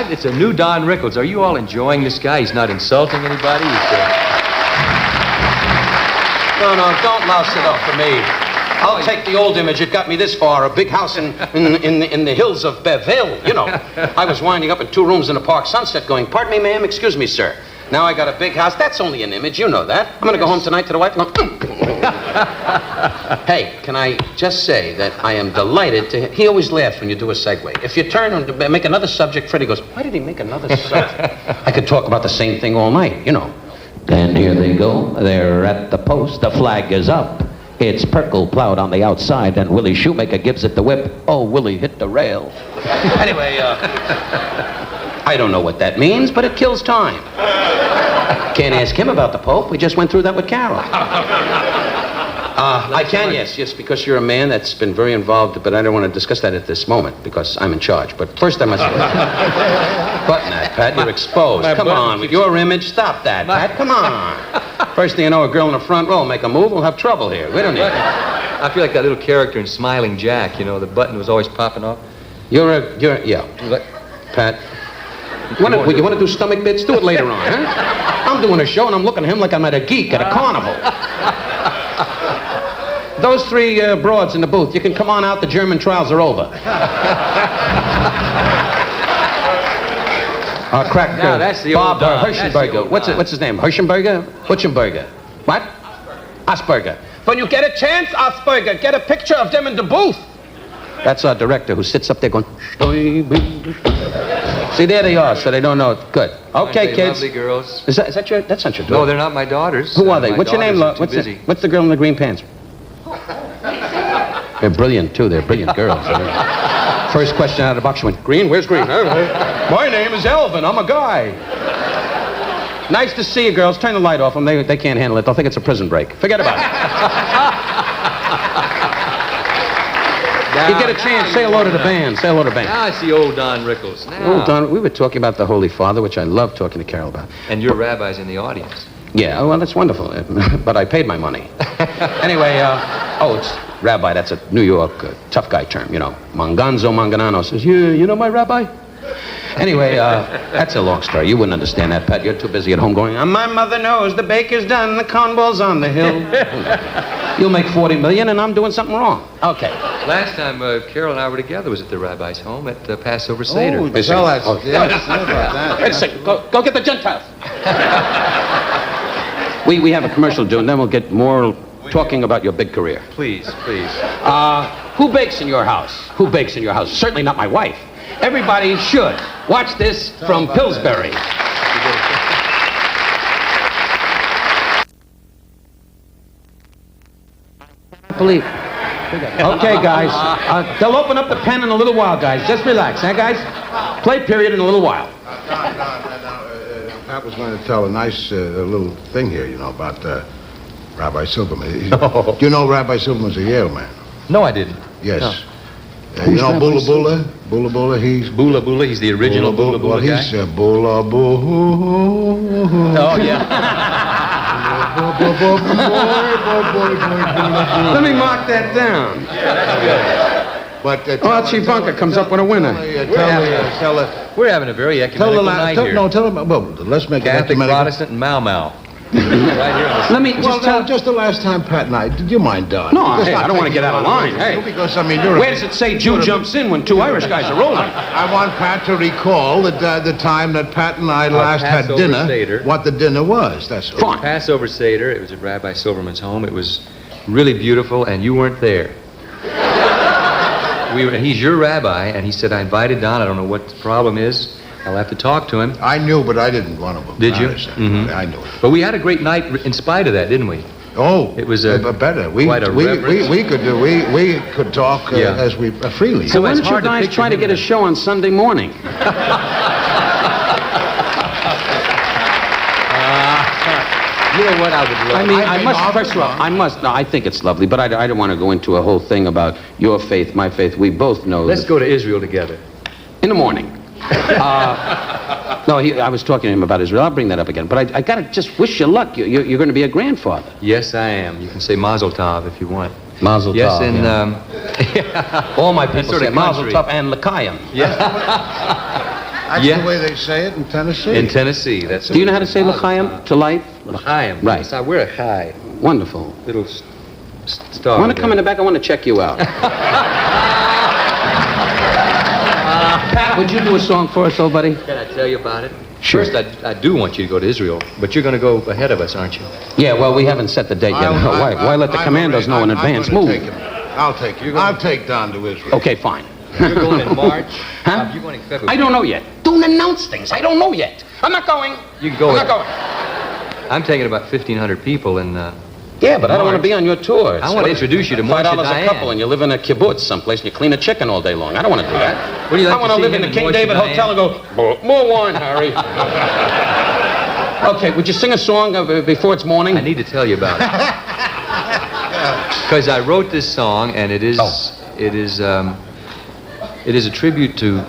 It's a new Don Rickles. Are you all enjoying this guy? He's not insulting anybody. No, don't louse it up for me. I'll take the old image. It got me this far. A big house in the hills of Beutel. You know, I was winding up in 2 rooms in a park sunset going, pardon me, ma'am, excuse me, sir. Now I got a big house. That's only an image. You know that. I'm going to go home tonight to the wife and go, Hey, can I just say that I am delighted to... He always laughs when you do a segue. If you turn and make another subject, Freddie goes, why did he make another subject? I could talk about the same thing all night, you know. And here they go. They're at the post. The flag is up. It's Perkle plowed on the outside, and Willie Shoemaker gives it the whip. Oh, Willie hit the rail. Anyway, I don't know what that means, but it kills time. Can't ask him about the Pope. We just went through that with Carol. I can, yes, because you're a man that's been very involved, but I don't want to discuss that at this moment because I'm in charge. But first I must... Button that, Pat. You're exposed. Come on, with your image, stop that, Pat. Come on. First thing you know, a girl in the front row will make a move. We'll have trouble here. We don't need that. I feel like that little character in Smiling Jack. You know, the button was always popping off. Yeah. Pat. You want to do stomach bits? Do it later on, huh? I'm doing a show and I'm looking at him like I'm at a geek at a carnival. Those 3 broads in the booth, you can come on out. The German trials are over. That's the Bob old Don. Hirschenberger. What's his name? Hirschenberger? What? Asperger. When you get a chance, Asperger, get a picture of them in the booth. That's our director who sits up there going... See, there they are, so they don't know. Good. Okay, kids. Lovely girls. That's not your daughter? No, they're not my daughters. Who are they? My What's your name? What's the girl in the green pants? They're brilliant, too. They're brilliant girls. First question out of the box, she went, Green? Where's Green? My name is Elvin. I'm a guy. Nice to see you, girls. Turn the light off them. They can't handle it. They'll think it's a prison break. Forget about it. You get a chance, say hello to the band. Now I see old Don Rickles. Old Don, we were talking about the Holy Father, which I love talking to Carol about. And your rabbi's in the audience. Yeah, well, that's wonderful. But I paid my money. Anyway, it's rabbi. That's a New York tough guy term, you know. Manganzo Manganano says, you know my rabbi? Anyway, that's a long story. You wouldn't understand that, Pat. You're too busy at home going, my mother knows the baker's done, the cornball's on the hill. You'll make $40 million and I'm doing something wrong. Okay. Last time Carol and I were together was at the rabbi's home at Passover Seder. Wait a second. Go get the Gentiles. We have a commercial to do, and then we'll get more talking about your big career. Please. Who bakes in your house? Certainly not my wife. Everybody should. Watch this from Pillsbury. Okay, guys. They'll open up the pen in a little while, guys. Just relax, huh, guys? Play period in a little while. Pat was going to tell a nice little thing here, you know, about Rabbi Silverman. No. Do you know Rabbi Silverman's a Yale man? No, I didn't. Yes. No. You know Bula Bula? Bula Bula, he's... Bula Bula, he's the original Bula Bula guy? Well, he's Bula Bula. Oh, yeah. Let me mark that down. But Archie Bunker comes up with a winner. We're having a very ecumenical night here. No, tell him. Well, let's make Catholic, it ecumenical. Protestant, and Mau Mau. Right here on the Let me just tell... Just the last time Pat and I... Did you mind, Don? No, hey, I don't want to get out of line. Hey. Because, I mean, you're... Where does it say Jew jumps in when two Irish guys are rolling? I want Pat to recall that the time that Pat and I last had dinner, Seder. what the dinner was. That's all. Fine. Passover Seder. It was at Rabbi Silverman's home. It was really beautiful, and you weren't there. He's your rabbi, and he said, I invited Don. I don't know what the problem is. I'll have to talk to him. I knew, but I didn't want to. Did you? Mm-hmm. I knew it. But we had a great night in spite of that, didn't we? Oh, it was better. We could talk as we freely. So why don't you guys try to get a show on Sunday morning? You know what I would love? I mean, first of all, I think it's lovely, but I don't want to go into a whole thing about your faith, my faith. We both know. Let's go to Israel together. In the morning. No, I was talking to him about Israel. I'll bring that up again. But I got to just wish you luck. You're going to be a grandfather. Yes, I am. You can say Mazel Tov if you want. Mazel Tov. Yes, and all my people sort say of Mazel country. Tov and L'chaim. Yeah. That's the way they say it in Tennessee. In Tennessee, that's. Do you know how to say L'chaim to life? L'chaim. Right. Yes, we're a chai. Wonderful. Little star. I want to come in the back. I want to check you out. Pat, would you do a song for us, old buddy? Can I tell you about it? Sure. First, I do want you to go to Israel, but you're going to go ahead of us, aren't you? Yeah, well, we haven't set the date yet. Why let the commandos know in advance? Move. I'll take you. I'll take Don to Israel. Okay, fine. You're going in March. Huh? You're going in February. I don't know yet. Don't announce things. I don't know yet. I'm not going. You can go. I'm not going. I'm taking about 1,500 people in. Yeah, but I don't want to be on your tour. I want to introduce you to Moshe $5 a Dayan. couple, and you live in a kibbutz someplace, and you clean a chicken all day long. I don't want to do that. What do you like I want to live in the King David Hotel and go, more wine, Harry. Okay, would you sing a song before it's morning? I need to tell you about it. Because I wrote this song, and it is a tribute to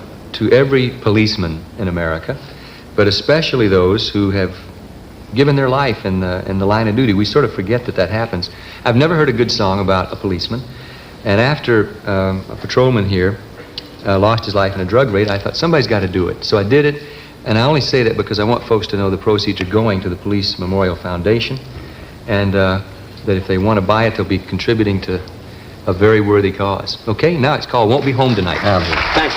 every policeman in America, but especially those who have given their life in the line of duty. We sort of forget that happens. I've never heard a good song about a policeman, and after a patrolman here lost his life in a drug raid, I thought somebody's got to do it. So I did it, and I only say that because I want folks to know the proceeds are going to the Police Memorial Foundation, and that if they want to buy it, they'll be contributing to a very worthy cause. Okay, now it's called Won't Be Home Tonight. Thanks.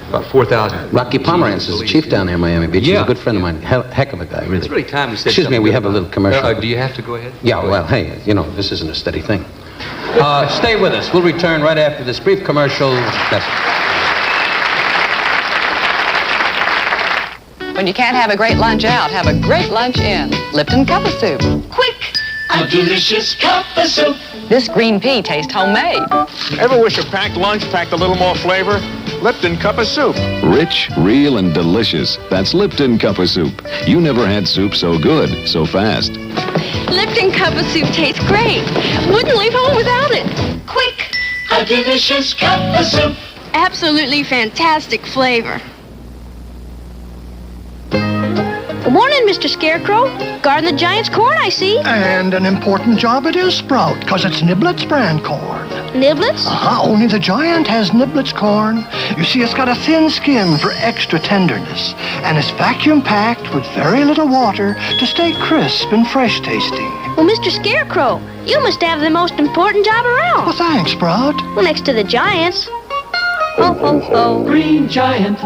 About 4,000. Rocky Pomerantz is the chief down there in Miami Beach. He's a good friend of mine. Heck of a guy, really. It's really time to say Excuse me, something we good have a little about- commercial. Do you have to go ahead? Yeah, well, hey, you know, this isn't a steady thing. Stay with us. We'll return right after this brief commercial message. When you can't have a great lunch out, have a great lunch in. Lipton Cup of Soup. Quick! A delicious cup of soup. This green pea tastes homemade. Ever wish a packed lunch packed a little more flavor? Lipton Cup of Soup. Rich, real, and delicious. That's Lipton Cup of Soup. You never had soup so good, so fast. Lipton Cup of Soup tastes great. Wouldn't leave home without it. Quick, a delicious cup of soup. Absolutely fantastic flavor. Good morning, Mr. Scarecrow. Guarding the Giant's corn, I see. And an important job it is, Sprout, because it's Niblets brand corn. Niblets? Only the Giant has Niblets corn. You see, it's got a thin skin for extra tenderness, and it's vacuum packed with very little water to stay crisp and fresh tasting. Well, Mr. Scarecrow, you must have the most important job around. Well, thanks, Sprout. Well, next to the Giants. Ho, ho, ho. Green Giant.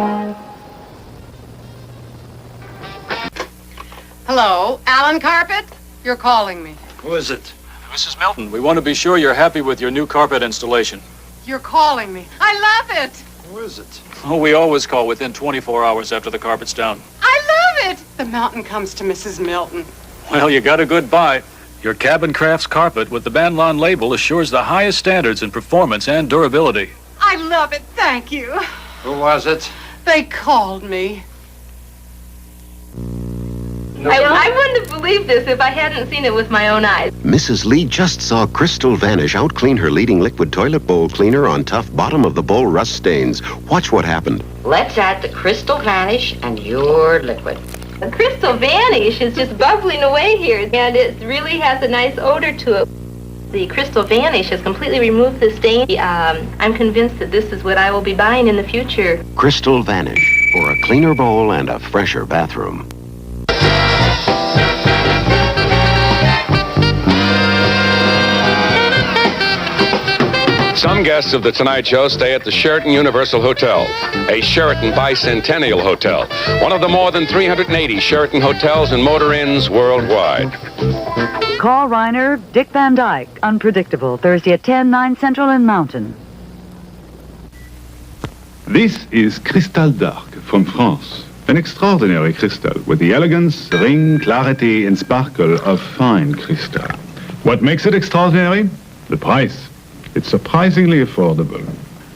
Hello, Alan Carpet? You're calling me. Who is it? Mrs. Milton, we want to be sure you're happy with your new carpet installation. You're calling me. I love it. Who is it? Oh, we always call within 24 hours after the carpet's down. I love it. The mountain comes to Mrs. Milton. Well, you got a good buy. Your Cabin Crafts carpet with the Banlon label assures the highest standards in performance and durability. I love it, thank you. Who was it? They called me. I wouldn't have believed this if I hadn't seen it with my own eyes. Mrs. Lee just saw Crystal Vanish outclean her leading liquid toilet bowl cleaner on tough bottom of the bowl rust stains. Watch what happened. Let's add the Crystal Vanish and your liquid. The Crystal Vanish is just bubbling away here, and it really has a nice odor to it. The Crystal Vanish has completely removed the stain. I'm convinced that this is what I will be buying in the future. Crystal Vanish for a cleaner bowl and a fresher bathroom. Some guests of The Tonight Show stay at the Sheraton Universal Hotel, a Sheraton Bicentennial Hotel, one of the more than 380 Sheraton hotels and motor inns worldwide. Call Reiner, Dick Van Dyke, Unpredictable, Thursday at 10, 9 Central and Mountain. This is Crystal Dark from France. An extraordinary crystal with the elegance, ring, clarity, and sparkle of fine crystal. What makes it extraordinary? The price. It's surprisingly affordable.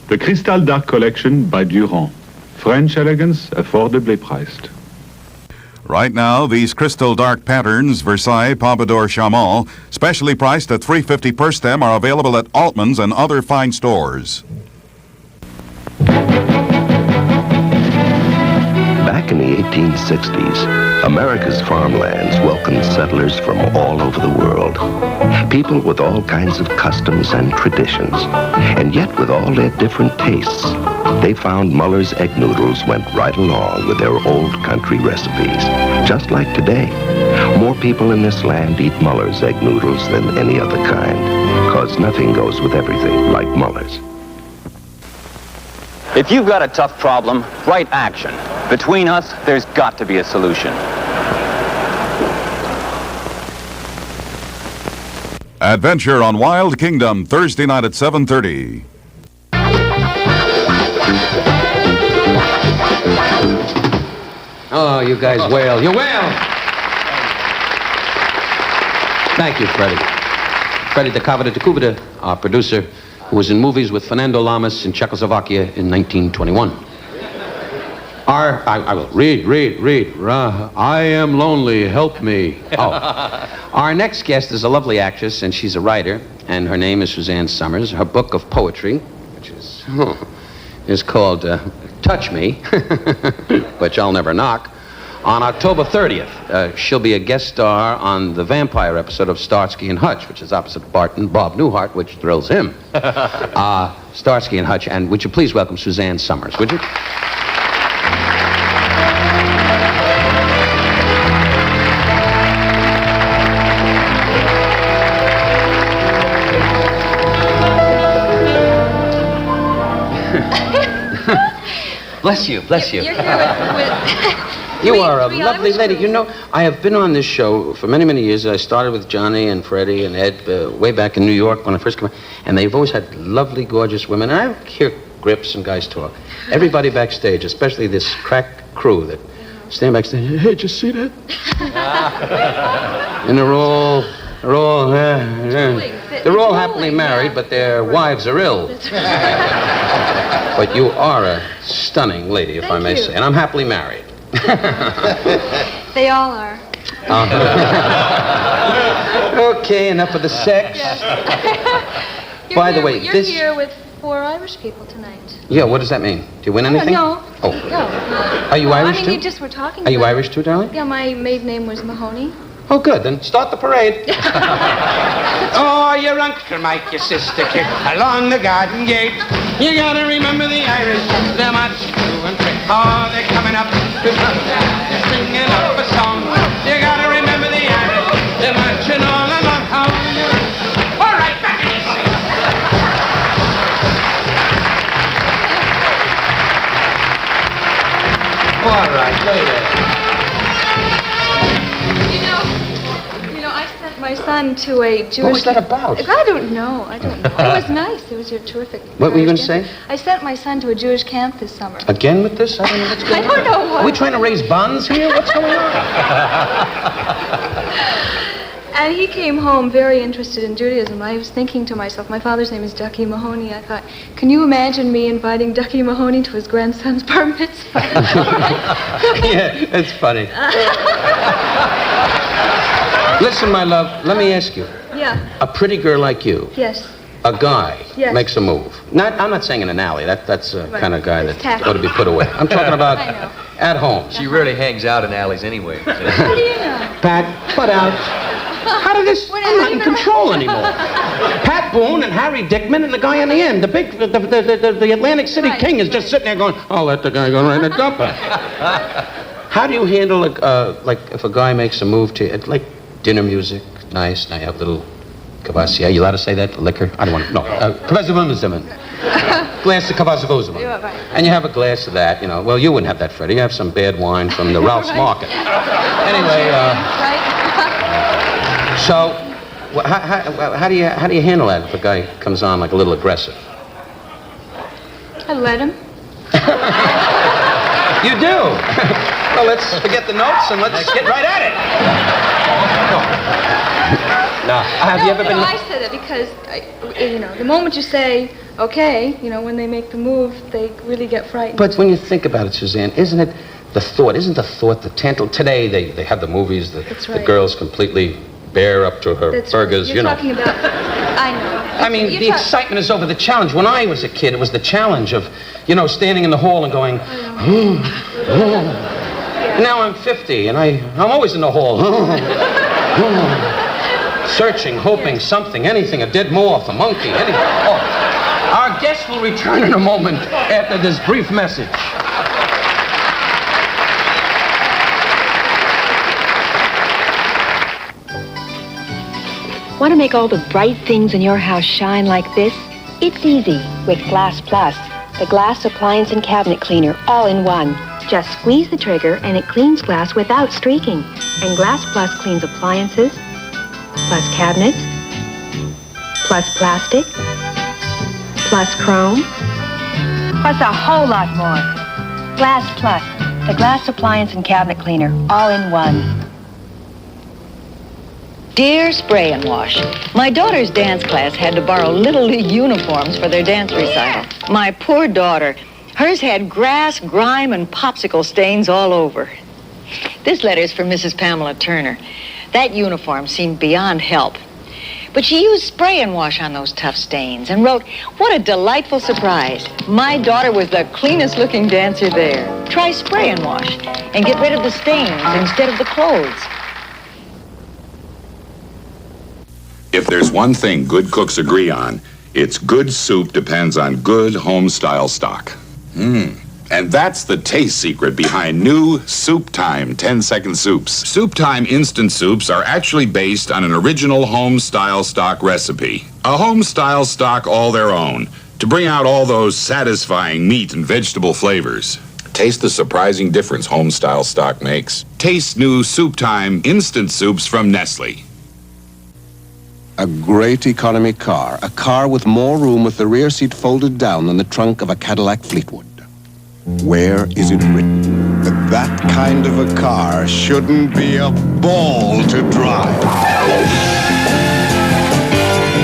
The Crystal Dark Collection by Durand. French elegance, affordably priced. Right now, these Crystal Dark patterns, Versailles, Pompadour, Chamon, specially priced at $3.50 per stem, are available at Altman's and other fine stores. Back in the 1860s, America's farmlands welcomed settlers from all over the world. People with all kinds of customs and traditions. And yet, with all their different tastes, they found Muller's egg noodles went right along with their old country recipes. Just like today, more people in this land eat Muller's egg noodles than any other kind, because nothing goes with everything like Muller's. If you've got a tough problem, right action. Between us, there's got to be a solution. Adventure on Wild Kingdom, Thursday night at 7:30. Oh, you guys wail. You wail! Thank you, Freddie. Freddie de Cavada de Cubada, our producer, who was in movies with Fernando Lamas in Czechoslovakia in 1921. I will read. I am lonely, help me. Oh. Our next guest is a lovely actress, and she's a writer, and her name is Suzanne Somers. Her book of poetry, which is called Touch Me, which I'll never knock. On October 30th, she'll be a guest star on the vampire episode of Starsky and Hutch, which is opposite Bob Newhart, which thrills him. Starsky and Hutch, and would you please welcome Suzanne Somers, would you? Bless you, bless you. You're here with You are a lovely lady. You know, I have been on this show for many, many years. I started with Johnny and Freddie and Ed way back in New York when I first came, and they've always had lovely, gorgeous women. And I hear grips and guys talk. Everybody backstage, especially this crack crew that stand backstage. Hey, did you see that? And they're all happily married, but their wives are ill. But you are a stunning lady, if I may say, and I'm happily married. They all are. Okay, enough of the sex. By the way, you're here with 4 Irish people tonight. Yeah, what does that mean? Do you win anything? No. Oh. No. Are you Irish too? You just were talking Are you about Irish too, darling? Yeah, my maiden name was Mahoney. Oh, good. Then start the parade. Oh, your Uncle Mike, your sister Kit, along the garden gate. You gotta remember the Irish, they're much true and free. Oh, they're coming up to they're singing up a song. You gotta remember the Irish, they're marching all along. All right, back in your seat. All right, later. I sent my son to a Jewish... What was that about? I don't know. It was nice. It was a terrific... What were you going to say? I sent my son to a Jewish camp this summer. Again with this? I don't know what's going on. I don't know what. Are we trying to raise bonds here? What's going on? And he came home very interested in Judaism. I was thinking to myself, my father's name is Ducky Mahoney. I thought, can you imagine me inviting Ducky Mahoney to his grandson's bar mitzvah? Yeah, it's funny. Listen, my love, let me ask you. Yeah. A pretty girl like you, Yes. a guy Yes. makes a move. I'm not saying in an alley. That's the Right. kind of guy that tacky. ought to be put away. I'm talking about I know. at home. She rarely hangs out in alleys anyway. What do you know? Pat, put out. How did this? I'm not in control anymore. Pat Boone and Harry Dickman and the guy on the end, the Atlantic City King is just sitting there going, I'll let the guy go right in the dumper. How do you handle, like, if a guy makes a move to you, like dinner music, nice, and I have a little kvass. You allowed to say that? Liquor? I don't want to. No. Kvass-a-vum-a-zimmin. Glass of kvass-a-vum. And you have a glass of that, you know. Well, you wouldn't have that, Freddie. You have some bad wine from the Ralph's Market. Anyway, so, how do you handle that if a guy comes on like a little aggressive? I let him. You do? Well, let's forget the notes and let's get right at it. Now, have you ever been... I said it because, the moment you say, okay, when they make the move, they really get frightened. But when you think about it, Suzanne, isn't the thought today they have the movies, the girl's completely bare up to her burgers, You're talking about, I know. I mean, the excitement is over the challenge. When I was a kid, it was the challenge of, standing in the hall and going, Now I'm 50, and I'm always in the hall. Searching, hoping something, anything, a dead moth, a monkey, anything. Oh, our guest will return in a moment after this brief message. Want to make all the bright things in your house shine like this? It's easy with Glass Plus, the glass appliance and cabinet cleaner, all in one. Just squeeze the trigger and it cleans glass without streaking. And Glass Plus cleans appliances, plus cabinets, plus plastic, plus chrome, plus a whole lot more. Glass Plus, the glass appliance and cabinet cleaner, all in one. Dear Spray and Wash, my daughter's dance class had to borrow Little League uniforms for their dance recital. My poor daughter. Hers had grass, grime, and popsicle stains all over. This letter's for Mrs. Pamela Turner. That uniform seemed beyond help. But she used Spray and Wash on those tough stains and wrote, "What a delightful surprise. My daughter was the cleanest looking dancer there. Try Spray and Wash and get rid of the stains instead of the clothes." If there's one thing good cooks agree on, it's good soup depends on good home-style stock. And that's the taste secret behind new Soup Time 10-second soups. Soup Time instant soups are actually based on an original home-style stock recipe. A home-style stock all their own, to bring out all those satisfying meat and vegetable flavors. Taste the surprising difference home-style stock makes. Taste new Soup Time instant soups from Nestle. A great economy car. A car with more room with the rear seat folded down than the trunk of a Cadillac Fleetwood. Where is it written that that kind of a car shouldn't be a ball to drive?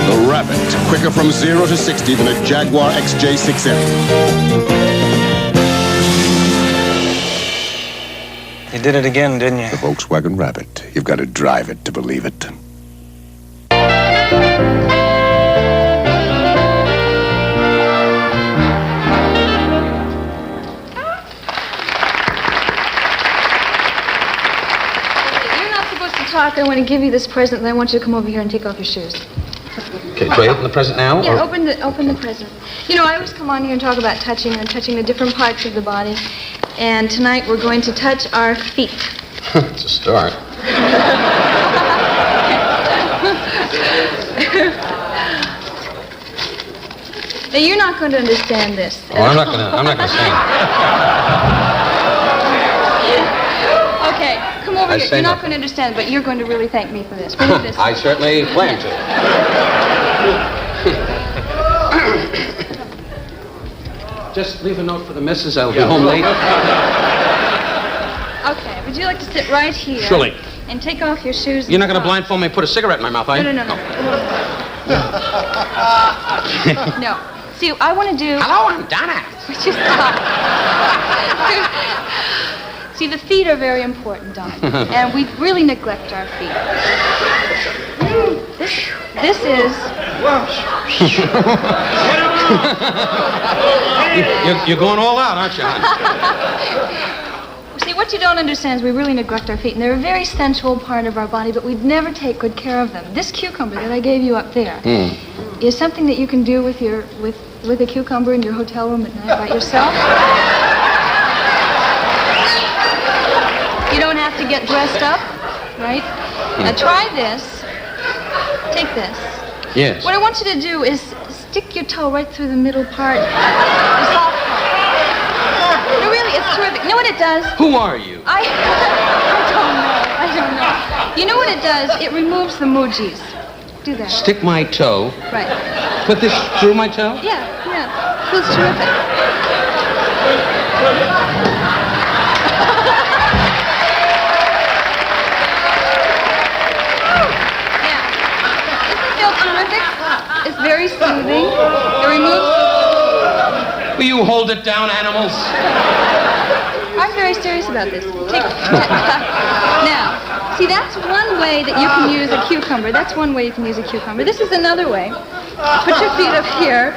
The Rabbit, quicker from 0 to 60 than a Jaguar XJ6M. You did it again, didn't you? The Volkswagen Rabbit. You've got to drive it to believe it. I want to give you this present, and I want you to come over here and take off your shoes. Okay, do I open the present now? Yeah, or? open the present. I always come on here and talk about touching the different parts of the body. And tonight we're going to touch our feet. It's a start. Now you're not going to understand this. Oh, I'm not gonna sing. Okay, come over here. You're not no. going to understand, but you're going to really thank me for this. Look at this. I certainly plan to. Just leave a note for the missus. I'll be home late. Okay, would you like to sit right here? Surely. And take off your shoes. You're not going to blindfold me and put a cigarette in my mouth, are you? No. No. See, I want to do... Hello, I'm Donna. Just stop. See, the feet are very important, Don. And we really neglect our feet. This is... You're going all out, aren't you, hon? See, what you don't understand is we really neglect our feet, and they're a very sensual part of our body, but we'd never take good care of them. This cucumber that I gave you up there is something that you can do with a cucumber in your hotel room at night by yourself. You don't have to get dressed up, right? Now try this. Take this. Yes. What I want you to do is stick your toe right through the middle part. The soft part. No, really, it's terrific. You know what it does? Who are you? I don't know. You know what it does? It removes the moogies. Do that. Stick my toe. Right. Put this through my toe? Yeah. Feels terrific. It's very soothing. It removes... Will you hold it down, animals? I'm very serious about this. Now, see, that's one way that you can use a cucumber. That's one way you can use a cucumber. This is another way. Put your feet up here.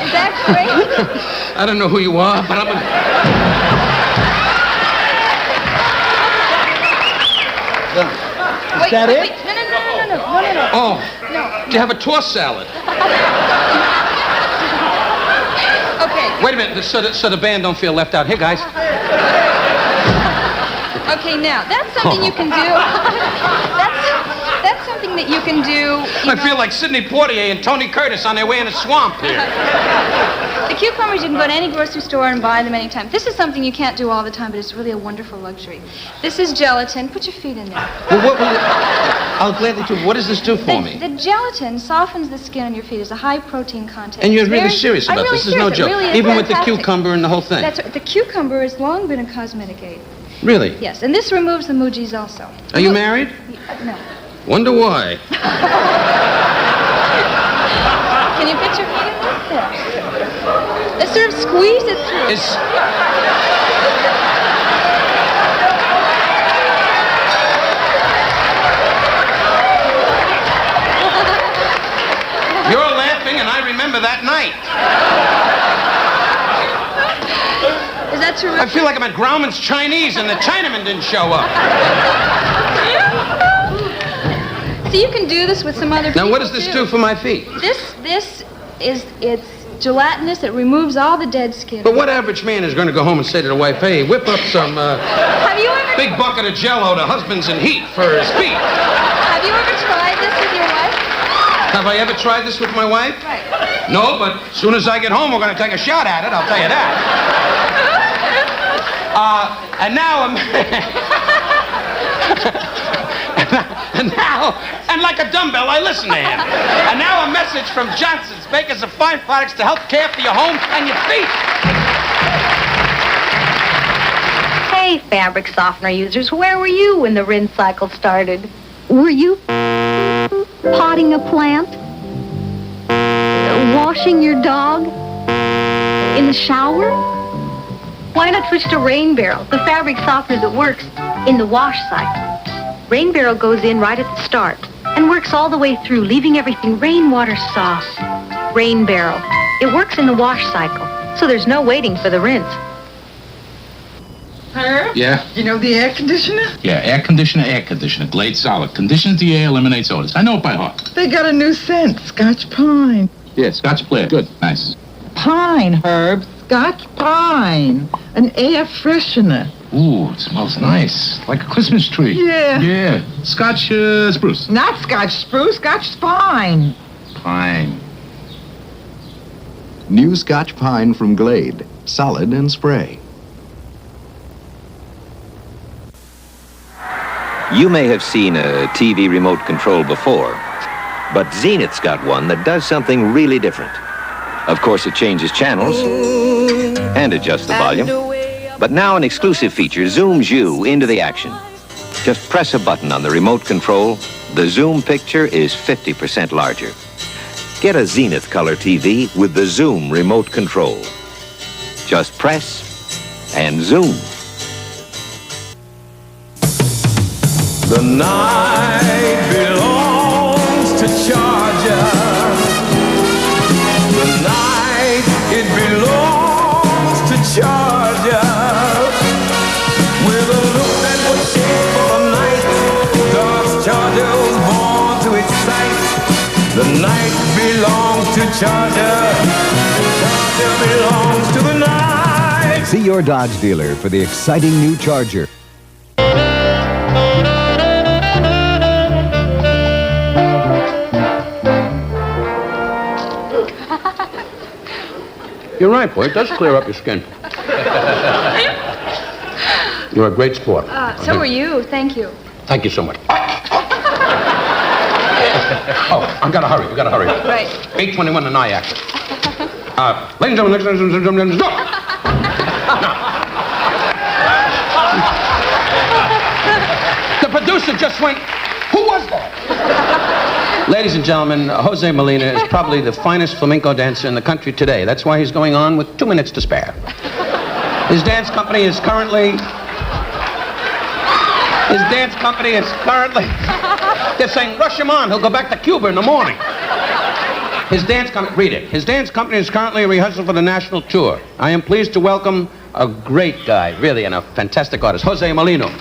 Is that great? I don't know who you are, but I'm gonna... Is that it? Wait. No. Oh, No. do you have a tossed salad? Okay. Wait a minute, so the band don't feel left out. Here, guys. Okay, now, that's something you can do. That's something that you can do. I feel like Sidney Poitier and Tony Curtis on their way in a swamp here. The cucumbers, you can go to any grocery store and buy them anytime. This is something you can't do all the time, but it's really a wonderful luxury. This is gelatin. Put your feet in there. Well, I'll gladly do. What does this do for me? The gelatin softens the skin on your feet. It's a high protein content. And you're It's really very- serious I'm about really this. This is no serious. It joke. really is Even with the fantastic. cucumber and the whole thing. The cucumber has long been a cosmetic aid. Really? Yes, and this removes the moogies also. Are you married? No. Wonder why. Can you put your feet in there? Let's sort of squeeze it through. You're laughing, and I remember that night. Is that terrific? I feel like I'm at Grauman's Chinese, and the Chinaman didn't show up. So you can do this with some other people. Now, what does this do for my feet? It's gelatinous. It removes all the dead skin. But what average man is going to go home and say to the wife, hey, whip up some Have you ever big bucket of Jell-O to husband's in heat for his feet? Have you ever tried this with your wife? Have I ever tried this with my wife? Right. No, but as soon as I get home, we're going to take a shot at it, I'll tell you that. And now I'm... and like a dumbbell, I listen to him. And now a message from Johnson's, makers of fine products to help care for your home and your feet. Hey, fabric softener users, where were you when the rinse cycle started? Were you potting a plant? Washing your dog? In the shower? Why not switch to Rain Barrel, the fabric softener that works in the wash cycle? Rain Barrel goes in right at the start and works all the way through, leaving everything rainwater soft. Rain Barrel. It works in the wash cycle, so there's no waiting for the rinse. Herb? Yeah? You know the air conditioner? Yeah, air conditioner, Glade Solid. Conditions the air, eliminates odors. I know it by heart. They got a new scent, Scotch Pine. Yeah, Scotch Player. Good, nice. Pine, Herb. Scotch Pine. An air freshener. Ooh, it smells nice. Like a Christmas tree. Yeah. Yeah. Scotch spruce. Not Scotch Spruce, Scotch Pine. Pine. New Scotch Pine from Glade. Solid and spray. You may have seen a TV remote control before. But Zenith's got one that does something really different. Of course, it changes channels and adjusts the volume. But now an exclusive feature zooms you into the action. Just press a button on the remote control. The zoom picture is 50% larger. Get a Zenith color TV with the Zoom remote control. Just press and zoom. The night belongs to Georgia. The night, it belongs to Georgia. With a look that would shake for the night, 'cause Georgia was born to excite. The night belongs to Georgia. Georgia belongs to the night. See your Dodge dealer for the exciting new Charger. You're right, boy. It does clear up your skin. You're a great sport. So are you. Thank you. Thank you so much. Oh, I've got to hurry. We've got to hurry. Right. 8:21 to Nyack. Ladies and gentlemen, stop! The producer just went, who was that? Ladies and gentlemen, Jose Molina is probably the finest flamenco dancer in the country today. That's why he's going on with 2 minutes to spare. His dance company is currently... They're saying, rush him on. He'll go back to Cuba in the morning. His dance company is currently rehearsal for the national tour. I am pleased to welcome a great guy, really, and a fantastic artist, Jose Molina.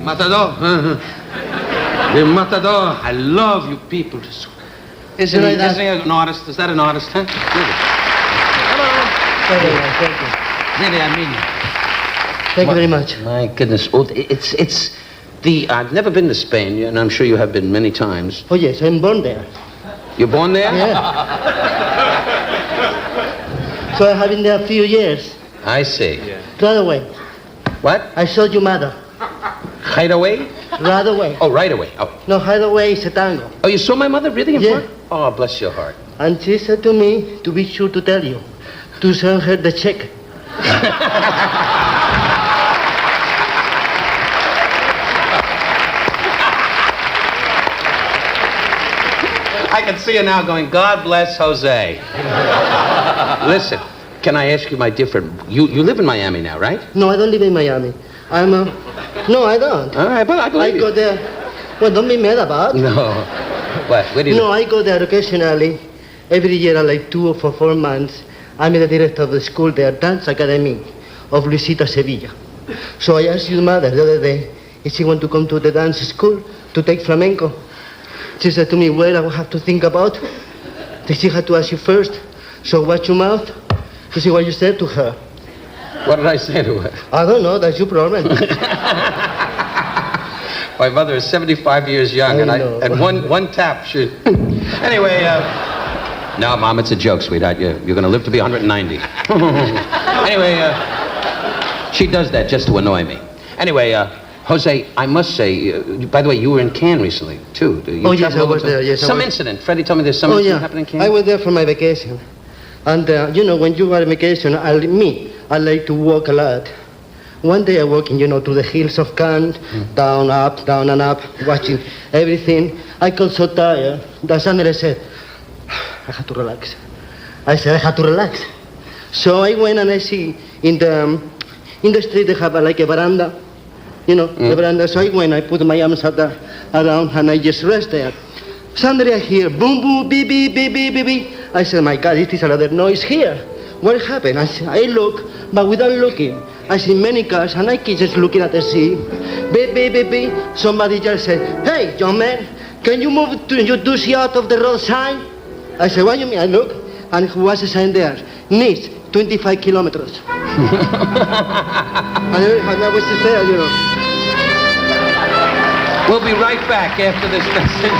Matador. The Matador. I love you people. Isn't he an artist? Is that an artist, huh? Thank you. I mean. Thank you very much. My goodness. Oh, it's the... I've never been to Spain, and I'm sure you have been many times. Oh, yes, I'm born there. You're born there? Yeah. So I have been there a few years. I see. Right away. What? I saw your mother. Right away? Right away. Oh, right away. Oh. No, right away is a tango. Oh, you saw my mother really in Yeah. front? Oh, bless your heart. And she said to me to be sure to tell you, to send her the check. I can see you now going, God bless Jose. Listen, can I ask you my different... You live in Miami now, right? No, I don't live in Miami. I'm No, I don't. All right, but I believe I go there... Well, don't be mad about. No. What? Where do you No, I go there occasionally. Every year, like 2 or 4 months, I'm the director of the school there, Dance Academy of Luisita Sevilla. So I asked your mother the other day if she want to come to the dance school to take flamenco. She said to me, well, I will have to think about. She had to ask you first. So watch your mouth to see what you said to her. What did I say to her? I don't know. That's your problem. My mother is 75 years young, and one tap should... Anyway, no, Mom, it's a joke, sweetheart. You're going to live to be 190. Anyway, she does that just to annoy me. Anyway, Jose, I must say, by the way, you were in Cannes recently, too. Oh, yes, I was there. Yes, some incident. Freddie told me there's some incident happening in Cannes. I was there for my vacation. And, you know, when you are on vacation, I like to walk a lot. One day I walking, through the hills of Cannes, down and up, watching everything. I got so tired that suddenly I said, I have to relax. I said, I have to relax. So I went and I see in the street they have like a veranda, a veranda. So I went, I put my arms around and I just rest there. Suddenly I hear boom, boom, beep, beep, beep, beep, beep, beep. I said, my God, it is another noise here. What happened? I look, but without looking, I see many cars, and I keep just looking at the sea. Beep, beep, beep, beep. Somebody just said, hey, young man, can you move your doozy out of the road sign? I said, what do you mean? I look, and who was the sign there? Nice, 25 kilometers. And I was just there, We'll be right back after this message.